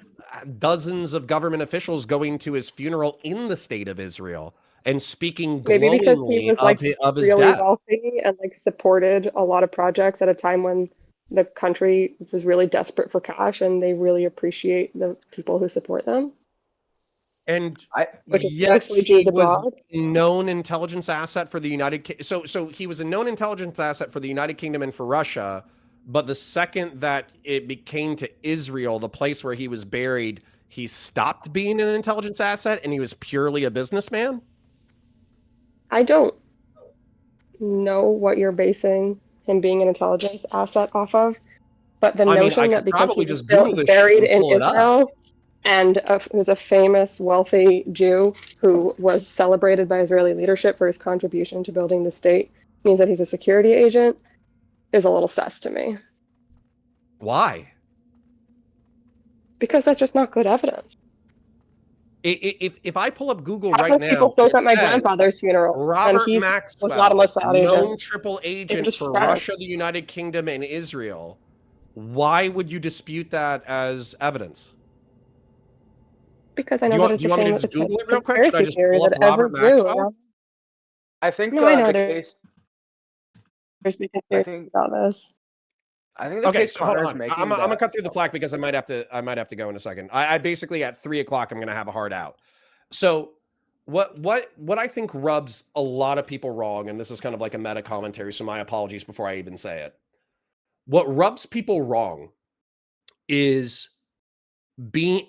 B: dozens of government officials going to his funeral in the state of Israel and speaking
E: Maybe because he
B: glowingly
E: was like
B: of his
E: really
B: death.
E: wealthy and like supported a lot of projects at a time when the country was really desperate for cash, and they really appreciate the people who support them.
B: And
E: which is
B: yet
E: mostly Jews
B: he was
E: abroad.
B: a known intelligence asset for the United Kingdom. So he was a known intelligence asset for the United Kingdom and for Russia. But the second that it became to Israel, the place where he was buried, he stopped being an intelligence asset and he was purely a businessman?
E: I don't know what you're basing him being an intelligence asset off of, but the notion that because he was buried in Israel and was a famous, wealthy Jew who was celebrated by Israeli leadership for his contribution to building the state means that he's a security agent is a little sus to me.
B: Why?
E: Because that's just not good evidence.
B: If I pull up Google right now,
E: people spoke at my grandfather's funeral,
B: Robert
E: and he
B: Maxwell,
E: was not a Mossad agent.
B: known triple agent for Russia, the United Kingdom, and Israel. Why would you dispute that as evidence?
E: Because I know that it's a shame that
B: Google it real quick? Should I just pull up
E: Robert
B: Maxwell?
D: I think
E: no, I know
D: the case.
E: There's been conspiracies about this.
D: I think the case
B: hold
D: Connor is
B: on.
D: making.
B: I'm gonna cut through the flack because I might have to go in a second. I basically at 3 o'clock I'm gonna have a hard out. So what I think rubs a lot of people wrong, and this is kind of like a meta commentary, so my apologies before I even say it. What rubs people wrong is being,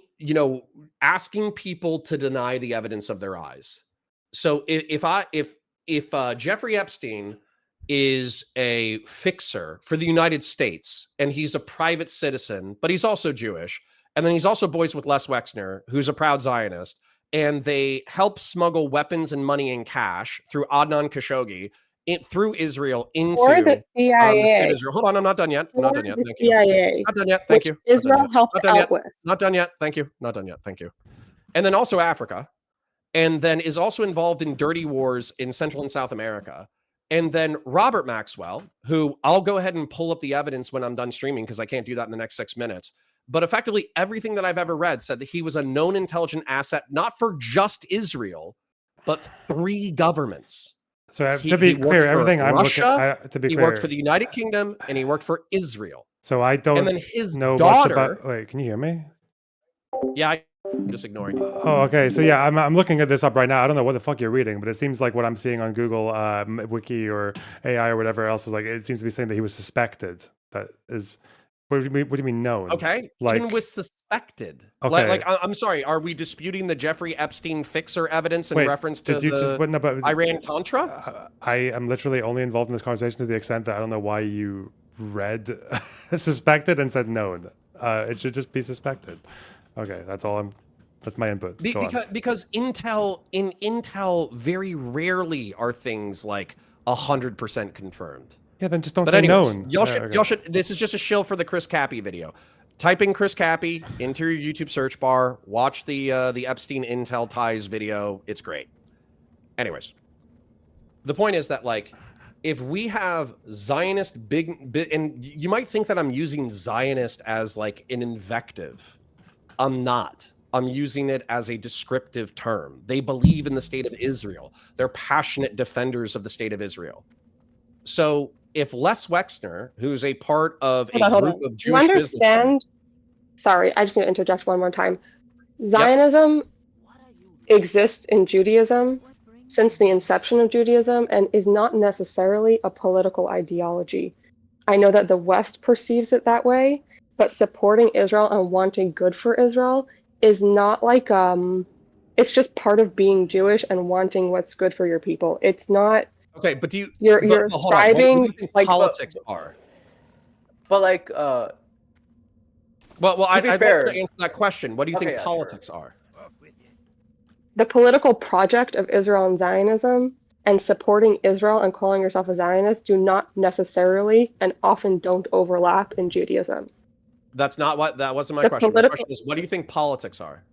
B: asking people to deny the evidence of their eyes. So if Jeffrey Epstein is a fixer for the United States and he's a private citizen, but he's also Jewish, and then he's also boys with Les Wexner, who's a proud Zionist, and they help smuggle weapons and money and cash through Adnan Khashoggi through Israel into
E: the CIA.
B: the state of Israel. Hold on, I'm not done yet.
E: Not
B: done yet.
E: Thank you. CIA.
B: Not done yet. Thank you.
E: Israel helped out with.
B: Not done yet. Thank you. Not done yet. Thank you. And then also Africa, and then is also involved in dirty wars in Central and South America. And then Robert Maxwell, who I'll go ahead and pull up the evidence when I'm done streaming because I can't do that in the next 6 minutes. But effectively, everything that I've ever read said that he was a known intelligent asset, not for just Israel, but 3 governments.
A: So to be clear, everything I'm looking at, to be clear,
B: he worked for the United Kingdom and he worked for Israel.
A: So I don't
B: and then his
A: know
B: daughter,
A: much about. Wait, can you hear me?
B: Yeah, I'm just ignoring.
A: Oh, okay. So yeah, I'm looking at this up right now. I don't know what the fuck you're reading, but it seems like what I'm seeing on Google Wiki or AI or whatever else is like. It seems to be saying that he was suspected. That is. What do you mean known?
B: Okay, even with suspected.
A: Okay.
B: Like I'm sorry, are we disputing the Jeffrey Epstein fixer evidence in reference to Iran-Contra?
A: I am literally only involved in this conversation to the extent that I don't know why you read suspected and said known. It should just be suspected. Okay, that's my input.
B: Because Intel very rarely are things like 100% confirmed.
A: Yeah, then just don't say known.
B: Y'all should. This is just a shill for the Chris Cappy video. Type in Chris Cappy into your YouTube search bar. Watch the Epstein Intel ties video. It's great. Anyways, the point is that like if we have Zionist and you might think that I'm using Zionist as like an invective. I'm not. I'm using it as a descriptive term. They believe in the state of Israel. They're passionate defenders of the state of Israel. So if Les Wexner, who's a part of a group of
E: You
B: Jewish businessmen,
E: understand? Sorry, I just need to interject one more time. Zionism exists in Judaism since the inception of Judaism and is not necessarily a political ideology. I know that the West perceives it that way, but supporting Israel and wanting good for Israel is not like it's just part of being Jewish and wanting what's good for your people. It's not
B: okay, but do you
E: you're
B: hold on. What do
E: striving
B: you think
E: like
B: politics are?
D: But like,
B: Well,
D: to be
B: I'd
D: fair,
B: like to answer that question. What do you
D: Okay,
B: think
D: yeah,
B: politics are?
E: the political project of Israel and Zionism and supporting Israel and calling yourself a Zionist do not necessarily and often don't overlap in Judaism.
B: That wasn't my
E: The
B: question. My
E: political,
B: question is, what do you think politics are?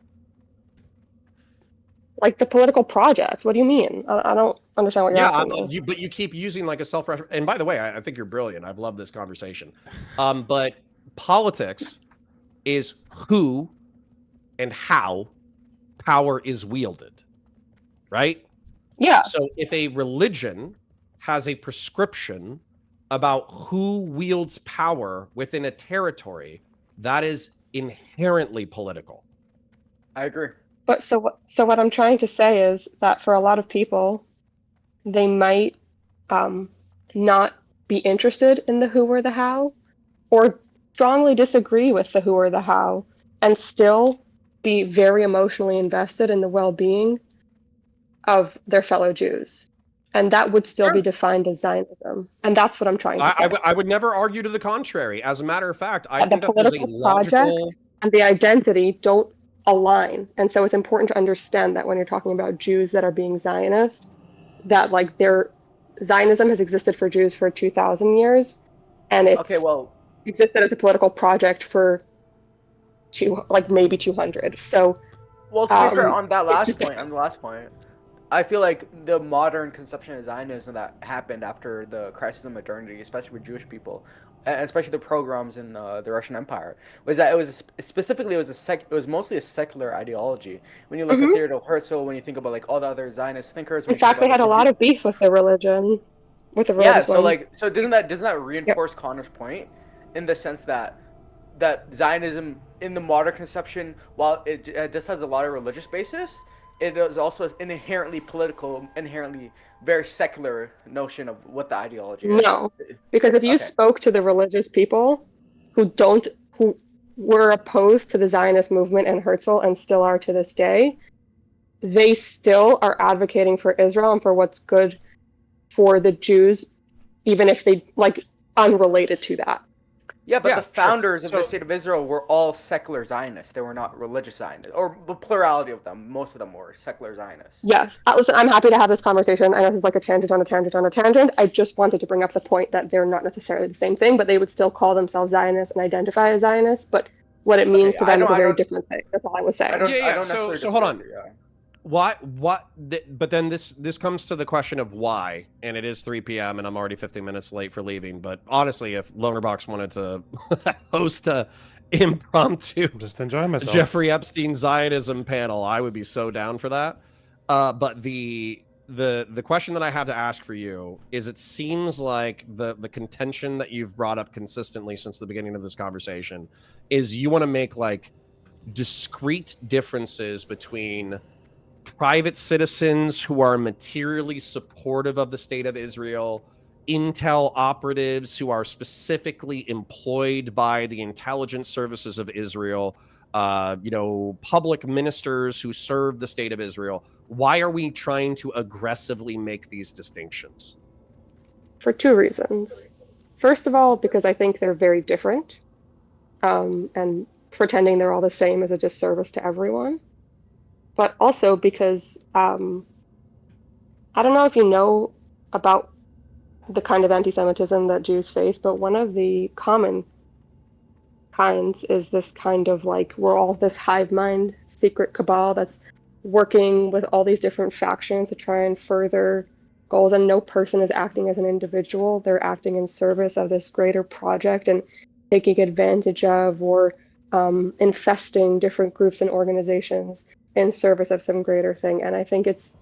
E: like the political project. What do you mean? I don't understand what you're asking me.
B: But you keep using like a self-reference. And by the way, I think you're brilliant. I've loved this conversation. But politics is who and how power is wielded, right?
E: Yeah.
B: So if a religion has a prescription about who wields power within a territory, that is inherently political.
D: I agree.
E: But so what I'm trying to say is that for a lot of people, they might not be interested in the who or the how, or strongly disagree with the who or the how, and still be very emotionally invested in the well-being of their fellow Jews. And that would still be defined as Zionism. And that's what I'm trying to say.
B: I would never argue to the contrary. As a matter of fact, I
E: And the
B: think that there's a
E: political
B: logical
E: project and the identity don't align. And so it's important to understand that when you're talking about Jews that are being Zionist, that like their Zionism has existed for Jews for 2,000 years, and it's
D: Okay, well,
E: existed as a political project for maybe 200. So
D: to be fair, on that
E: it's
D: last point, I feel like the modern conception of Zionism that happened after the crisis of modernity, especially with Jewish people, and especially the pogroms in the Russian Empire, was that it was mostly a secular ideology. When you look at Theodor Herzl, when you think about like all the other Zionist thinkers,
E: in fact, they had a lot of beef with the religion, with the religious ones.
D: So doesn't that reinforce Connor's point in the sense that Zionism in the modern conception, while it just has a lot of religious basis, it is also an inherently political, inherently very secular notion of what the ideology is.
E: No, because if you spoke to the religious people who were opposed to the Zionist movement and Herzl and still are to this day, they still are advocating for Israel and for what's good for the Jews, even if they unrelated to that.
D: Yeah, but the founders of the state of Israel were all secular Zionists. They were not religious Zionists, or the plurality of them. Most of them were secular Zionists.
E: Yes. Listen, I'm happy to have this conversation. I know this is like a tangent on a tangent on a tangent. I just wanted to bring up the point that they're not necessarily the same thing, but they would still call themselves Zionists and identify as Zionists, but what it means to them is a very different thing. That's all I was saying.
B: So hold on. But then this comes to the question of why, and it is 3 p.m. and I'm already 15 minutes late for leaving. But honestly, if Lonerbox wanted to host a impromptu,
A: just enjoying myself,
B: Jeffrey Epstein Zionism panel, I would be so down for that. But the question that I have to ask for you is: it seems like the contention that you've brought up consistently since the beginning of this conversation is you want to make like discrete differences between private citizens who are materially supportive of the state of Israel, intel operatives who are specifically employed by the intelligence services of Israel, public ministers who serve the state of Israel. Why are we trying to aggressively make these distinctions?
E: For two reasons. First of all, because I think they're very different, and pretending they're all the same is a disservice to everyone. But also because I don't know if you know about the kind of anti-Semitism that Jews face, but one of the common kinds is this kind of like, we're all this hive mind secret cabal that's working with all these different factions to try and further goals, and no person is acting as an individual. They're acting in service of this greater project and taking advantage of or infesting different groups and organizations in service of some greater thing. And I think it's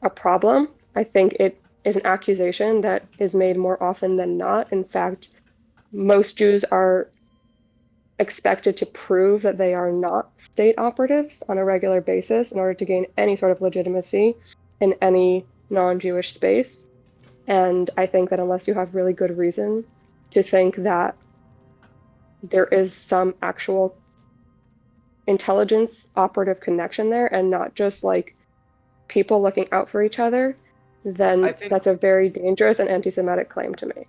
E: a problem. I think it is an accusation that is made more often than not. In fact, most Jews are expected to prove that they are not state operatives on a regular basis in order to gain any sort of legitimacy in any non-Jewish space. And I think that unless you have really good reason to think that there is some actual intelligence operative connection there and not just like people looking out for each other, then that's a very dangerous and anti-Semitic claim to me.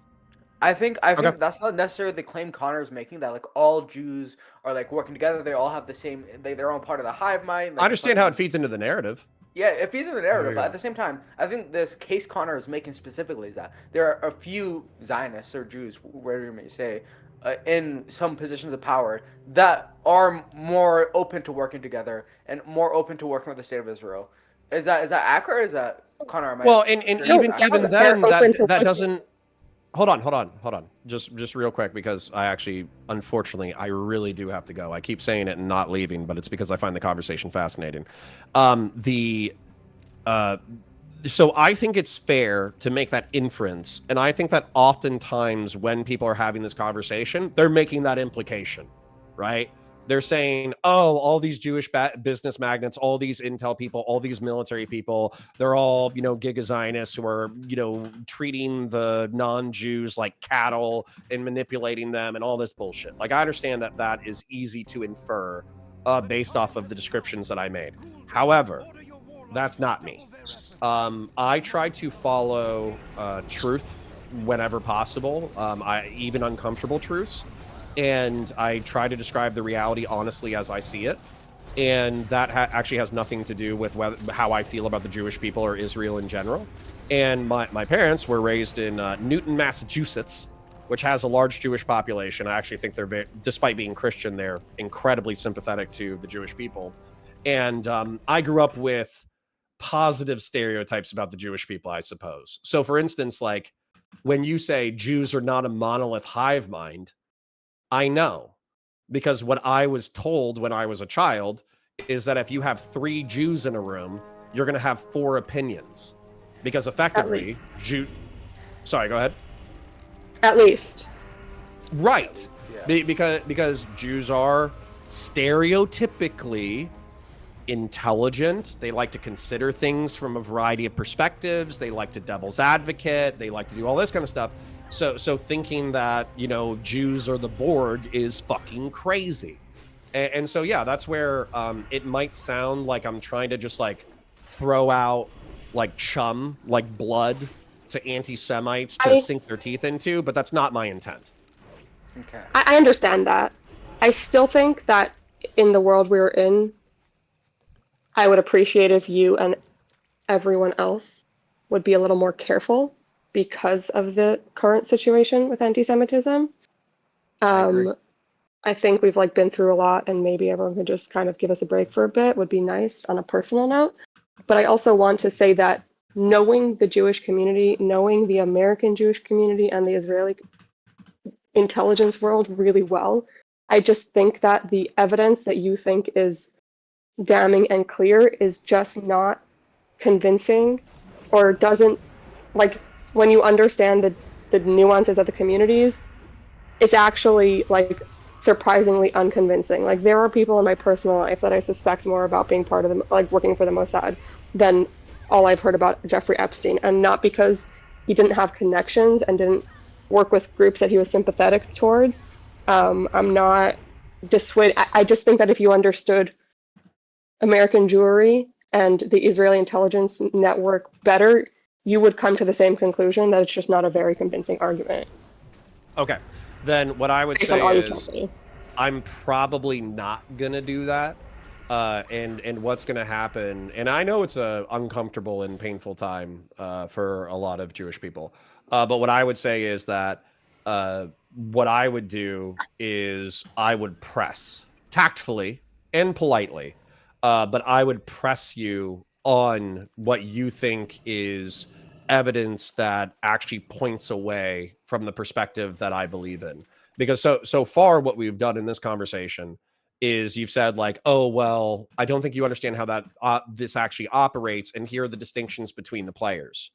D: I think that's not necessarily the claim Connor is making, that like all Jews are like working together. They all have the same. They're all part of the hive mind. Like,
B: I understand how it feeds into the narrative.
D: Yeah, it feeds into the narrative, but at the same time, I think this case Connor is making specifically is that there are a few Zionists or Jews, whatever you may say, in some positions of power that are more open to working together and more open to working with the state of Israel. Is that accurate? Or is that Connor?
B: Well, and even then, that doesn't. Hold on. Just real quick, because I actually, unfortunately, I really do have to go. I keep saying it and not leaving, but it's because I find the conversation fascinating. So I think it's fair to make that inference, and I think that oftentimes when people are having this conversation, they're making that implication, right? They're saying, oh, all these Jewish business magnates, all these intel people, all these military people, they're all, Giga Zionists who are, treating the non-Jews like cattle and manipulating them and all this bullshit. Like, I understand that that is easy to infer based off of the descriptions that I made. However, that's not me. I try to follow truth whenever possible, even uncomfortable truths. And I try to describe the reality honestly as I see it. And that actually has nothing to do with how I feel about the Jewish people or Israel in general. And my parents were raised in Newton, Massachusetts, which has a large Jewish population. I actually think they're, despite being Christian, they're incredibly sympathetic to the Jewish people. And I grew up with positive stereotypes about the Jewish people, I suppose. So for instance, like when you say Jews are not a monolith hive mind, I know, because what I was told when I was a child is that if you have 3 Jews in a room, you're going to have 4 opinions, because effectively, Sorry, go ahead.
E: At least.
B: Right. Yeah. Because Jews are stereotypically intelligent. They like to consider things from a variety of perspectives. They like to devil's advocate. They like to do all this kind of stuff. So thinking that, Jews are the Borg is fucking crazy. And so, yeah, that's where it might sound like I'm trying to just like throw out like chum, like blood to anti-Semites to sink their teeth into, but that's not my intent.
E: Okay. I understand that. I still think that in the world we're in, I would appreciate if you and everyone else would be a little more careful because of the current situation with anti-Semitism. I think we've been through a lot, and maybe everyone could just kind of give us a break for a bit would be nice on a personal note. But I also want to say that knowing the Jewish community, knowing the American Jewish community and the Israeli intelligence world really well, I just think that the evidence that you think is damning and clear is just not convincing, or doesn't, when you understand the nuances of the communities, it's actually surprisingly unconvincing. There are people in my personal life that I suspect more about being part of them, working for the Mossad, than all I've heard about Jeffrey Epstein. And not because he didn't have connections and didn't work with groups that he was sympathetic towards. I'm not dissuaded. I just think that if you understood American Jewry and the Israeli intelligence network better, you would come to the same conclusion that it's just not a very convincing argument.
B: Okay. Then what I would say is I'm probably not going to do that. And what's going to happen, and I know it's a uncomfortable and painful time for a lot of Jewish people. But what I would say is that what I would do is I would press tactfully and politely, but I would press you on what you think is evidence that actually points away from the perspective that I believe in. Because so far what we've done in this conversation is you've said like, oh, well, I don't think you understand how that this actually operates, and here are the distinctions between the players.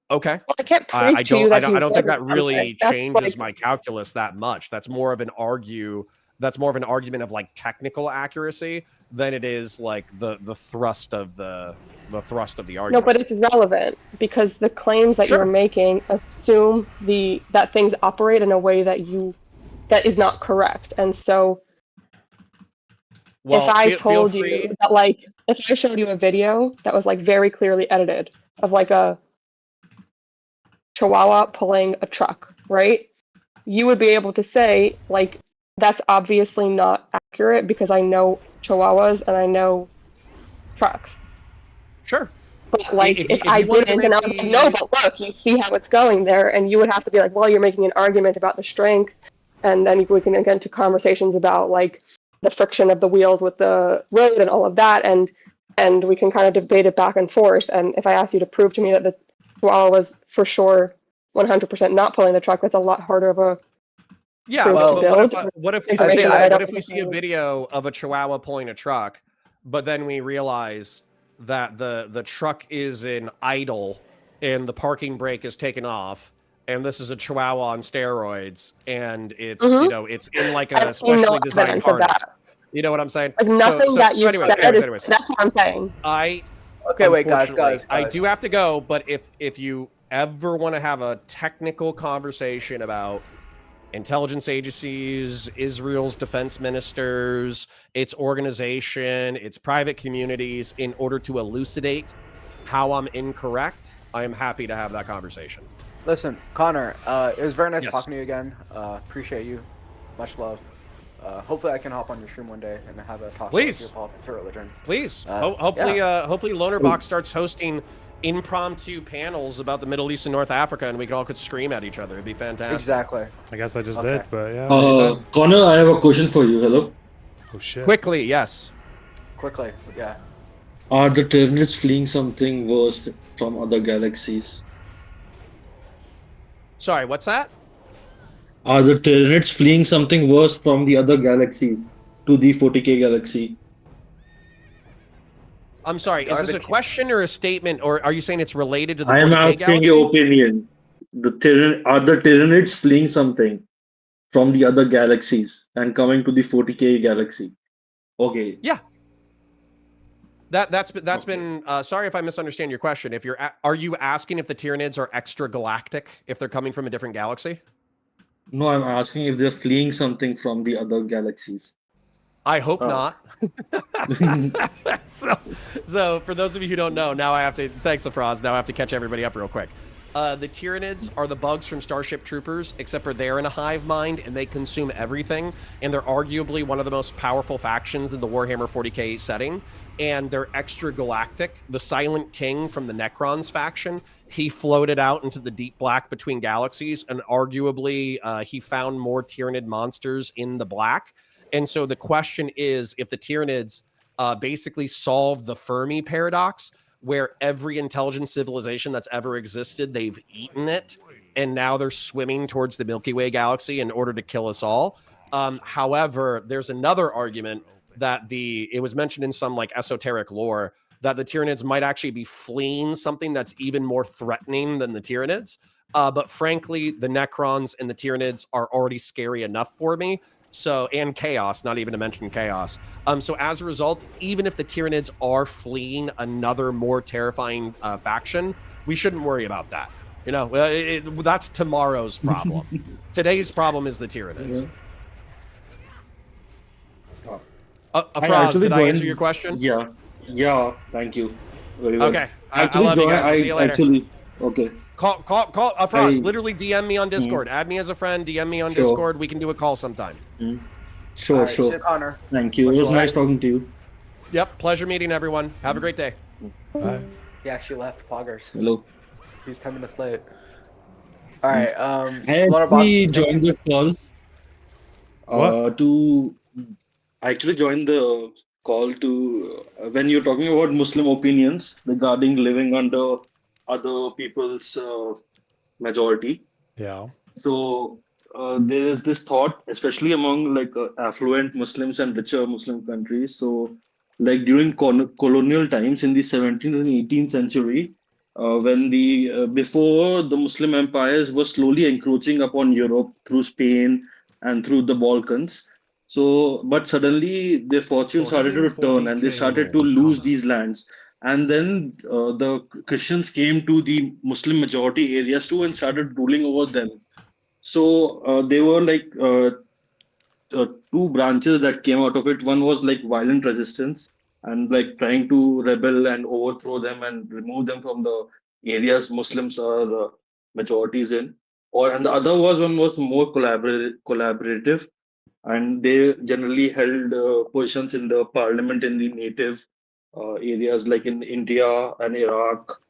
B: Okay.
E: Well, I can't prove
B: I
E: to you
B: don't
E: that
B: I don't think that
E: wasn't
B: really
E: something. That's
B: changes
E: like,
B: my calculus that much. That's more of an argument of like technical accuracy than it is like the thrust of the thrust of the
E: no,
B: argument.
E: but it's relevant because the claims that
B: Sure.
E: you're making assume that things operate in a way that is not correct. And so
B: Well,
E: if I
B: feel
E: told
B: free.
E: you that, like, if I showed you a video that was like very clearly edited of like a Chihuahua pulling a truck, right? You would be able to say, like, that's obviously not accurate because I know Chihuahuas and I know trucks.
B: Sure.
E: But like,
B: If
E: if
B: you
E: I
B: wanted to
E: didn't,
B: make
E: and I was like, no, but look, you see how it's going there, and you would have to be like, well, you're making an argument about the strength, and then we can get into conversations about like the friction of the wheels with the road and all of that, and we can kind of debate it back and forth. And if I asked you to prove to me that the Chihuahua was for sure 100% not pulling the truck, that's a lot harder of a
B: yeah.
E: proof to
B: But
E: build.
B: what if we
E: information
B: see
E: that I
B: what
E: don't
B: if we see a
E: necessarily-
B: video of a Chihuahua pulling a truck, but then we realize that the truck is in idle and the parking brake is taken off, and this is a Chihuahua on steroids, and it's
E: Mhm.
B: it's in like
E: I've
B: a
E: seen no
B: specially designed
E: evidence of
B: harness.
E: that.
B: You know what I'm saying?
E: Like, nothing that you've
B: anyways,
E: said
B: anyways,
E: that's what I'm saying.
D: Okay, wait, guys.
B: Unfortunately, I do have to go, but if you ever want to have a technical conversation about intelligence agencies, Israel's defense ministers, its organization, its private communities, in order to elucidate how I'm incorrect, I am happy to have that conversation.
D: Listen, Connor, it was very nice
B: Yes.
D: talking to you again. Appreciate you. Much love. Hopefully I can hop on your stream one day and have a talk
B: Please.
D: about your politics or religion.
B: Please.
D: Yeah.
B: Hopefully Lonerbox starts hosting impromptu panels about the Middle East and North Africa, and we all could scream at each other. It'd be fantastic.
D: Exactly.
A: I guess I just
D: Okay.
A: did, but yeah.
F: Connor, I have a question for you. Hello.
A: Oh shit.
B: Quickly, yes.
D: Quickly, yeah.
F: Are the terrorists fleeing something worse from other galaxies?
B: Sorry, what's that?
F: Are the terrorists fleeing something worse from the other galaxy to the 40K galaxy?
B: I'm sorry, is this a question or a statement, or are you saying it's related to the
F: I am
B: 40K
F: asking
B: galaxy?
F: your opinion. Are the terrorists fleeing something from the other galaxies and coming to the 40K galaxy? Okay.
B: Yeah. That's been sorry if I misunderstand your question. If are you asking if the Tyranids are extra galactic, if they're coming from a different galaxy?
F: No, I'm asking if they're fleeing something from the other galaxies.
B: I hope not. So for those of you who don't know, now I have to, thanks Afraz, now I have to catch everybody up real quick. The Tyranids are the bugs from Starship Troopers, except for they're in a hive mind and they consume everything, and they're arguably one of the most powerful factions in the Warhammer 40K setting, and they're extra galactic. The Silent King from the Necrons faction, he floated out into the deep black between galaxies, and arguably he found more Tyranid monsters in the black. And so the question is, if the Tyranids basically solve the Fermi paradox, where every intelligent civilization that's ever existed, they've eaten it, and now they're swimming towards the Milky Way galaxy in order to kill us all. However, there's another argument that it was mentioned in some like esoteric lore that the Tyranids might actually be fleeing something that's even more threatening than the Tyranids. But frankly, the Necrons and the Tyranids are already scary enough for me. So, and Chaos, not even to mention Chaos. So as a result, even if the Tyranids are fleeing another more terrifying faction, we shouldn't worry about that. You know, that's tomorrow's problem. Today's problem is the Tyranids. Afraz, did I answer your question?
F: Yeah, thank you. Very well.
B: Okay, I love you guys. I'll see you later.
F: Okay.
B: Call Afraz. Literally DM me on Discord. Add me as a friend. DM me on Discord. We can do a call sometime.
F: Sure,
D: Right,
F: sure.
D: shit, Connor.
F: Thank you. It was nice talking to you.
B: Yep, pleasure meeting everyone. Have a great day.
A: Bye.
D: He actually left Poggers.
F: Hello.
D: He's 10 minutes late. All right.
F: I
D: Lonerbox,
F: actually joined this call. I actually joined the call to when you're talking about Muslim opinions regarding living under other people's majority.
A: Yeah.
F: So there is this thought, especially among like affluent Muslims and richer Muslim countries. So like during colonial times in the 17th and 18th century, when the before the Muslim empires were slowly encroaching upon Europe through Spain and through the Balkans. So, but suddenly their fortune started to turn and they started to lose these lands. And then the Christians came to the Muslim majority areas too and started ruling over them. So they were like two branches that came out of it. One was like violent resistance and like trying to rebel and overthrow them and remove them from the areas Muslims are the majorities in. Or and the other was one was more collaborative, and they generally held positions in the parliament in the native areas like in India and Iraq.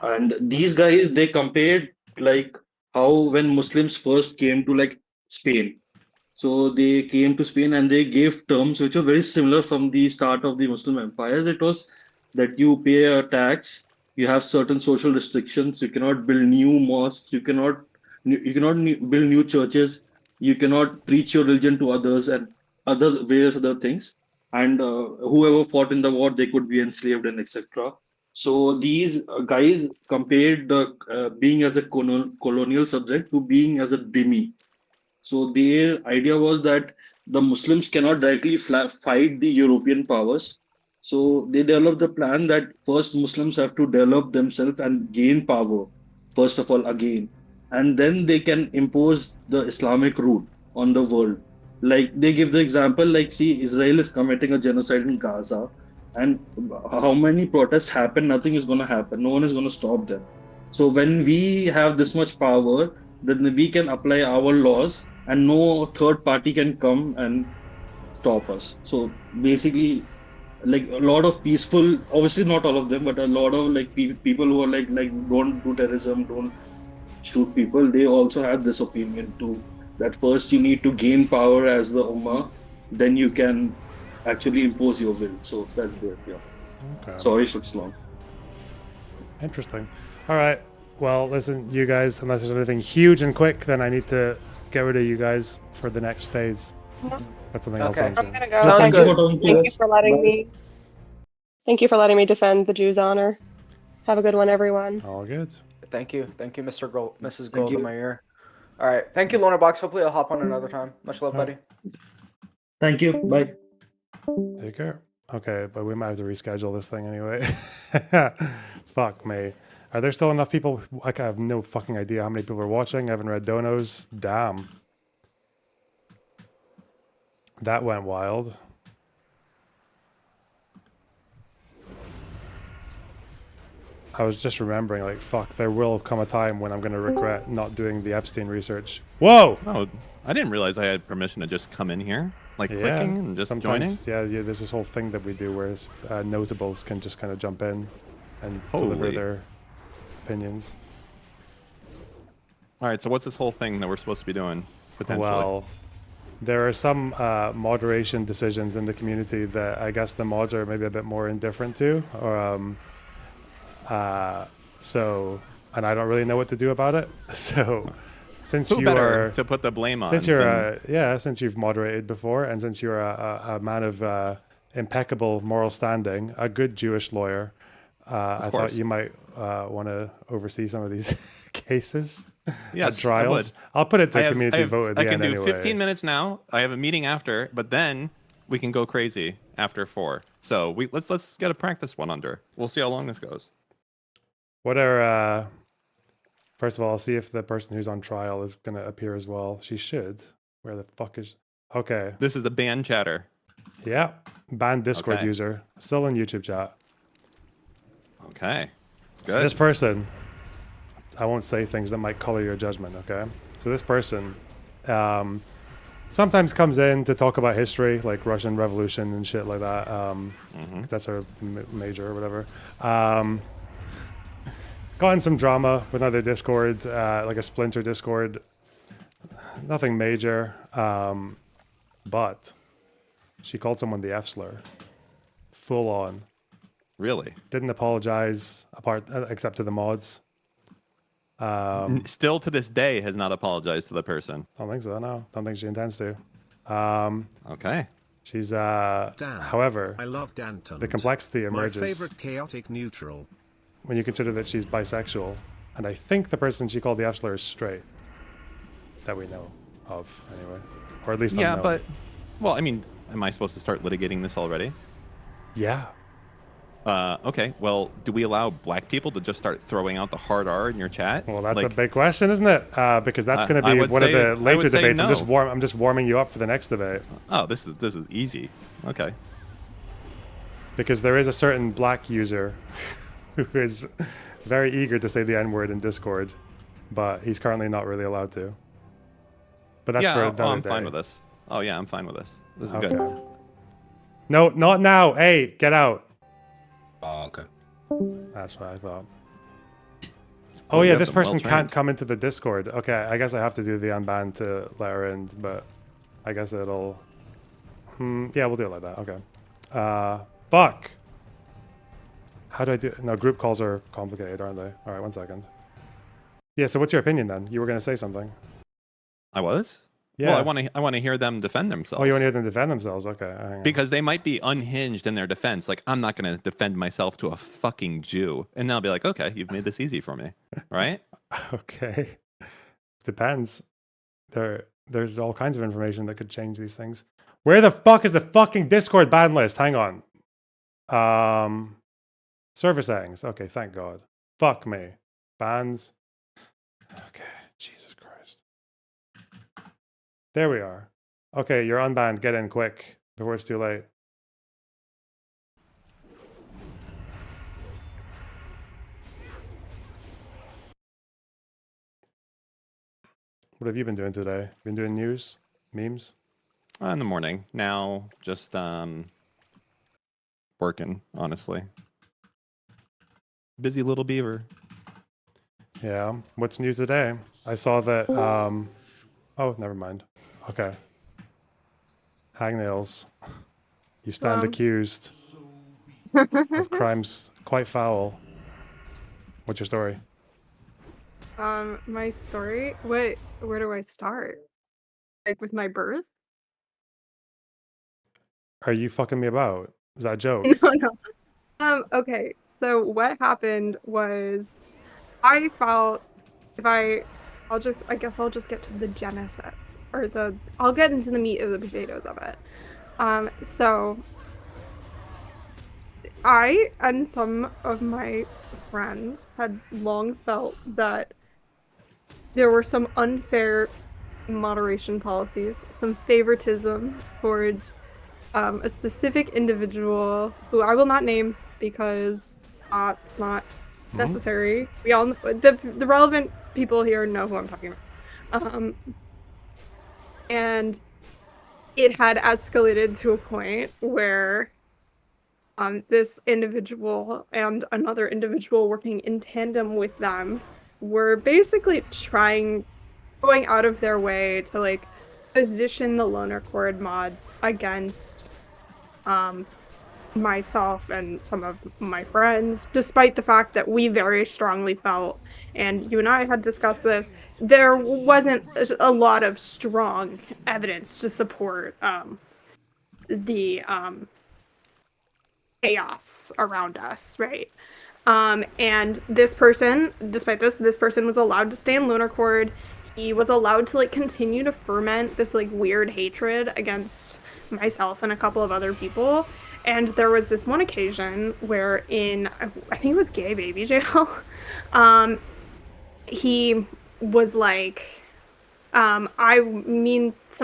F: And these guys they compared like how when Muslims first came to like Spain, so they came to Spain and they gave terms which were very similar from the start of the Muslim empires. It was that you pay a tax, you have certain social restrictions, you cannot build new mosques, you cannot build new churches, you cannot preach your religion to others and other various other things. And whoever fought in the war, they could be enslaved and etc. So these guys compared the being as a colonial subject to being as a dhimmi. So their idea was that the Muslims cannot directly fight the European powers. So they developed the plan that first Muslims have to develop themselves and gain power, first of all, again. And then they can impose the Islamic rule on the world. Like they give the example, like, see, Israel is committing a genocide in Gaza. And how many protests happen? Nothing is going to happen. No one is going to stop them. So when we have this much power, then we can apply our laws and no third party can come and stop us. So basically, like a lot of peaceful, obviously not all of them, but a lot of like people who are like don't do terrorism, don't shoot people. They also have this opinion too, that first you need to gain power as the ummah, then you can actually impose your will. So that's there. Yeah.
A: Okay.
F: Sorry, if it's long.
A: Interesting. All right. Well, listen, you guys, unless there's anything huge and quick, then I need to get rid of you guys for the next phase. That's something else
D: Okay.
A: on
E: I'm
A: soon.
E: gonna go.
D: Sounds
E: Thank
D: good.
E: you. Thank you for letting me. Thank you for letting me defend the Jews' honor. Have a good one, everyone.
A: All good.
D: Thank you, Mr. Mrs.
F: Thank you.
D: Goldemeyer. All right, thank you, Lorna Box. Hopefully, I'll hop on another time. Much love,
A: All right.
D: buddy.
F: Thank you. Bye.
A: Take care. Okay, but we might have to reschedule this thing anyway. Fuck me. Are there still enough people? Like, I have no fucking idea how many people are watching. I haven't read donos. Damn. That went wild. I was just remembering, like, fuck, there will come a time when I'm going to regret not doing the Epstein research. Whoa!
G: Oh, I didn't realize I had permission to just come in here, like clicking and just joining.
A: Sometimes, yeah, there's this whole thing that we do where notables can just kind of jump in and deliver
G: Holy.
A: their opinions.
G: All right, so what's this whole thing that we're supposed to be doing potentially?
A: Well, there are some moderation decisions in the community that I guess the mods are maybe a bit more indifferent to, or so, and I don't really know what to do about it. So, since
G: Who
A: you
G: better
A: are
G: to put the blame on?
A: since you're
G: than-
A: since you've moderated before, and since you're a man of impeccable moral standing, a good Jewish lawyer, I thought
G: course.
A: you might want to oversee some of these cases.
G: Yes, I
A: trials.
G: would.
A: I'll put it to
G: I
A: a
G: have-
A: community
G: I have-
A: vote at the
G: I can
A: end
G: do
A: anyway.
G: 15 minutes now. I have a meeting after, but then we can go crazy after 4. So let's get a practice one under. We'll see how long this goes.
A: What are first of all, I'll see if the person who's on trial is gonna appear as well. She should. Where the fuck is okay.
G: This is the band chatter.
A: Yeah. Banned Discord
G: Okay.
A: user. Still in YouTube chat.
G: Okay. Good.
A: So this person, I won't say things that might color your judgment, okay? So this person sometimes comes in to talk about history, like Russian Revolution and shit like that. 'Cause that's her major or whatever. Got in some drama with another Discord, like a splinter Discord. Nothing major, but she called someone the F slur. Full on.
G: Really?
A: Didn't apologize except to the mods.
G: Still to this day has not apologized to the person.
A: I don't think so. No, don't think she intends to.
G: Okay.
A: She's
H: Dan,
A: however,
H: I love Danton.
A: the complexity
H: My
A: emerges
H: favorite chaotic neutral.
A: when you consider that she's bisexual, and I think the person she called the F-slur is straight. That we know of, anyway, or at least
G: Yeah,
A: unknown.
G: but well, I mean, am I supposed to start litigating this already?
A: Yeah.
G: Okay. Well, do we allow black people to just start throwing out the hard R in your chat?
A: Well, that's
G: like,
A: a big question, isn't it? Because that's going to
G: I
A: be
G: would
A: one of
G: say-
A: the
G: I
A: later
G: would say
A: debates.
G: no.
A: I'm just warming you up for the next debate.
G: Oh, this is easy. Okay.
A: Because there is a certain black user who is very eager to say the N-word in Discord, but he's currently not really allowed to. But that's for another
G: I'm
A: day.
G: fine with this. Oh yeah, I'm fine with this. This is
A: Okay.
G: good.
A: No, not now. Hey, get out.
I: Oh, okay.
A: That's what I thought.
G: Oh,
A: Oh
G: you
A: yeah,
G: have
A: this
G: them
A: person
G: well-trained.
A: can't come into the Discord. Okay, I guess I have to do the unban to let her in, but I guess it'll... yeah, we'll do it like that. Okay. Fuck. How do I do... No, group calls are complicated, aren't they? All right, 1 second. Yeah, so what's your opinion then? You were going to say something.
G: I was.
A: Yeah.
G: Well, I want to hear them defend themselves.
A: Oh, you want to hear them defend themselves? Okay. hang on.
G: Because they might be unhinged in their defense. Like, I'm not going to defend myself to a fucking Jew. And then I'll be like, okay, you've made this easy for me. Right?
A: Okay. Depends. There's all kinds of information that could change these things. Where the fuck is the fucking Discord ban list? Hang on. Server settings. Okay, thank God. Fuck me. Bans. Okay, Jesus Christ. There we are. Okay, you're unbanned. Get in quick before it's too late. What have you been doing today? Been doing news? Memes?
G: In the morning. Now, just working, honestly. Busy little beaver.
A: Yeah. What's new today? I saw that. Oh, never mind. Okay. Hangnails. You stand accused of crimes quite foul. What's your story?
J: My story? Where do I start? Like with my birth?
A: Are you fucking me about? Is that a joke?
J: No. Okay. So what happened was I felt I guess I'll just get to the genesis or I'll get into the meat of the potatoes of it. So I and some of my friends had long felt that there were some unfair moderation policies, some favoritism towards a specific individual who I will not name because it's not necessary. We all the relevant people here know who I'm talking about. And it had escalated to a point where this individual and another individual working in tandem with them were basically going out of their way to like position the loner chord mods against myself and some of my friends, despite the fact that we very strongly felt, and you and I had discussed this, there wasn't a lot of strong evidence to support the chaos around us, right? And this person, despite this person was allowed to stay in Lunar Chord. He was allowed to like continue to ferment this like weird hatred against myself and a couple of other people. And there was this one occasion where I think it was Gay Baby Jail, he was like, some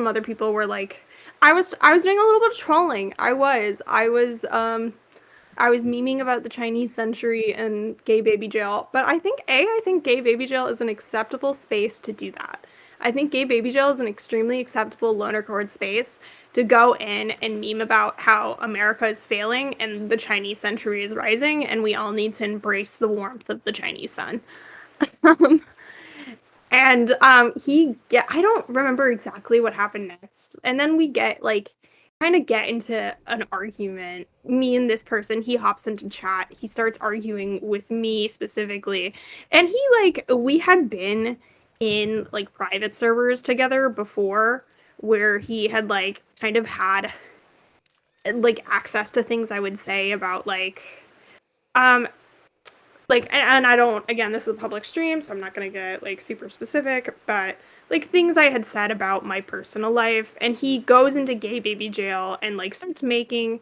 J: other people were like, I was doing a little bit of trolling. I was memeing about the Chinese century and Gay Baby Jail, but I think Gay Baby Jail is an acceptable space to do that. I think Gay Baby Jail is an extremely acceptable loner chord space to go in and meme about how America is failing and the Chinese century is rising, and we all need to embrace the warmth of the Chinese sun. And I don't remember exactly what happened next. And then we get like kind of get into an argument. Me and this person, he hops into chat. He starts arguing with me specifically. And we had been in like private servers together before where he had like kind of had like access to things I would say about um and I don't, again, this is a public stream, so I'm not gonna get like super specific, but like things I had said about my personal life, and he goes into gay baby jail and like starts making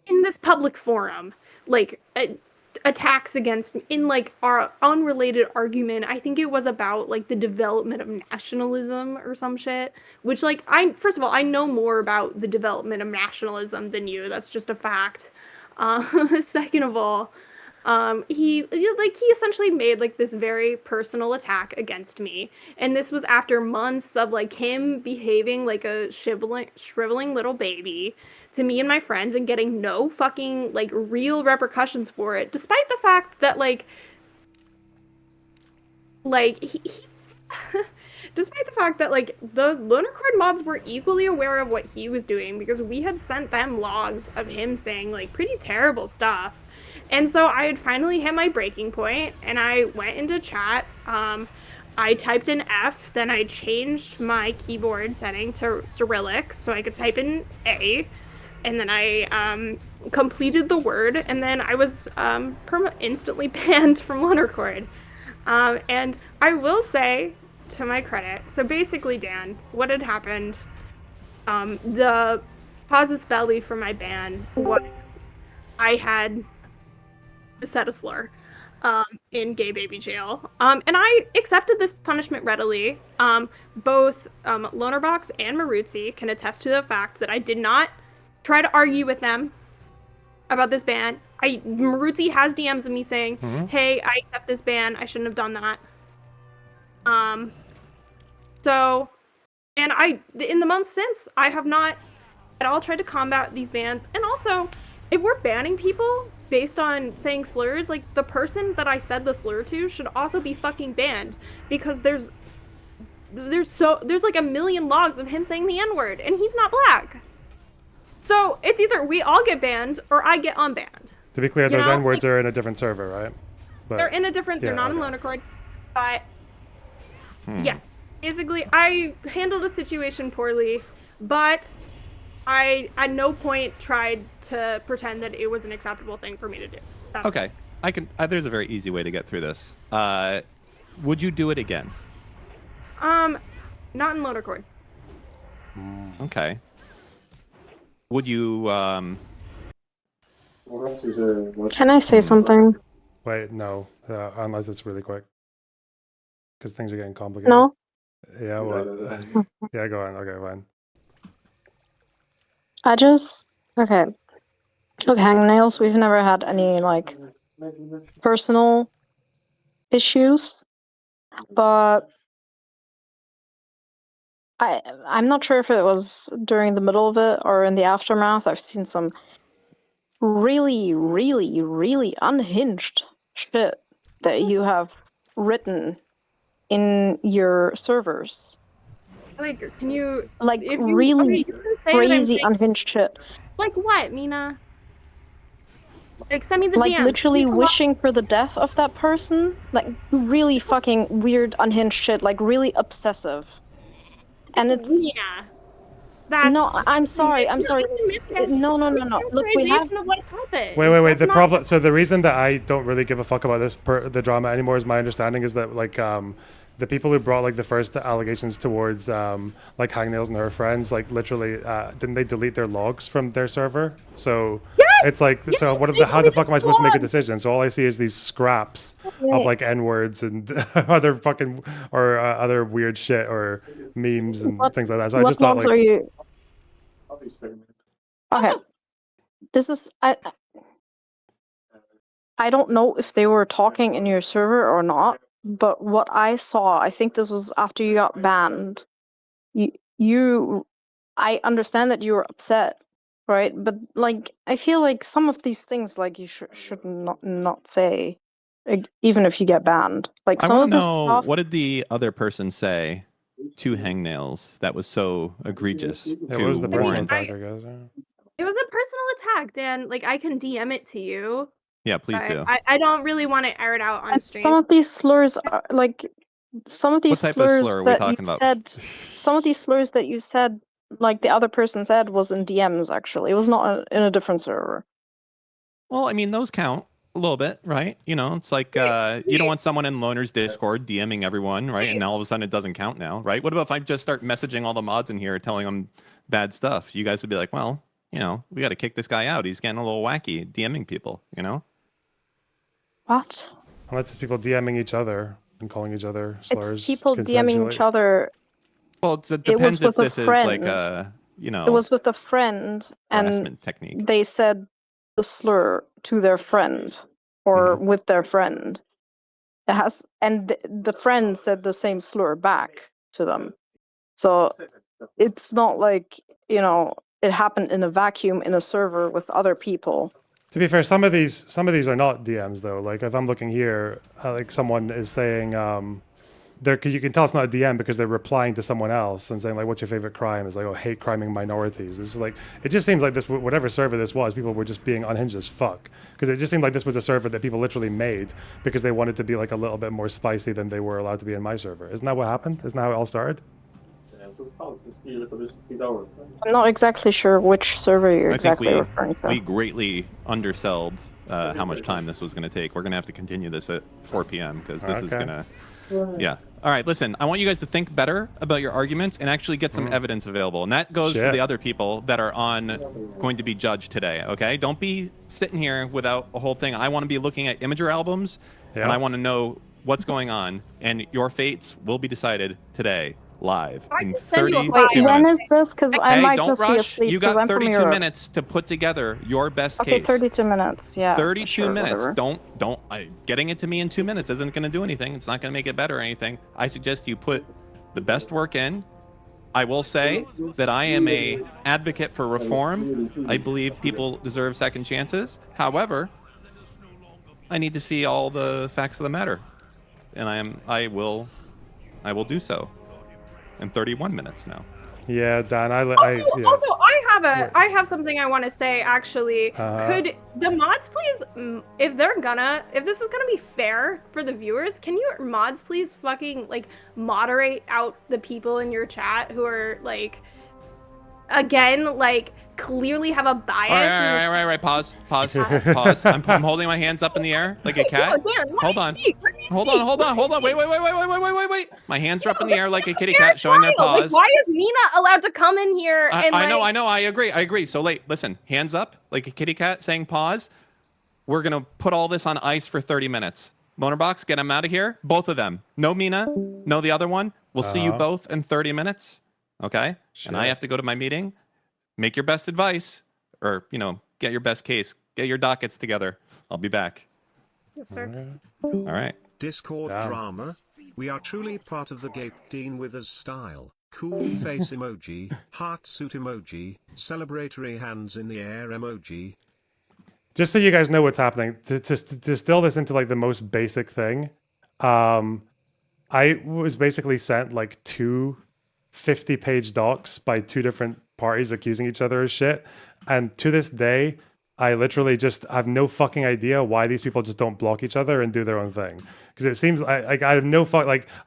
J: in this public forum like attacks against me in like our unrelated argument. I think it was about like the development of nationalism or some shit, which like I first of all I know more about the development of nationalism than you. That's just a fact. Second of all, he essentially made like this very personal attack against me, and this was after months of like him behaving like a shriveling little baby to me and my friends and getting no fucking like real repercussions for it, despite the fact that he despite the fact that like the Lunar Card mods were equally aware of what he was doing because we had sent them logs of him saying like pretty terrible stuff. And so I had finally hit my breaking point, and I went into chat. I typed in F, then I changed my keyboard setting to Cyrillic so I could type in A, and then I completed the word, and then I was instantly banned from Lunarcord. And I will say, to my credit, so basically, Dan, what had happened, the casus belli for my ban was I had said a slur in gay baby jail. And I accepted this punishment readily. Both Lonerbox and Maruzzi can attest to the fact that I did not try to argue with them about this ban. Maruzzi has DMs of me saying, hey, I accept this ban. I shouldn't have done that. So, and in the months since, I have not at all tried to combat these bans. And also, if we're banning people based on saying slurs, like the person that I said the slur to should also be fucking banned, because there's like a million logs of him saying the N-word and he's not black. So it's either we all get banned or I get unbanned.
A: To be clear, those N-words are in a different server, right?
J: But, they're in a different, they're not in Loner Accord, but yeah, basically I handled a situation poorly, but I at no point tried to pretend that it was an acceptable thing for me to do.
G: Okay, I can. There's a very easy way to get through this. Would you do it again?
J: Not in Loner Accord.
G: Okay. Would you?
I: Can I say something?
A: Wait, no. Unless it's really quick, because things are getting complicated.
I: No.
A: Yeah. Well. Yeah. Go on. Okay. Fine.
I: Okay. Look, hangnails, we've never had any, like, personal issues, but I'm not sure if it was during the middle of it or in the aftermath. I've seen some really, really, really unhinged shit that you have written in your servers.
J: Like, can you...
I: Like, really crazy unhinged shit.
J: Like what, Mina? Like, send me the
I: like,
J: DMs.
I: literally wishing for the death of that person. Like, really fucking weird, unhinged shit. Like, really obsessive. And it's...
J: Yeah. That's...
I: No, I'm sorry. I'm sorry. No. Look, we have...
A: Wait. The problem... So the reason that I don't really give a fuck about this the drama anymore is my understanding is that, like, the people who brought like the first allegations towards like Hangnails and her friends, like literally didn't they delete their logs from their server? So it's like, so how the fuck am I supposed to make a decision? So all I see is these scraps of like N-words and other fucking or other weird shit or memes and things like that. So I just thought, like,
I: are you? Okay, this is I don't know if they were talking in your server or not. But what I saw, I think this was after you got banned. I understand that you were upset, right? But like, I feel like some of these things, like, you should not say, like, even if you get banned. Like,
G: I
I: some
G: want
I: of
G: to
I: this
G: know,
I: stuff.
G: what did the other person say two hangnails that was so egregious
A: Yeah,
G: to
A: what was the personal
G: warrant?
A: attack, I guess?
J: It was a personal attack, Dan. Like, I can DM it to you.
G: Yeah, please
J: But
G: do.
J: I don't really want to air it out on
I: And
J: stream.
I: some of these slurs are like some of these
G: What type of
I: slurs
G: slur are we
I: that you
G: talking about?
I: said. Some of these slurs that you said, like the other person said, was in DMs. Actually, it was not in a different server.
G: Well, I mean, those count a little bit, right? You know, it's like you don't want someone in Loner's Discord DMing everyone, right? And all of a sudden it doesn't count now, right? What about if I just start messaging all the mods in here telling them bad stuff? You guys would be like, well, you know, we got to kick this guy out. He's getting a little wacky, DMing people, you know?
I: What?
A: Unless it's people DMing each other and calling each other slurs.
I: It's people DMing each
A: consensually.
I: other.
G: Well, it depends if this is like a, you know,
I: It was with a friend, and
G: harassment technique.
I: they said the slur to their friend or with their friend. It has, and the friend said the same slur back to them. So it's not like, you know, it happened in a vacuum in a server with other people.
A: To be fair, some of these are not DMs though. Like if I'm looking here, like someone is saying, you can tell it's not a DM because they're replying to someone else and saying like, "What's your favorite crime?" It's like, "Oh, hate criming minorities." This is like, it just seems like this, whatever server this was, people were just being unhinged as fuck. Because it just seemed like this was a server that people literally made because they wanted to be like a little bit more spicy than they were allowed to be in my server. Isn't that what happened? Isn't that how it all started?
I: I'm not exactly sure which server you're
G: I think
I: exactly referring to.
G: we greatly undersold how much time this was going to take. We're going to have to continue this at 4 p.m. because this is going to... Yeah. All right, listen, I want you guys to think better about your arguments and actually get some evidence available. And that goes for the other people that are going to be judged today, okay? Don't be sitting here without a whole thing. I want to be looking at Imager albums, and I want to know what's going on. And your fates will be decided today, live, in 32 minutes.
I: When is this? Because I might
G: don't
I: just
G: rush.
I: be asleep.
G: You got
I: I'm from
G: 32
I: Europe.
G: minutes to put together your best
I: Okay,
G: case.
I: 32 minutes. Yeah.
G: 32
I: sure,
G: minutes.
I: whatever.
G: Getting it to me in 2 minutes isn't going to do anything. It's not going to make it better or anything. I suggest you put the best work in. I will say that I am a advocate for reform. I believe people deserve second chances. However, I need to see all the facts of the matter, and I will do so in 31 minutes now.
A: Yeah, Dan.
J: Also, I have something I want to say. Actually, could the mods please, if this is gonna be fair for the viewers, can you mods please fucking like moderate out the people in your chat who are like, again, like clearly have a bias.
G: All right. Pause. I'm holding my hands up in the air like a cat.
J: No, Dan,
G: Hold on. Hold on. Wait. My hands are up in the air like a kitty
J: Fair
G: cat showing their
J: trial.
G: paws.
J: Like, why is Nina allowed to come in here and
G: I know. I agree. So listen, hands up like a kitty cat saying pause. We're going to put all this on ice for 30 minutes. Lonerbox, get them out of here. Both of them. No Mina, no the other one. We'll see you both in 30 minutes. Okay? Sure. And I have to go to my meeting. Make your best advice, or, you know, get your best case. Get your dockets together. I'll be back.
J: Yes, sir.
G: All right.
H: Discord drama. We are truly part of the Gape Dean Withers style. Cool face emoji, heart suit emoji, celebratory hands in the air emoji.
A: Just so you guys know what's happening, to distill this into like the most basic thing, I was basically sent like 2 50-page docs by 2 different parties accusing each other of shit. And to this day, I literally just have no fucking idea why these people just don't block each other and do their own thing. Because it seems like I have no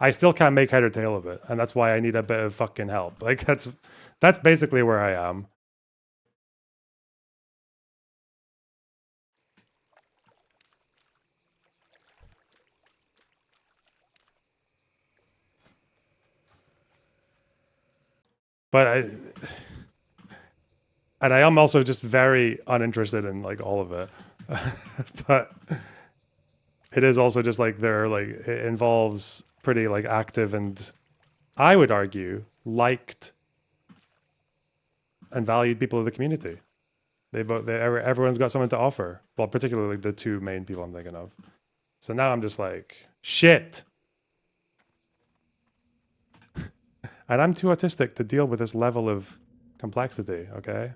A: I still can't make head or tail of it. And that's why I need a bit of fucking help. Like that's basically where I am. But I am also just very uninterested in like all of it. But it is also just like it involves pretty like active and, I would argue, liked and valued people of the community. Everyone's got something to offer. Well, particularly the 2 main people I'm thinking of. So now I'm just like, shit. And I'm too autistic to deal with this level of complexity, okay?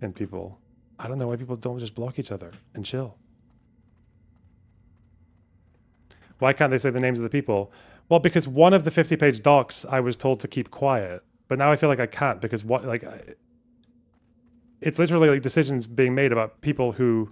A: In people. I don't know why people don't just block each other and chill. Why can't they say the names of the people? Well, because one of the 50-page docs I was told to keep quiet, but now I feel like I can't because what like it's literally like decisions being made about people who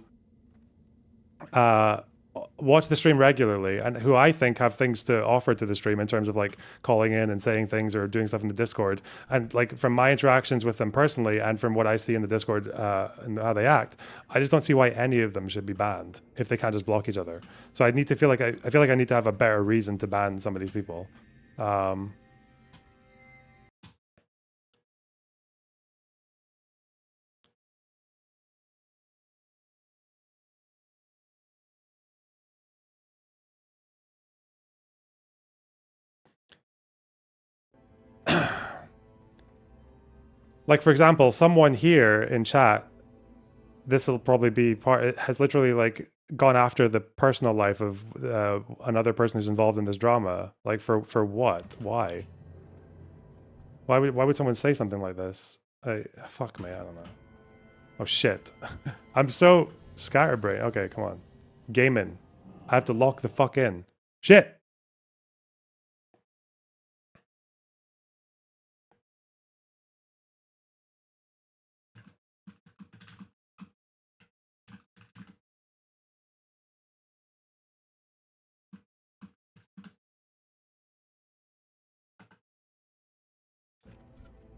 A: watch the stream regularly and who I think have things to offer to the stream in terms of like calling in and saying things or doing stuff in the Discord. And like from my interactions with them personally and from what I see in the Discord and how they act, I just don't see why any of them should be banned if they can't just block each other. So I need to feel like I feel like I need to have a better reason to ban some of these people. Like, for example, someone here in chat, this will probably be part, it has literally like gone after the personal life of another person who's involved in this drama. Like for what? Why? Why would someone say something like this? Fuck me, I don't know. Oh shit. I'm so scatterbrained. Okay, come on. Gaming. I have to lock the fuck in. Shit!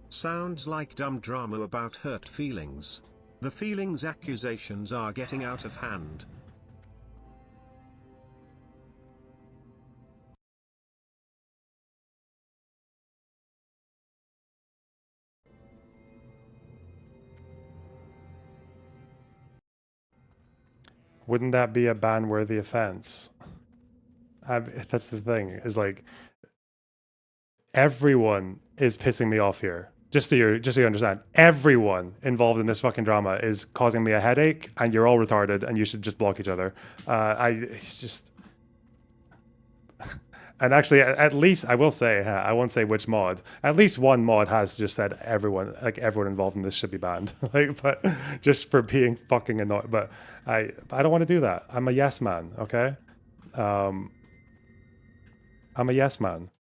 H: Sounds like dumb drama about hurt feelings. The feelings accusations are getting out of hand.
A: Wouldn't that be a ban-worthy offense? That's the thing, is like, everyone is pissing me off here. Just so you understand, everyone involved in this fucking drama is causing me a headache, and you're all retarded, and you should just block each other. It's just, and actually, at least I will say, I won't say which mod. At least one mod has just said everyone involved in this should be banned. Like, but just for being fucking annoyed. But I don't want to do that. I'm a yes man. Okay. I'm a yes man.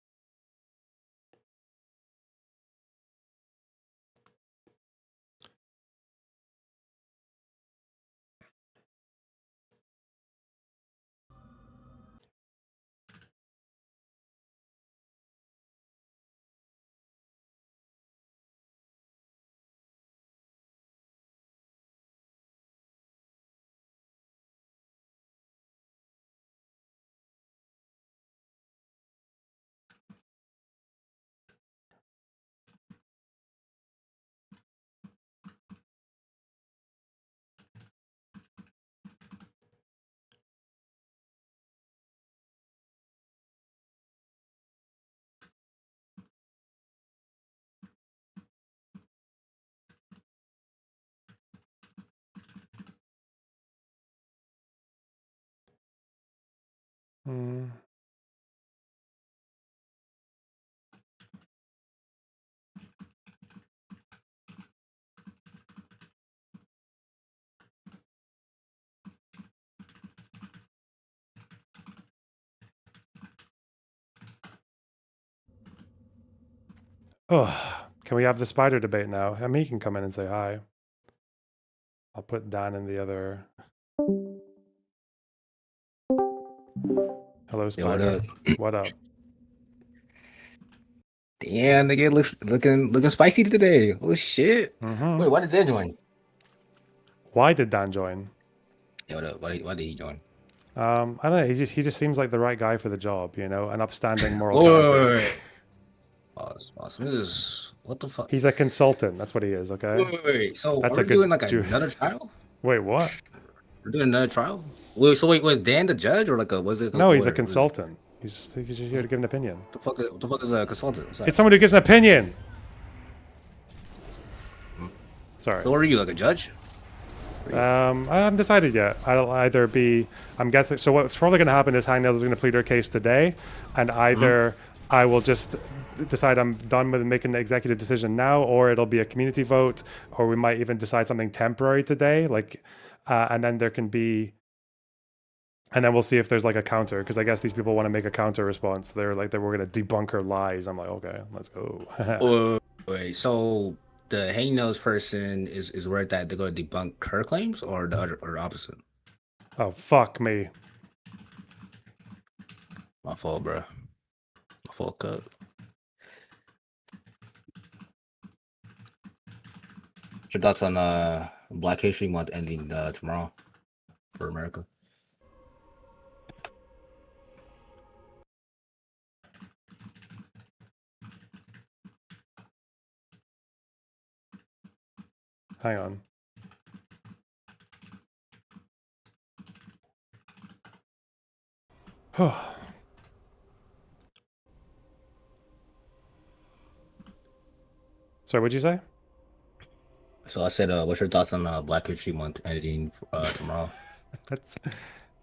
A: Hmm. Oh, can we have the spider debate now? I mean, he can come in and say hi. I'll put Dan in the other. Hello, spider.
K: Yo,
A: what up?
K: Damn, nigga, looking spicy today. Oh shit!
A: Mm-hmm.
K: Wait, why did Dan join?
A: Why did Dan join?
K: Yeah, what up? Why did he join?
A: I don't know. He just seems like the right guy for the job. You know, an upstanding moral
K: Wait,
A: character.
K: wait. Pause. This is what the fuck?
A: He's a consultant. That's what he is. Okay.
K: Wait. So
A: that's
K: are we doing like another trial?
A: Wait, what?
K: We're doing another trial. Wait, was Dan the judge or like a was it?
A: No, he's a consultant. He's just here to give an opinion.
K: What the fuck is a consultant?
A: It's someone who gives an opinion. Sorry.
K: So what are you, like a judge?
A: I haven't decided yet. I'll either be. I'm guessing. So what's probably going to happen is Hangnail is going to plead her case today, and either I will just decide I'm done with making the executive decision now, or it'll be a community vote, or we might even decide something temporary today, like, and then there can be And then we'll see if there's like a counter, because I guess these people want to make a counter response. They're like, we're going to debunk her lies. I'm like, okay, let's go.
K: Wait, so the hang nose person is worried that they're going to debunk her claims, or the other, or opposite?
A: Oh, fuck me.
K: My fault, bro. My fault, cut. What's your thoughts on Black History Month ending tomorrow for America?
A: Hang on. Sorry, what'd you say?
K: So I said, what's your thoughts on Black History Month ending tomorrow?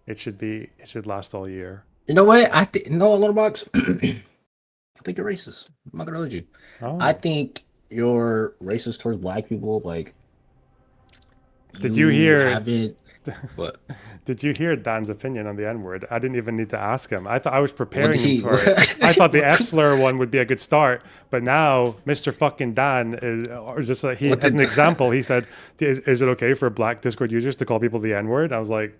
A: It should last all year.
K: You know what? I think no, Little Box. I think you're racist. I'm not gonna hold you.
A: Oh.
K: I think you're racist towards black people. Like,
A: did you hear?
K: What?
A: Did you hear Dan's opinion on the N-word? I didn't even need to ask him. I thought I was preparing him for it. I thought the F slur one would be a good start, but now Mr. fucking Dan is, or just as an example, he said, "Is it okay for Black Discord users to call people the N-word?" I was like,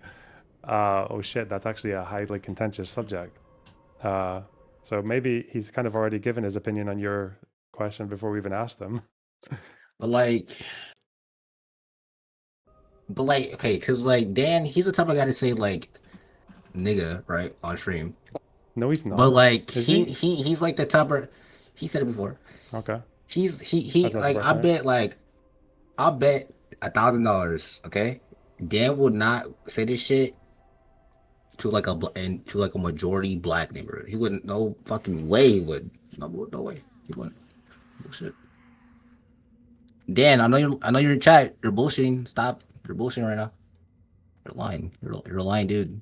A: "Oh shit, that's actually a highly contentious subject." So maybe he's kind of already given his opinion on your question before we even asked him.
K: But okay, because like Dan, he's the type of guy to say like nigga, right, on stream.
A: No, he's not.
K: But like he's like the type of, he said it before.
A: Okay.
K: He like I bet $1,000, okay? Dan would not say this shit to like a majority black neighborhood. He wouldn't. No fucking way he would. No way. He wouldn't. Bullshit. Dan, I know you're in chat. You're bullshitting. Stop. You're bullshitting right now. You're lying. You're a lying dude.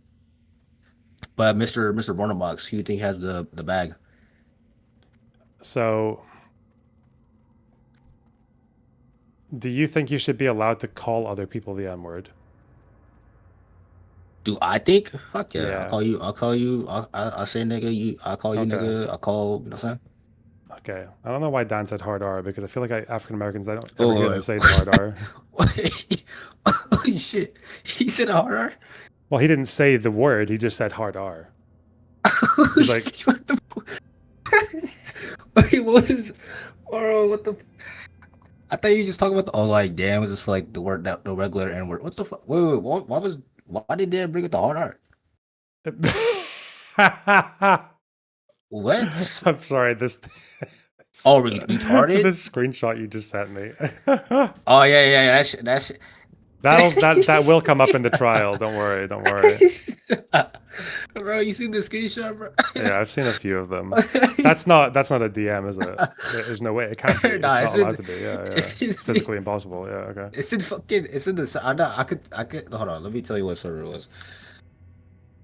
K: But Mr. Bornobox, who you think has the bag?
A: So, do you think you should be allowed to call other people the N-word?
K: Do I think? Fuck yeah. I'll call you. I'll say nigga. I'll call you nigga. I'll call. You know what I'm saying?
A: Okay. I don't know why Dan said hard R, because I feel like African Americans, I don't ever hear them say the hard R.
K: Holy shit. He said hard R?
A: Well, he didn't say the word. He just said hard R. He's like,
K: what the? Wait, what is? Oh, what the? I thought you were just talking about like Dan was just like the word, the regular N word. What the fuck? Wait, why did Dan bring it to hard R? What?
A: I'm sorry. This.
K: Oh, retarded.
A: This screenshot you just sent me.
K: Oh yeah.
A: That will come up in the trial. Don't worry.
K: Bro, you seen the screenshot, bro?
A: Yeah, I've seen a few of them. That's not a DM, is it? There's no way it can't be. It's not allowed to be. Yeah. It's physically impossible. Yeah. Okay.
K: It's in the. I could. Hold on. Let me tell you what server it was.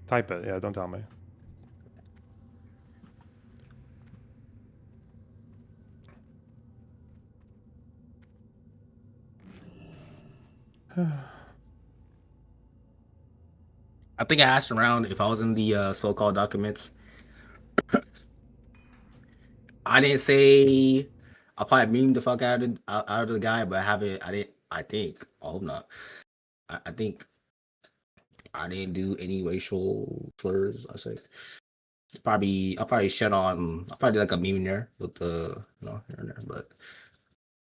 A: Type it. Yeah. Don't tell me.
K: I think I asked around if I was in the so-called documents. I didn't say. I probably memed the fuck out of the guy, but I didn't. I think. I hope not. I think I didn't do any racial slurs. I say. I'll probably shut on. I'll probably do like a meme in there with the here and there, but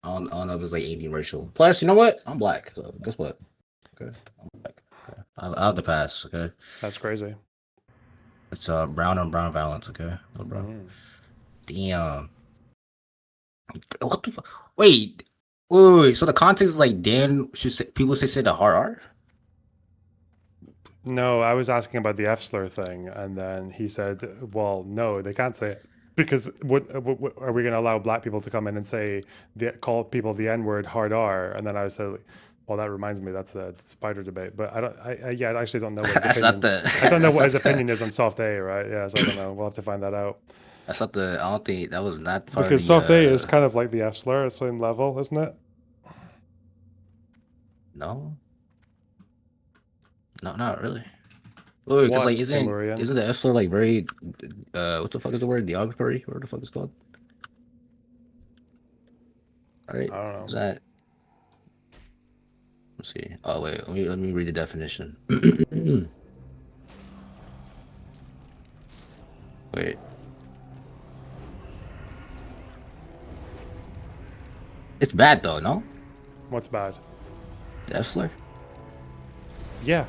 K: I don't know if it's like anything racial. Plus, you know what? I'm black, so guess what? Okay, I'm black. Okay. I'll have to pass. Okay,
A: that's crazy.
K: It's brown on brown violence. Okay, oh, bro. Damn. What the fuck? Wait. So the context is like Dan should say, people say the hard R.
A: No, I was asking about the F slur thing, and then he said, "Well, no, they can't say it because what are we going to allow black people to come in and say call people the N-word hard R?" And then I said, "Well, that reminds me, that's the spider debate." But I actually don't know what his opinion. I don't know what his opinion is on soft A, right? Yeah, so I don't know. We'll have to find that out.
K: That's not the. I don't think that was not
A: because soft A is kind of like the F slur at the same level, isn't it?
K: No, not really. Because like,
A: What, Timurian?
K: isn't the F-slur like very what the fuck is the word? Derogatory? What the fuck is it called? All right,
A: I don't know.
K: is that? Let's see. Oh wait, let me read the definition. Wait. It's bad though, no?
A: What's bad?
K: The F-slur?
A: Yeah.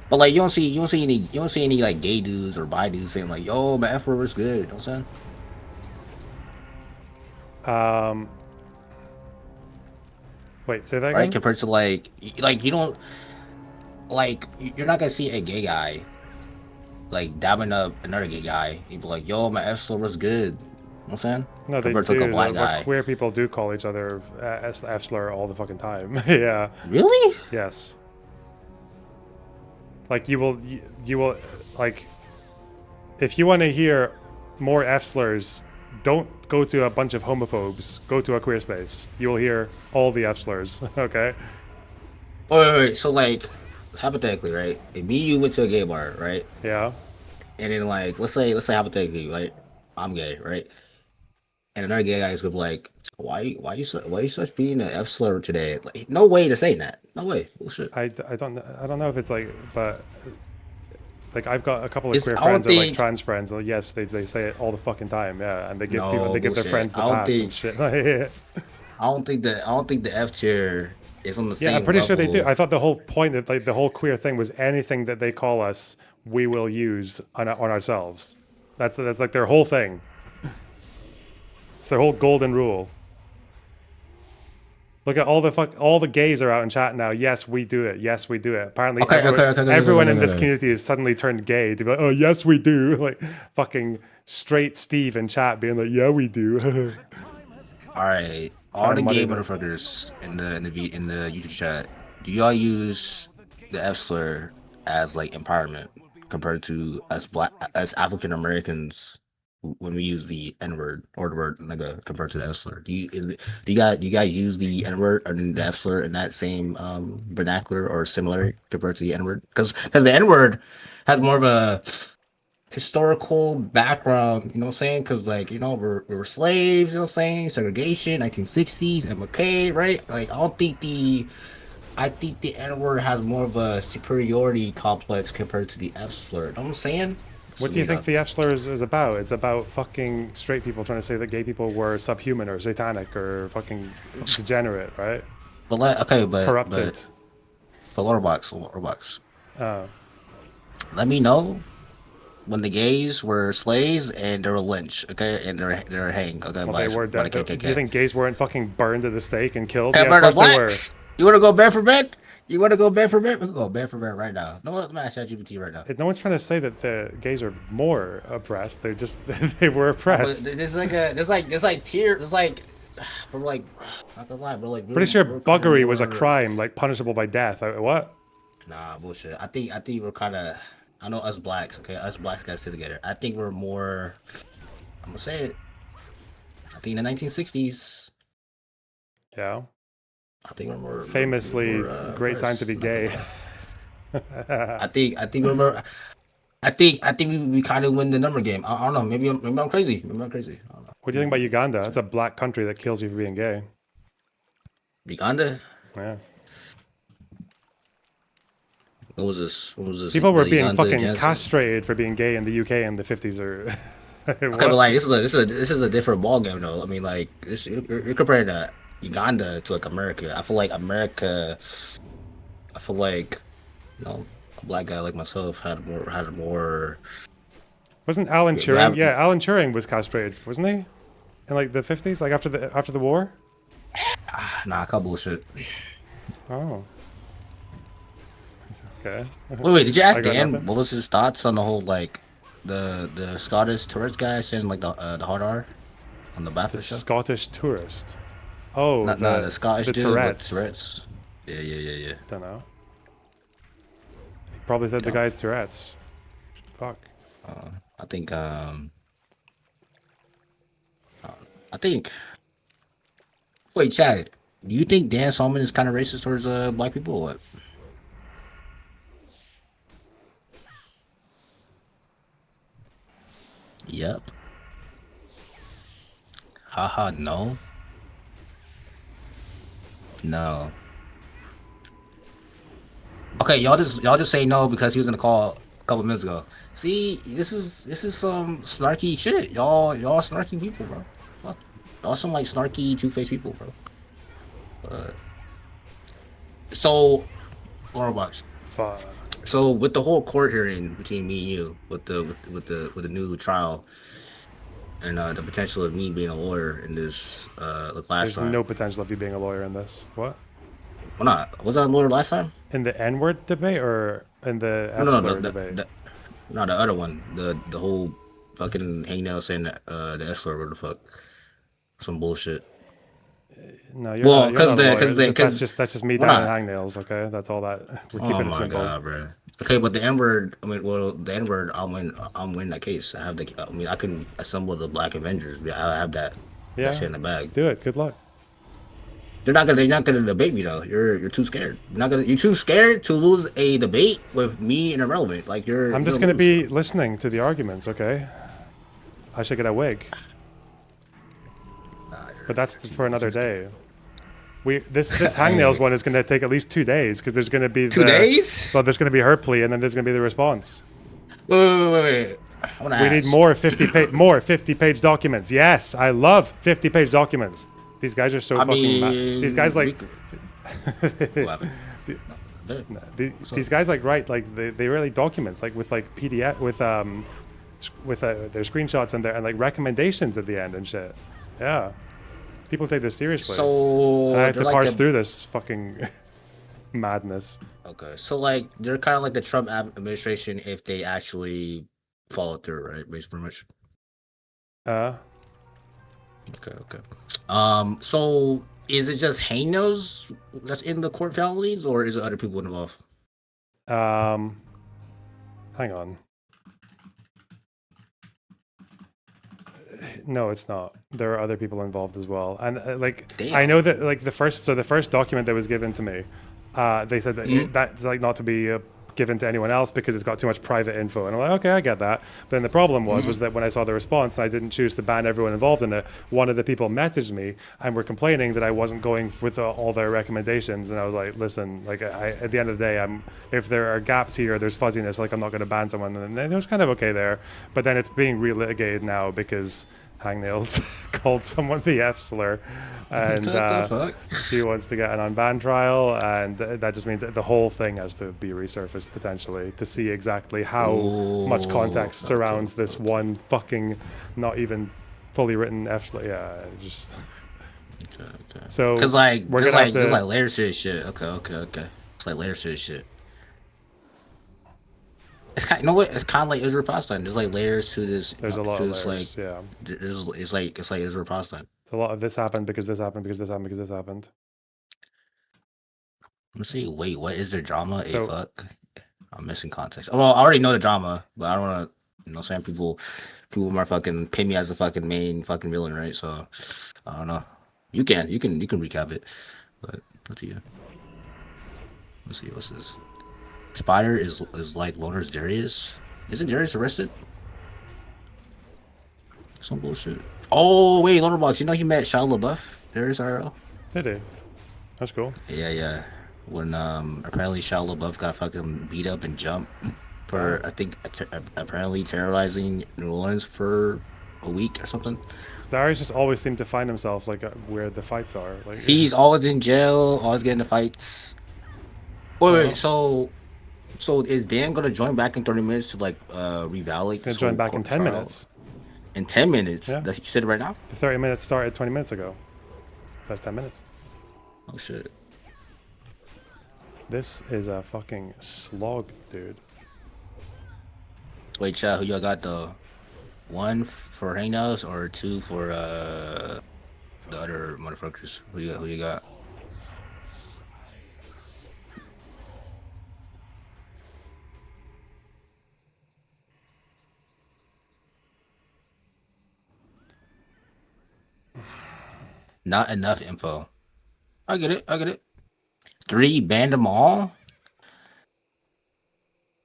K: But like you don't see any like gay dudes or bi dudes saying like, yo, my F-word was good, you know what I'm saying?
A: Wait, say that again?
K: Right, compared to like you don't like you're not gonna see a gay guy like dabbing up another gay guy and be like, yo, my F-slur was good. You know what I'm saying?
A: No, they
K: compared
A: do.
K: to like a black guy.
A: Queer people do call each other F-slur all the fucking time. Yeah.
K: Really?
A: Yes. Like you will like if you want to hear more F-slurs, don't go to a bunch of homophobes. Go to a queer space. You will hear all the F-slurs. Okay.
K: Wait. So like, hypothetically, right? If me and you went to a gay bar, right?
A: Yeah.
K: And then like, let's say hypothetically, right? I'm gay, right? And another gay guy is gonna be like, why you such being an F-slur today? Like, no way to say that. No way. Bullshit.
A: I don't know if it's like, but like I've got a couple of queer friends or like trans friends. And yes, they say it all the fucking time. Yeah, and they give give their friends the pass and shit.
K: I don't think the F tier is on the same.
A: Yeah, I'm pretty
K: level.
A: sure they do. I thought the whole point of like the whole queer thing was anything that they call us, we will use on ourselves. That's like their whole thing. It's their whole golden rule. Look at all the gays are out in chat now. Yes, we do it. Yes, we do it. Apparently, everyone in this community has suddenly turned gay to be like, oh, yes, we do. Like fucking straight Steve in chat being like, yeah, we do.
K: All right, all the gay motherfuckers in the YouTube chat, do y'all use the F-slur as like empowerment compared to as African Americans when we use the N-word or the word nigga compared to the F-slur? Do you guys use the N-word or the F-slur in that same vernacular or similar compared to the N-word? Because the N-word has more of a historical background, you know what I'm saying? Because like, you know, we were slaves, you know what I'm saying? Segregation, 1960s, MLK, right? Like I think the N-word has more of a superiority complex compared to the F-slur. You know what I'm saying?
A: What do you think the F-slur is about? It's about fucking straight people trying to say that gay people were subhuman or satanic or fucking degenerate, right?
K: But
A: corrupted.
K: But Lorebox. Let me know when the gays were slaves and they were lynched, okay, and they're hanged, okay.
A: Well, they were dead. Do you think gays weren't fucking burned at the stake and killed?
K: Yeah, of course they were. You want to go bed for bed? You want to go bed for bed? We can go bed for bed right now. No, let me ask ChatGPT right now.
A: No one's trying to say that the gays are more oppressed. They're just they were oppressed.
K: There's like tier. There's like, but like, not gonna lie, but like.
A: Pretty sure buggery was a crime, like punishable by death. What?
K: Nah, bullshit. I think we're kind of. I know us blacks, okay? Us blacks guys sit together. I think we're more. I'm gonna say it. I think in the 1960s.
A: Yeah.
K: I think we're more
A: famously great time to be gay.
K: I think we're more. I think we kind of win the number game. I don't know. Maybe I'm crazy. I don't know.
A: What do you think about Uganda? That's a black country that kills you for being gay.
K: Uganda?
A: Yeah.
K: What was this?
A: People were being fucking castrated for being gay in the UK in the 50s or.
K: Okay, but like this is a different ball game though. I mean, like you're comparing Uganda to like America. I feel like you know, a black guy like myself had more.
A: Wasn't Alan Turing? Yeah, Alan Turing was castrated, wasn't he? In like the 50s, like after the war.
K: Nah, I call bullshit.
A: Oh. Okay.
K: Wait, did you ask Dan what was his thoughts on the whole like the Scottish tourist guy saying like the hard R on the bathroom show?
A: Scottish tourist. Oh,
K: the Scottish dude
A: Tourette's.
K: with Tourette's. Yeah.
A: Don't know. He probably said the guy's Tourette's. Fuck.
K: I think. Wait, Chad. Do you think Dan Solomon is kind of racist towards black people or what? Yep. Haha, no. No. Okay, y'all just say no because he was in the call a couple minutes ago. See, this is some snarky shit. Y'all snarky people, bro. Fuck. Y'all some like snarky two-faced people, bro. So, Lorebox.
A: Fuck.
K: So with the whole court hearing between me and you, with the new trial, and the potential of me being a lawyer in this last
A: There's
K: time.
A: no potential of you being a lawyer in this. What?
K: Why not? Was I a lawyer last time?
A: In the N-word debate or in the F-slur debate?
K: No, the other one. The whole fucking hangnail saying that the F-slur, what the fuck, some bullshit.
A: No, you're not a lawyer. That's just me down in hangnails. Okay, that's all that. We're keeping it simple.
K: God, bro. Okay, but the N-word. I mean, well, the N-word. I'm win that case. I have the. I mean, I can assemble the Black Avengers. I have that.
A: Yeah.
K: That shit in the bag.
A: Do it. Good luck.
K: They're not gonna debate me though. You're too scared. You're too scared to lose a debate with me and Irrelevant. Like
A: I'm just gonna be listening to the arguments. Okay. I should get a wig. But that's for another day. This hangnails one is going to take at least 2 days because there's going to be
K: 2 days.
A: Well, there's going to be her plea and then there's going to be the response.
K: Wait.
A: We need more 50-page documents. Yes, I love 50-page documents. These guys are so fucking mad. These guys like these guys like write like they really documents like with like PDF with their screenshots and like recommendations at the end and shit. Yeah. People take this seriously.
K: So
A: and I have to parse through this fucking madness.
K: Okay, so like they're kind of like the Trump administration if they actually follow through, right? Basically, pretty much. Okay. So is it just hangnails that's in the court felonies, or is it other people involved?
A: Hang on. No, it's not. There are other people involved as well, and
K: Damn.
A: I know that like the first document that was given to me, they said that that's like not to be given to anyone else because it's got too much private info, and I'm like, okay, I get that. But then the problem was that when I saw the response, and I didn't choose to ban everyone involved in it. One of the people messaged me and were complaining that I wasn't going with all their recommendations, and I was like, listen, like at the end of the day, if there are gaps here, there's fuzziness, like I'm not going to ban someone, and it was kind of okay there. But then it's being relitigated now because Hangnails called someone the F-slur, and she wants to get an unbanned trial, and that just means that the whole thing has to be resurfaced potentially to see exactly how much context surrounds this one fucking not even fully written F-slur. Yeah, just.
K: Okay.
A: So
K: because like
A: we're gonna have to.
K: There's like layers to this shit. Okay. It's like layers to this shit. It's kind, you know what? It's kind of like Israel Palestine. There's like layers to this.
A: There's a lot of layers.
K: Like,
A: yeah.
K: It's like Israel Palestine.
A: It's a lot of this happened because this happened because this happened because this happened.
K: Let me see. Wait, what is the drama? So, fuck. I'm missing context. Well, I already know the drama, but I don't want to. You know, saying people might fucking pay me as the fucking main fucking villain, right? So I don't know. You can recap it, but up to you. Let's see what's this. Spider is like Loner's Darius. Isn't Darius arrested? Some bullshit. Oh wait, Lonerbox. You know he met Shia LaBeouf. Darius RL.
A: Did he? That's cool.
K: Yeah. When apparently Shia LaBeouf got fucking beat up and jumped for I think apparently terrorizing New Orleans for a week or something.
A: Darius just always seemed to find himself like where the fights are. Like
K: he's always in jail, always getting the fights. Wait, so is Dan gonna join back in 30 minutes to like revalidate?
A: He's gonna join back in 10 minutes.
K: In 10 minutes?
A: Yeah.
K: That you said it right now?
A: The 30 minutes started 20 minutes ago. That's 10 minutes.
K: Oh shit.
A: This is a fucking slog, dude.
K: Wait, chat, who y'all got though? 1 for hangouts or 2 for the other motherfuckers? Who you got? Not enough info. I get it. 3 banned them all?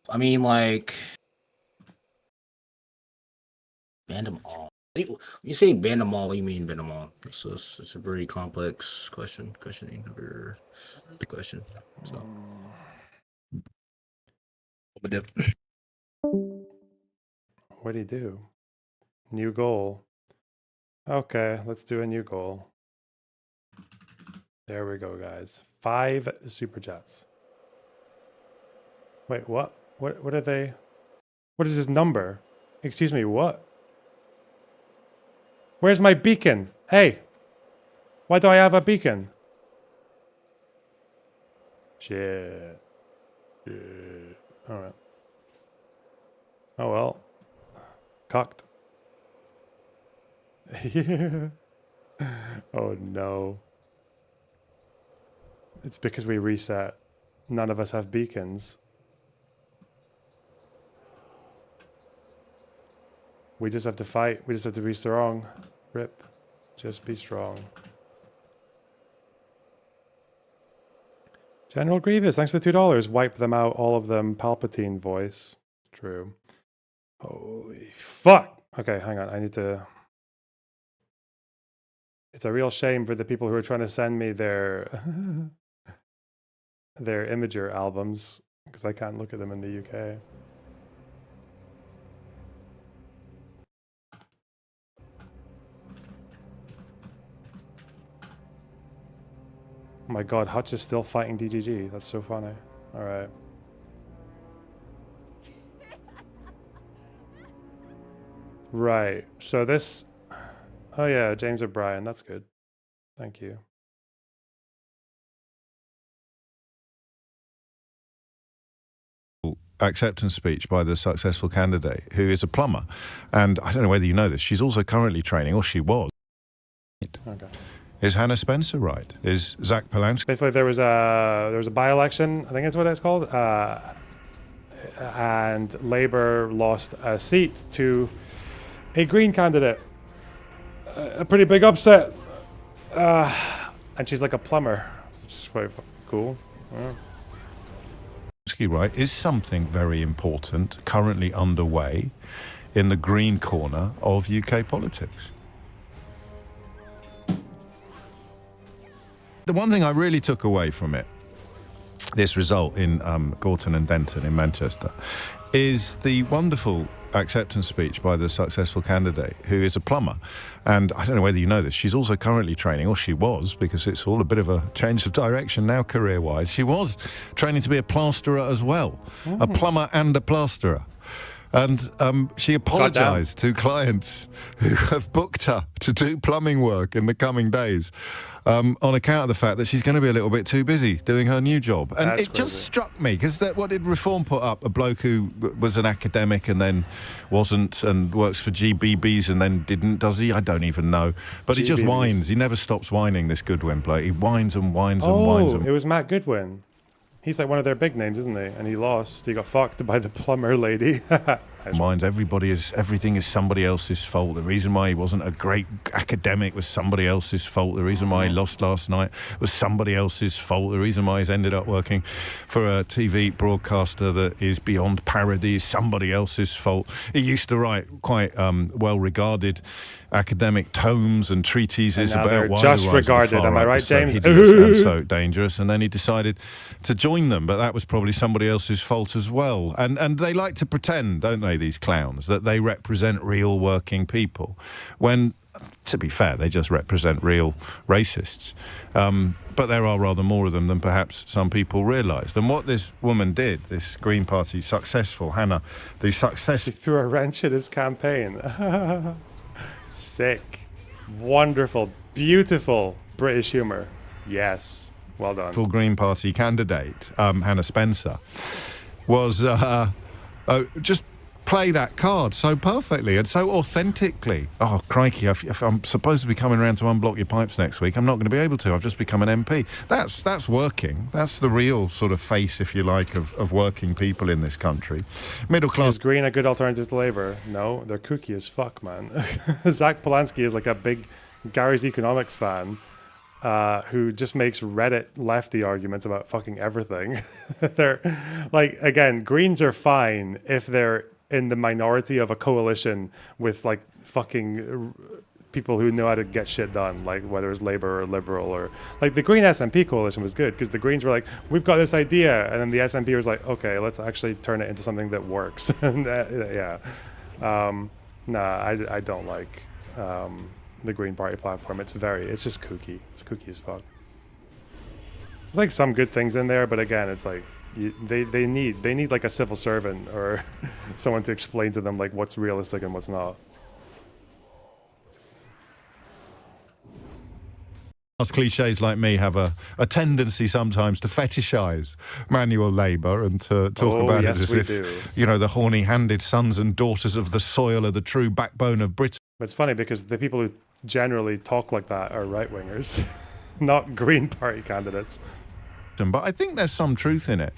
K: I mean, like, ban ban them all. When you say ban them all, what do you mean ban them all? It's a very complex questioning of your question. So,
A: What do you do? New goal. Okay, let's do a new goal. There we go, guys. 5 super chats. Wait, what? What are they? What is this number? Excuse me, what? Where's my beacon? Hey! Why do I have a beacon? Shit. Alright. Oh well. Cocked. Oh no. It's because we reset. None of us have beacons. We just have to fight. We just have to be strong. Rip. Just be strong. General Grievous, thanks for the $2. Wipe them out, all of them. Palpatine voice. True. Holy fuck. Okay, hang on. I need to... It's a real shame for the people who are trying to send me their... their Imager albums, because I can't look at them in the UK. Oh my god, Hutch is still fighting DGG. That's so funny. Alright. Right. So this... Oh yeah, James O'Brien. That's good. Thank you.
L: Acceptance speech by the successful candidate who is a plumber. And I don't know whether you know this, she's also currently training, or she was.
A: Okay.
L: Is Hannah Spencer right? Is Zach Polanski?
A: Basically, there was a by-election, I think that's what it's called, and Labour lost a seat to a Green candidate. A pretty big upset. And she's like a plumber, which is quite cool. Yeah.
L: Right, is something very important currently underway in the Green corner of UK politics. The one thing I really took away from it, this result in Gorton and Denton in Manchester, is the wonderful acceptance speech by the successful candidate who is a plumber. And I don't know whether you know this, she's also currently training, or she was, because it's all a bit of a change of direction now career-wise. She was training to be a plasterer as well, a plumber and a plasterer. And she apologised to clients who have booked her to do plumbing work in the coming days on account of the fact that she's going to be a little bit too busy doing her new job. And
A: That's
L: it just struck me, because what did Reform put up? A bloke who was an academic and then wasn't, and works for GBBs and then didn't, does he? I don't even know. But he just whines. He never stops whining, this Goodwin bloke. He whines and whines and whines.
A: Oh, it was Matt Goodwin. He's like one of their big names, isn't he? And he lost. He got fucked by the plumber lady.
L: Minds everything is somebody else's fault. The reason why he wasn't a great academic was somebody else's fault. The reason why he lost last night was somebody else's fault. The reason why he's ended up working for a TV broadcaster that is beyond parody is somebody else's fault. He used to write quite well-regarded academic tomes and treatises
A: and
L: about why
A: just
L: the rise
A: regarded.
L: of the far
A: Am I right,
L: so
A: James?
L: hideous and so dangerous, and then he decided to join them, but that was probably somebody else's fault as well. And they like to pretend, don't they, these clowns, that they represent real working people, when, to be fair, they just represent real racists. But there are rather more of them than perhaps some people realised. And what this woman did, this Green Party successful, Hannah, the success...
A: She threw a wrench at his campaign. Sick. Wonderful. Beautiful British humour. Yes. Well done.
L: Full Green Party candidate, Hannah Spencer, was just play that card so perfectly and so authentically. Oh, crikey, if I'm supposed to be coming around to unblock your pipes next week, I'm not going to be able to. I've just become an MP. That's working. That's the real sort of face, if you like, of working people in this country. Middle class.
A: Is Green a good alternative to Labour? No, they're kooky as fuck, man. Zach Polanski is like a big Gary's Economics fan who just makes Reddit lefty arguments about fucking everything. They're like, again, Greens are fine if they're in the minority of a coalition with like fucking people who know how to get shit done, like whether it's Labour or Liberal or like the Green SNP coalition was good because the Greens were like, we've got this idea, and then the SNP was like, okay, let's actually turn it into something that works. And I don't like the Green Party platform. It's just kooky. It's kooky as fuck. There's like some good things in there, but again, it's like they need like a civil servant or someone to explain to them like what's realistic and what's not.
L: Us cliches like me have a tendency sometimes to fetishize manual labor and to talk about it as if, you know, the horny-handed sons and daughters of the soil are the true backbone of Britain.
A: But it's funny because the people who generally talk like that are right-wingers, not Green Party candidates.
L: But I think there's some truth in it.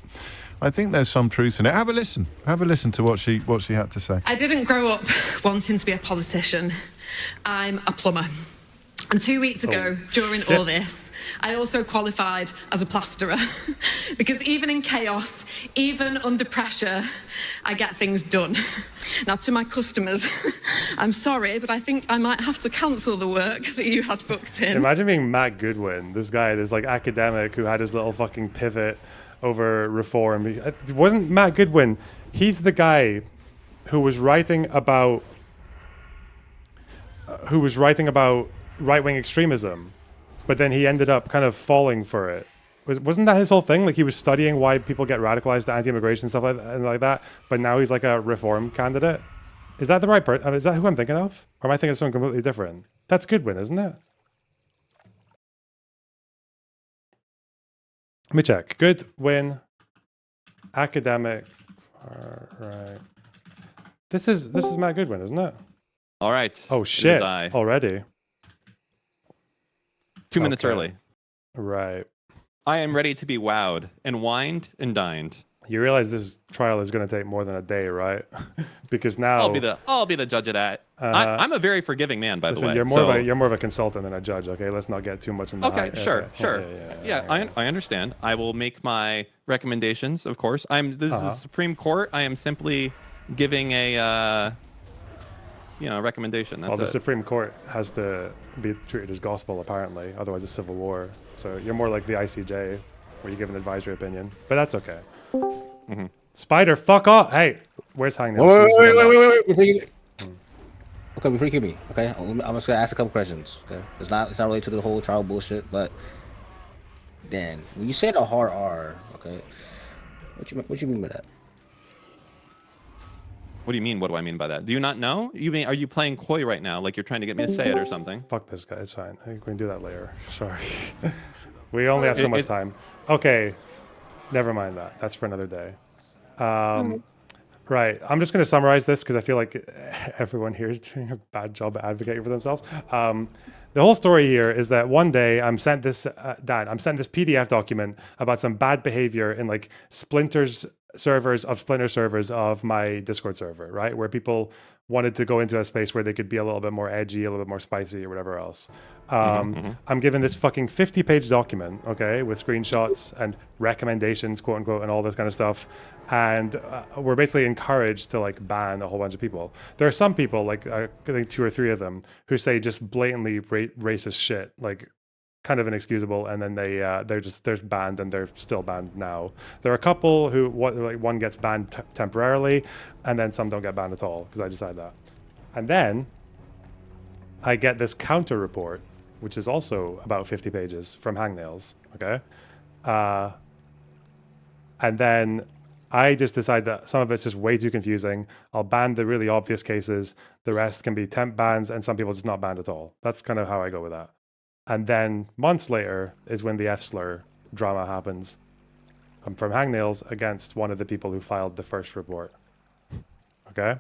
L: Have a listen. Have a listen to what she had to say.
M: I didn't grow up wanting to be a politician. I'm a plumber. And 2 weeks ago, during all this, I also qualified as a plasterer. Because even in chaos, even under pressure, I get things done. Now, to my customers, I'm sorry, but I think I might have to cancel the work that you had booked in.
A: Imagine being Matt Goodwin, this guy, this like academic who had his little fucking pivot over reform. It wasn't Matt Goodwin. He's the guy who was writing about right-wing extremism, but then he ended up kind of falling for it. Wasn't that his whole thing? Like he was studying why people get radicalized to anti-immigration stuff like that, but now he's like a reform candidate. Is that the right person? Is that who I'm thinking of? Or am I thinking of someone completely different? That's Goodwin, isn't it? Let me check. Goodwin, academic. All right. This is Matt Goodwin, isn't it?
G: All right.
A: Oh shit! Already.
G: 2 minutes early.
A: Right.
G: I am ready to be wowed and wined and dined.
A: You realize this trial is going to take more than a day, right? Because now
G: I'll be the judge of that. I'm a very forgiving man, by the way.
A: You're more of a consultant than a judge. Okay, let's not get too much in the.
G: Okay, sure. Yeah, I understand. I will make my recommendations. Of course, this is the Supreme Court. I am simply giving a recommendation. That's
A: the Supreme Court has to be treated as gospel, apparently. Otherwise, it's civil war. So you're more like the ICJ, where you give an advisory opinion. But that's okay. Mm-hmm. Spider, fuck off! Hey, where's Hangnail?
K: Wait. Okay, before you kill me, okay, I'm just gonna ask a couple questions. Okay, it's not related to the whole trial bullshit, but Dan, when you said a hard R, okay, what you mean by that?
G: What do you mean? What do I mean by that? Do you not know? Are you playing coy right now? Like you're trying to get me to say it or something?
A: Fuck this guy. It's fine. I think we can do that later. Sorry. We only have so much time. Okay. Never mind that. That's for another day. Right. I'm just going to summarize this because I feel like everyone here is doing a bad job at advocating for themselves. The whole story here is that one day I'm sent this PDF document about some bad behavior in like splinter servers of my Discord server, right? Where people wanted to go into a space where they could be a little bit more edgy, a little bit more spicy or whatever else. I'm given this fucking 50-page document, okay, with screenshots and recommendations, quote unquote, and all this kind of stuff. And we're basically encouraged to like ban a whole bunch of people. There are some people, like I think 2 or 3 of them, who say just blatantly racist shit, like kind of inexcusable, and then they're banned, and they're still banned now. There are a couple who one gets banned temporarily, and then some don't get banned at all because I decide that. And then I get this counter report, which is also about 50 pages from Hangnails. Okay, and then I just decide that some of it's just way too confusing. I'll ban the really obvious cases. The rest can be temp bans, and some people just not banned at all. That's kind of how I go with that. And then months later is when the F-slur drama happens from Hangnails against one of the people who filed the first report. Okay?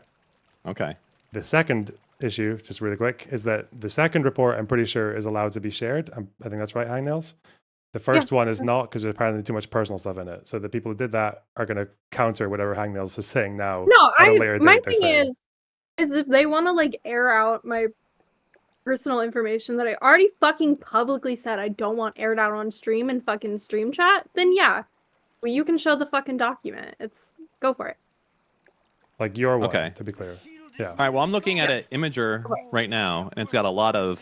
G: Okay.
A: The second issue, just really quick, is that the second report, I'm pretty sure, is allowed to be shared. I think that's right, Hangnails. The first one is not, because there's apparently too much personal stuff in it. So the people who did that are going to counter whatever Hangnails is saying now.
J: No,
A: at a later date,
J: my thing is if they want to like air out my personal information that I already fucking publicly said I don't want aired out on stream and fucking stream chat, then yeah, well, you can show the fucking document. Go for it.
A: Like your one,
G: Okay.
A: to be clear. Yeah.
G: All right. Well, I'm looking at an imager right now, and it's got a lot of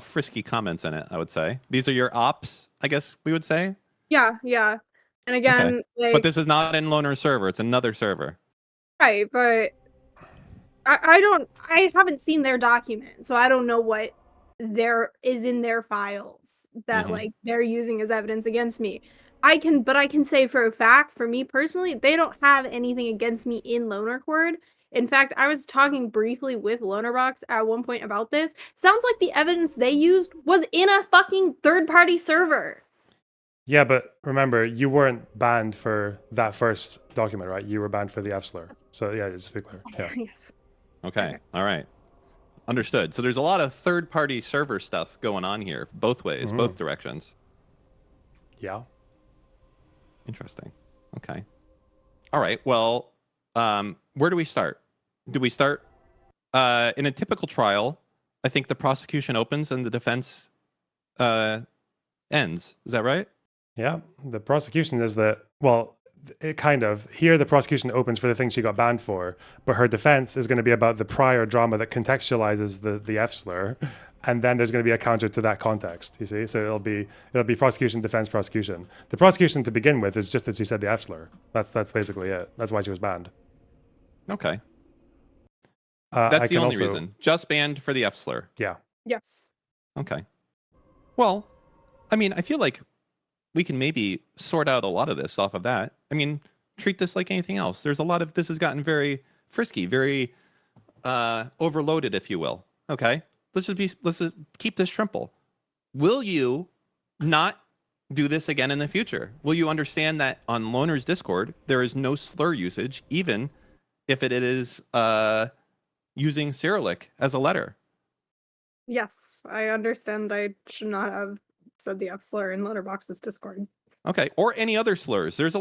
G: frisky comments in it. I would say these are your ops. I guess we would say.
J: Yeah, yeah. And again,
G: but this is not in Loner server. It's another server.
J: Right, but I haven't seen their document, so I don't know what there is in their files that like they're using as evidence against me. I can say for a fact, for me personally, they don't have anything against me in Loner Cord. In fact, I was talking briefly with Lonerbox at one point about this. Sounds like the evidence they used was in a fucking third-party server.
A: Yeah, but remember, you weren't banned for that first document, right? You were banned for the F slur. So yeah, just to be clear. Yeah.
J: Yes.
G: Okay. All right. Understood. So there's a lot of third-party server stuff going on here, both ways, both directions.
A: Yeah.
G: Interesting. Okay. All right. Well, where do we start? Do we start in a typical trial? I think the prosecution opens and the defense ends. Is that right?
A: Yeah. The prosecution is it kind of. Here, the prosecution opens for the thing she got banned for, but her defense is going to be about the prior drama that contextualizes the F slur, and then there's going to be a counter to that context. You see, so it'll be prosecution, defense, prosecution. The prosecution to begin with is just that she said the F slur. That's basically it. That's why she was banned.
G: Okay. That's the only reason. Just banned for the F slur.
A: Yeah.
J: Yes.
G: Okay. Well, I mean, I feel like we can maybe sort out a lot of this off of that. I mean, treat this like anything else. There's a lot of this has gotten very frisky, very overloaded, if you will. Okay, let's just keep this simple. Will you not do this again in the future? Will you understand that on Loner's Discord there is no slur usage, even if it is using Cyrillic as a letter?
J: Yes, I understand. I should not have said the F slur in Lonerbox's Discord.
G: Okay, or any other slurs. There's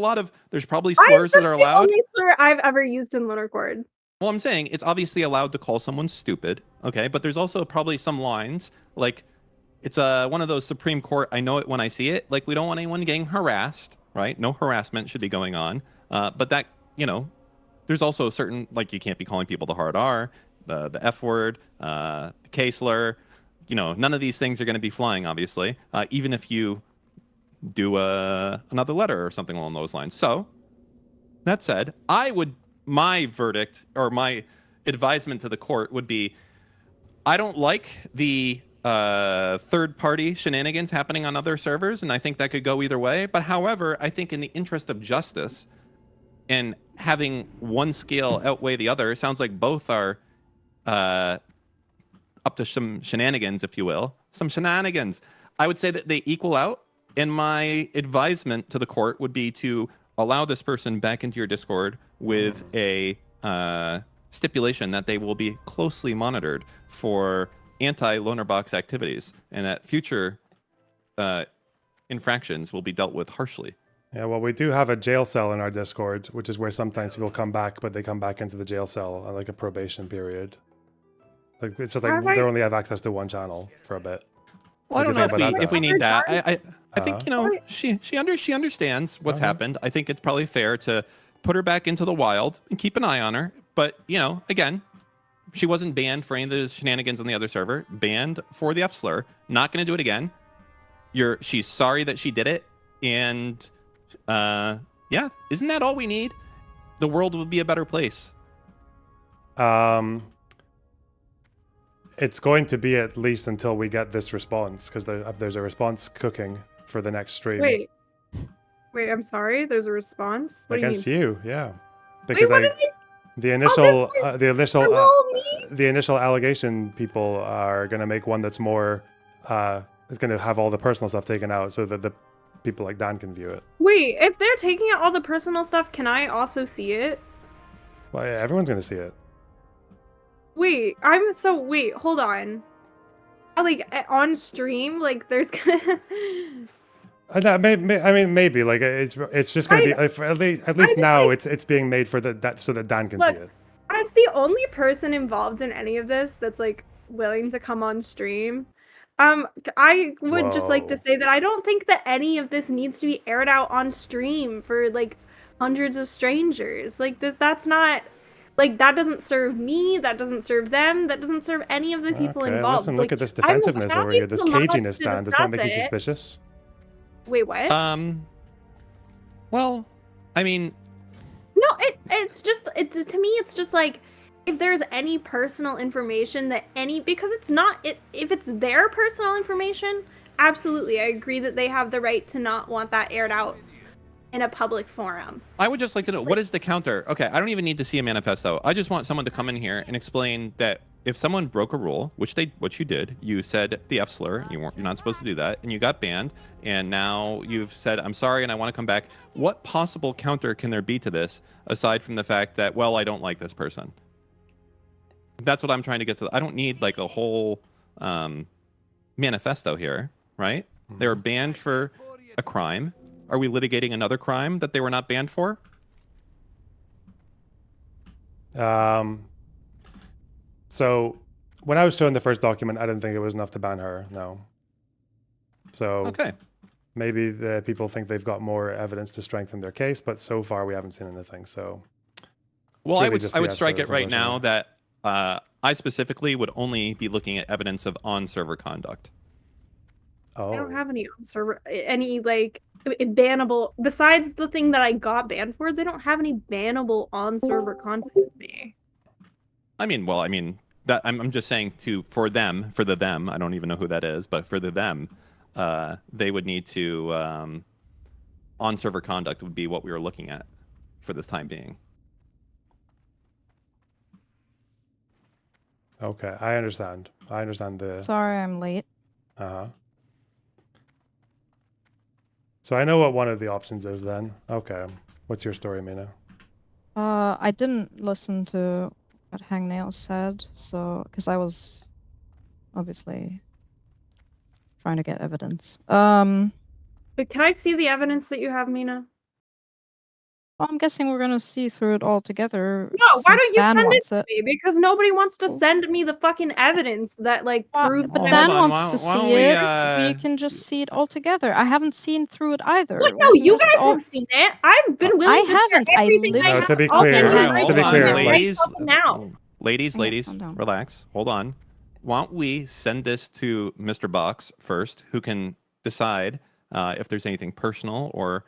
G: probably slurs that are allowed.
J: That's the only slur I've ever used in Loner Cord.
G: Well, I'm saying it's obviously allowed to call someone stupid, okay? But there's also probably some lines, like it's one of those Supreme Court, I know it when I see it, like we don't want anyone getting harassed, right? No harassment should be going on. But that, there's also certain, like you can't be calling people the hard R, the F word, the K slur. None of these things are going to be flying, obviously, even if you do another letter or something along those lines. So, that said, my verdict or my advisement to the court would be, I don't like the third-party shenanigans happening on other servers, and I think that could go either way. But however, I think in the interest of justice and having one scale outweigh the other, sounds like both are up to some shenanigans, if you will. Some shenanigans. I would say that they equal out, and my advisement to the court would be to allow this person back into your Discord with a stipulation that they will be closely monitored for anti-Lonerbox activities, and that future infractions will be dealt with harshly.
A: Yeah, well, we do have a jail cell in our Discord, which is where sometimes people come back, but they come back into the jail cell on like a probation period. Like it's just like they only have access to one channel for a bit.
G: Well, I don't know if we need that. I think she understands what's happened. I think it's probably fair to put her back into the wild and keep an eye on her. But again, she wasn't banned for any of the shenanigans on the other server. Banned for the F slur. Not going to do it again. She's sorry that she did it, and yeah, isn't that all we need? The world would be a better place.
A: It's going to be at least until we get this response, because there's a response cooking for the next stream.
J: Wait, I'm sorry. There's a response
A: Against you, yeah.
J: Because
A: the initial allegation people are going to make one that's more is going to have all the personal stuff taken out, so that the people like Dan can view it.
J: Wait, if they're taking out all the personal stuff, can I also see it?
A: Well, yeah, everyone's going to see it.
J: Wait, hold on. Like on stream, like there's gonna.
A: Maybe like it's just gonna be at least now it's being made for that so that Dan can see it.
J: As the only person involved in any of this that's like willing to come on stream, I would just like to say that I don't think that any of this needs to be aired out on stream for like hundreds of strangers. Like that's not, like, that doesn't serve me, that doesn't serve them, that doesn't serve any of the people involved.
A: Listen,
J: like,
A: look at this
J: I'm
A: defensiveness over
J: happy
A: here, this
J: for the mods
A: caginess,
J: to
A: Dan. Does that
J: discuss
A: make you
J: it.
A: suspicious?
J: Wait, what?
G: Well, I mean,
J: no, it's just, to me, it's just like, if there's any personal information that because it's not, if it's their personal information, absolutely, I agree that they have the right to not want that aired out in a public forum.
G: I would just like to know, what is the counter? Okay, I don't even need to see a manifesto. I just want someone to come in here and explain that if someone broke a rule, which you did, you said the F slur, you're not supposed to do that, and you got banned, and now you've said, I'm sorry and I want to come back. What possible counter can there be to this, aside from the fact that, well, I don't like this person? That's what I'm trying to get to. I don't need like a whole manifesto here, right? They were banned for a crime. Are we litigating another crime that they were not banned for?
A: So when I was showing the first document, I didn't think it was enough to ban her. No. So
G: okay,
A: maybe the people think they've got more evidence to strengthen their case, but so far we haven't seen anything. So,
G: well, I would strike it right now that I specifically would only be looking at evidence of on-server conduct.
J: I don't have any like bannable, besides the thing that I got banned for. They don't have any bannable on-server content with me.
G: I mean, that I'm just saying for the them. I don't even know who that is, but for the them, they would need to on-server conduct would be what we were looking at for this time being.
A: Okay, I understand. I understand the.
I: Sorry, I'm late.
A: So I know what one of the options is then. Okay, what's your story, Mina?
I: I didn't listen to what Hangnail said, so because I was obviously trying to get evidence.
J: But can I see the evidence that you have, Mina?
I: Well, I'm guessing we're gonna see through it all together.
J: No, why don't you send it to me? Because nobody wants to send me the fucking evidence that like proves.
I: But Dan wants to see it. We can just see it all together. I haven't seen through it either.
J: What? No, you guys have seen it. I've been willing to
I: haven't.
J: share everything I have.
A: To be clear,
G: ladies, relax. Hold on. Why don't we send this to Mr. Box first, who can decide if there's anything personal or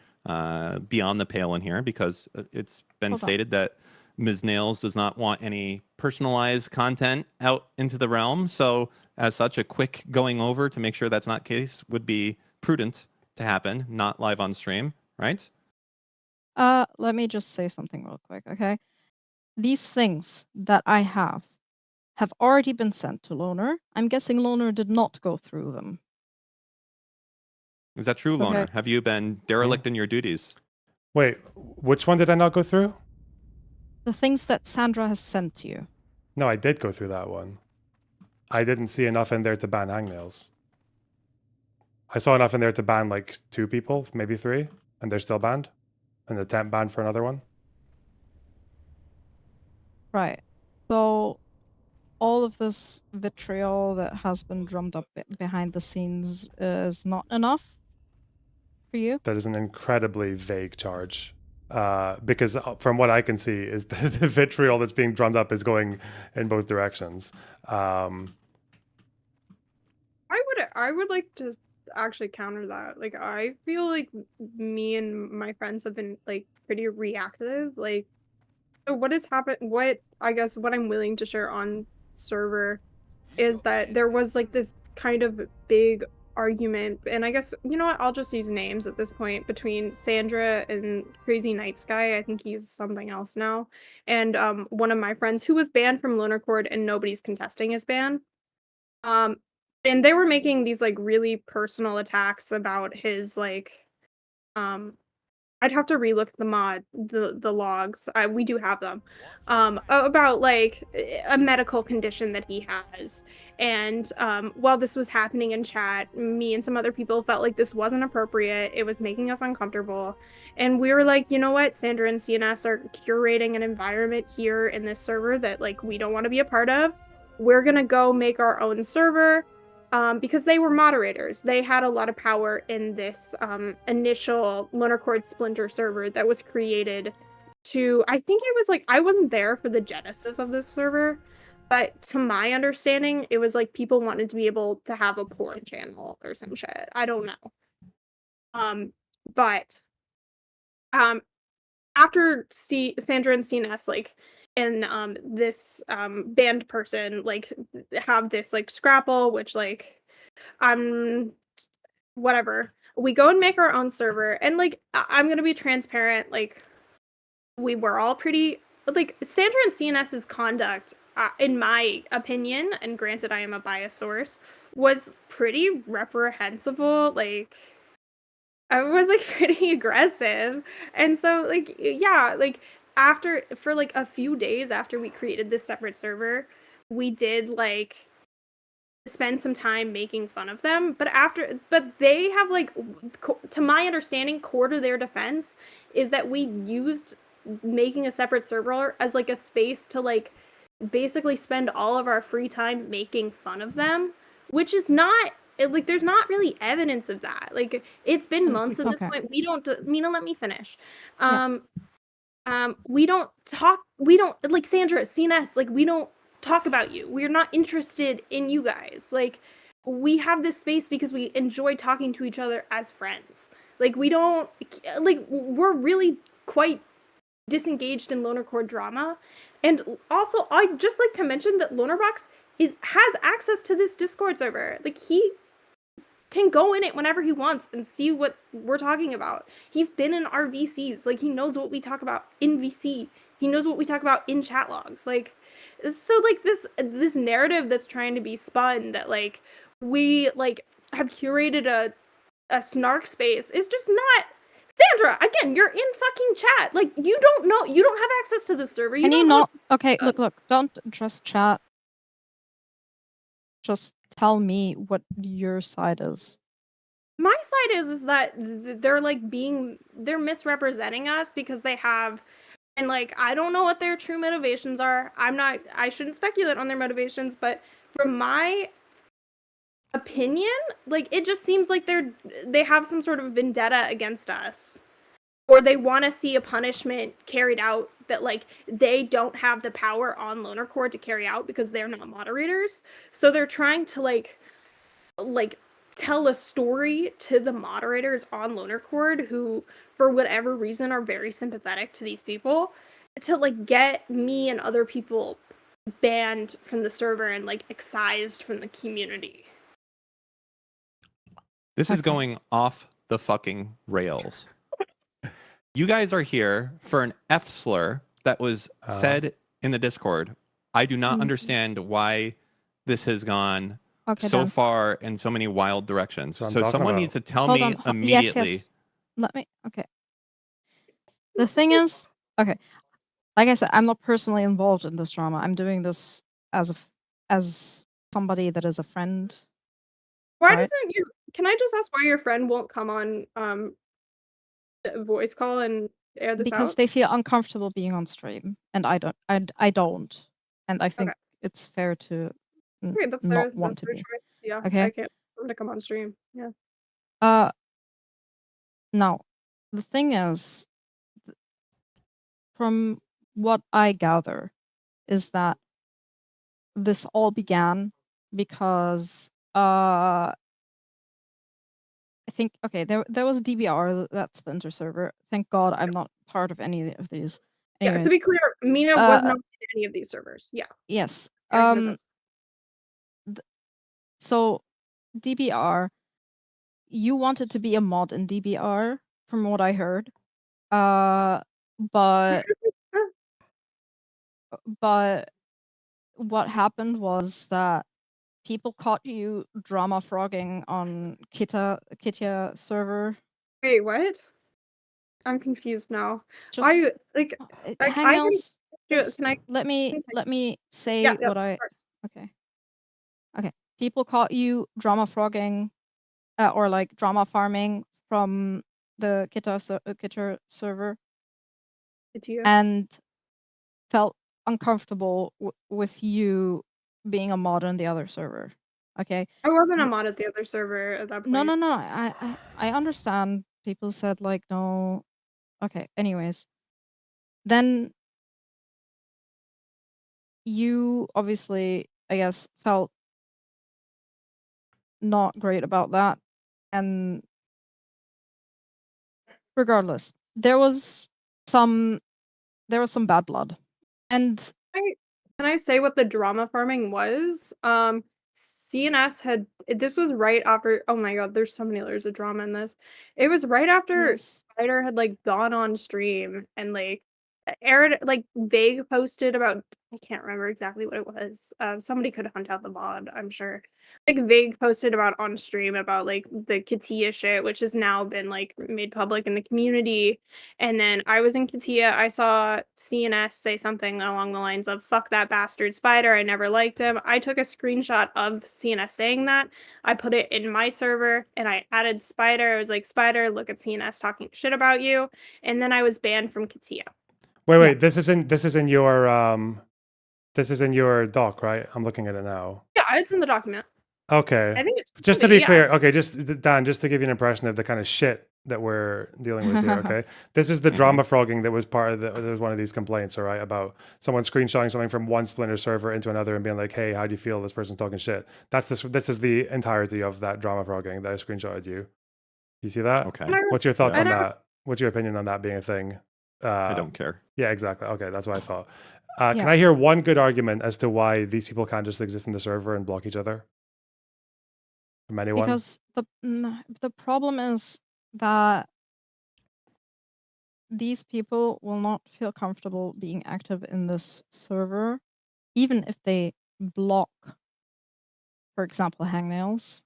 G: beyond the pale in here, because it's been stated that Ms. Nails does not want any personalized content out into the realm. So as such, a quick going over to make sure that's not the case would be prudent to happen, not live on stream, right?
I: Let me just say something real quick, okay? These things that I have already been sent to Loner. I'm guessing Loner did not go through them.
G: Is that true, Loner? Have you been derelict in your duties?
A: Wait, which one did I not go through?
I: The things that Sandra has sent to you.
A: No, I did go through that one. I didn't see enough in there to ban hangnails. I saw enough in there to ban like 2 people, maybe 3, and they're still banned. And the temp banned for another one.
I: Right. So all of this vitriol that has been drummed up behind the scenes is not enough for you?
A: That is an incredibly vague charge. Because from what I can see is the vitriol that's being drummed up is going in both directions.
J: I would like to actually counter that. Like, I feel like me and my friends have been like pretty reactive. Like, so what has happened? What I'm willing to share on server is that there was like this kind of big argument, and I guess, you know what, I'll just use names at this point, between Sandra and Crazy Night Sky. I think he's something else now, and one of my friends who was banned from Loner Cord, and nobody's contesting his ban. And they were making these like really personal attacks about his like I'd have to relook the logs. We do have them, about like a medical condition that he has. And while this was happening in chat, me and some other people felt like this wasn't appropriate. It was making us uncomfortable, and we were like, you know what, Sandra and CNS are curating an environment here in this server that like we don't want to be a part of. We're gonna go make our own server. because they were moderators. They had a lot of power in this initial Lunar Cord Splinter server that was created to, I think it was like, I wasn't there for the genesis of this server, but to my understanding, it was like people wanted to be able to have a porn channel or some shit. I don't know. But after Sandra and CNS, like, and this band person, like, have this like scrapple, which like whatever. We go and make our own server, and like I'm gonna be transparent, like we were all pretty like Sandra and CNS's conduct, in my opinion, and granted I am a biased source, was pretty reprehensible. Like I was like pretty aggressive, and so like yeah, like for like a few days after we created this separate server, we did like spend some time making fun of them, but they have like to my understanding, core to their defense is that we used making a separate server as like a space to like basically spend all of our free time making fun of them, which is not like there's not really evidence of that. Like it's been months at this point. We don't Mina, let me finish. We don't like Sandra, CNS, like we don't talk about you. We're not interested in you guys. Like we have this space because we enjoy talking to each other as friends. Like we don't like we're really quite disengaged in Loner Core drama. And also I'd just like to mention that Lonerbox has access to this Discord server. Like he can go in it whenever he wants and see what we're talking about. He's been in our VCs. Like he knows what we talk about in VC. He knows what we talk about in chat logs. Like so like this narrative that's trying to be spun that like we like have curated a snark space is just not. Sandra, again, you're in fucking chat. Like you don't know, you don't have access to the server.
I: Can you not? Okay, look, don't just chat. Just tell me what your side is.
J: My side is that they're like they're misrepresenting us because they have, and like I don't know what their true motivations are. I shouldn't speculate on their motivations, but from my opinion, like it just seems like they have some sort of vendetta against us, or they want to see a punishment carried out that like they don't have the power on Loner Core to carry out because they're not moderators. So they're trying to like tell a story to the moderators on Loner Core who, for whatever reason, are very sympathetic to these people, to like get me and other people banned from the server and like excised from the community.
G: This is going off the fucking rails. You guys are here for an F slur that was said in the Discord. I do not understand why this has gone so far in so many wild directions. So someone needs to tell me immediately.
I: Yes. Let me. Okay. The thing is, okay, like I said, I'm not personally involved in this drama. I'm doing this as somebody that is a friend.
J: Why doesn't you? Can I just ask why your friend won't come on voice call and air this out?
I: Because they feel uncomfortable being on stream, and I don't, and I think it's fair to
J: that's
I: not
J: their
I: want to be.
J: choice. Yeah.
I: Okay.
J: I can't want them to come on stream. Yeah.
I: Now, the thing is, from what I gather, is that this all began because I think there was DBR, that Splinter server. Thank God I'm not part of any of these. Anyways,
J: yeah, to be clear, Mina was not in any of these servers. Yeah.
I: Yes. So DBR, you wanted to be a mod in DBR, from what I heard. But what happened was that people caught you drama frogging on Kitya server.
J: Wait, what? I'm confused now.
I: Just
J: I like
I: Hangouts.
J: Can I
I: let me say what I okay. People caught you drama frogging or like drama farming from the Kitya server and felt uncomfortable with you being a mod on the other server. Okay.
J: I wasn't a mod at the other server at that point.
I: No. I understand. People said like no. Okay. Anyways, then you obviously, I guess, felt not great about that, and regardless, there was some bad blood, and
J: Can I say what the drama farming was? CNS had this was right after. Oh my god, there's so many layers of drama in this. It was right after Spider had like gone on stream and like aired like Vague posted about. I can't remember exactly what it was. Somebody could hunt out the mod, I'm sure. Like Vague posted about on stream about like the Katia shit, which has now been like made public in the community. And then I was in Katia. I saw CNS say something along the lines of "fuck that bastard Spider. I never liked him." I took a screenshot of CNS saying that. I put it in my server and I added Spider. I was like, "Spider, look at CNS talking shit about you." And then I was banned from Katia.
A: Wait. This is in your doc, right? I'm looking at it now.
J: Yeah, it's in the document.
A: Okay.
J: I think
A: just to be clear, okay, Dan, just to give you an impression of the kind of shit that we're dealing with here, okay? This is the drama frogging that was part of there was one of these complaints, all right, about someone screenshotting something from one Splinter server into another and being like, hey, how do you feel this person's talking shit? This is the entirety of that drama frogging that I screenshotted you. You see that?
G: Okay.
A: What's your thoughts on that? What's your opinion on that being a thing?
G: I don't care.
A: Yeah, exactly. Okay, that's what I thought. Can I hear one good argument as to why these people can't just exist in the server and block each other? From anyone?
I: because the problem is that these people will not feel comfortable being active in this server, even if they block, for example, hangnails,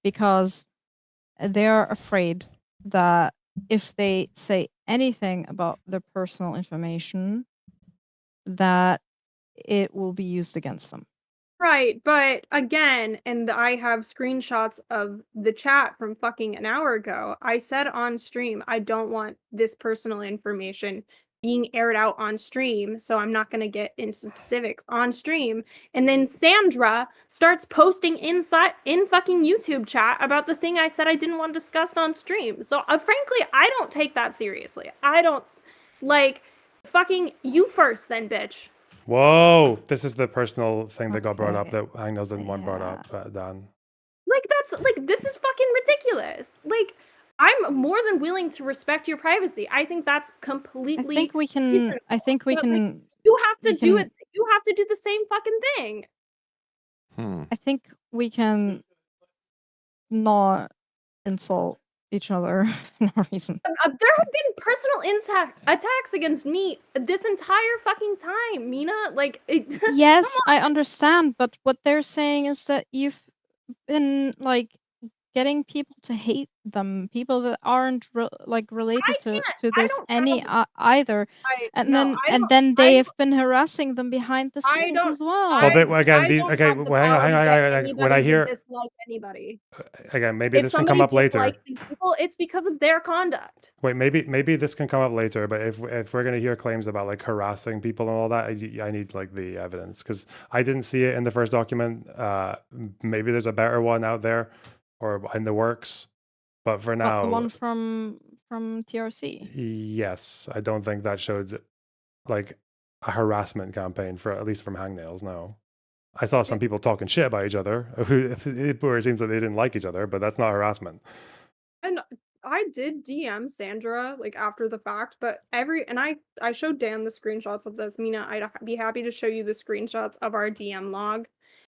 I: because they're afraid that if they say anything about their personal information, that it will be used against them.
J: Right, but again, and I have screenshots of the chat from fucking an hour ago. I said on stream, I don't want this personal information being aired out on stream, so I'm not going to get into specifics on stream. And then Sandra starts posting in fucking YouTube chat about the thing I said I didn't want discussed on stream. So frankly, I don't take that seriously. I don't like fucking you first then, bitch.
A: Whoa, this is the personal thing that got brought up that Hangnails didn't want brought up, Dan.
J: Like, that's, like, this is fucking ridiculous. Like, I'm more than willing to respect your privacy. I think that's completely
I: I think we can
J: reasonable. But, like, you have to do it. You have to do the same fucking thing.
I: I think we can not insult each other for no reason.
J: There have been personal attacks against me this entire fucking time, Mina. Like,
I: Yes, I understand, but what they're saying is that you've been like getting people to hate them, people that aren't related to this either, and then they have been harassing them behind the scenes as well.
A: Well, again, hang on. When I hear
J: dislike anybody,
A: again, maybe this can come up later.
J: These people, it's because of their conduct.
A: Wait, maybe this can come up later. But if we're gonna hear claims about like harassing people and all that, I need like the evidence because I didn't see it in the first document. Maybe there's a better one out there or in the works, but for now,
I: the one from TRC.
A: Yes, I don't think that showed like a harassment campaign for at least from Hangnails. No, I saw some people talking shit about each other, where it seems that they didn't like each other, but that's not harassment.
J: And I did DM Sandra like after the fact, but I showed Dan the screenshots of this. Mina, I'd be happy to show you the screenshots of our DM log.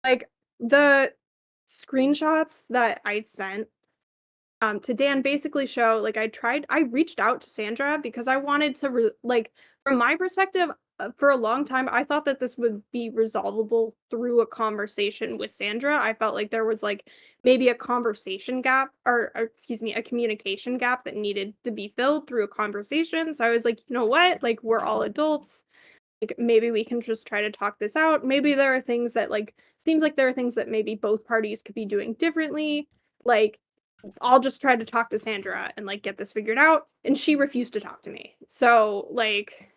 J: Like the screenshots that I sent to Dan basically show like I reached out to Sandra because I wanted to like from my perspective for a long time I thought that this would be resolvable through a conversation with Sandra. I felt like there was like maybe a conversation gap or excuse me, a communication gap that needed to be filled through a conversation. So I was like, you know what? Like we're all adults. Like maybe we can just try to talk this out. Maybe there are things that like seems like there are things that maybe both parties could be doing differently. Like I'll just try to talk to Sandra and like get this figured out. And she refused to talk to me. So like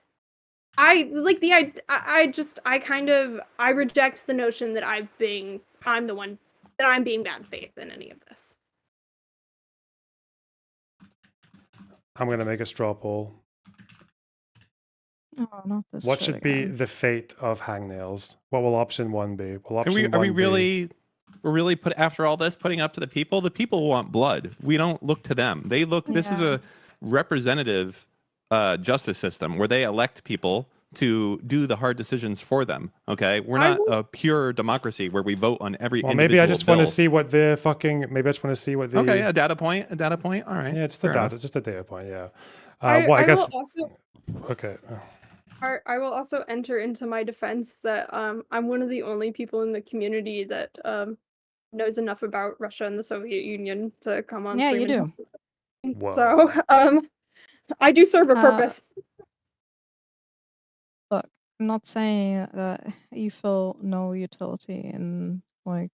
J: I like the I reject the notion that I'm being bad faith in any of this.
A: I'm gonna make a straw poll.
I: Oh, not this.
A: What should be the fate of hangnails? What will option 1 be? Will option
G: Are we
A: 1
G: really we're really put after all this putting up to the people? The people want blood. We don't look to them. They look. This is a representative justice system where they elect people to do the hard decisions for them. Okay, we're not a pure democracy where we vote on every.
A: Well, maybe I just want to see what the fucking. Maybe I just want to see what the.
G: Okay, a data point. A data point. All right.
A: Yeah, just a data. Just a data point. Yeah.
J: Well, I
A: guess.
J: Will also,
A: okay.
J: I will also enter into my defense that I'm one of the only people in the community that knows enough about Russia and the Soviet Union to come on stream.
I: Yeah, you
J: do. So I do serve a purpose.
I: Look, I'm not saying that you feel no utility in, like,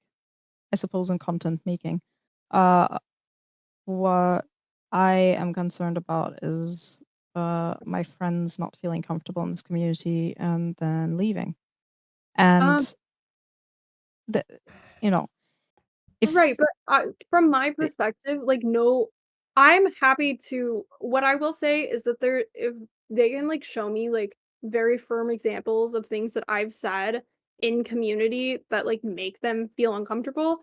I: I suppose in content making. What I am concerned about is my friends not feeling comfortable in this community and then leaving. And you know,
J: right, but from my perspective, like, no, I'm happy to. What I will say is that if they can like show me like very firm examples of things that I've said in community that like make them feel uncomfortable,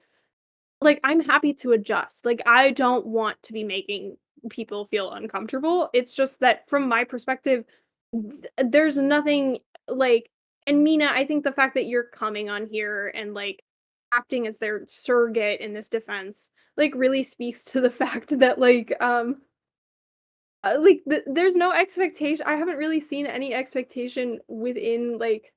J: like, I'm happy to adjust. Like, I don't want to be making people feel uncomfortable. It's just that from my perspective, there's nothing like. And Mina, I think the fact that you're coming on here and like acting as their surrogate in this defense, like, really speaks to the fact that there's no expectation. I haven't really seen any expectation within like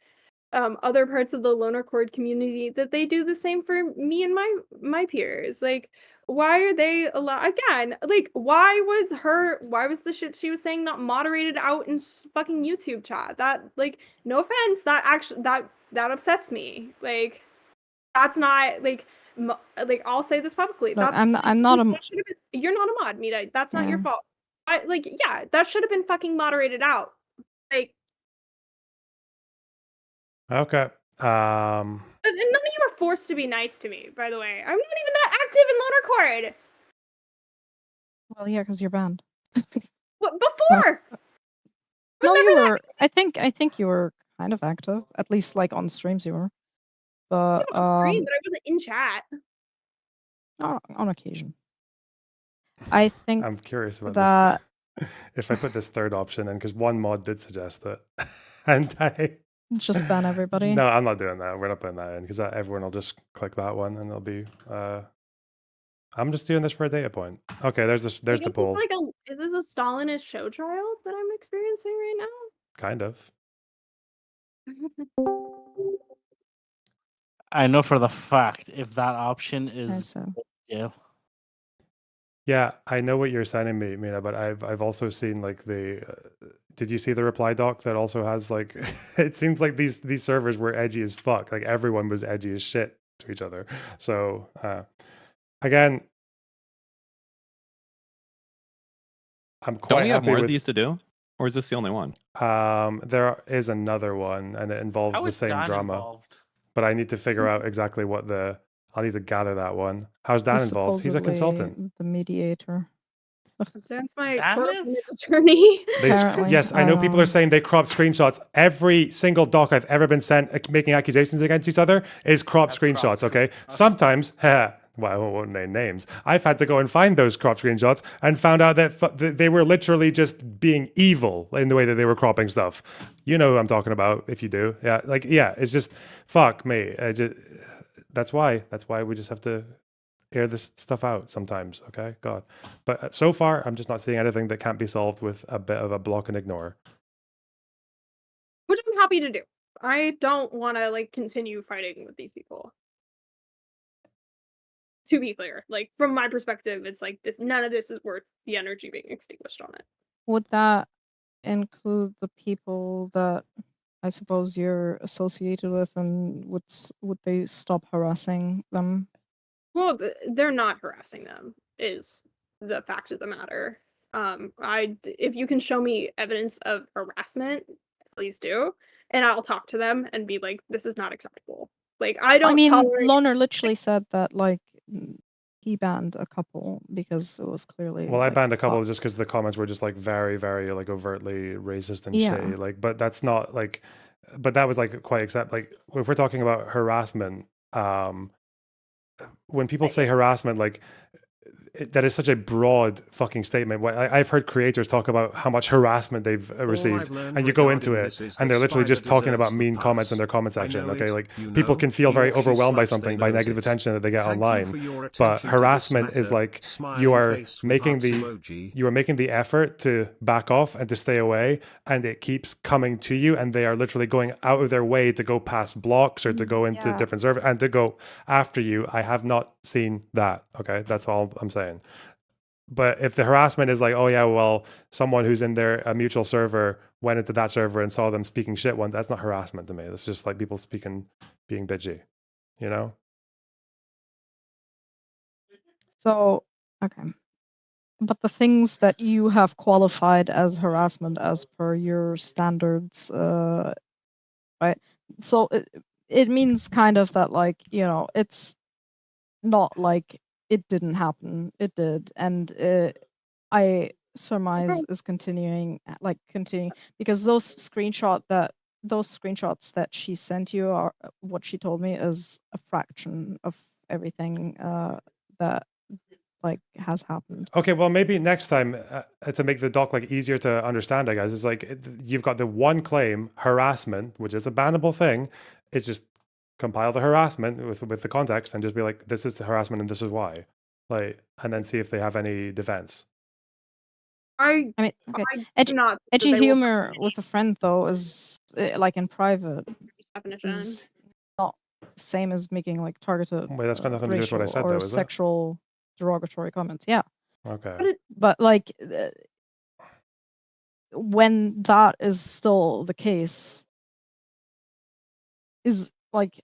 J: other parts of the loner chord community that they do the same for me and my peers. Like, why are they again, like, why was the shit she was saying not moderated out in fucking YouTube chat? That, like, no offense, that actually that upsets me. Like, that's not like like, I'll say this publicly.
I: Look,
J: That's
I: I'm not a.
J: You're not a mod, Mita. That's not your fault. Yeah, that should have been fucking moderated out. Like,
A: Okay.
J: and none of you are forced to be nice to me, by the way. I'm not even that active in loner chord.
I: Well, yeah, because you're banned.
J: What before?
I: No, you were. I think you were kind of active, at least like on streams you were. But
J: on stream, but I wasn't in chat.
I: On occasion. I think
A: I'm curious about
I: that
A: this. If I put this third option in, because one mod did suggest it, and I
I: just ban everybody.
A: No, I'm not doing that. We're not putting that in because everyone will just click that one, and it'll be. I'm just doing this for a data point. Okay, there's this. There's the poll.
J: Is this a Stalinist show trial that I'm experiencing right now?
A: Kind of.
N: I know for the fact if that option is
A: Yeah, I know what you're sending me, Mina, but I've also seen like the. Did you see the reply doc that also has like? It seems like these servers were edgy as fuck. Like everyone was edgy as shit to each other. So again, I'm quite
G: Don't we have
A: happy
G: more
A: with
G: of these to do, or is this the only one?
A: There is another one, and it involves
N: How
A: the
N: is
A: same
N: Dan
A: drama.
N: involved?
A: But I need to figure out exactly what the. I'll need to gather that one. How's Dan involved? He's a consultant.
I: The mediator.
J: Dan's my court attorney.
A: Yes, I know people are saying they cropped screenshots. Every single doc I've ever been sent making accusations against each other is cropped screenshots, okay? Sometimes, well, I won't name names. I've had to go and find those cropped screenshots and found out that they were literally just being evil in the way that they were cropping stuff. You know who I'm talking about, if you do. Yeah, it's just, fuck me. That's why we just have to air this stuff out sometimes, okay? God. But so far, I'm just not seeing anything that can't be solved with a bit of a block and ignore.
J: Which I'm happy to do. I don't want to, like, continue fighting with these people. To be clear, like, from my perspective, it's like none of this is worth the energy being extinguished on it.
I: Would that include the people that I suppose you're associated with, and would they stop harassing them?
J: Well, they're not harassing them, is the fact of the matter. If you can show me evidence of harassment, please do. And I'll talk to them and be like, this is not acceptable. Like, I don't
I: I mean,
J: tolerate.
I: Loner literally said that, like, he banned a couple because it was clearly.
A: Well, I
I: like,
A: banned a couple just because the comments were just like very, very like overtly racist and shitty. Like, but that's not like, but that was like quite like if we're talking about harassment, when people say harassment, like that is such a broad fucking statement. I've heard creators talk about how much harassment they've received, and you go into it, and they're literally just talking about mean comments in their comment section. Okay, like people can feel very overwhelmed by something, by negative attention that they get online. But harassment is like you are making the effort to back off and to stay away, and it keeps coming to you, and they are literally going out of their way to go past blocks or to go into different servers and to go after you. I have not seen that. Okay, that's all I'm saying. But if the harassment is like, oh yeah, well, someone who's in a mutual server went into that server and saw them speaking shit that's not harassment to me. That's just like people being bitchy, you know?
I: So, okay. But the things that you have qualified as harassment as per your standards, right? So it means kind of that, like, you know, it's not like it didn't happen. It did. And I surmise is continuing because those screenshots that she sent you are what she told me is a fraction of everything that like has happened.
A: Okay, well, maybe next time to make the doc like easier to understand, I guess, is like you've got the one claim, harassment, which is a bannable thing. It's just compile the harassment with the context and just be like, this is harassment and this is why, like, and then see if they have any defense.
J: I
I: mean, okay. Edgy humor with a friend though is like in private is not the same as making like targeted.
A: Wait, that's got nothing to do with what I said, though, is it?
I: Sexual derogatory comments. Yeah.
A: Okay.
I: But like when that is still the case, is like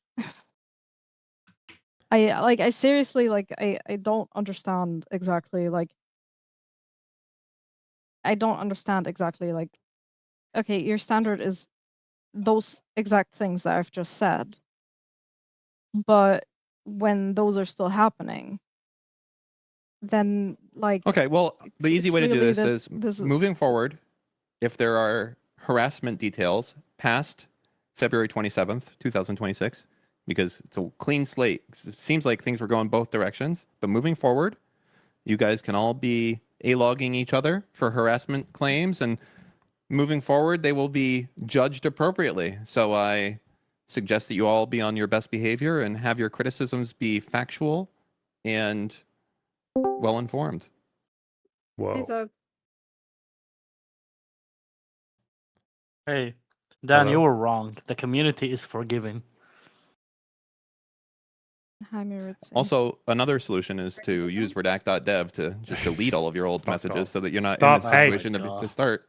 I: I seriously I don't understand exactly okay, your standard is those exact things that I've just said. But when those are still happening, then like
G: okay, well, the easy way to do this is
I: this
G: moving forward, if there are harassment details past February 27th, 2026, because it's a clean slate. It seems like things were going both directions, but moving forward, you guys can all be A-logging each other for harassment claims, and moving forward, they will be judged appropriately. So I suggest that you all be on your best behavior and have your criticisms be factual and well-informed.
A: Whoa.
N: Hey, Dan,
A: Hello?
N: you were wrong. The community is forgiving.
G: Also, another solution is to use redact.dev to just delete all of your old messages so that you're not
A: Stop.
G: in this situation to start.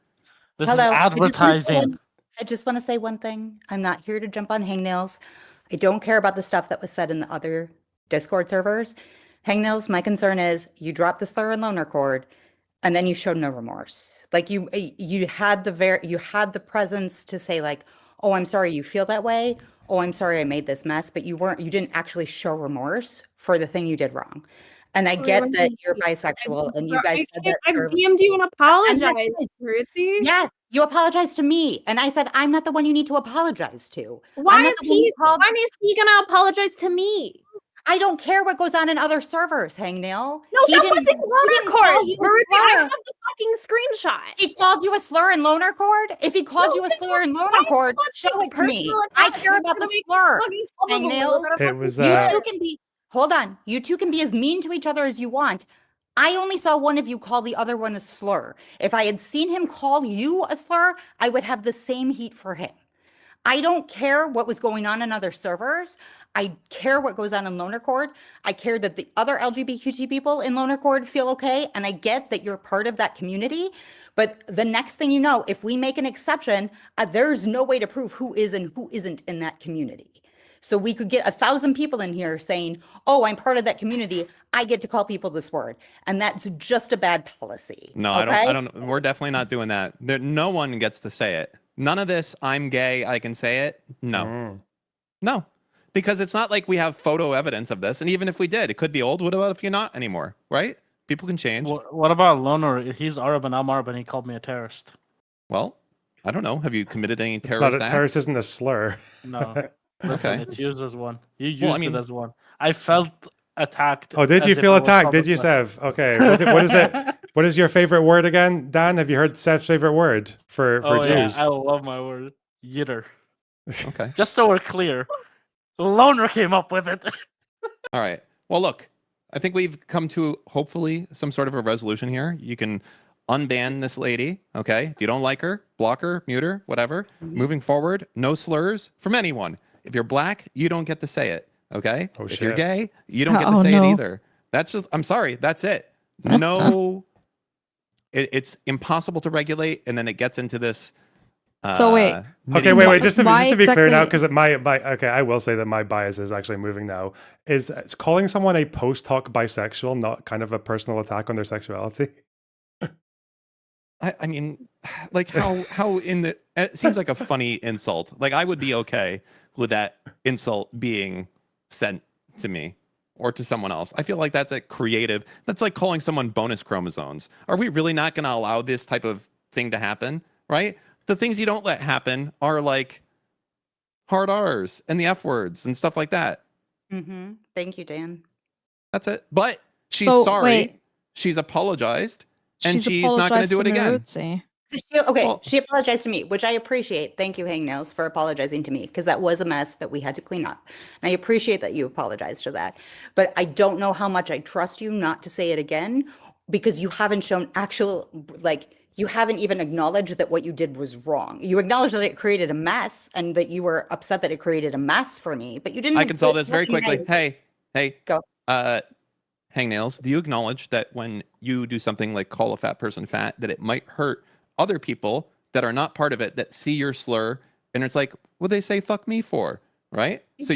N: This is advertising.
O: I just want to say one thing. I'm not here to jump on hangnails. I don't care about the stuff that was said in the other Discord servers. Hangnails, my concern is you dropped the slur and loner chord, and then you showed no remorse. Like you had the presence to say like, oh, I'm sorry you feel that way. Oh, I'm sorry I made this mess, but you didn't actually show remorse for the thing you did wrong. And I get that you're bisexual and you guys said that.
J: I've DM'd you and apologized, Ritzy.
O: Yes, you apologized to me. And I said, I'm not the one you need to apologize to.
J: Why is he gonna apologize to me?
O: I don't care what goes on in other servers, Hangnail.
J: No, that wasn't loner chord. I have the fucking screenshot.
O: He called you a slur and loner chord? If he called you a slur and loner chord, show it to me. I care about the slur, Hangnail.
A: It was
O: you two can be hold on. You two can be as mean to each other as you want. I only saw one of you call the other one a slur. If I had seen him call you a slur, I would have the same heat for him. I don't care what was going on in other servers. I care what goes on in Loner Chord. I care that the other LGBTQ people in Loner Chord feel okay. And I get that you're part of that community. But the next thing you know, if we make an exception, there's no way to prove who is and who isn't in that community. So we could get 1,000 people in here saying, oh, I'm part of that community. I get to call people this word. And that's just a bad policy.
G: No,
O: okay?
G: I don't. We're definitely not doing that. No one gets to say it. None of this, I'm gay, I can say it. No. No. Because it's not like we have photo evidence of this. And even if we did, it could be old. What about if you're not anymore, right? People can change.
N: What about Loner? He's Arab and I'm Arab and he called me a terrorist.
G: Well, I don't know. Have you committed any
A: It's
G: terrorist
A: not a,
G: acts?
A: terrorist isn't a slur.
N: No. Listen,
G: Okay.
N: it's used as one. You used it as one. I felt attacked.
A: Oh, did you
N: as if
A: feel
N: I was
A: attacked? Did you,
N: public-
A: Sev? Okay. What is it? What is your favorite word again, Dan? Have you heard Sev's favorite word for Jews?
N: Yeah, I love my word. Yitter.
G: Okay.
N: Just so we're clear. Loner came up with it.
G: All right. Well, look, I think we've come to hopefully some sort of a resolution here. You can unban this lady, okay? If you don't like her, block her, mute her, whatever. Moving forward, no slurs from anyone. If you're black, you don't get to say it, okay?
A: Oh,
G: if you're
A: shit.
G: gay, you don't get to say it either. That's just, I'm sorry, that's it. No, it's impossible to regulate, and then it gets into this.
P: So wait.
A: Okay, wait. Just to be clear now,
P: exactly-
A: because okay, I will say that my bias is actually moving now. Is calling someone a post hoc bisexual not kind of a personal attack on their sexuality?
G: I mean, like how in the it seems like a funny insult. Like I would be okay with that insult being sent to me or to someone else. I feel like that's a creative. That's like calling someone bonus chromosomes. Are we really not going to allow this type of thing to happen? Right? The things you don't let happen are like hard R's and the F words and stuff like that.
O: Mm-hmm. Thank you, Dan.
G: That's it. But she's
P: So,
G: sorry.
P: wait.
G: She's apologized. And she's
P: apologized
G: not going to do it
P: to
G: again.
P: Maruzzi.
O: She apologized to me, which I appreciate. Thank you, Hangnails, for apologizing to me because that was a mess that we had to clean up. And I appreciate that you apologized for that. But I don't know how much I trust you not to say it again because you haven't shown actual, you haven't even acknowledged that what you did was wrong. You acknowledged that it created a mess and that you were upset that it created a mess for me, but you didn't.
G: I can solve this very quickly. Hey,
O: go.
G: Hangnails, do you acknowledge that when you do something like call a fat person fat, that it might hurt other people that are not part of it that see your slur and it's like, what they say fuck me for? Right? So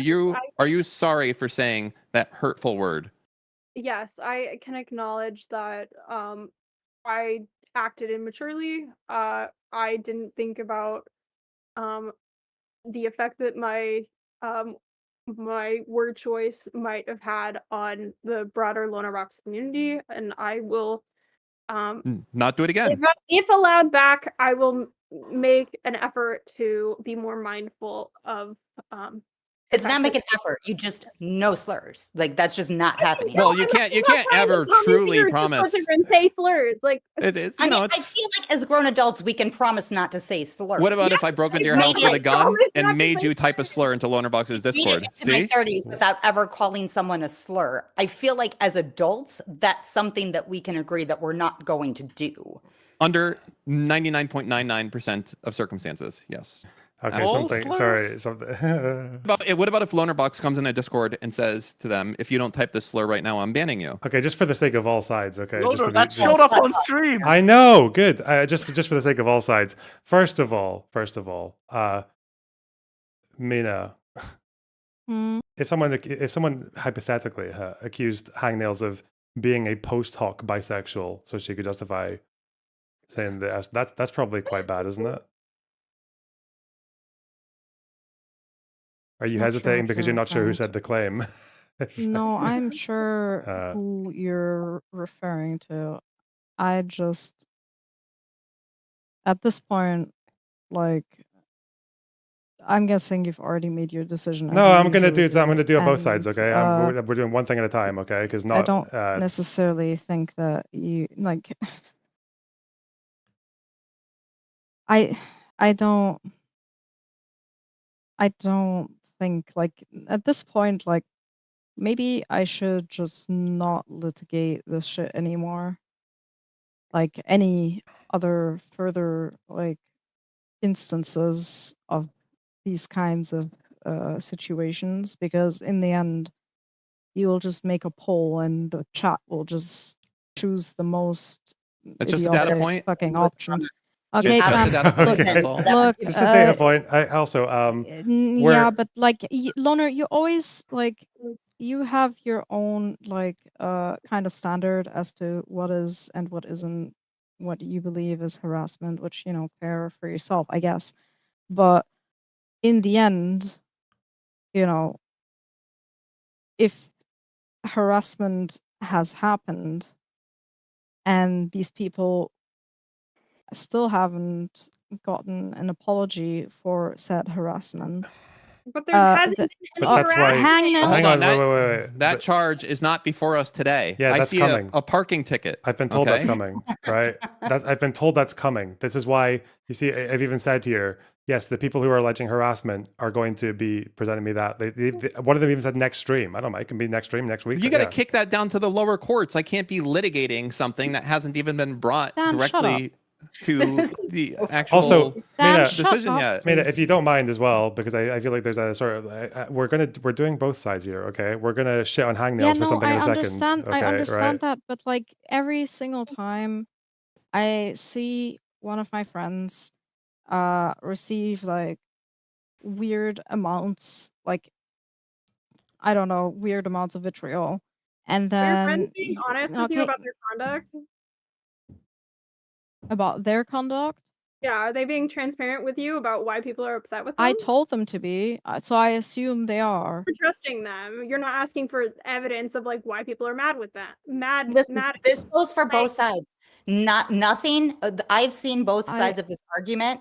G: are you sorry for saying that hurtful word?
J: Yes, I can acknowledge that I acted immaturely. I didn't think about the effect that my word choice might have had on the broader Loner Rocks community, and I will
G: not do it again.
J: If allowed back, I will make an effort to be more mindful of
O: It's not make an effort. You just no slurs. Like that's just not happening.
G: Well, you can't ever truly promise.
J: And say slurs. Like
O: I feel like as grown adults, we can promise not to say slurs.
G: What about if I broke into your house with a gun and made you type a slur into Lonerbox's Discord?
O: In my 30s without ever calling someone a slur. I feel like as adults, that's something that we can agree that we're not going to do.
G: Under 99.99% of circumstances, yes.
A: Okay, something.
G: What about if Lonerbox comes in a Discord and says to them, if you don't type this slur right now, I'm banning you?
A: Okay, just for the sake of all sides, okay?
N: Loner, that showed up on stream.
A: I know, good. Just for the sake of all sides. First of all, Mina, if someone hypothetically accused Hangnails of being a post hoc bisexual, so she could justify saying that's probably quite bad, isn't it? Are you hesitating because you're not sure who said the claim?
P: No, I'm sure who you're referring to. I just, at this point, like, I'm guessing you've already made your decision.
A: No, I'm gonna do it on both sides, okay? We're doing one thing at a time, okay? Because
P: I don't necessarily think that you like. I don't think like at this point like maybe I should just not litigate this shit anymore. Like any other further like instances of these kinds of situations because in the end you will just make a poll and the chat will just choose the most
G: it's just a data point
P: fucking option. Okay,
G: just a data point,
P: look,
A: just a data point. I also
P: yeah, but like Loner, you always like you have your own like kind of standard as to what is and what isn't what you believe is harassment, which fair for yourself, I guess. But in the end, you know, if harassment has happened and these people still haven't gotten an apology for said harassment.
J: But there hasn't been any
A: But that's why.
J: harassment.
A: Hang on,
G: that,
A: wait.
G: That charge is not before us today.
A: Yeah,
G: I
A: that's
G: see
A: coming.
G: a parking ticket.
A: I've been told that's coming, right? I've been told that's coming. This is why, you see, I've even said here, yes, the people who are alleging harassment are going to be presenting me that. One of them even said next stream. I don't know. It can be next stream, next week.
G: You got to kick that down to the lower courts. I can't be litigating something that hasn't even been brought directly to the actual
A: also, Mina,
G: decision yet.
A: Mina, if you don't mind as well, because I feel like there's a sort of we're doing both sides here, okay? We're gonna shit on hangnails for something in a second. Okay,
P: I understand
A: right?
P: that, but like every single time I see one of my friends receive like weird amounts, like I don't know, weird amounts of vitriol, and
J: Are your
P: then
J: friends being honest with you about their conduct?
P: About their conduct?
J: Yeah, are they being transparent with you about why people are upset with them?
P: I told them to be, so I assume they are.
J: You're trusting them. You're not asking for evidence of like why people are mad with that.
O: Listen, this goes for both sides. Nothing. I've seen both sides of this argument.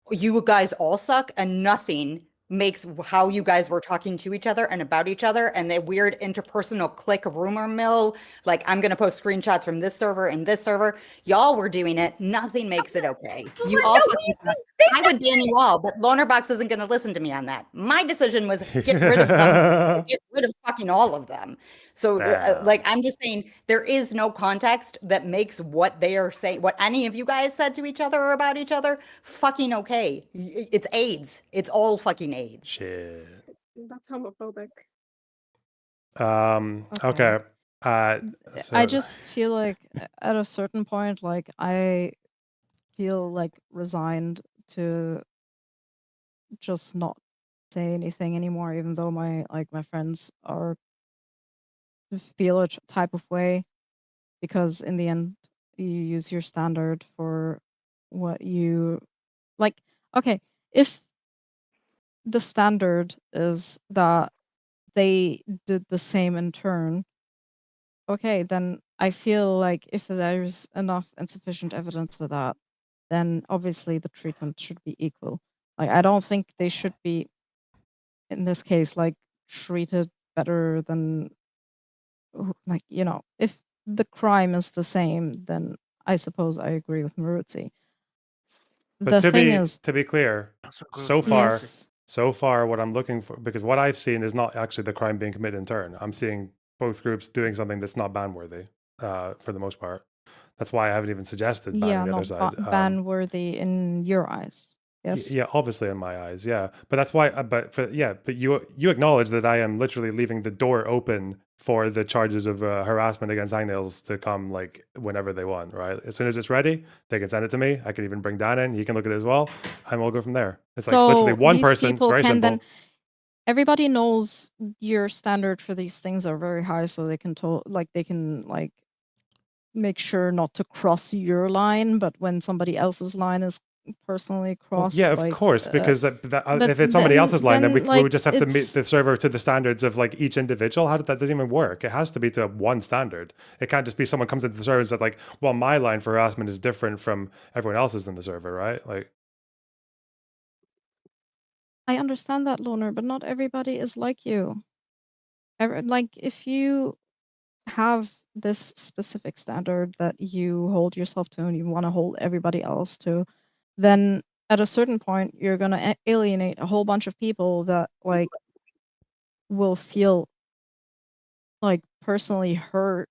O: You guys all suck, and nothing makes how you guys were talking to each other and about each other, and the weird interpersonal click rumor mill. Like, I'm gonna post screenshots from this server and this server. Y'all were doing it. Nothing makes it okay. You all fucking suck. I would ban you all, but Lonerbox isn't gonna listen to me on that. My decision was get rid of them, get rid of fucking all of them. So, like, I'm just saying there is no context that makes what they are saying, what any of you guys said to each other or about each other, fucking okay. It's AIDS. It's all fucking AIDS.
A: Shit.
J: That's homophobic.
A: Okay.
P: I just feel like at a certain point, like I feel like resigned to just not say anything anymore, even though my friends are feel a type of way, because in the end you use your standard for what you like. Okay, if the standard is that they did the same in turn, okay, then I feel like if there's enough and sufficient evidence for that, then obviously the treatment should be equal. Like, I don't think they should be, in this case, like, treated better than, like, you know, if the crime is the same, then I suppose I agree with Maruzzi.
A: But
P: The thing is,
A: to be clear, so far what I'm looking for, because what I've seen is not actually the crime being committed in turn. I'm seeing both groups doing something that's not ban-worthy, for the most part. That's why I haven't even suggested banning the other side.
P: ban-worthy in your eyes. Yes.
A: Yeah, obviously in my eyes, yeah. But that's why. But you acknowledge that I am literally leaving the door open for the charges of harassment against hangnails to come like whenever they want, right? As soon as it's ready, they can send it to me. I can even bring Dan in. He can look at it as well, and we'll go from there. It's like literally one person. It's very simple.
P: Everybody knows your standard for these things are very high, so they can make sure not to cross your line, but when somebody else's line is personally crossed.
A: Well, yeah, of course, because if it's somebody else's line, then we would just have to meet the server to the standards of like each individual. That doesn't even work. It has to be to one standard. It can't just be someone comes into the server and says like, well, my line for harassment is different from everyone else's in the server, right? Like,
P: I understand that, Loner, but not everybody is like you. Like, if you have this specific standard that you hold yourself to and you want to hold everybody else to, then at a certain point you're going to alienate a whole bunch of people that like will feel like personally hurt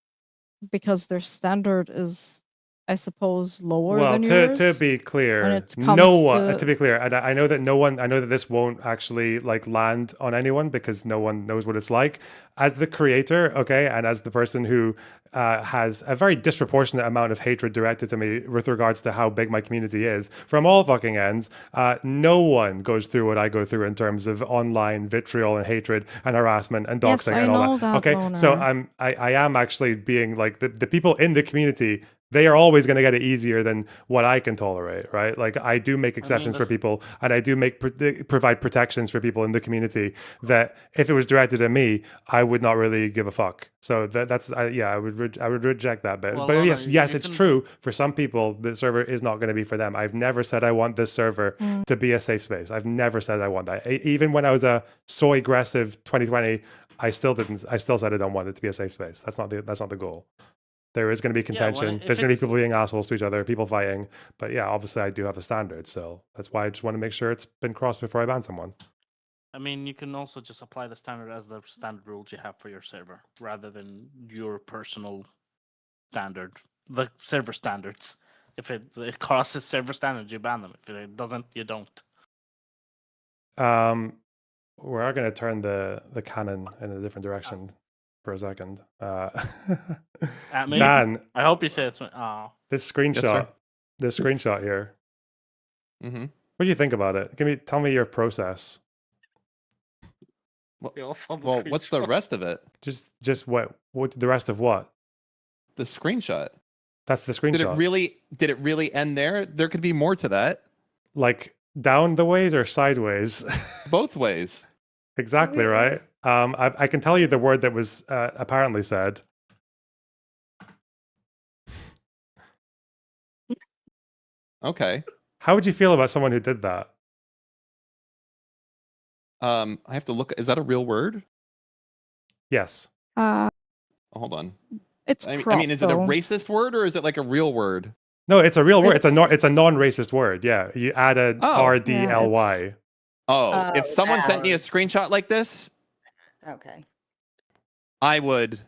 P: because their standard is, I suppose, lower than yours.
A: to be clear, to be clear, and I know that this won't actually like land on anyone because no one knows what it's like. As the creator, okay, and as the person who has a very disproportionate amount of hatred directed to me with regards to how big my community is, from all fucking ends, no one goes through what I go through in terms of online vitriol and hatred and harassment and doxing and all that. Okay,
P: Loner.
A: so I am actually being like the people in the community they are always going to get it easier than what I can tolerate, right? Like I do make exceptions for people, and I do provide protections for people in the community that if it was directed at me, I would not really give a fuck. So I would reject that bit. But yes, it's true for some people the server is not going to be for them. I've never said I want this server to be a safe space. I've never said I want that. Even when I was a so aggressive 2020, I still said I don't want it to be a safe space. That's not the goal. There is going to be contention. There's going to be people being assholes to each other, people fighting. But yeah, obviously I do have a standard. So that's why I just want to make sure it's been crossed before I ban someone.
N: I mean, you can also just apply the standard as the standard rules you have for your server, rather than your personal standard, the server standards. If it crosses server standards, you ban them. If it doesn't, you don't.
A: We are going to turn the cannon in a different direction for a second. Dan,
N: I hope you say it's.
A: This screenshot here.
G: Mm-hmm.
A: What do you think about it? Tell me your process.
G: Well, what's the rest of it?
A: Just what the rest of what?
G: The screenshot.
A: That's the screenshot.
G: Did it really end there? There could be more to that.
A: Like down the ways or sideways?
G: Both ways.
A: Exactly right. I can tell you the word that was apparently said.
G: Okay.
A: How would you feel about someone who did that?
G: I have to look. Is that a real word?
A: Yes.
G: Hold on.
P: It's
G: I mean, is it a racist word or is it like a real word?
A: No, it's a real word. It's a non-racist word. Yeah, you added RDLY.
G: If someone sent me a screenshot like this,
O: okay,
G: I would,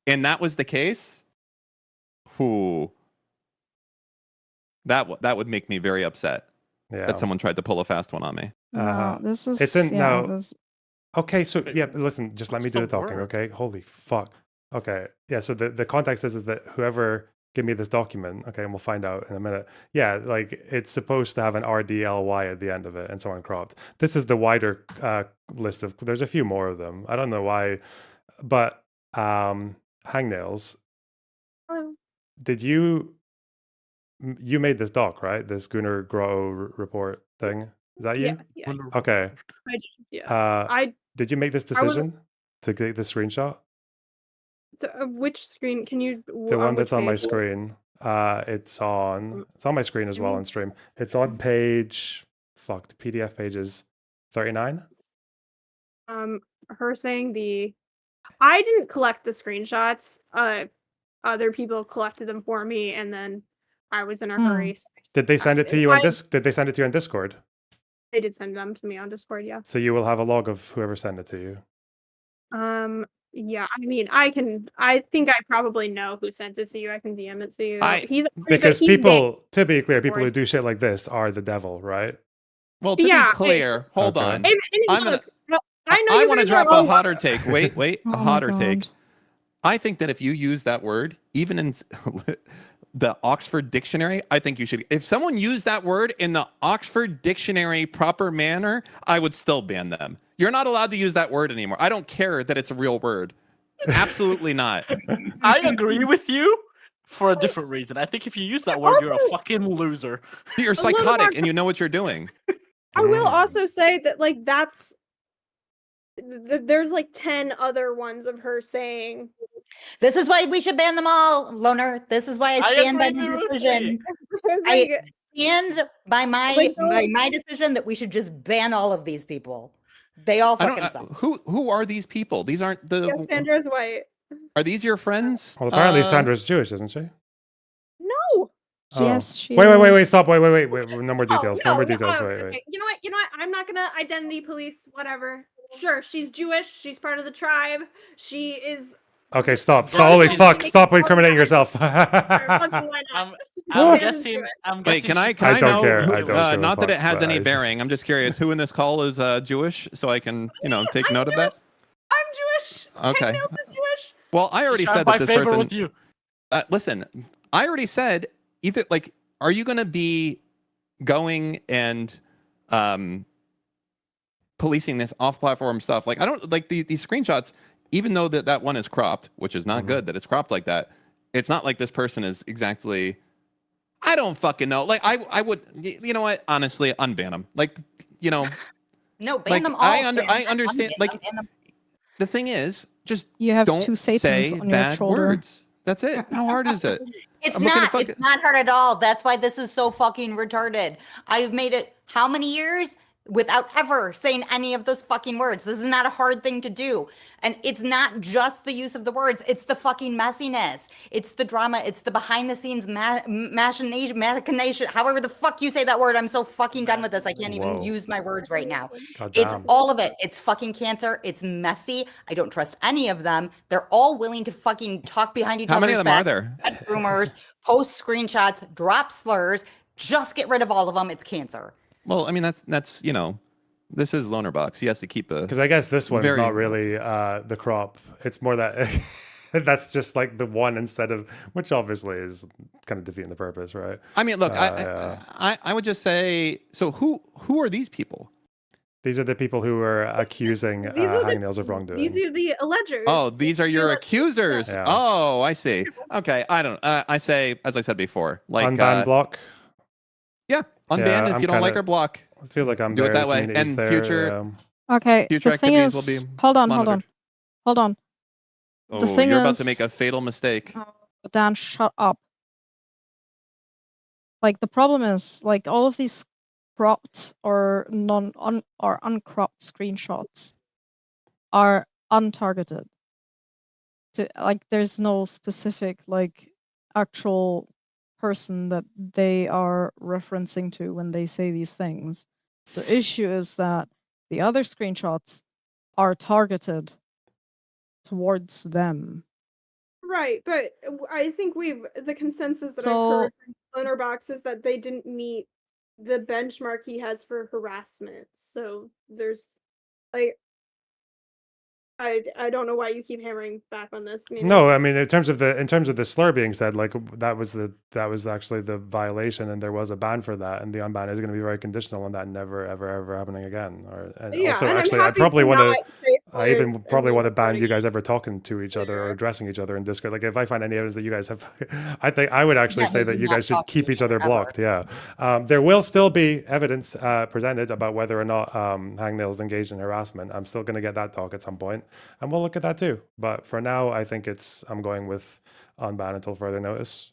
G: and that was the case. That would make me very upset.
A: Yeah.
G: That someone tried to pull a fast one on me.
P: This is.
A: It's in
P: yeah,
A: now. Okay, so yeah, listen, just let me do the talking, okay? Holy fuck. Okay, yeah. So the context is that whoever give me this document, okay, and we'll find out in a minute. Yeah, like it's supposed to have an RDLY at the end of it, and so on cropped. This is the wider list of. There's a few more of them. I don't know why, but Hangnails. Did you made this doc, right? This Gunnar Grow report thing. Is that you?
J: Yeah.
A: Okay.
J: I did. Yeah.
A: Did you make this decision to get the screenshot?
J: Which screen? Can you?
A: The one that's on my screen. It's on my screen as well on stream. It's on page. Fuck, the PDF page is 39.
J: Her saying I didn't collect the screenshots. Other people collected them for me, and then I was in a hurry. So
A: did they send it to you on Did they send it to you on Discord?
J: They did send them to me on Discord. Yeah.
A: So you will have a log of whoever sent it to you.
J: Yeah. I mean, I think I probably know who sent it to you. I can DM it to you.
A: Because people, to be clear, people who do shit like this are the devil, right?
G: Well, to be clear, hold on.
J: I
G: want to drop a hotter take. Wait, a hotter take. I think that if you use that word, even in the Oxford Dictionary, I think you should. If someone used that word in the Oxford Dictionary proper manner, I would still ban them. You're not allowed to use that word anymore. I don't care that it's a real word. Absolutely not.
N: I agree with you for a different reason. I think if you use that word, you're a fucking loser.
G: You're psychotic and you know what you're doing.
J: I will also say that, like, there's like 10 other ones of her saying,
O: "This is why we should ban them all, Loner. This is why I stand by my decision. I stand by my decision that we should just ban all of these people. They all fucking suck."
G: Who are these people? These aren't the.
J: Yeah, Sandra's white.
G: Are these your friends?
A: Well, apparently Sandra's Jewish, isn't she?
J: No.
P: Yes, she
A: Wait, stop. Wait. No more details. No more details. Wait.
J: You know what? I'm not gonna identity police, whatever. Sure, she's Jewish. She's part of the tribe. She is.
A: Okay, stop. Holy fuck. Stop incriminating yourself.
N: I'm guessing.
G: Wait, can I
A: don't
G: know?
A: Care. I don't
G: not that it has any bearing. I'm just curious who in this call is Jewish, so I can, take note of that.
J: I'm Jewish.
G: Okay.
J: Hangnails is Jewish.
G: Well, I already said that this person.
N: With you.
G: Listen, I already said either are you going to be going and policing this off-platform stuff? Like, I don't like these screenshots. Even though that one is cropped, which is not good that it's cropped like that, it's not like this person is exactly. I don't fucking know. Like I would. You know what? Honestly, unban them. Like
O: No, ban
G: like
O: them all.
G: I understand.
O: Unban
G: Like
O: them.
G: the thing is, just
P: You have
G: don't
P: two Satans
G: say
P: on your
G: bad
P: shoulder.
G: words. That's it. How hard is it?
O: It's
G: I'm looking
O: not.
G: at
O: It's not hard at all. That's why this is so fucking retarded. I've made it how many years without ever saying any of those fucking words. This is not a hard thing to do. And it's not just the use of the words. It's the fucking messiness. It's the drama. It's the behind the scenes machination, however the fuck you say that word. I'm so fucking done with this. I can't even use my words right now. It's all of it. It's fucking cancer. It's messy. I don't trust any of them. They're all willing to fucking talk behind each
G: How many
O: other's
G: of them are
O: backs,
G: there?
O: spread rumors, post screenshots, drop slurs. Just get rid of all of them. It's cancer.
G: Well, I mean that's this is Loner Box. He has to keep a.
A: Because I guess this one's not really the crop. It's more that that's just like the one instead of, which obviously is kind of defeating the purpose, right?
G: I mean, look, I would just say. So who are these people?
A: These are the people who are accusing Hangnails of wrongdoing.
J: These are the allegers.
G: Oh, these are your accusers.
A: Yeah.
G: Oh, I see. Okay, I don't. I say, as I said before, like
A: unban block.
G: Yeah, unban if you don't like our block.
A: It feels like I'm
G: do
A: there,
G: it that way.
A: community's
G: And
A: there,
G: future.
P: Okay.
G: Future
P: the thing
G: activities
P: is,
G: will be
P: hold on.
G: Oh,
P: the thing
G: you're
P: is,
G: about to make a fatal mistake.
P: Dan, shut up. Like the problem is, like all of these cropped or or uncropped screenshots are untargeted. Like there's no specific like actual person that they are referencing to when they say these things. The issue is that the other screenshots are targeted towards them.
J: Right, but I think the consensus that I've heard from Lonerbox is that they didn't meet the benchmark he has for harassment. So there's like I don't know why you keep hammering back on this.
A: No, I mean in terms of the slur being said, like that was actually the violation, and there was a ban for that, and the unban is going to be very conditional on that never ever happening again. Also, actually, I probably want to. I even probably want to ban you guys ever talking to each other or addressing each other in Discord. Like if I find any evidence that you guys have, I think I would actually say that you guys should keep each other blocked. Yeah, there will still be evidence presented about whether or not Hangnails engaged in harassment. I'm still going to get that talk at some point, and we'll look at that too. But for now, I think I'm going with unban until further notice.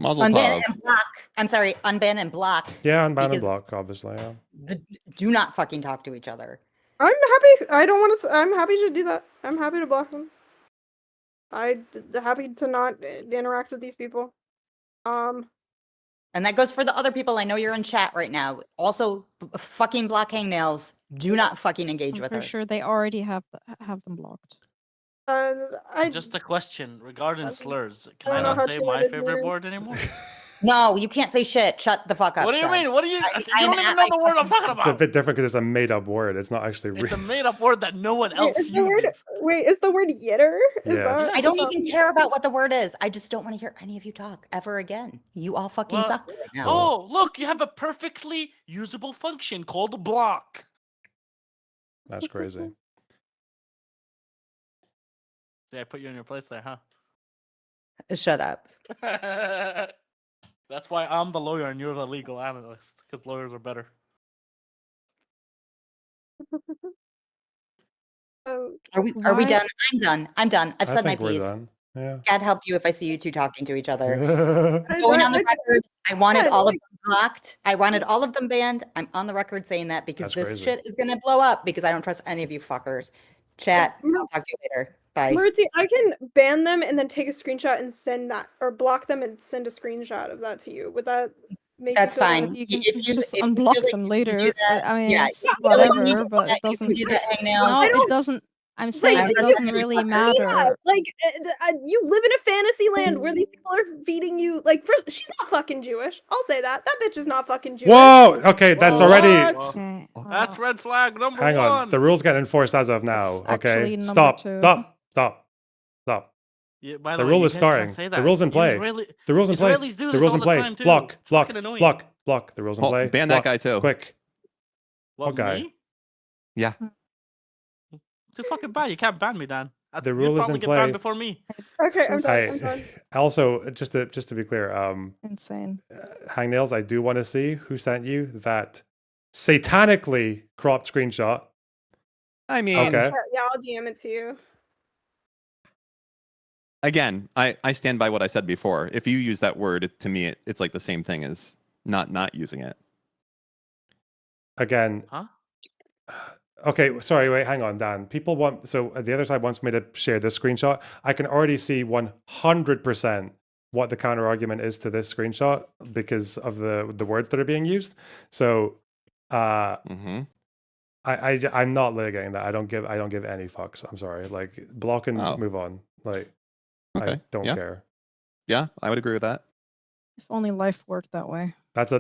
O: Unban and block. I'm sorry, unban and block.
A: Yeah, unban and block, obviously. Yeah.
O: Do not fucking talk to each other.
J: I'm happy. I don't want to. I'm happy to do that. I'm happy to block them. I'm happy to not interact with these people.
O: And that goes for the other people. I know you're in chat right now. Also, fucking block Hangnails. Do not fucking engage with her.
P: I'm sure they already have them blocked.
N: Just a question regarding slurs. Can I not say my favorite word anymore?
O: No, you can't say shit. Shut the fuck up.
N: What do you
O: son.
N: mean? What do you? You don't even know the word I'm talking about.
A: It's a bit different because it's a made-up word. It's not actually real.
N: It's a made-up word that no one else uses.
J: Is the word yitter?
A: Yes.
O: I don't even care about what the word is. I just don't want to hear any of you talk ever again. You all fucking suck right now.
N: Oh, look, you have a perfectly usable function called block.
A: That's crazy.
N: See, I put you in your place there, huh?
O: Shut up.
N: That's why I'm the lawyer and you're the legal analyst, because lawyers are better.
O: Are we done? I'm done. I've said my piece.
A: Yeah.
O: God help you if I see you two talking to each other. Going on the record, I wanted all of them blocked. I wanted all of them banned. I'm on the record saying that because this shit is gonna blow up because I don't trust any of you fuckers. Chat, I'll talk to you later. Bye.
J: Mertzi, I can ban them and then take a screenshot and send that, or block them and send a screenshot of that to you. Would that make
O: That's
J: you feel
O: fine.
J: like-
P: You can just unblock them later. I mean,
O: yeah,
P: it's whatever, but it doesn't.
O: do that, Hangnails.
P: No, it doesn't. I'm saying it doesn't really matter.
J: Like, you live in a fantasy land where these people are feeding you. Like, first, she's not fucking Jewish. I'll say that. That bitch is not fucking Jewish.
A: Whoa! Okay, that's already.
N: That's red flag number
A: Hang
N: one.
A: on, the rules get enforced as of now.
P: That's actually
A: Okay,
P: number
A: stop.
P: two.
N: Yeah, by
A: The
N: way,
A: rule
N: you
A: is
N: guys
A: starting.
N: can't say
A: The
N: that.
A: rules in play. The rules in play.
N: Israelis do
A: The
N: this
A: rules
N: all
A: in
N: the
A: play.
N: time, too.
A: Block.
N: It's
A: Block.
N: fucking annoying.
A: Block. The rules in
G: Oh,
A: play.
G: ban that
A: Block.
G: guy too.
A: Quick.
N: What
A: guy?
N: me?
G: Yeah.
N: Too fucking bad. You can't ban me, Dan.
A: the
N: You'd
A: rule is
N: probably
A: in
N: get
A: play.
N: banned before me.
J: Okay, I'm done. I'm done.
A: Also, just to be clear,
P: insane.
A: Hangnails, I do want to see who sent you that satanically cropped screenshot.
G: I mean,
A: okay.
J: Yeah, I'll DM it to you.
G: Again, I stand by what I said before. If you use that word, to me, it's like the same thing as not using it.
A: Again.
N: Huh?
A: Okay, sorry, wait, hang on, Dan. People want, so the other side wants me to share this screenshot. I can already see 100% what the counter argument is to this screenshot because of the words that are being used. So, I'm not litigating that. I don't give any fucks. I'm sorry. Like, block and move on. Like,
G: okay.
A: I don't care.
G: Yeah, I would agree with that.
P: If only life worked that way.
A: That's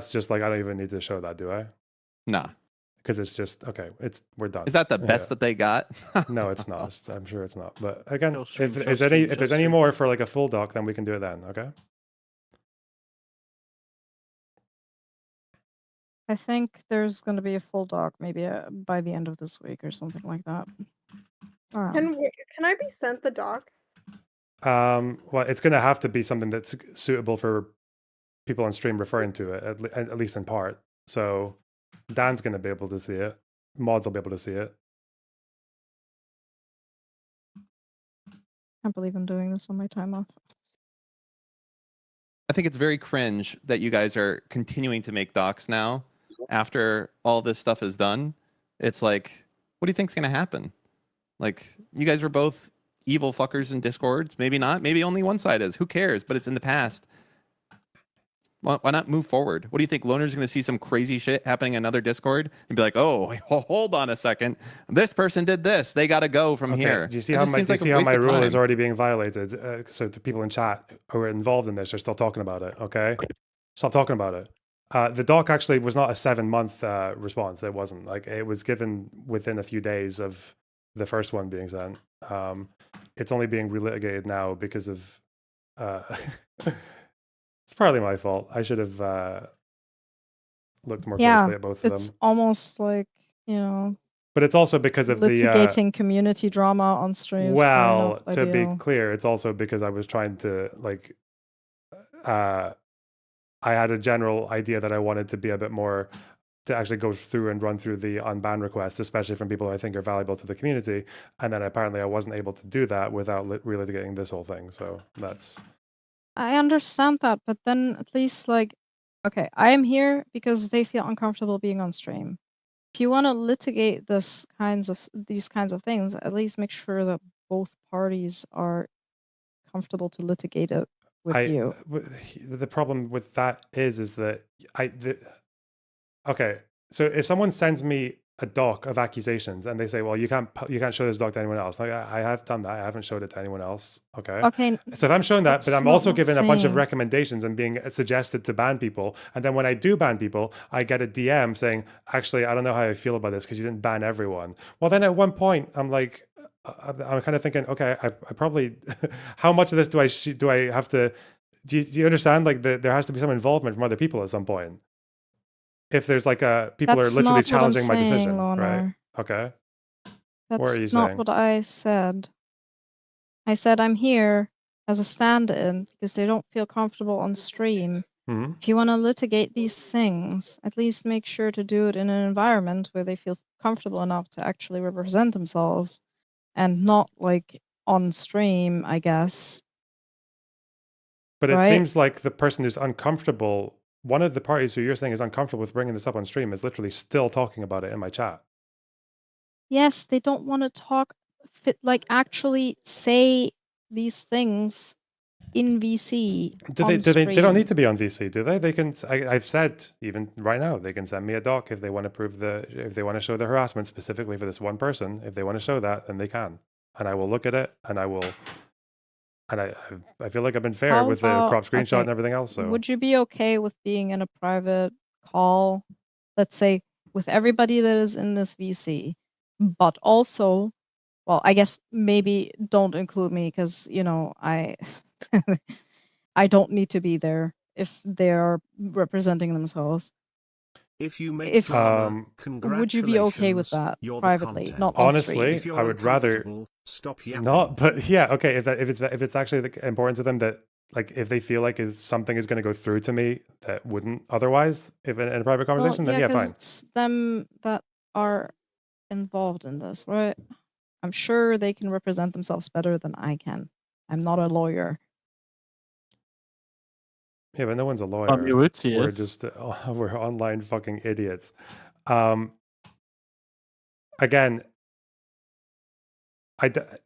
A: just like, I don't even need to show that, do I?
G: Nah.
A: Because it's just okay. We're done.
G: Is that the best that they got?
A: No, it's not. I'm sure it's not. But again,
N: stream,
A: if there's any more for like a full doc, then we can do it then. Okay.
P: I think there's going to be a full doc maybe by the end of this week or something like that.
J: Can I be sent the doc?
A: Well, it's going to have to be something that's suitable for people on stream referring to it, at least in part. So Dan's going to be able to see it. Mods will be able to see it.
P: Can't believe I'm doing this on my time off.
G: I think it's very cringe that you guys are continuing to make docs now after all this stuff is done. It's like, what do you think's going to happen? Like, you guys were both evil fuckers in Discords. Maybe not. Maybe only one side is. Who cares? But it's in the past. Why not move forward? What do you think? Loner's going to see some crazy shit happening in another Discord and be like, "Oh, hold on a second. This person did this. They got to go from here."
A: Do you see how my rule is already being violated? So the people in chat who are involved in this are still talking about it. Okay, stop talking about it. The doc actually was not a 7-month response. It wasn't. Like, it was given within a few days of the first one being sent. It's only being relitigated now because of. It's partly my fault. I should have looked more closely at both of them.
P: It's almost like,
A: but it's also because of
P: litigating community drama on stream.
A: Well, to be clear, it's also because I was trying to I had a general idea that I wanted to be a bit more to actually go through and run through the unban requests, especially from people I think are valuable to the community. And then apparently I wasn't able to do that without relitigating this whole thing. So that's.
P: I understand that, but then at least okay, I am here because they feel uncomfortable being on stream. If you want to litigate these kinds of things, at least make sure that both parties are comfortable to litigate it with you.
A: The problem with that is that okay, so if someone sends me a doc of accusations and they say, well, you can't show this doc to anyone else. Like, I have done that. I haven't showed it to anyone else. Okay. So if I'm showing that, but I'm also given a bunch of recommendations and being suggested to ban people. And then when I do ban people, I get a DM saying, actually, I don't know how I feel about this because you didn't ban everyone. Well, then at one point I'm like, I'm kind of thinking, okay, I probably, how much of this do I have to, do you understand? Like, there has to be some involvement from other people at some point. If there's people are literally challenging my decision, right? Okay.
P: That's
A: what are you
P: not
A: saying?
P: what I said. I said I'm here as a stand-in because they don't feel comfortable on stream.
A: Mm-hmm.
P: If you want to litigate these things, at least make sure to do it in an environment where they feel comfortable enough to actually represent themselves and not on stream, I guess.
A: But it seems like the person who's uncomfortable, one of the parties who you're saying is uncomfortable with bringing this up on stream is literally still talking about it in my chat.
P: Yes, they don't want to talk, actually say these things in VC.
A: They don't need to be on VC, do they? They can. I've said even right now they can send me a doc if they want to if they want to show the harassment specifically for this one person. If they want to show that, then they can, and I will look at it, and I will. And I feel like I've been fair with the crop screenshot and everything else. So
P: would you be okay with being in a private call, let's say, with everybody that is in this VC, but also, well, I guess maybe don't include me because, I I don't need to be there if they are representing themselves.
H: If you make drama,
P: would you be okay with that
H: you're
P: privately, not on
A: honestly,
P: stream?
A: I would rather
H: stop yapping.
A: not. But yeah, okay. If it's actually like, important to them that like if they feel like something is going to go through to me that wouldn't otherwise if in a private conversation, then yeah,
P: 'cause
A: fine.
P: it's them that are involved in this, right? I'm sure they can represent themselves better than I can. I'm not a lawyer.
A: Yeah, but no one's a lawyer.
N: Muruzzi
A: We're
N: is.
A: just we're online fucking idiots. Again,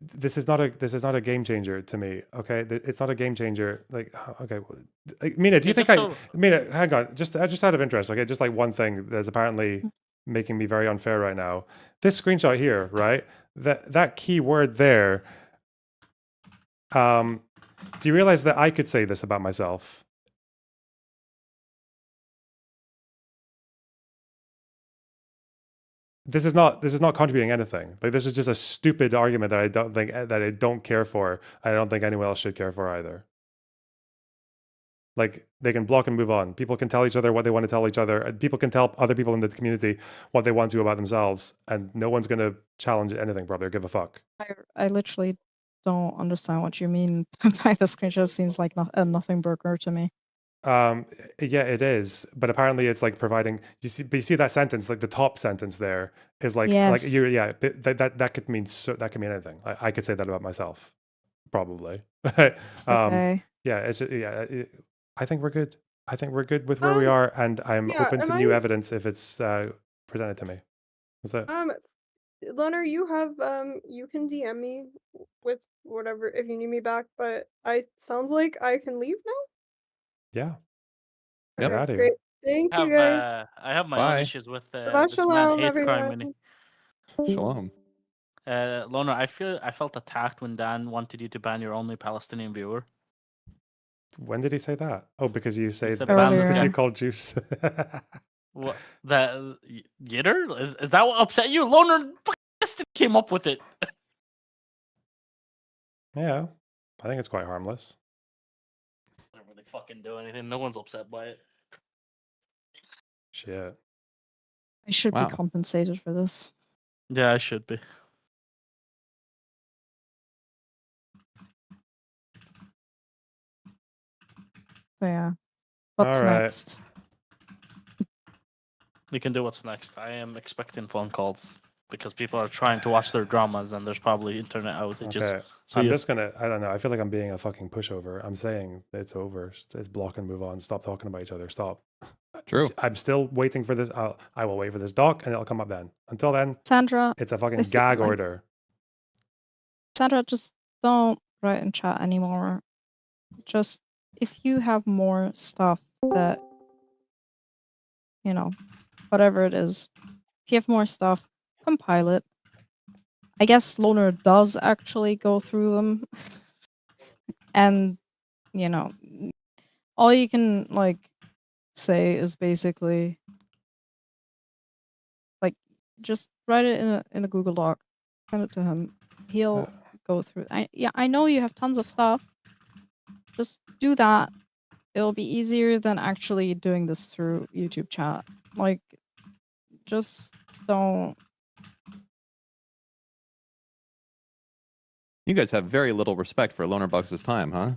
A: this is not a game changer to me. Okay, it's not a game changer. Like, okay, like, Mina, do you think Mina? Hang on, just out of interest. Okay, just like one thing that's apparently making me very unfair right now. This screenshot here, right? That key word there. Do you realize that I could say this about myself? This is not contributing anything. Like, this is just a stupid argument that I don't care for. I don't think anyone else should care for either. Like, they can block and move on. People can tell each other what they want to tell each other. And people can tell other people in the community what they want to about themselves. And no one's going to challenge anything, probably, or give a fuck.
P: I literally don't understand what you mean by the screenshot. Seems like a nothing burger to me.
A: Yeah, it is. But apparently it's like providing, you see that sentence, like the top sentence there is like,
P: yes.
A: that could mean, that could mean anything. I could say that about myself, probably.
P: Okay.
A: Yeah, I think we're good. I think we're good with where we are, and I'm open to new evidence if it's presented to me. That's it.
J: Loner, you can DM me with whatever if you need me back, but sounds like I can leave now.
A: Yeah.
G: Yep.
A: Get out of here.
J: Great. Thank you guys.
N: I have my own issues with
J: Shabbat
N: this man
J: shalom,
N: hate crime.
J: everyone.
G: Shalom.
N: Loner, I felt attacked when Dan wanted you to ban your only Palestinian viewer.
A: When did he say that? Oh, because you say
N: said
A: because you called Juice.
N: What, that Yitter? Is that what upset you? Loner came up with it.
A: Yeah, I think it's quite harmless.
N: Doesn't really fucking do anything. No one's upset by it.
A: Shit.
P: I should be compensated for this.
N: Yeah, I should be.
P: So yeah, what's next?
N: You can do what's next. I am expecting phone calls because people are trying to watch their dramas and there's probably internet outages.
A: Okay. I'm just gonna, I don't know, I feel like I'm being a fucking pushover. I'm saying it's over. It's block and move on. Stop talking about each other. Stop.
G: True.
A: I'm still waiting for this. I will wait for this doc and it'll come up then. Until then,
P: Sandra,
A: it's a fucking gag order.
P: Sandra, just don't write in chat anymore. Just, if you have more stuff that, whatever it is, if you have more stuff, compile it. I guess Loner does actually go through them. And, all you can, say is basically, just write it in a Google Doc, send it to him. He'll go through. I know you have tons of stuff. Just do that. It'll be easier than actually doing this through YouTube chat. Just don't.
G: You guys have very little respect for Loner Bugs' time, huh?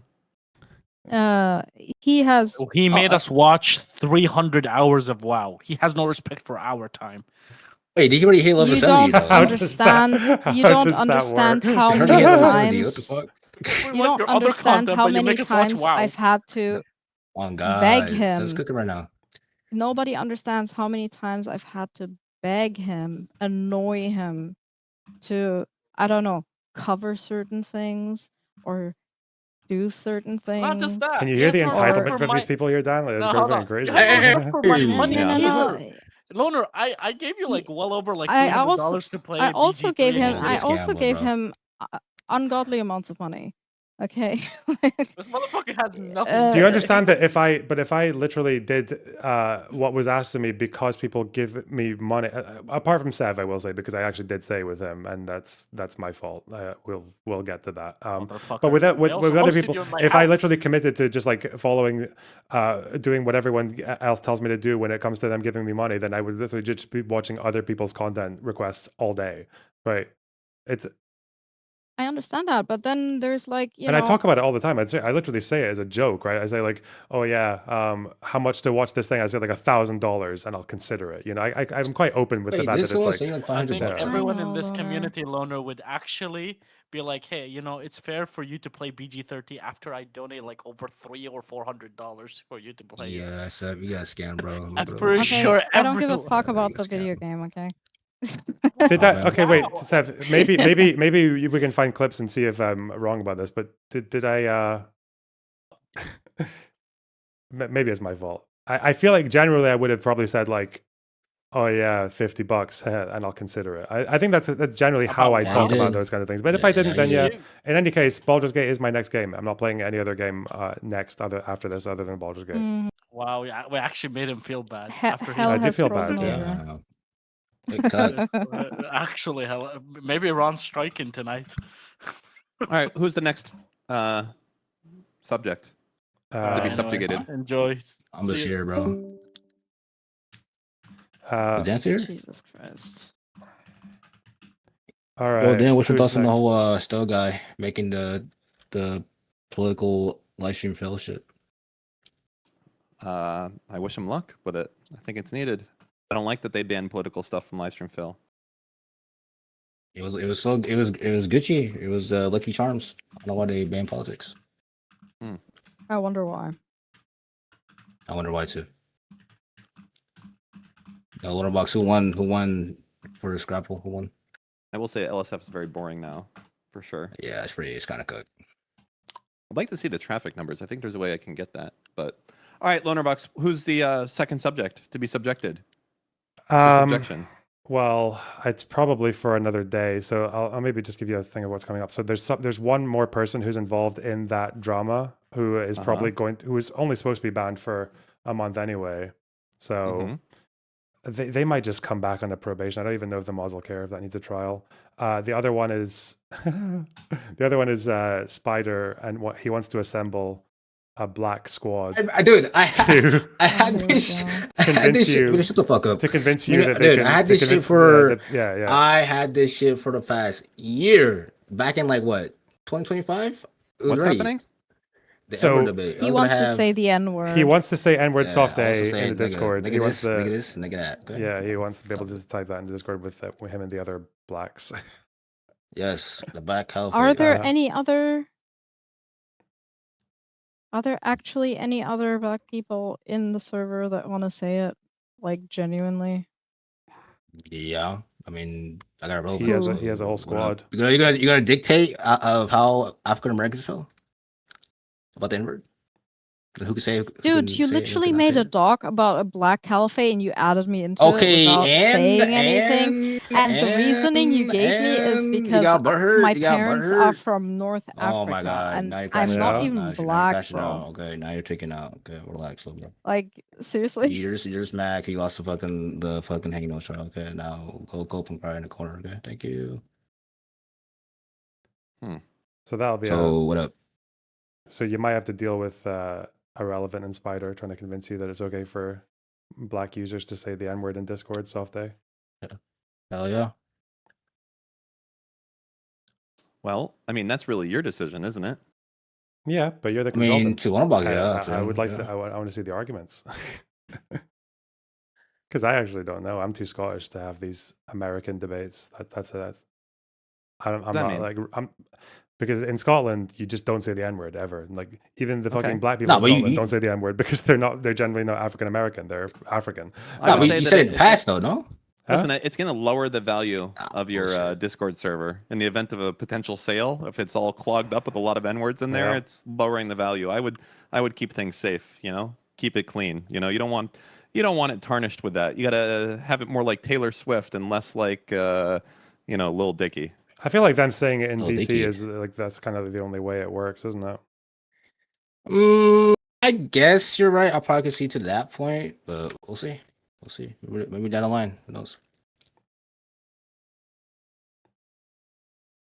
P: He has.
N: He made us watch 300 hours of WoW. He has no respect for our time.
K: Wait, did you already hit level
P: You
K: 70
P: don't
K: though?
P: understand. You don't understand how many times. You don't understand how many times I've had to beg him.
K: So it's cooking right now.
P: Nobody understands how many times I've had to beg him, annoy him to, I don't know, cover certain things or do certain things.
N: Not just that.
A: Can you hear the entitlement from these people here, Dan? Like, it's going crazy.
N: For my money either. Loner, I gave you well over $300 to play.
P: I also
N: BG3
P: gave him.
N: and
P: I also
K: gamble,
P: gave
K: bro.
P: him ungodly amounts of money. Okay.
N: This motherfucker has nothing.
A: Do you understand that if I literally did what was asked of me because people give me money, apart from Sev, I will say, because I actually did say with him, and that's my fault. We'll get to that. But with other people, if I literally committed to just like following, doing what everyone else tells me to do when it comes to them giving me money, then I would literally just be watching other people's content requests all day, right?
P: I understand that, but then there's like, you
A: and
P: know,
A: I talk about it all the time. I literally say it as a joke, right? I say like, "Oh yeah, how much to watch this thing?" I say like $1,000, and I'll consider it. You know, I'm quite open with the fact that it's like
N: I think
A: $500.
N: everyone in this community, Loner, would actually be like, "Hey, you know, it's fair for you to play BG30 after I donate like over $300 or $400 for you to play."
K: Yeah, Seb, you got scammed, bro.
N: I'm pretty sure
P: I don't give a
N: everyone.
P: fuck about the video game, okay?
A: Did that? Okay, wait, Sev. Maybe we can find clips and see if I'm wrong about this. But did I? Maybe it's my fault. I feel like generally I would have probably said like, "Oh yeah, $50, and I'll consider it." I think that's generally how I talk about those kind of things. But if I didn't, then yeah. In any case, Baldur's Gate is my next game. I'm not playing any other game next after this other than Baldur's Gate.
N: Wow, we actually made him feel bad after he.
A: I do feel bad.
K: Yeah.
N: Actually, hell, maybe Ron's striking tonight.
G: All right, who's the next subject to be subjugated?
N: Enjoy.
K: I'm just here, bro. Dance here?
P: Jesus Christ.
A: All right.
K: Well, Dan, what's your
A: who's
K: thoughts on the
A: next?
K: whole Stowe guy making the political live stream fellowship?
G: I wish him luck with it. I think it's needed. I don't like that they banned political stuff from Livestream Phil.
K: It was Gucci. It was Lucky Charms. I don't know why they banned politics.
P: I wonder why.
K: I wonder why too. Little Box, who won for the Scrapple? Who won?
G: I will say LSF is very boring now, for sure.
K: Yeah, it's kind of cooked.
G: I'd like to see the traffic numbers. I think there's a way I can get that. But all right, Lonerbox, who's the second subject to be subjected? Subjection.
A: Well, it's probably for another day, so I'll maybe just give you a thing of what's coming up. So there's one more person who's involved in that drama who is probably who is only supposed to be banned for a month anyway. So they might just come back on a probation. I don't even know if the mods will care if that needs a trial. The other one is Spider, and what he wants to assemble a black squad.
K: Dude, I had this.
A: Convince you.
K: Shut the fuck up.
A: To convince you that
K: dude, I had this shit for.
A: Yeah.
K: I had this shit for the past year. Back in like what 2025.
G: What's happening?
A: So
P: he wants to say the N word.
A: He wants to say N word soft A in the Discord.
K: Nigga
A: He wants to.
K: nigga this, nigga that. Okay.
A: Yeah, he wants to be able to type that in the Discord with him and the other blacks.
K: Yes, the Black Hell.
P: Are there any other? Are there actually any other black people in the server that want to say it, like genuinely?
K: Yeah, I mean, I got a roll.
A: He has a whole squad.
K: You gonna dictate of how African Americans feel about the N-word? Who can say?
P: Dude, you literally made a doc about a black caliphate and you added me into it without saying anything. And the reasoning you gave me is because my parents are from North Africa.
K: Oh my god!
P: And
K: now you're
P: I'm not even
K: now
P: black,
K: you're
P: bro.
K: Okay, now you're taking out. Okay, relax, little bro.
P: Like seriously?
K: You're just mad. He lost the fucking hanging nose trial. Okay, now go and cry in the corner. Okay, thank you.
A: So that'll be.
K: So what up?
A: So you might have to deal with Irrelevant and Spider trying to convince you that it's okay for black users to say the N-word in Discord soft A.
K: Hell yeah.
A: Well,
G: I mean, that's really your decision, isn't it?
A: Yeah, but you're the
K: I mean,
A: consultant.
K: to one about yeah.
A: I would like to. I want to see the arguments. Because I actually don't know. I'm too Scottish to have these American debates. Because in Scotland you just don't say the N-word ever. Like even the fucking black people in Scotland don't say the N-word because they're generally not African American. They're African.
K: No, but you said it in past though, no?
G: Listen, it's going to lower the value of your Discord server in the event of a potential sale. If it's all clogged up with a lot of N-words in there, it's lowering the value. I would keep things safe. Keep it clean. You don't want it tarnished with that. You got to have it more like Taylor Swift and less like Lil Dicky.
A: I feel like them saying it in
K: Oh, thank
A: VC
K: you.
A: is like that's kind of the only way it works, isn't it?
K: I guess you're right. I'll probably concede to that point, but we'll see. We'll see. Maybe down the line. Who knows?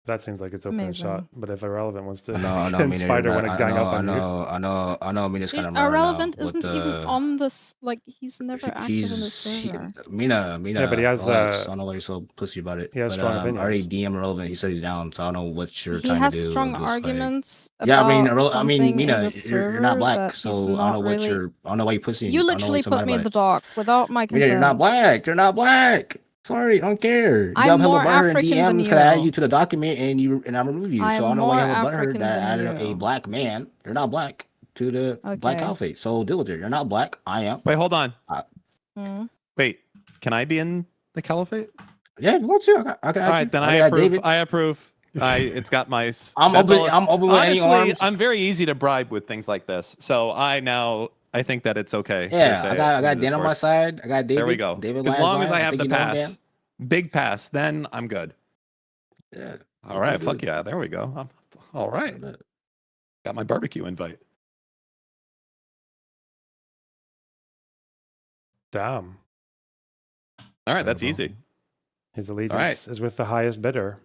A: That seems like it's open and shot.
P: Amazing.
A: But if Irrelevant wants to
K: I know.
A: and Spider want to gang up on you.
K: I know. Mina's kind of mad
P: Irrelevant
K: right now.
P: isn't even on this. Like he's never active in the server.
K: Mina.
A: Yeah, but he has.
K: Relax. I don't know why you're so pussy about it.
A: He has strong opinions.
K: I already DM Irrelevant. He said he's down, so I don't know what you're
P: He
K: trying
P: has
K: to do.
P: strong
K: I'm just,
P: arguments.
K: Like, yeah,
P: about
K: Mina,
P: the
K: you're not black,
P: that
K: so
P: he's
K: I don't know
P: not
K: what
P: really...
K: you're. I don't know why you pussy.
P: You literally put me in the dock without my consent.
K: Mina, you're not black. You're not black. Sorry, I don't care. You
P: I'm
K: have hella
P: more
K: butthurt in
P: African than
K: DMs because I added
P: you.
K: you to the document and I removed you. So I don't know why you have a butthurt that I added a black man. You're not black to the black caliphate. So deal with it. You're not black. I am.
G: Wait, hold on.
P: Hmm?
G: Wait, can I be in the caliphate?
K: Yeah, if you want to. I can
G: all right, then I approve. David. I approve. It's got my.
K: I'm open with any arms.
G: I'm very easy to bribe with things like this. So I think that it's okay.
K: Yeah, I got Dan on my side. I got David.
G: There we go.
K: David
G: as long as I have the pass, big pass, then I'm good.
K: Yeah.
G: All right. Fuck yeah. There we go. All right. Got my barbecue invite.
A: Damn.
G: All right. That's easy.
A: His allegiance is with the highest bidder.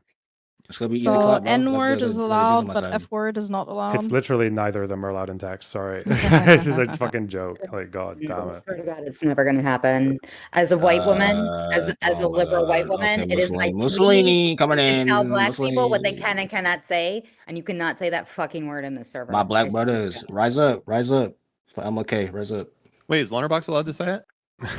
K: It's gonna be easy.
P: So N-word is allowed, but F-word is not allowed.
A: It's literally neither of them are allowed in text. Sorry. This is a fucking joke. Like, God damn it.
O: I swear to God, it's never going to happen. As a white woman, as a liberal white woman,
K: okay,
O: it is my
K: Mussolini coming
O: duty
K: in.
O: to tell black people what they can and cannot say, and you cannot say that fucking word in the server.
K: My black brothers, rise up, rise up. I'm okay, rise up.
G: Wait, is Lonerbox allowed to say it?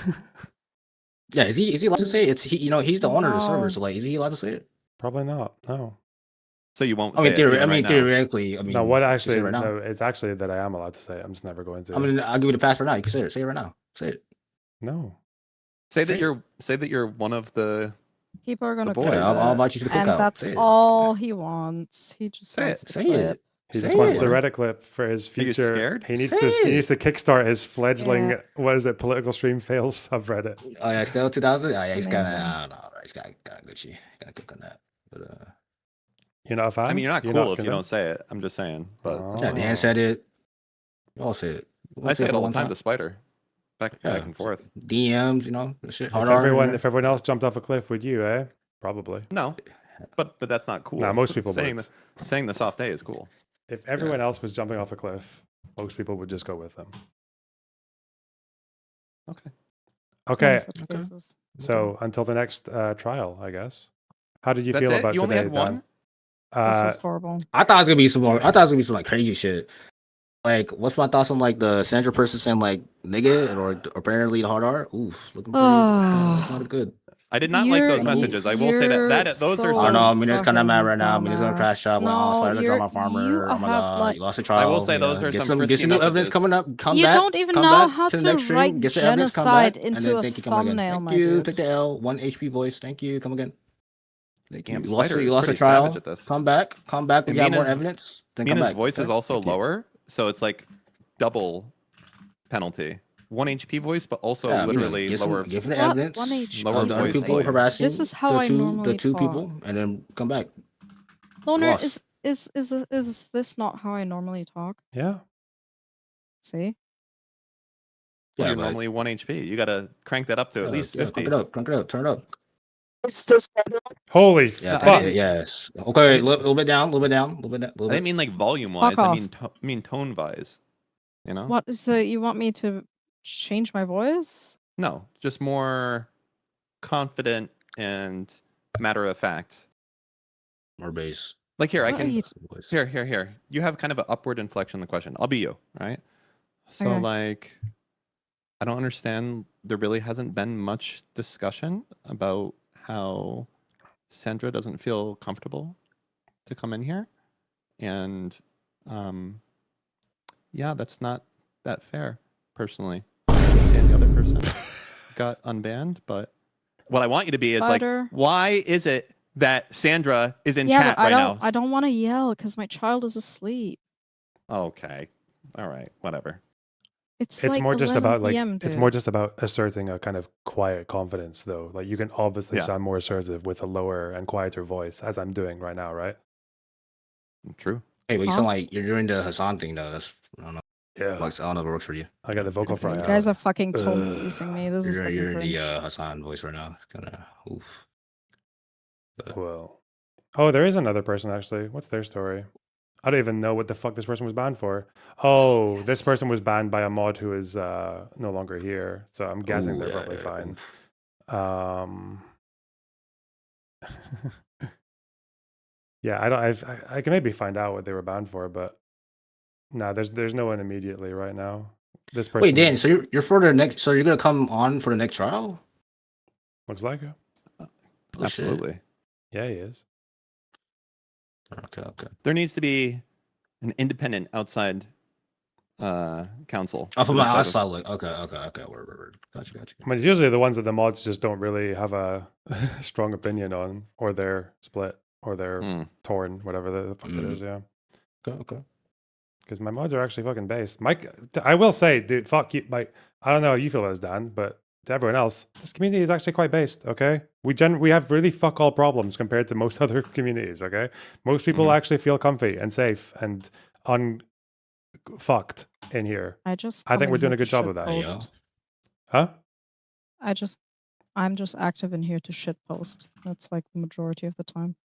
K: Yeah, is he allowed to say it? It's he's the owner of the server, so like, is he allowed to say it?
A: Probably not. No.
G: So you won't.
K: I mean,
G: say it
K: right theoretically. I mean,
A: no. What actually?
K: Right now?
A: No, it's actually that I am allowed to say it. I'm just never going to.
K: I mean, I'll give you the pass right now. You can say it. Say it right now. Say it.
A: No.
G: Say that you're one of the.
P: People are gonna.
K: Boy, I'll invite you to the cookout.
P: And that's all he wants. He just wants the clip.
A: He just wants the Reddit clip for his future.
G: Scared?
A: He needs to kickstart his fledgling. What is it? Political stream fails subreddit.
K: Oh yeah, still 2000. Oh yeah, he's kind of. I don't know. He's got Gucci. Got to cook on that. But
A: you're not a fan?
G: I mean, you're not cool if you don't say it. I'm just saying. But
K: yeah, Dan said it. You all say it.
G: I say it all the time to Spider. Back and forth.
K: DMs, shit.
A: If everyone else jumped off a cliff, would you? Probably.
G: No, but that's not cool.
A: No, most people
G: saying
A: would.
G: Saying the soft A is cool.
A: If everyone else was jumping off a cliff, most people would just go with them. Okay. So until the next trial, I guess. How did you feel about
G: you
A: today,
G: only had one?
P: This was horrible.
K: I thought it was gonna be some more. I thought it was gonna be some like crazy shit. Like, what's my thoughts on like the Sandra person saying like nigga or apparently the hard R? Oof, looking pretty not good.
G: I did not like those messages. I will say that those are.
K: I know. I mean, it's kind of mad right now. I mean, it's gonna crash out. No, Spider's on my farmer. Oh my god, you lost a trial.
G: I will say those are some
K: get some new evidence coming up. Come
P: you
K: back.
P: don't even
K: come
P: know
K: back
P: how
K: to the
P: to
K: next stream.
P: write
K: Get some evidence. Come back,
P: genocide
K: and
P: into
K: then
P: a
K: thank you. Come again.
P: thumbnail,
K: Thank you. Take the L. 1 HP voice. Thank you. Come again.
G: Damn,
K: you lost a trial. Come back. Come back. We got more evidence. Then come
G: Mina's
K: back.
G: voice is also lower, so it's like double penalty. 1 HP voice, but also literally lower.
K: Give the evidence.
G: Lower voice.
K: People harassing.
P: This is how I normally
K: the two
P: talk.
K: people, and then come back.
P: Loner, is this not how I normally talk?
A: Yeah.
P: See?
G: Yeah, you're normally 1 HP. You gotta crank that up to at least 50.
K: Crank it up. Crank it up. Turn it up.
A: Holy fuck!
K: Yes. Okay, a little bit down. A little bit down. A little bit down.
G: I didn't mean like volume wise. I mean tone wise. You know.
P: What? So you want me to change my voice?
G: No, just more confident and matter of fact.
K: More bass.
G: Like here, I can. Here. You have kind of an upward inflection in the question. I'll be you, right? So like, I don't understand. There really hasn't been much discussion about how Sandra doesn't feel comfortable to come in here, and yeah, that's not that fair. Personally, I understand the other person got unbanned, but what I want you to be is like, why is it that Sandra is in chat right now?
P: I don't want to yell because my child is asleep.
G: Okay, all right, whatever.
P: It's
A: It's
P: like
A: more just
P: 11
A: about like
P: PM,
A: it's more
P: dude.
A: just about asserting a kind of quiet confidence, though. Like you can obviously
G: Yeah.
A: sound more assertive with a lower and quieter voice, as I'm doing right now, right?
G: True.
K: Hey, but you
P: Huh?
K: sound like you're doing the Hassan thing though. That's I don't know.
A: Yeah.
K: Like, I don't know if it works for you.
A: I got the vocal
P: Okay,
A: fry
P: you
A: out.
P: guys are fucking tone policing me. This is
K: You're
P: fucking
K: in
P: cringe.
K: the Hassan voice right now. It's kind of oof. But,
A: Well, oh, there is another person actually. What's their story? I don't even know what the fuck this person was banned for. Oh, this person was banned by a mod who is no longer here. So I'm guessing
K: ooh,
A: they're
K: yeah,
A: probably
K: yeah,
A: fine. Yeah, I can maybe find out what they were banned for, but no, there's no one immediately right now. This person.
K: Wait, Dan. So you're for the next. So you're gonna come on for the next trial?
A: Looks like it.
K: Oh,
G: Absolutely.
K: shit.
A: Yeah, he is.
K: Okay.
G: There needs to be an independent outside counsel.
K: Oh,
G: for
K: from my
G: this type of-
K: outside, like okay. Word. Gotcha.
A: I mean, it's usually the ones that the mods just don't really have a strong opinion on, or they're split, or they're torn, whatever the fuck it is. Yeah.
K: Okay.
A: Because my mods are actually fucking based. Mike, I will say, dude, fuck you. Like, I don't know how you feel about this, Dan, but to everyone else, this community is actually quite based. Okay, we have really fuck all problems compared to most other communities. Okay, most people actually feel comfy and safe and unfucked in here. I think we're doing a good job of that. Huh?
P: I'm just active in here to shitpost. That's like the majority of the time.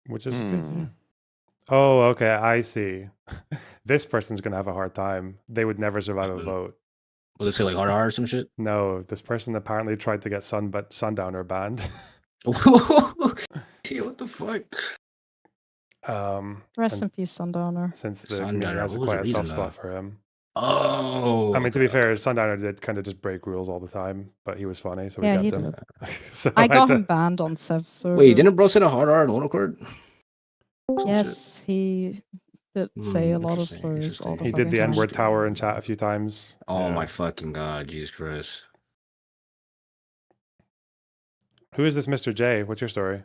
A: Which is good. Yeah. Oh, okay. I see. This person's gonna have a hard time. They would never survive a vote.
K: Will they say like hard or some shit?
A: No, this person apparently tried to get Sundowner banned.
K: Hey, what the fuck?
P: Rest in peace, Sundowner.
A: Since the community has quite a soft spot for him.
K: Oh,
A: I mean, to be fair, Sundowner did kind of just break rules all the time, but he was funny, so we
P: Yeah,
A: kept
P: he
A: him.
P: did.
A: So
P: I got him banned on Sev's server.
K: Wait, didn't bro say a hard R and one accord?
P: Yes, he did say a lot of slurs. All the
A: He did
P: fucking
A: the
P: time.
A: N-word tower in chat a few times.
K: Oh
A: Yeah.
K: my fucking god, Jesus Christ!
A: Who is this Mr. J? What's your story?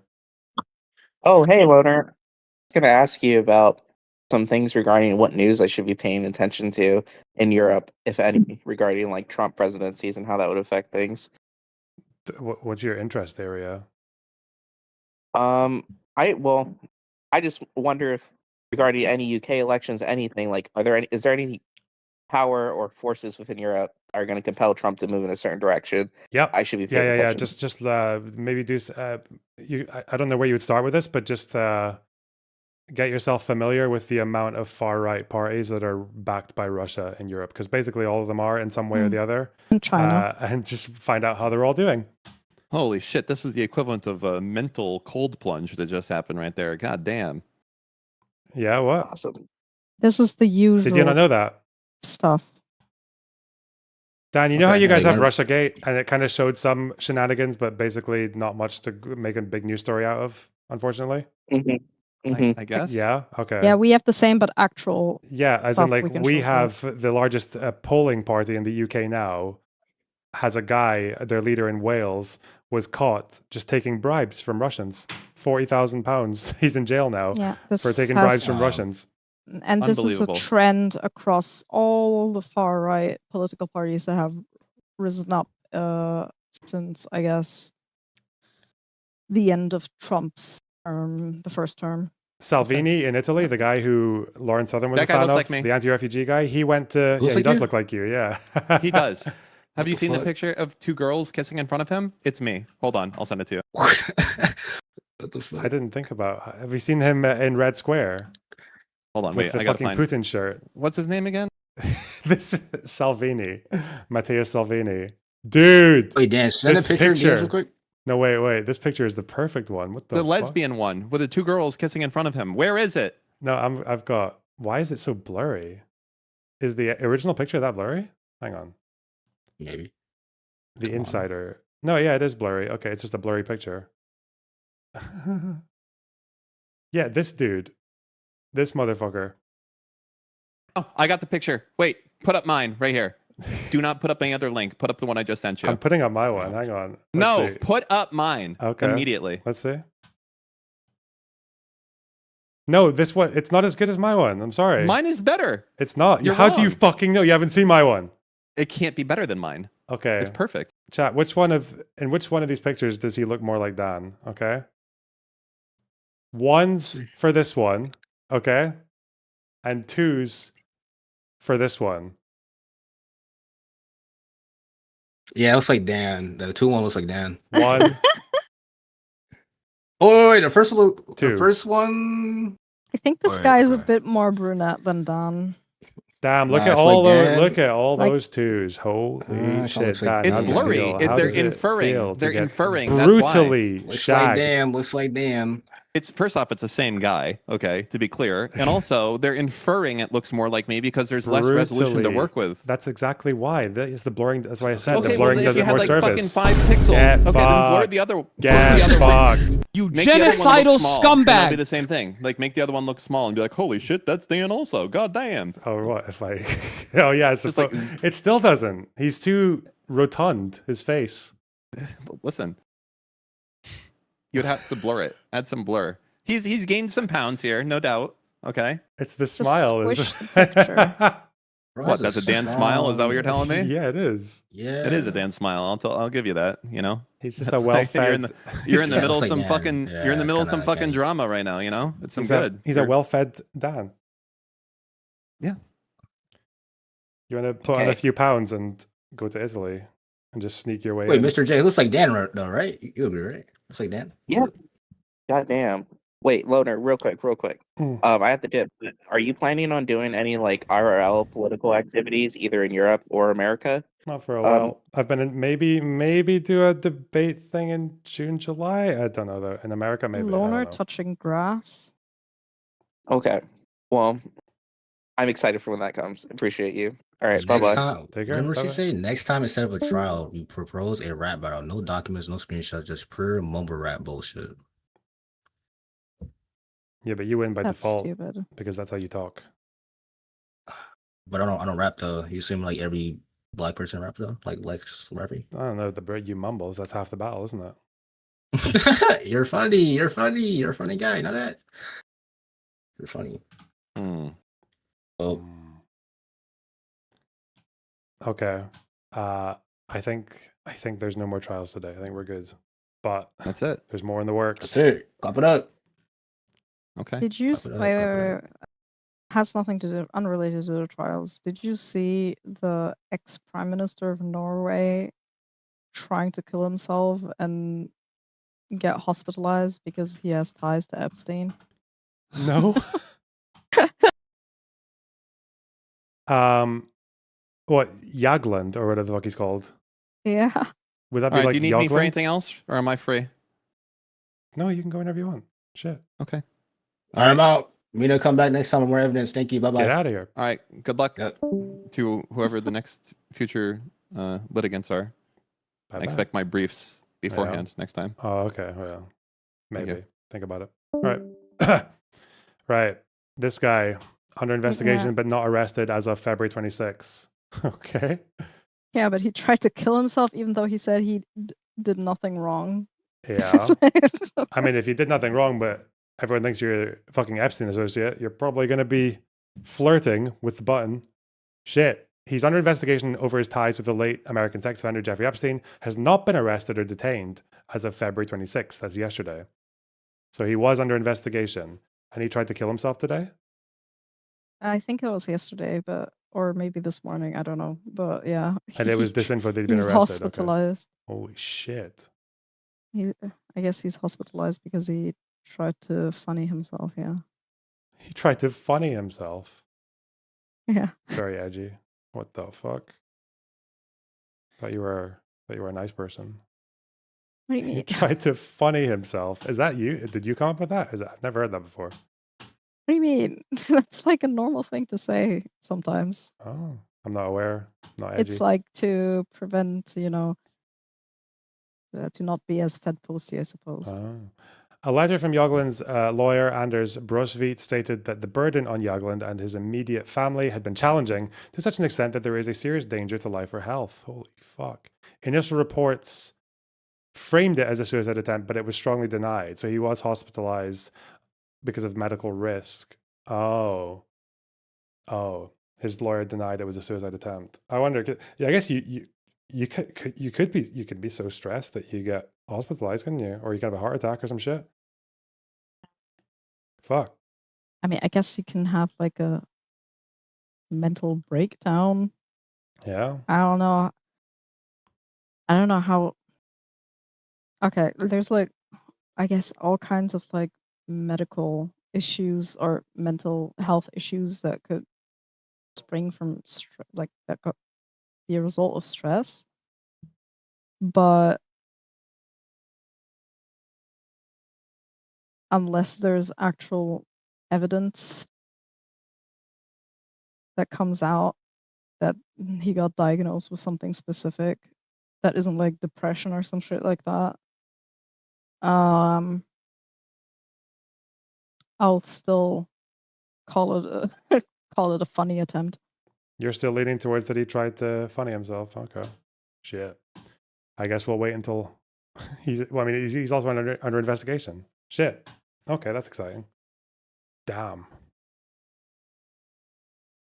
Q: Oh, hey, Loner. I was going to ask you about some things regarding what news I should be paying attention to in Europe, if any, regarding like Trump presidencies and how that would affect things.
A: What's your interest area?
Q: I just wonder if regarding any UK elections, anything like, is there any power or forces within Europe are going to compel Trump to move in a certain direction?
A: Yep.
Q: I should be paying
A: Yeah.
Q: attention.
A: Just maybe do. I don't know where you would start with this, but just get yourself familiar with the amount of far right parties that are backed by Russia in Europe, because basically all of them are in some way or the other.
P: In China.
A: And just find out how they're all doing.
G: Holy shit! This is the equivalent of a mental cold plunge that just happened right there. God damn.
A: Yeah. What?
Q: Awesome.
P: This is the usual.
A: Did you not know that
P: stuff?
A: Dan, you know how you guys have
K: yeah.
A: Russiagate, and it kind of showed some shenanigans, but basically not much to make a big news story out of, unfortunately.
G: I guess.
A: Yeah. Okay.
P: Yeah, we have the same, but actual.
A: Yeah, as in
P: stuff
A: like
P: we can
A: we
P: show
A: have the largest polling party in the UK now has a guy, their leader in Wales, was caught just taking bribes from Russians. £40,000. He's in jail now for taking bribes from Russians.
P: And this is a trend across all the far right political parties that have risen up since, I guess, the end of Trump's term, the first term.
A: Salvini in Italy, the guy who Lauren Southern was
G: That
A: a
G: guy
A: fan
G: looks
A: of,
G: like me.
A: the anti-refugee guy, he went to...
G: Looks
A: he
G: like
A: does
G: you?
A: look like you, yeah.
G: He does. Have you
K: the
G: seen the
K: fuck?
G: picture of two girls kissing in front of him? It's me. Hold on, I'll send it to you.
K: What the fuck?
A: I didn't think about... Have you seen him in Red Square?
G: Hold on,
A: With
G: wait.
A: the
G: I gotta
A: fucking
G: find.
A: Putin shirt.
G: What's his name again?
A: This is Salvini. Matteo Salvini. Dude!
K: Wait, Dan, send a
A: this
K: picture, Dan, real quick.
A: No, wait. This picture is the perfect one. What the
G: The
A: fuck?
G: lesbian one with the two girls kissing in front of him. Where is it?
A: No, I've got... Why is it so blurry? Is the original picture that blurry? Hang on.
K: Maybe.
A: The Insider. No, yeah, it is blurry. Okay, it's just a blurry picture. Yeah, this dude. This motherfucker.
G: Oh, I got the picture. Wait, put up mine right here. Do not put up any other link. Put up the one I just sent you.
A: I'm putting up my one. Hang on. Let's
G: No,
A: see.
G: put up mine
A: Okay.
G: immediately.
A: Let's see. No, this one, it's not as good as my one. I'm sorry.
G: Mine is better.
A: It's not.
G: You're
A: How do you
G: wrong.
A: fucking know? You haven't seen my one.
G: It can't be better than mine.
A: Okay.
G: It's perfect.
A: Chat, in which one of these pictures does he look more like Dan? Okay. One's for this one, okay? And two's for this one.
K: Yeah, it looks like Dan. The 2-1 looks like Dan.
A: One.
K: Oh wait, the first one.
A: Two.
K: The first one.
P: I think this guy is a bit more brunette than Dan.
A: Damn! Look
K: Nah,
A: at
K: I feel
A: all
K: like
A: those.
K: Dan-
A: Look at all
P: like-
A: those twos. Holy
K: it
A: shit!
K: looks like
A: Dan,
G: It's
A: how does it
G: blurry.
A: feel? How
G: They're
A: does it
G: inferring.
A: feel to
G: They're
A: get
G: inferring. That's why.
A: brutally
K: Looks
A: shagged.
K: like Dan. Looks like Dan.
G: It's first off, it's the same guy. Okay, to be clear, and also they're inferring it looks more like me because there's less resolution to
A: Brutally.
G: work with.
A: That's exactly why. That is the blurring. That's why I said
G: Okay,
A: the blurring
G: well, if
A: does
G: you
A: it
G: had
A: more
G: like
A: service.
G: fucking 5 pixels,
A: Get
G: okay, then blur
A: fucked.
G: the other.
A: Get
G: blur the other one.
A: fucked.
R: You
G: Make the other one look
R: genocidal
G: small, and that'll be
R: scumbag!
G: the same thing. Like make the other one look small and be like, holy shit, that's Dan also. God damn.
A: Oh, what if I? Oh yeah,
G: Just like-
A: it still doesn't. He's too rotund. His face.
G: Listen, you'd have to blur it. Add some blur. He's gained some pounds here, no doubt. Okay.
A: It's the smile.
P: squish the picture.
G: What? That's a Dan smile? Is that what you're telling me?
A: Yeah, it is.
K: Yeah.
G: It is a Dan smile. I'll give you that. You know.
A: He's just
G: That's
A: a well-fed.
G: You're in the, you're in the
K: Yeah,
G: middle of
K: it's
G: some
K: like
G: fucking.
K: Dan.
G: You're in the
K: Yeah,
G: middle of
K: it's
G: some
K: kinda
G: fucking
K: Dan.
G: drama right now. You know. It's some
A: He's
G: good.
A: He's a well-fed Dan.
G: Yeah.
A: You want to put on a
Q: Okay.
A: few pounds and go to Italy and just sneak your way
K: Wait,
A: in.
K: Mr. J, it looks like Dan though, right? You'll be right. Looks like Dan.
Q: Yeah. Goddamn. Wait, Loner, real quick.
A: Hmm.
Q: I have to dip. Are you planning on doing any like IRL political activities either in Europe or America?
A: Not for a while. I've been in maybe do a debate thing in June, July. I don't know though. In America, maybe. I don't
P: Loner
A: know.
P: touching grass.
Q: Okay. Well, I'm excited for when that comes. Appreciate you. All right. Bye
K: Next
Q: bye.
K: time,
A: Take care.
K: remember she
A: Bye-bye.
K: say next time instead of a trial, we propose a rap battle. No documents, no screenshots, just pure mumble rap bullshit.
A: Yeah, but you win by
P: That's
A: default
P: stupid.
A: because that's how you talk.
K: But I don't rap though. You seem like every black person rap though, like rapping.
A: I don't know. The bird you mumbles. That's half the battle, isn't it?
K: You're funny. You're a funny guy. Know that? You're funny.
G: Hmm.
K: Oh,
A: Okay. I think there's no more trials today. I think we're good. But
G: That's it.
A: there's more in the works.
K: that's it. Clap it up.
G: Okay.
P: Did you?
K: Clap it up,
P: Wait,
K: clap
P: wait,
K: it
P: wait. Has nothing to do, unrelated to the trials. Did you see the ex-prime minister of Norway trying to kill himself and get hospitalized because he has ties to Epstein?
A: No. What Jagland or whatever the fuck he's called?
P: Yeah.
A: Would that
G: All
A: be
G: right.
A: like
G: Do you need me for
A: Jagland?
G: anything else, or am I free?
A: No, you can go whenever you want. Shit.
G: Okay.
K: All right, I'm out. Me to come back next time with more evidence. Thank you. Bye
A: Get
K: bye.
A: out of here.
G: All right. Good luck
K: Yep.
G: to whoever the next future litigants are. I
A: Bye-bye.
G: expect my briefs beforehand next time.
A: Oh, okay. Well,
G: Thank
A: maybe.
G: you.
A: Think about it. All right. Right. This guy under investigation
P: Yeah.
A: but not arrested as of February 26th. Okay.
P: Yeah, but he tried to kill himself even though he said he did nothing wrong.
A: Yeah. I mean, if you did nothing wrong, but everyone thinks you're a fucking Epstein associate, you're probably going to be flirting with the button. Shit. He's under investigation over his ties with the late American sex offender Jeffrey Epstein, has not been arrested or detained as of February 26th. That's yesterday. So he was under investigation and he tried to kill himself today.
P: I think it was yesterday, but or maybe this morning. I don't know, but yeah.
A: And it was this info that he'd been
P: He's
A: arrested. Okay.
P: hospitalized.
A: Holy shit.
P: I guess he's hospitalized because he tried to funny himself. Yeah.
A: He tried to funny himself.
P: Yeah.
A: It's very edgy. What the fuck? Thought you were a nice person.
P: What do you
A: He
P: mean?
A: tried to funny himself. Is that you? Did you come up with that? I've never heard that before.
P: What do you mean? That's like a normal thing to say sometimes.
A: Oh, I'm not aware. Not edgy.
P: It's like to prevent, to not be as fed posty, I suppose.
A: Oh. A letter from Jagland's lawyer, Anders Brosvit, stated that the burden on Jagland and his immediate family had been challenging to such an extent that there is a serious danger to life or health. Holy fuck. Initial reports framed it as a suicide attempt, but it was strongly denied. So he was hospitalized, because of medical risk. Oh. His lawyer denied it was a suicide attempt. I wonder. Yeah, I guess you could be so stressed that you get hospitalized, couldn't you? Or you can have a heart attack or some shit. Fuck.
P: I mean, I guess you can have like a mental breakdown.
A: Yeah.
P: I don't know how. Okay, there's like, I guess, all kinds of like medical issues or mental health issues that could spring from like that could be a result of stress. But unless there's actual evidence that comes out that he got diagnosed with something specific that isn't like depression or some shit like that, I'll still call it a funny attempt.
A: You're still leaning towards that he tried to funny himself. Okay. Shit. I guess we'll wait until he's also under investigation. Shit. Okay, that's exciting. Damn.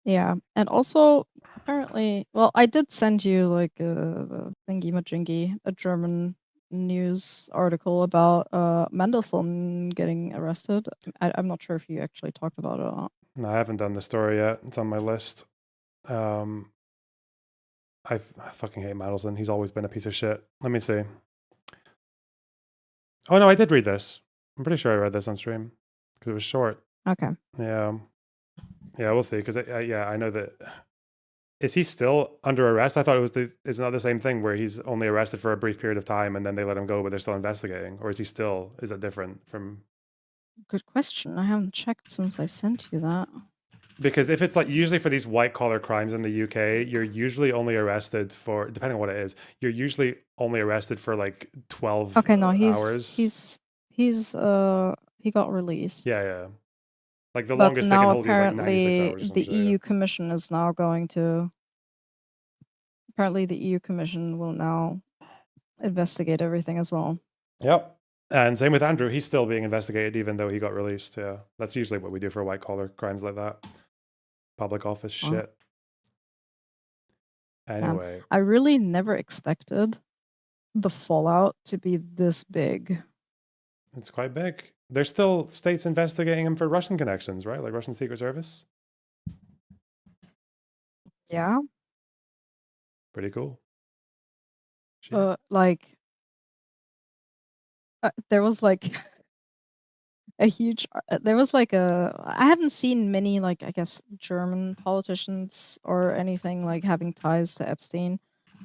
P: Yeah, and also apparently, well, I did send you like the thingy majingy, a German news article about Mendelssohn getting arrested. I'm not sure if you actually talked about it or not.
A: No, I haven't done the story yet. It's on my list. I fucking hate Mendelssohn. He's always been a piece of shit. Let me see. Oh no, I did read this. I'm pretty sure I read this on stream because it was short.
P: Okay.
A: Yeah. Yeah, we'll see. Because I know that. Is he still under arrest? I thought it's not the same thing where he's only arrested for a brief period of time and then they let him go, but they're still investigating. Or is he still? Is it different from?
P: Good question. I haven't checked since I sent you that.
A: Because if it's like usually for these white collar crimes in the UK, you're usually only arrested for, depending on what it is, you're usually only arrested for like 12
P: Okay, no,
A: hours.
P: he got released.
A: Yeah. Like the
P: But
A: longest they can
P: now
A: hold you is like 96
P: apparently
A: hours. Or some
P: the
A: shit,
P: EU Commission is now going to. Apparently, the EU Commission will now investigate everything as well.
A: Yep. And same with Andrew. He's still being investigated even though he got released. Yeah. That's usually what we do for white collar crimes like that. Public office shit. Anyway.
P: I really never expected the fallout to be this big.
A: It's quite big. There's still states investigating him for Russian connections, right? Like Russian Secret Service.
P: Yeah.
A: Pretty cool.
P: Like, there was like a huge. There was like I haven't seen many like I guess German politicians or anything like having ties to Epstein.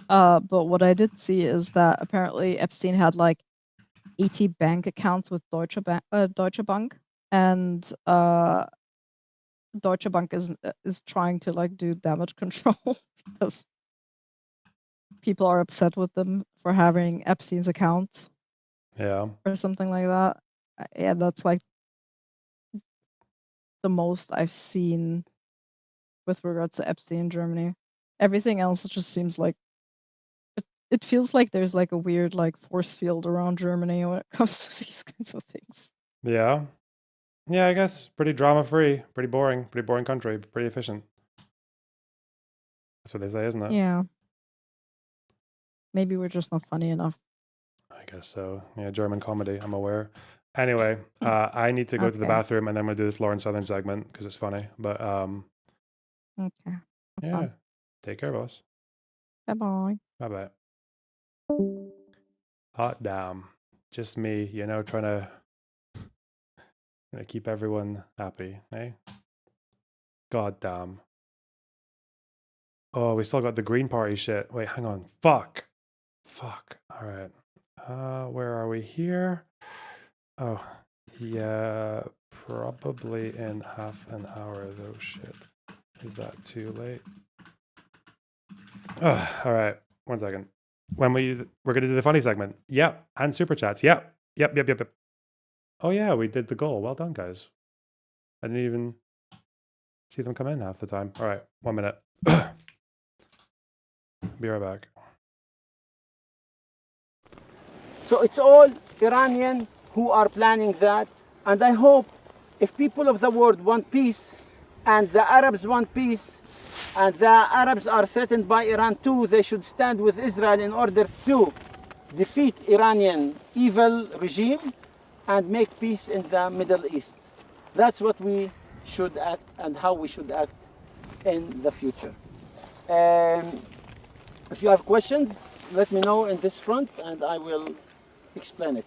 P: But what I did see is that apparently Epstein had like 80 bank accounts with Deutsche Bank, and Deutsche Bank is trying to like do damage control because people are upset with them for having Epstein's account.
A: Yeah.
P: Or something like that. Yeah, that's like the most I've seen with regards to Epstein in Germany. Everything else just seems like it feels like there's like a weird like force field around Germany when it comes to these kinds of things.
A: Yeah. Yeah, I guess pretty drama free, pretty boring country, pretty efficient. That's what they say, isn't it?
P: Yeah. Maybe we're just not funny enough.
A: I guess so. Yeah, German comedy, I'm aware. Anyway, I need to go to the bathroom and then I'm gonna do this Lauren Southern segment because it's funny. But
P: okay.
A: Yeah. Take care, boss.
P: Bye-bye.
A: Bye-bye. Hot damn. Just me, trying to keep everyone happy, eh? God damn. Oh, we still got the Green Party shit. Wait, hang on. Fuck. All right. Where are we here? Oh, yeah, probably in half an hour though. Shit. Is that too late? Oh, all right. 1 second. When we're gonna do the funny segment. Yep. And super chats. Yep. Oh yeah, we did the goal. Well done, guys. I didn't even see them come in half the time. All right, 1 minute. Be right back.
R: So it's all Iranian who are planning that, and I hope if people of the world want peace, and the Arabs want peace, and the Arabs are threatened by Iran too, they should stand with Israel in order to defeat Iranian evil regime and make peace in the Middle East. That's what we should act and how we should act in the future. If you have questions, let me know in this front and I will explain it.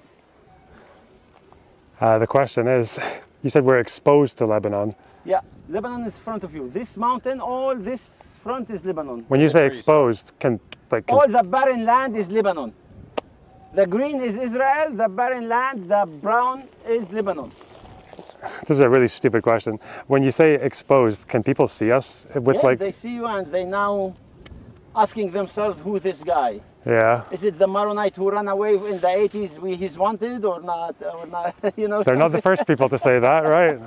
A: The question is, you said we're exposed to Lebanon.
R: Yeah, Lebanon is in front of you. This mountain, all this front is Lebanon.
A: When you say exposed,
R: all the barren land is Lebanon. The green is Israel, the barren land, the brown is Lebanon.
A: This is a really stupid question. When you say exposed, can people see us with
R: yes,
A: like?
R: They see you and they now asking themselves who this guy.
A: Yeah.
R: Is it the Maronite who ran away in the 80s? He's wanted or not? You know.
A: They're not the first people to say that, right?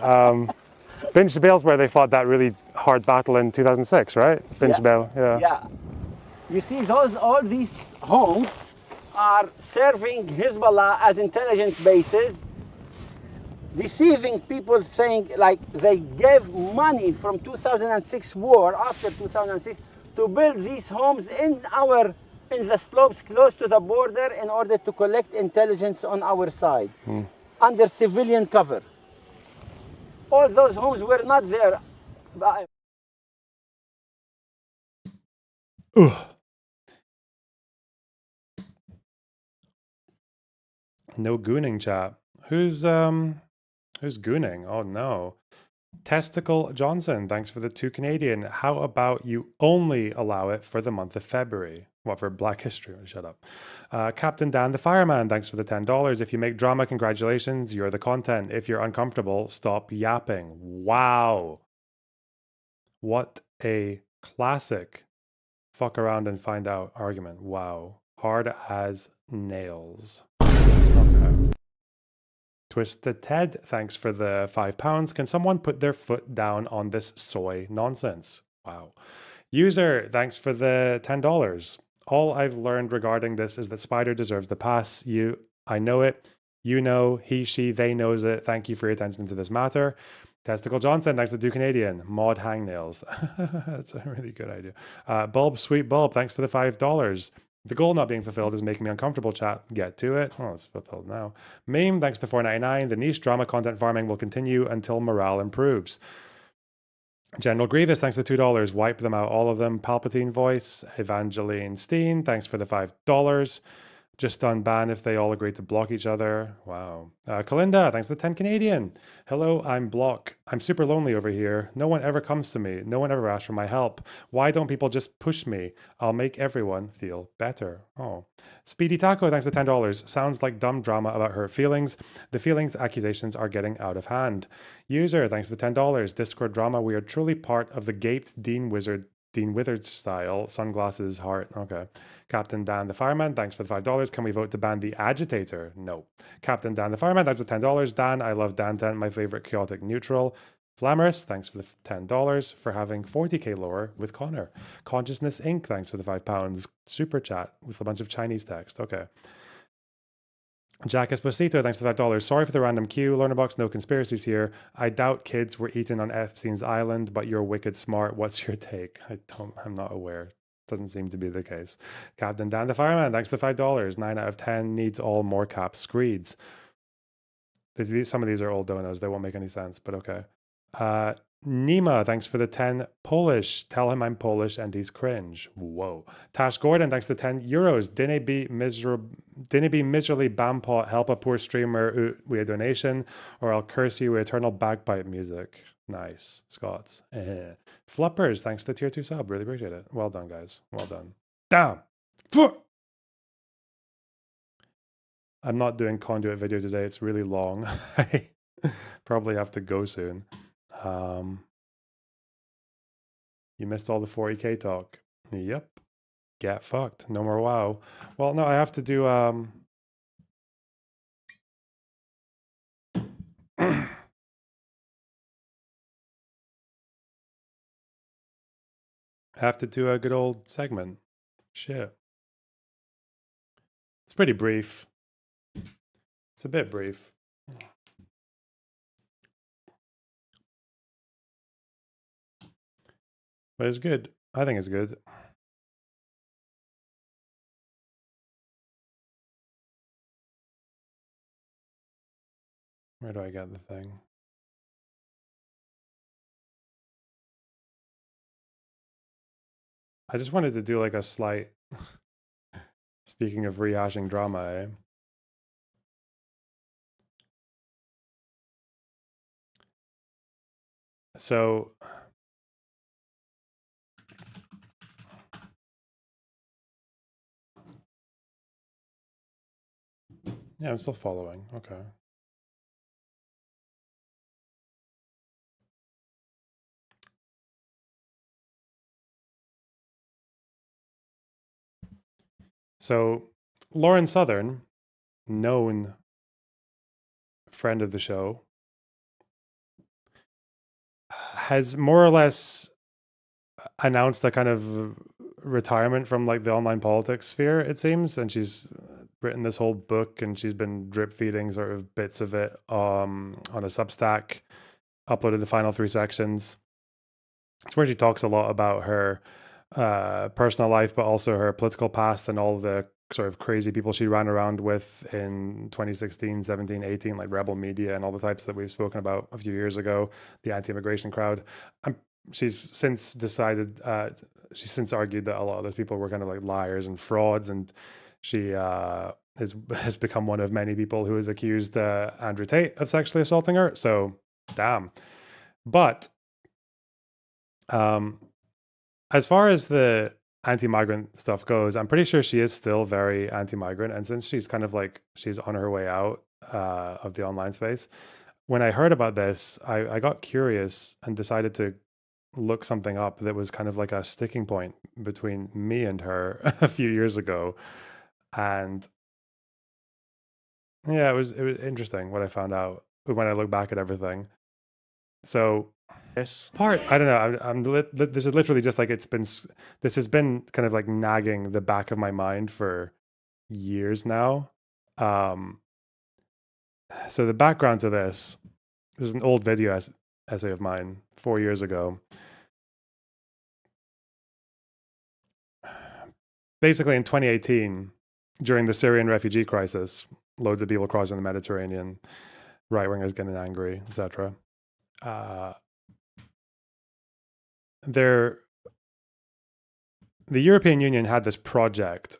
A: Binge Jabal's where they fought that really hard battle in 2006, right? Binge Jabal, yeah.
R: Yeah. You see, all these homes are serving Hezbollah as intelligence bases, deceiving people, saying like they gave money from 2006 war, after 2006, to build these homes in the slopes close to the border in order to collect intelligence on our side, under civilian cover. All those homes were not there.
A: No gooning, chat. Who's gooning? Oh no. Testicle Johnson, thanks for the 2 Canadian. How about you only allow it for the month of February? What, for Black History? Shut up. Captain Dan the Fireman, thanks for the $10. If you make drama, congratulations, you're the content. If you're uncomfortable, stop yapping. Wow. What a classic fuck around and find out argument. Wow. Hard as nails. Okay. Twisted Ted, thanks for the £5. Can someone put their foot down on this soy nonsense? Wow. User, thanks for the $10. All I've learned regarding this is that Spider deserves the pass. I know it. You know, he, she, they knows it. Thank you for your attention to this matter. Testicle Johnson, thanks to 2 Canadian. Mod hangnails. That's a really good idea. Bulb, sweet bulb, thanks for the $5. The goal not being fulfilled is making me uncomfortable, chat. Get to it. Oh, it's fulfilled now. Meme, thanks to $4.99. The niche drama content farming will continue until morale improves. General Grievous, thanks to $2. Wipe them out, all of them. Palpatine voice. Evangeline Steen, thanks for the $5. Just unban if they all agree to block each other. Wow. Kalinda, thanks for the 10 Canadian. Hello, I'm Block. I'm super lonely over here. No one ever comes to me. No one ever asks for my help. Why don't people just push me? I'll make everyone feel better. Oh. Speedy Taco, thanks for $10. Sounds like dumb drama about hurt feelings. The feelings accusations are getting out of hand. User, thanks for the $10. Discord drama. We are truly part of the gaped Dean Wizard style, sunglasses, heart. Okay. Captain Dan the Fireman, thanks for the $5. Can we vote to ban the agitator? No. Captain Dan the Fireman, thanks for $10. Dan, I love Dan 10, my favorite chaotic neutral. Flamorous, thanks for the $10 for having 40k lore with Connor. Consciousness Inc., thanks for the £5. Super chat with a bunch of Chinese text. Okay. Jack Esposito, thanks for the $5. Sorry for the random queue. Learnerbox, no conspiracies here. I doubt kids were eaten on Epstein's island, but you're wicked smart. What's your take? I'm not aware. Doesn't seem to be the case. Captain Dan the Fireman, thanks for the $5. 9 out of 10 needs all more cap screeds. Some of these are old donos. They won't make any sense, but okay. Nima, thanks for the 10 Polish. Tell him I'm Polish and he's cringe. Whoa. Tash Gordon, thanks for the 10 euros. Didn't be miserably bampot. Help a poor streamer with a donation, or I'll curse you with eternal bagpipe music. Nice. Scots. Fluppers, thanks for the tier 2 sub. Really appreciate it. Well done, guys. Well done. Damn. I'm not doing conduit video today. It's really long. I probably have to go soon. You missed all the 40k talk. Yep. Get fucked. No more WoW. Well, no, I have to do I have to do a good old segment. Shit. It's pretty brief. It's a bit brief. But it's good. I think it's good. Where do I get the thing? I just wanted to do like a slight, speaking of rehashing drama, eh? So, yeah, I'm still following. Okay. So, Lauren Southern, known friend of the show, has more or less announced a kind of retirement from like the online politics sphere, it seems, and she's written this whole book and she's been drip feeding sort of bits of it on a Substack, uploaded the final 3 sections. It's where she talks a lot about her personal life, but also her political past and all the sort of crazy people she ran around with in 2016, 17, 18, like Rebel Media and all the types that we've spoken about a few years ago, the anti-immigration crowd. She's since decided, she's since argued that a lot of those people were kind of like liars and frauds, and she has become one of many people who has accused Andrew Tate of sexually assaulting her. So, damn. But as far as the anti-migrant stuff goes, I'm pretty sure she is still very anti-migrant. And since she's kind of like, she's on her way out of the online space, when I heard about this, I got curious and decided to look something up that was kind of like a sticking point between me and her a few years ago. And yeah, it was interesting what I found out when I look back at everything. So this part, I don't know. This is literally just like this has been kind of like nagging the back of my mind for years now. So the background to this is an old video essay of mine 4 years ago. Basically, in 2018, during the Syrian refugee crisis, loads of people crossing the Mediterranean, right wingers getting angry, etc. The European Union had this project,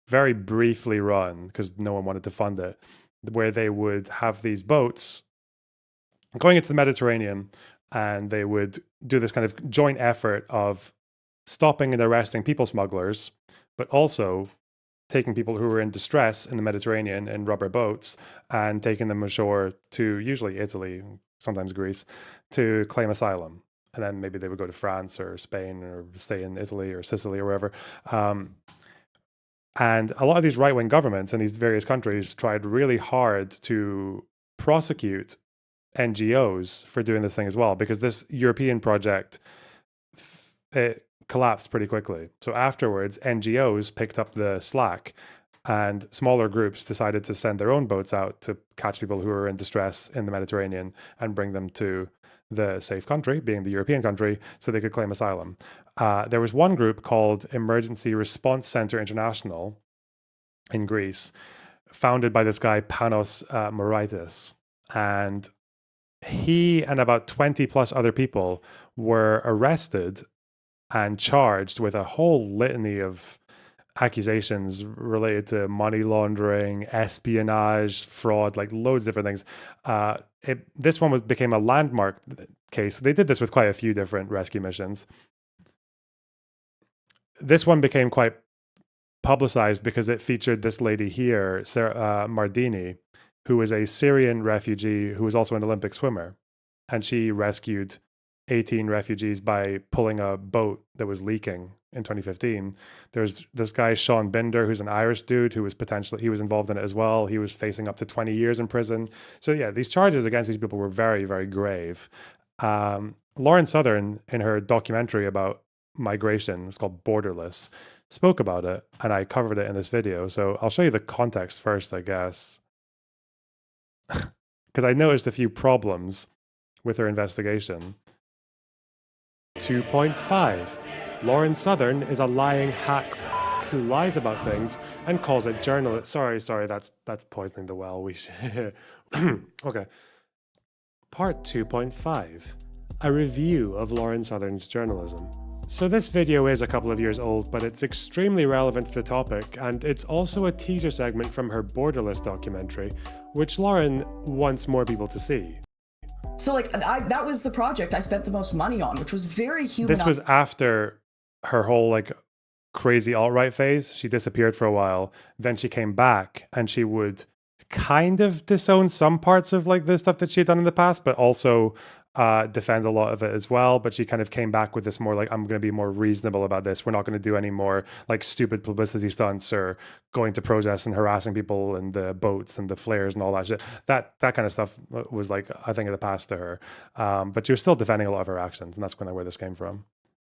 A: very briefly run because no one wanted to fund it, where they would have these boats going into the Mediterranean, and they would do this kind of joint effort of stopping and arresting people smugglers, but also taking people who were in distress in the Mediterranean in rubber boats and taking them ashore to usually Italy, sometimes Greece, to claim asylum. And then maybe they would go to France or Spain or stay in Italy or Sicily or wherever. And a lot of these right-wing governments in these various countries tried really hard to prosecute NGOs for doing this thing as well, because this European project, it collapsed pretty quickly. So afterwards, NGOs picked up the slack, and smaller groups decided to send their own boats out to catch people who are in distress in the Mediterranean and bring them to the safe country, being the European country, so they could claim asylum. There was one group called Emergency Response Center International in Greece, founded by this guy, Panos Moraitis. And he and about 20 plus other people were arrested and charged with a whole litany of accusations related to money laundering, espionage, fraud, like loads of different things. This one became a landmark case. They did this with quite a few different rescue missions. This one became quite publicized because it featured this lady here, Sarah Mardini, who was a Syrian refugee who was also an Olympic swimmer. And she rescued 18 refugees by pulling a boat that was leaking in 2015. There's this guy, Sean Binder, who's an Irish dude who was he was involved in it as well. He was facing up to 20 years in prison. So yeah, these charges against these people were very, very grave. Lauren Southern, in her documentary about migration, it's called Borderless, spoke about it, and I covered it in this video. So I'll show you the context first, I guess. Because I noticed a few problems with her investigation. 2.5. Lauren Southern is a lying hack who lies about things and calls it journalist. Sorry, that's poisoning the well. We should. Okay. Part 2.5. A review of Lauren Southern's journalism. So this video is a couple of years old, but it's extremely relevant to the topic, and it's also a teaser segment from her Borderless documentary, which Lauren wants more people to see.
S: So like that was the project I spent the most money on, which was very human.
A: This was after her whole like crazy alt-right phase. She disappeared for a while, then she came back, and she would kind of disown some parts of like the stuff that she had done in the past, but also defend a lot of it as well. But she kind of came back with this more like, I'm going to be more reasonable about this. We're not going to do any more like stupid publicity stunts or going to protests and harassing people and the boats and the flares and all that shit. That kind of stuff was like, I think, in the past to her. But she was still defending a lot of her actions, and that's kind of where this came from.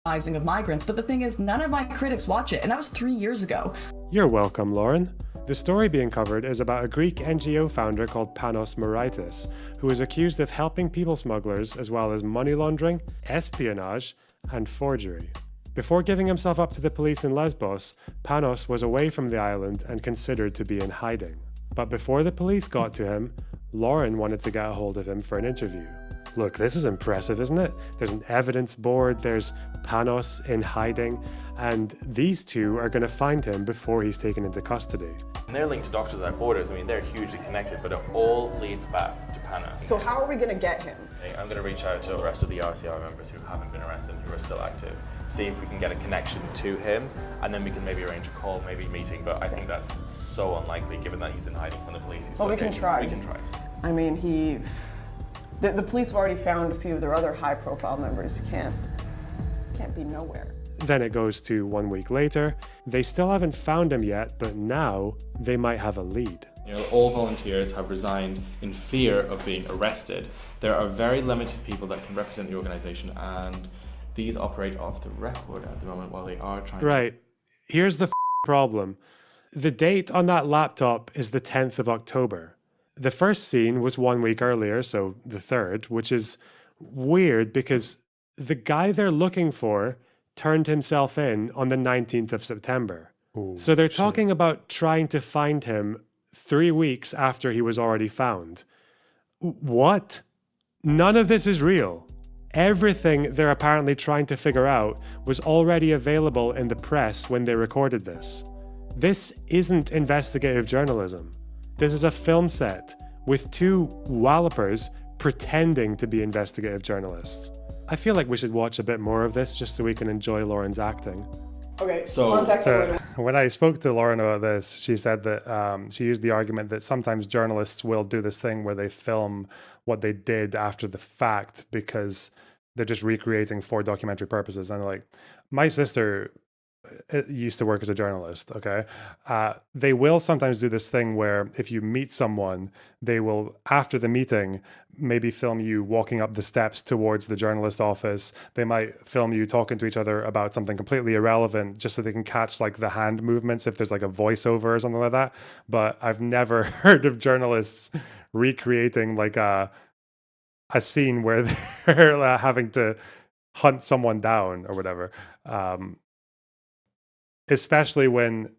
S: Of migrants, but the thing is, none of my critics watch it, and that was 3 years ago.
A: You're welcome, Lauren. The story being covered is about a Greek NGO founder called Panos Moraitis, who is accused of helping people smugglers as well as money laundering, espionage, and forgery. Before giving himself up to the police in Lesbos, Panos was away from the island and considered to be in hiding. But before the police got to him, Lauren wanted to get a hold of him for an interview. Look, this is impressive, isn't it? There's an evidence board, there's Panos in hiding, and these two are going to find him before he's taken into custody.
T: And they're linked to Doctors Without Borders. I mean, they're hugely connected, but it all leads back to Panos.
S: So how are we going to get him?
T: I'm going to reach out to the rest of the RCR members who haven't been arrested and who are still active, see if we can get a connection to him, and then we can maybe arrange a call, maybe a meeting, but I think that's so unlikely given that he's in hiding from the police.
S: Well, we can try.
T: We can try.
S: I mean, the police have already found a few of their other high-profile members. You can't be nowhere.
A: Then it goes to 1 week later. They still haven't found him yet, but now they might have a lead.
T: You know, all volunteers have resigned in fear of being arrested. There are very limited people that can represent the organization, and these operate off the record at the moment while they are trying
A: Right. Here's the problem. The date on that laptop is the 10th of October. The first scene was 1 week earlier, so the 3rd, which is weird because the guy they're looking for turned himself in on the 19th of September. Ooh, so they're talking about trying to find him 3 weeks after he was already found. What? None of this is real. Everything they're apparently trying to figure out was already available in the press when they recorded this. This isn't investigative journalism. This is a film set with two wallopers pretending to be investigative journalists. I feel like we should watch a bit more of this just so we can enjoy Lauren's acting.
S: Okay,
A: So when I spoke to Lauren about this, she said that she used the argument that sometimes journalists will do this thing where they film what they did after the fact because they're just recreating for documentary purposes. And like, my sister used to work as a journalist, okay? They will sometimes do this thing where if you meet someone, they will, after the meeting, maybe film you walking up the steps towards the journalist office. They might film you talking to each other about something completely irrelevant just so they can catch like the hand movements if there's like a voiceover or something like that. But I've never heard of journalists recreating like a scene where they're having to hunt someone down or whatever. Especially when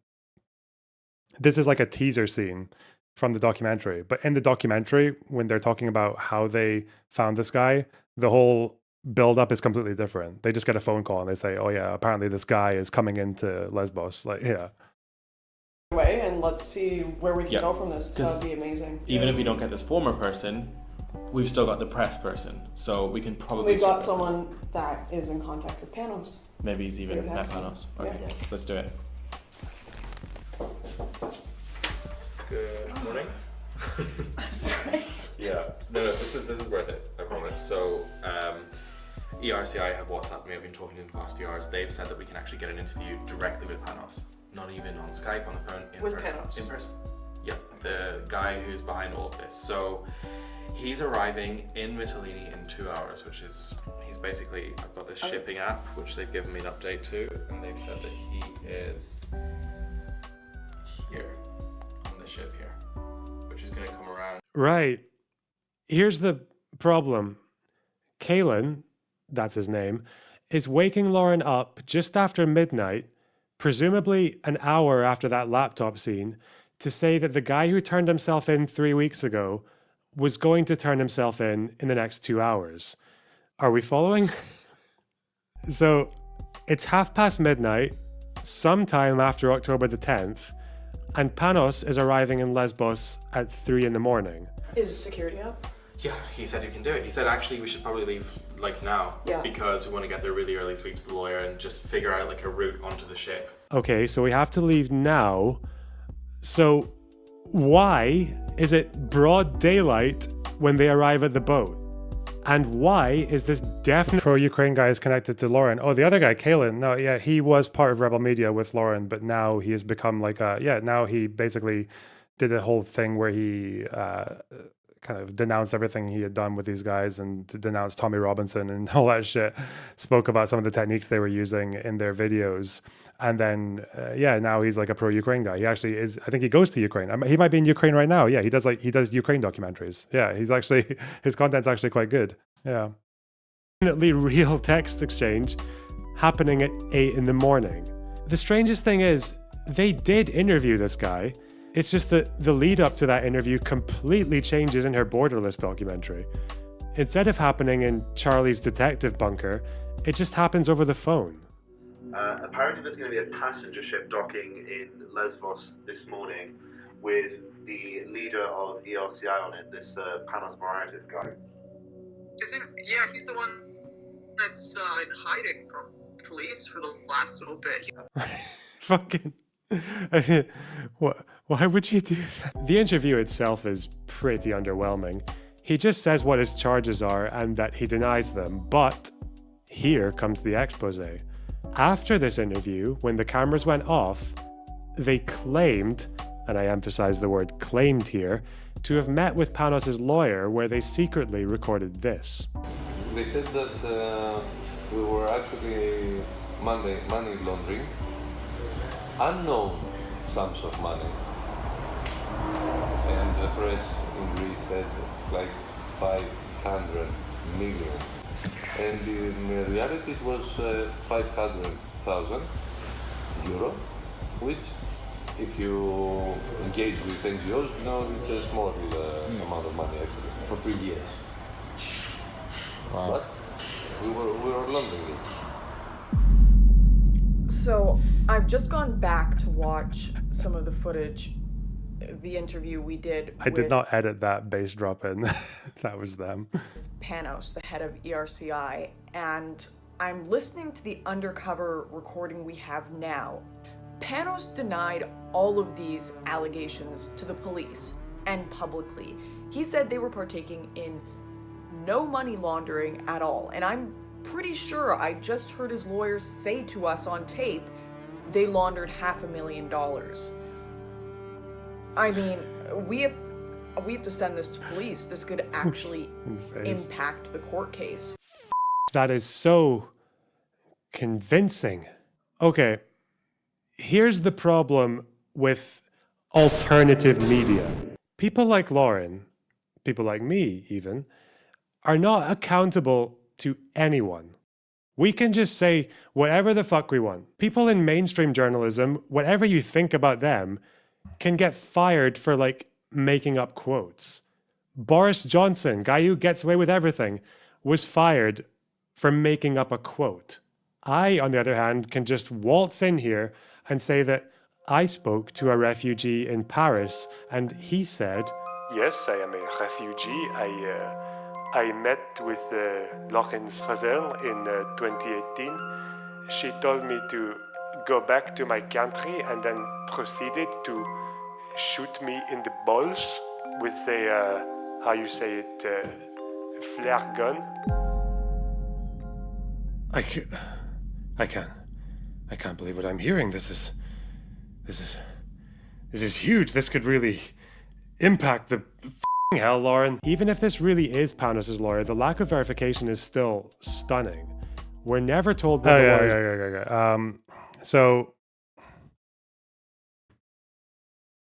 A: this is like a teaser scene from the documentary. But in the documentary, when they're talking about how they found this guy, the whole build-up is completely different. They just get a phone call and they say, oh yeah, apparently this guy is coming into Lesbos. Like, yeah.
S: Way, and let's see where we can
T: Yeah.
S: go from this, because that would be amazing.
T: Even if we don't get this former person, we've still got the press person, so we can probably...
S: We've got someone that is in contact with Panos.
T: Maybe he's even
S: Yeah.
T: met Panos. Okay,
S: Yeah.
T: let's do it.
U: Good morning.
S: That's right.
U: Yeah, no, this is worth it, I promise. So, ERCI have WhatsApped me. I've been talking to them for the past few hours. They've said that we can actually get an interview directly with Panos, not even on Skype, on the phone, in
S: With
U: person.
S: Panos?
U: In person. Yeah, the guy who's behind all of this. So, he's arriving in Mytilene in 2 hours, which is, he's basically, I've got this shipping app, which they've given me an update to, and they've said that he is here, on the ship here, which is going to come around.
A: Right. Here's the problem. Kalen, that's his name, is waking Lauren up just after midnight, presumably an hour after that laptop scene, to say that the guy who turned himself in 3 weeks ago was going to turn himself in the next 2 hours. Are we following? So it's midnight, sometime after October the 10th, and Panos is arriving in Lesbos at 3 in the morning.
S: Is security up?
U: Yeah, he said he can do it. He said actually we should probably leave like now,
S: Yeah.
U: because we want to get there really early, speak to the lawyer, and just figure out like a route onto the ship.
A: Okay, so we have to leave now. So why is it broad daylight when they arrive at the boat? And why is this definite pro-Ukraine guy is connected to Lauren? Oh, the other guy, Kalen, no, yeah, he was part of Rebel Media with Lauren, but now he has become like now he basically did a whole thing where he kind of denounced everything he had done with these guys and denounced Tommy Robinson and all that shit, spoke about some of the techniques they were using in their videos. And then, now he's like a pro-Ukraine guy. He actually is, I think he goes to Ukraine. He might be in Ukraine right now. Yeah, he does Ukraine documentaries. Yeah, his content's actually quite good. Yeah. Definitely real text exchange happening at 8 in the morning. The strangest thing is, they did interview this guy. It's just that the lead up to that interview completely changes in her Borderless documentary. Instead of happening in Charlie's detective bunker, it just happens over the phone.
C: Apparently there's going to be a passenger ship docking in Lesbos this morning with the leader of ERCI on it, this Panos Moraitis guy.
V: Yeah, he's the one that's in hiding from police for the last little bit.
A: Fucking... Why would you do that? The interview itself is pretty underwhelming. He just says what his charges are and that he denies them, but here comes the expose. After this interview, when the cameras went off, they claimed, and I emphasize the word claimed here, to have met with Panos' lawyer where they secretly recorded this.
W: They said that we were actually money laundering unknown sums of money. And the press in Greece said like 500 million. And in reality it was 500,000 euro, which if you engage with NGOs, it's a small amount of money actually, for 3 years. Wow. But we were laundering it.
S: So I've just gone back to watch some of the footage, the interview we did.
A: I did not edit that bass drop in. That was them.
S: Panos, the head of ERCI, and I'm listening to the undercover recording we have now. Panos denied all of these allegations to the police and publicly. He said they were partaking in no money laundering at all, and I'm pretty sure I just heard his lawyers say to us on tape they laundered $500,000. I mean, we have to send this to police. This could actually impact the court case.
A: That is so convincing. Okay, here's the problem with alternative media. People like Lauren, people like me even, are not accountable to anyone. We can just say whatever the fuck we want. People in mainstream journalism, whatever you think about them, can get fired for making up quotes. Boris Johnson, guy who gets away with everything, was fired for making up a quote. I, on the other hand, can just waltz in here and say that I spoke to a refugee in Paris and he said, "Yes, I am a refugee. I met with Lauren Sazel in 2018. She told me to go back to my country and then proceeded to shoot me in the balls with a, flare gun." I can't believe what I'm hearing. This is huge. This could really impact the hell, Lauren. Even if this really is Panos' lawyer, the lack of verification is still stunning. We're never told what the lawyers... So...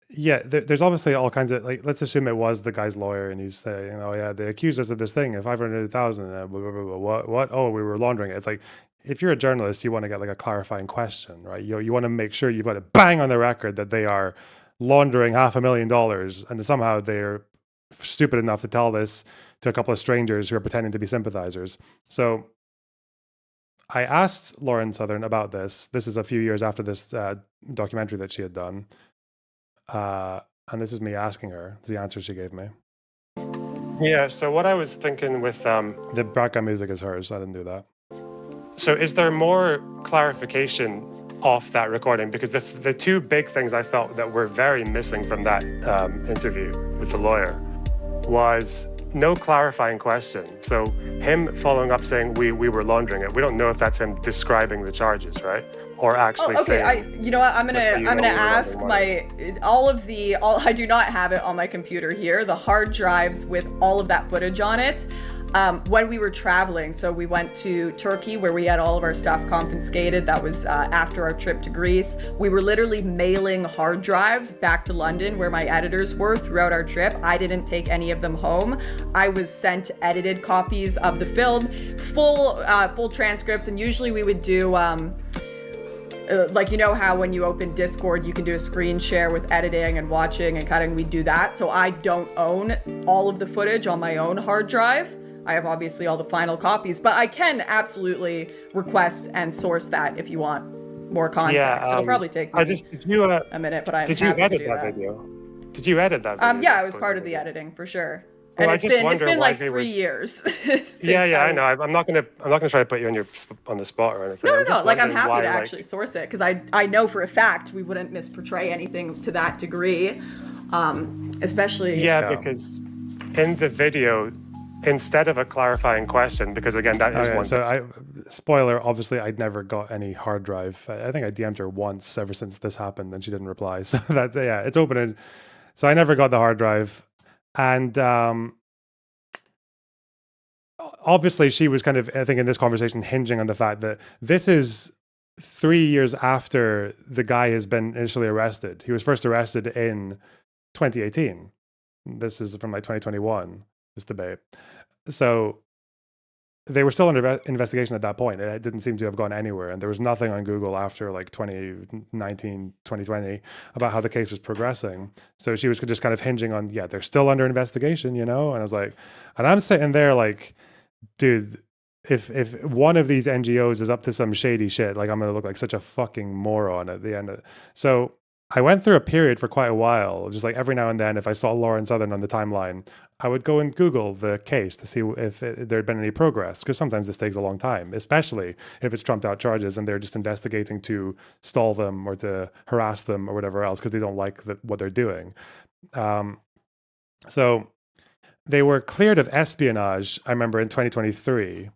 A: Yeah, there's obviously all kinds of, let's assume it was the guy's lawyer and he's saying, oh yeah, they accused us of this thing, 500,000, blah, blah, blah, blah. What? Oh, we were laundering it. It's like, if you're a journalist, you want to get like a clarifying question, right? You want to make sure you've got it bang on the record that they are laundering $500,000 and somehow they're stupid enough to tell this to a couple of strangers who are pretending to be sympathizers. So I asked Lauren Southern about this. This is a few years after this documentary that she had done. And this is me asking her the answer she gave me. Yeah, so what I was thinking with the background music is hers. I didn't do that. So is there more clarification off that recording? Because the two big things I felt that were very missing from that interview with the lawyer was no clarifying question. So him following up saying we were laundering it. We don't know if that's him describing the charges, right? Or actually saying.
S: You know what? I'm gonna ask I do not have it on my computer here. The hard drives with all of that footage on it. When we were traveling, so we went to Turkey where we had all of our stuff confiscated. That was after our trip to Greece. We were literally mailing hard drives back to London where my editors were throughout our trip. I didn't take any of them home. I was sent edited copies of the film, full transcripts, and usually we would do like, you know how when you open Discord you can do a screen share with editing and watching and cutting. We do that. So I don't own all of the footage on my own hard drive. I have obviously all the final copies, but I can absolutely request and source that if you want more context.
A: Yeah,
S: It'll probably take me a minute, but I'm
A: did you
S: happy
A: edit
S: to do
A: that video? Did you edit that video?
S: Yeah, I was part of the editing for sure.
A: Well,
S: And it's been like 3 years.
A: Yeah, I know. I'm not gonna try to put you on the spot or anything.
S: No. Like, I'm happy to actually source it because I know for a fact we wouldn't misportray anything to that degree, especially.
A: Yeah, because in the video, instead of a clarifying question, because again that is one. So spoiler, obviously I'd never got any hard drive. I think I DM'd her once ever since this happened, and she didn't reply. So that's it's open. So I never got the hard drive. And obviously she was kind of, I think in this conversation, hinging on the fact that this is 3 years after the guy has been initially arrested. He was first arrested in 2018. This is from like 2021, this debate. So they were still under investigation at that point. It didn't seem to have gone anywhere. And there was nothing on Google after like 2019, 2020 about how the case was progressing. So she was just kind of hinging on, they're still under investigation, you know? And I was like, and I'm sitting there like, dude, if one of these NGOs is up to some shady shit, like I'm going to look like such a fucking moron at the end of it. So I went through a period for quite a while, just like every now and then, if I saw Lauren Southern on the timeline, I would go and Google the case to see if there had been any progress, because sometimes this takes a long time, especially if it's trumped out charges and they're just investigating to stall them or to harass them or whatever else because they don't like what they're doing. So they were cleared of espionage, I remember, in 2023.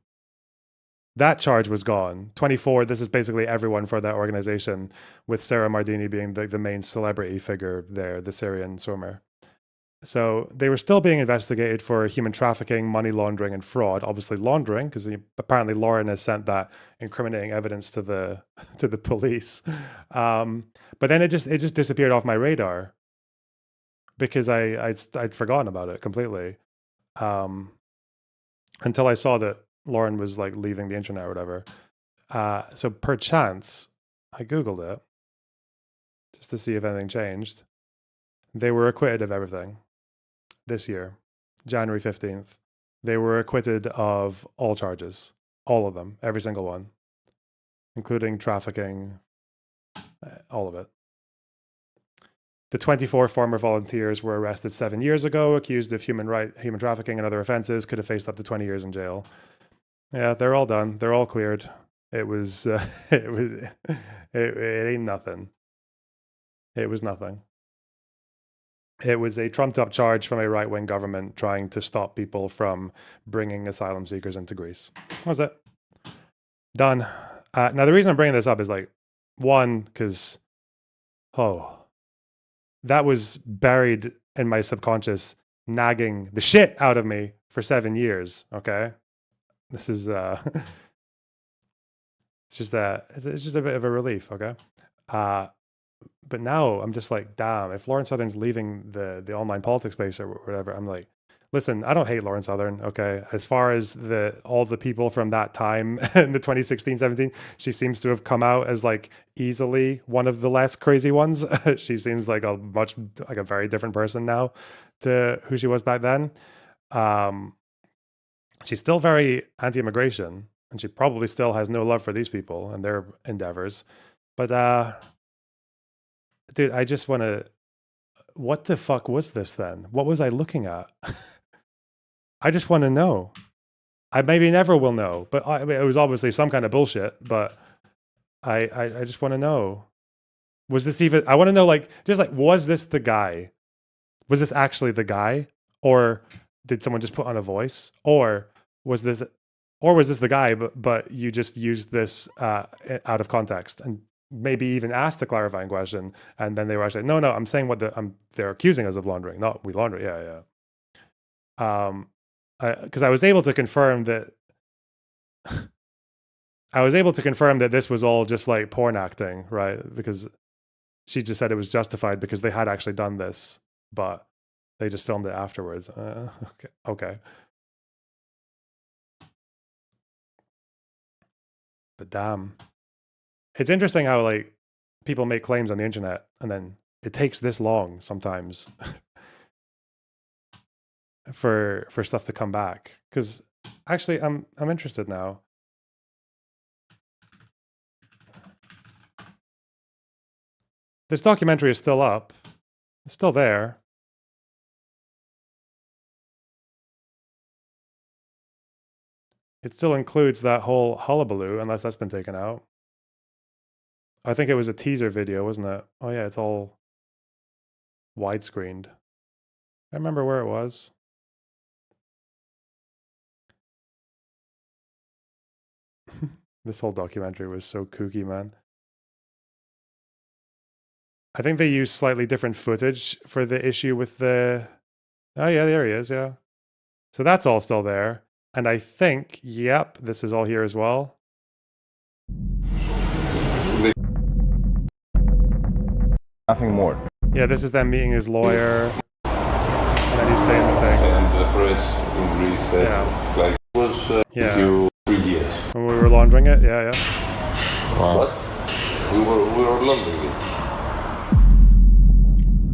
A: That charge was gone. 24, this is basically everyone for that organization, with Sarah Mardini being the main celebrity figure there, the Syrian swimmer. So they were still being investigated for human trafficking, money laundering, and fraud. Obviously laundering, because apparently Lauren has sent that incriminating evidence to the police. But then it just disappeared off my radar because I'd forgotten about it completely, until I saw that Lauren was like leaving the internet or whatever. So perchance, I Googled it just to see if anything changed. They were acquitted of everything this year, January 15th. They were acquitted of all charges, all of them, every single one, including trafficking, all of it. The 24 former volunteers were arrested 7 years ago, accused of human trafficking and other offenses, could have faced up to 20 years in jail. Yeah, they're all done. They're all cleared. It ain't nothing. It was nothing. It was a trumped-up charge from a right-wing government trying to stop people from bringing asylum seekers into Greece. That was it. Done. Now, the reason I'm bringing this up is, like, one, because, that was buried in my subconscious, nagging the shit out of me for 7 years, okay? This is, it's just a bit of a relief, okay? But now I'm just like, damn, if Lauren Southern's leaving the online politics space or whatever, I'm like, Listen, I don't hate Lauren Southern, okay? As far as all the people from that time in the 2016, 17, she seems to have come out as like easily one of the less crazy ones. She seems like a very different person now to who she was back then. She's still very anti-immigration, and she probably still has no love for these people and their endeavors. But dude, I just want to. What the fuck was this then? What was I looking at? I just want to know. I maybe never will know, but I mean, it was obviously some kind of bullshit. But I just want to know. Was this even? I want to know, like, just like, was this the guy? Was this actually the guy, or did someone just put on a voice, or was this the guy? But you just used this out of context and maybe even asked a clarifying question, and then they were actually, no, I'm saying what they're accusing us of laundering. Not we launder. Yeah. Because I was able to confirm that this was all just like porn acting, right? Because she just said it was justified because they had actually done this, but they just filmed it afterwards. Okay. But damn, it's interesting how like people make claims on the internet and then it takes this long sometimes for stuff to come back. Because actually, I'm interested now. This documentary is still up. It's still there. It still includes that whole hullabaloo, unless that's been taken out. I think it was a teaser video, wasn't it? Oh yeah, it's all widescreened. I remember where it was. This whole documentary was so kooky, man. I think they used slightly different footage for the issue with the... Oh yeah, there he is, yeah. So that's all still there. And I think, yep, this is all here as well.
B: Nothing more.
A: Yeah, this is them meeting his lawyer. And then he's saying the thing.
W: And the press in Greece said, like, it was
A: yeah.
W: few 3 years.
A: When we were laundering it, yeah.
W: Wow. What? We were laundering it.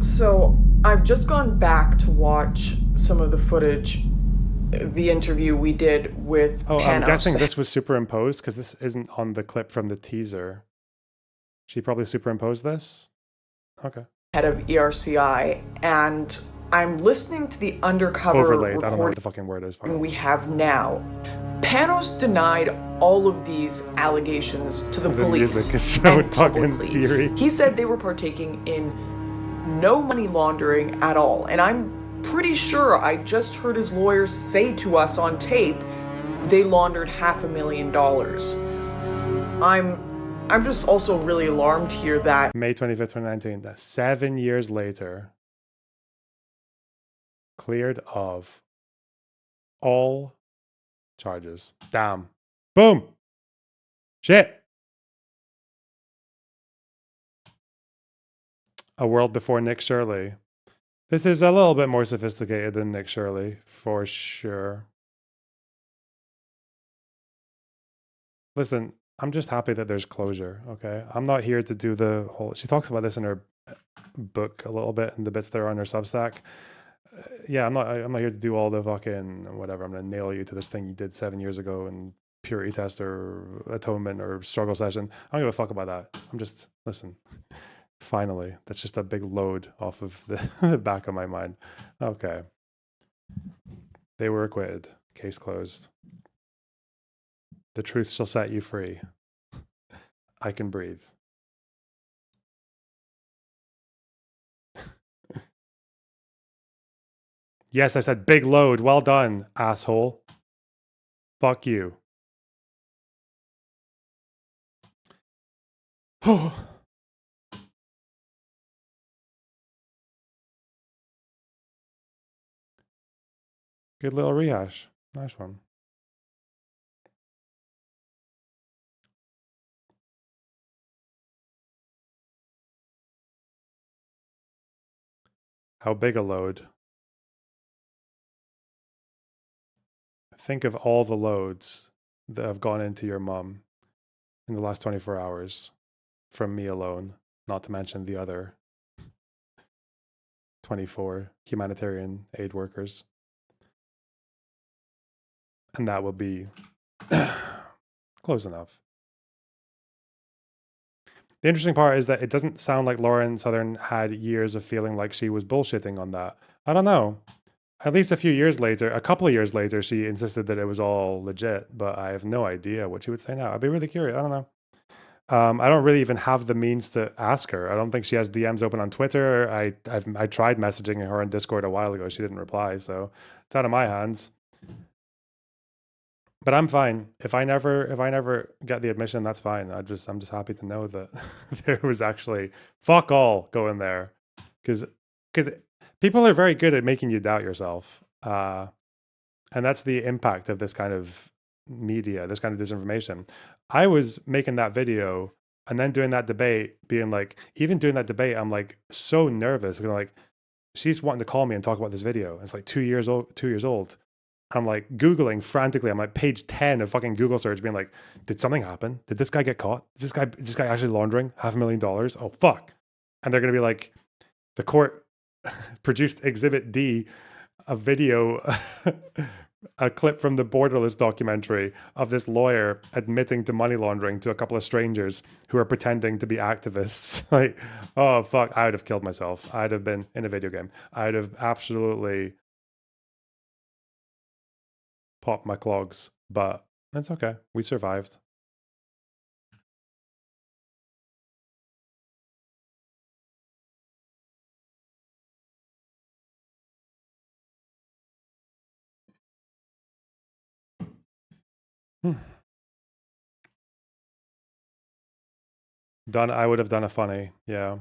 S: So I've just gone back to watch some of the footage, the interview we did with
A: Oh,
S: Panos.
A: I'm guessing this was superimposed because this isn't on the clip from the teaser. She probably superimposed this? Okay.
S: Head of ERCI, and I'm listening to the undercover
A: Overlaid. I don't know what
S: recording
A: the fucking word is.
S: we have now. Panos denied all of these allegations to the police
A: music is so
S: and
A: fucking
S: publicly.
A: eerie.
S: He said they were partaking in no money laundering at all, and I'm pretty sure I just heard his lawyers say to us on tape they laundered $500,000. I'm just also really alarmed here that
A: May 25th, 2019. That's 7 years later. Cleared of all charges. Damn. Boom. Shit. A world before Nick Shirley. This is a little bit more sophisticated than Nick Shirley, for sure. Listen, I'm just happy that there's closure, okay? I'm not here to do the whole... She talks about this in her book a little bit, in the bits that are on her Substack. Yeah, I'm not here to do all the fucking whatever. I'm going to nail you to this thing you did 7 years ago and purity test or atonement or struggle session. I don't give a fuck about that. I'm just... Listen... Finally, that's just a big load off of the back of my mind. Okay. They were acquitted. Case closed. The truth shall set you free. I can breathe. Yes, I said big load. Well done, asshole. Fuck you. Oh. Good little rehash. Nice one. How big a load? think of all the loads that have gone into your mum in the last 24 hours from me alone, not to mention the other 24 humanitarian aid workers. And that will be close enough. The interesting part is that it doesn't sound like Lauren Southern had years of feeling like she was bullshitting on that. I don't know. At least a few years later, a couple of years later, she insisted that it was all legit, but I have no idea what she would say now. I'd be really curious. I don't know. I don't really even have the means to ask her. I don't think she has DMs open on Twitter. I tried messaging her on Discord a while ago. She didn't reply, so it's out of my hands. But I'm fine. If I never get the admission, that's fine. I'm just happy to know that there was actually fuck all going there, because people are very good at making you doubt yourself, and that's the impact of this kind of media, this kind of disinformation. I was making that video and then doing that debate, being like, even doing that debate, I'm like so nervous because like she's wanting to call me and talk about this video. It's like 2 years old. I'm like Googling frantically. I'm like page 10 of fucking Google search being like, did something happen? Did this guy get caught? Is this guy actually laundering $500,000? Oh, fuck. And they're going to be like, the court produced Exhibit D, a video, a clip from the Borderless documentary of this lawyer admitting to money laundering to a couple of strangers who are pretending to be activists. Like, oh, fuck. I would have killed myself. I'd have been in a video game. I'd have absolutely pop my clogs, but that's okay. We survived. I would have done a funny, yeah.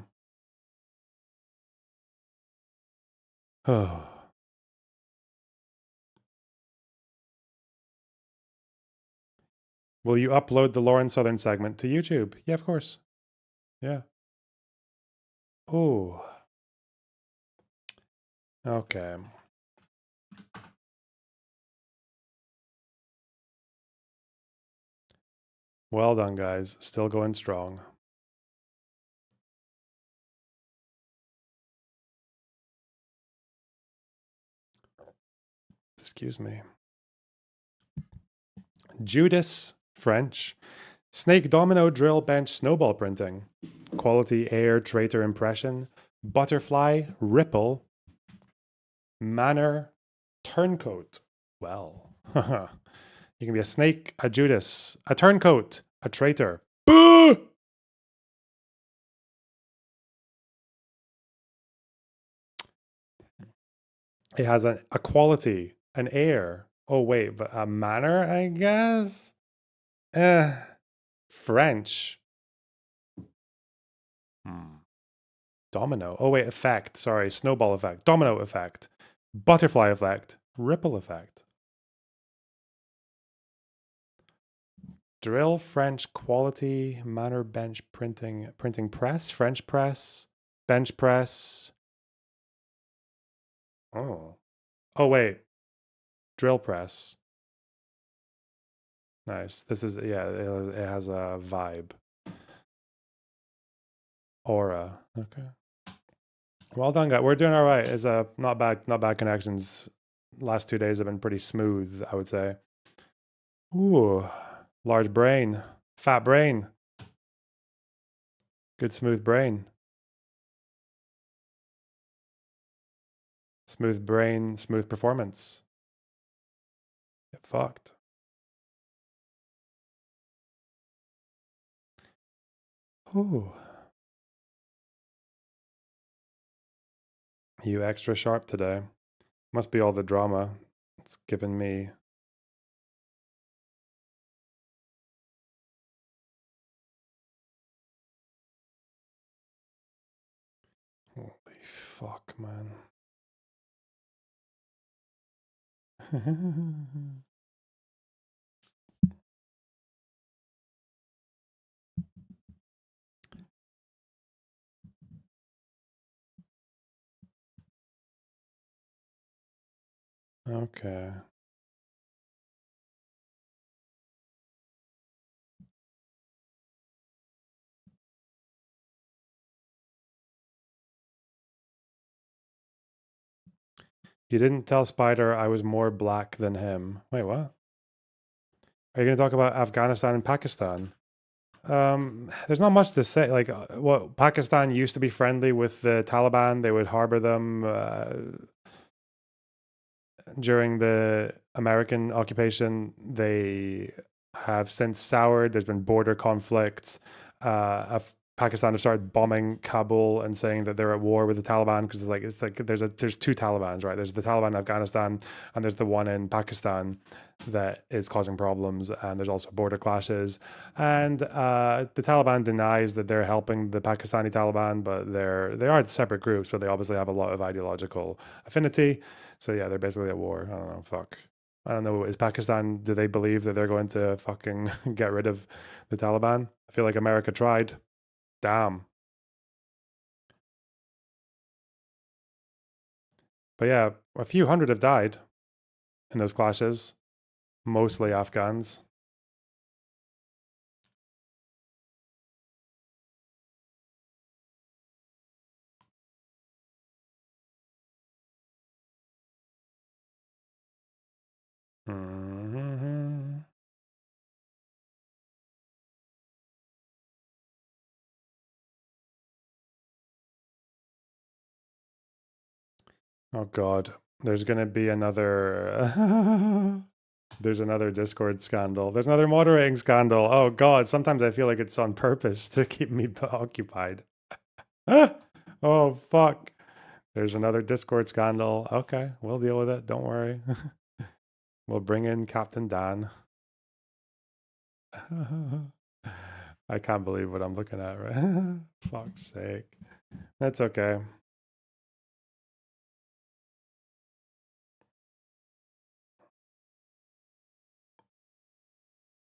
A: Oh. Will you upload the Lauren Southern segment to YouTube? Yeah, of course. Yeah. Oh. Okay. Well done, guys. Still going strong. Excuse me. Judas, French. Snake domino drill bench snowball printing. Quality air traitor impression. Butterfly ripple. Manor turncoat. Well, you can be a snake, a Judas, a turncoat, a traitor. Boo! It has a quality, an air. Oh, wait, but a manner, I guess? French. Domino. Oh, wait, effect. Sorry, snowball effect. Domino effect. Butterfly effect. Ripple effect. Drill French quality manner bench printing press French press bench press. Oh wait, drill press. Nice. This is it has a vibe. Aura. Okay. Well done, guys. We're doing all right. It's not bad connections. Last 2 days have been pretty smooth, I would say. Ooh, large brain, fat brain. Good smooth brain. Smooth brain, smooth performance. Get fucked. Ooh. You extra sharp today. Must be all the drama it's given me. Holy fuck, man. Okay. You didn't tell Spider I was more black than him. Wait, what? Are you going to talk about Afghanistan and Pakistan? There's not much to say. Like, what Pakistan used to be friendly with the Taliban. They would harbor them during the American occupation. They have since soured. There's been border conflicts. Pakistan have started bombing Kabul and saying that they're at war with the Taliban because it's like there's two Talibans, right? There's the Taliban in Afghanistan and there's the one in Pakistan that is causing problems, and there's also border clashes. And the Taliban denies that they're helping the Pakistani Taliban, but they are separate groups, but they obviously have a lot of ideological affinity. So yeah, they're basically at war. I don't know. Fuck. I don't know. Is Pakistan? Do they believe that they're going to fucking get rid of the Taliban? I feel like America tried. Damn. But yeah, a few hundred have died in those clashes, mostly Afghans. Mm-hmm. Oh God, there's gonna be another. There's another Discord scandal. There's another moderating scandal. Oh God, sometimes I feel like it's on purpose to keep me occupied. Oh fuck. There's another Discord scandal. Okay, we'll deal with it. Don't worry. We'll bring in Captain Dan. I can't believe what I'm looking at, right? Fuck's sake. That's okay.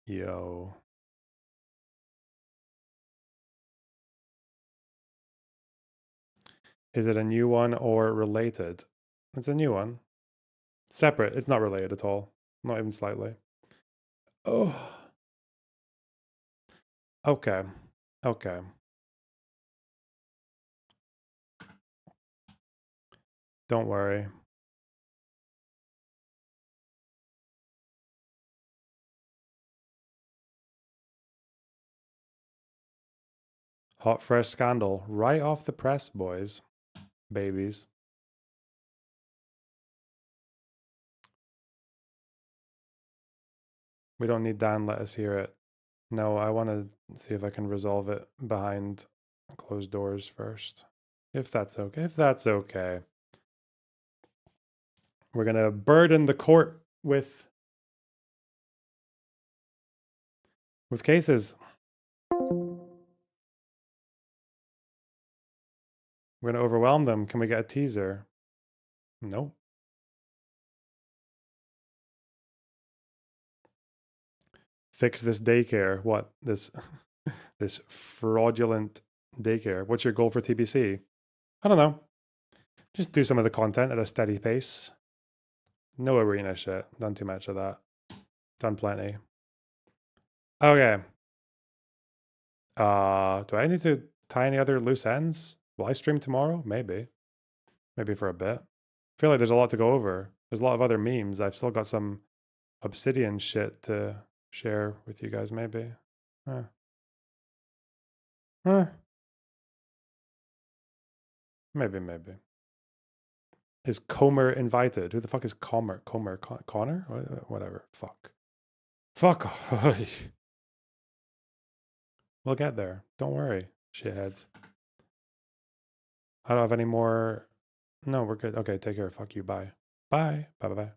A: Yo. Is it a new one or related? It's a new one. Separate. It's not related at all. Not even slightly. Oh. Okay. Okay. Don't worry. Hot fresh scandal. Right off the press, boys. Babies. We don't need Dan, let us hear it. No, I want to see if I can resolve it behind closed doors first. If that's okay. If that's okay. We're going to burden the court with cases. We're going to overwhelm them. Can we get a teaser? No. Fix this daycare. What? This this fraudulent daycare. What's your goal for TBC? I don't know. Just do some of the content at a steady pace. No arena shit. Done too much of that. Done plenty. Okay. Do I need to tie any other loose ends? Will I stream tomorrow? Maybe. Maybe for a bit. I feel like there's a lot to go over. There's a lot of other memes. I've still got some Obsidian shit to share with you guys, maybe. Maybe. Is Comer invited? Who the fuck is Comer? Connor? Whatever. Fuck. We'll get there. Don't worry, shitheads. I don't have any more. No, we're good. Okay, take care. Fuck you. Bye. Bye. Bye.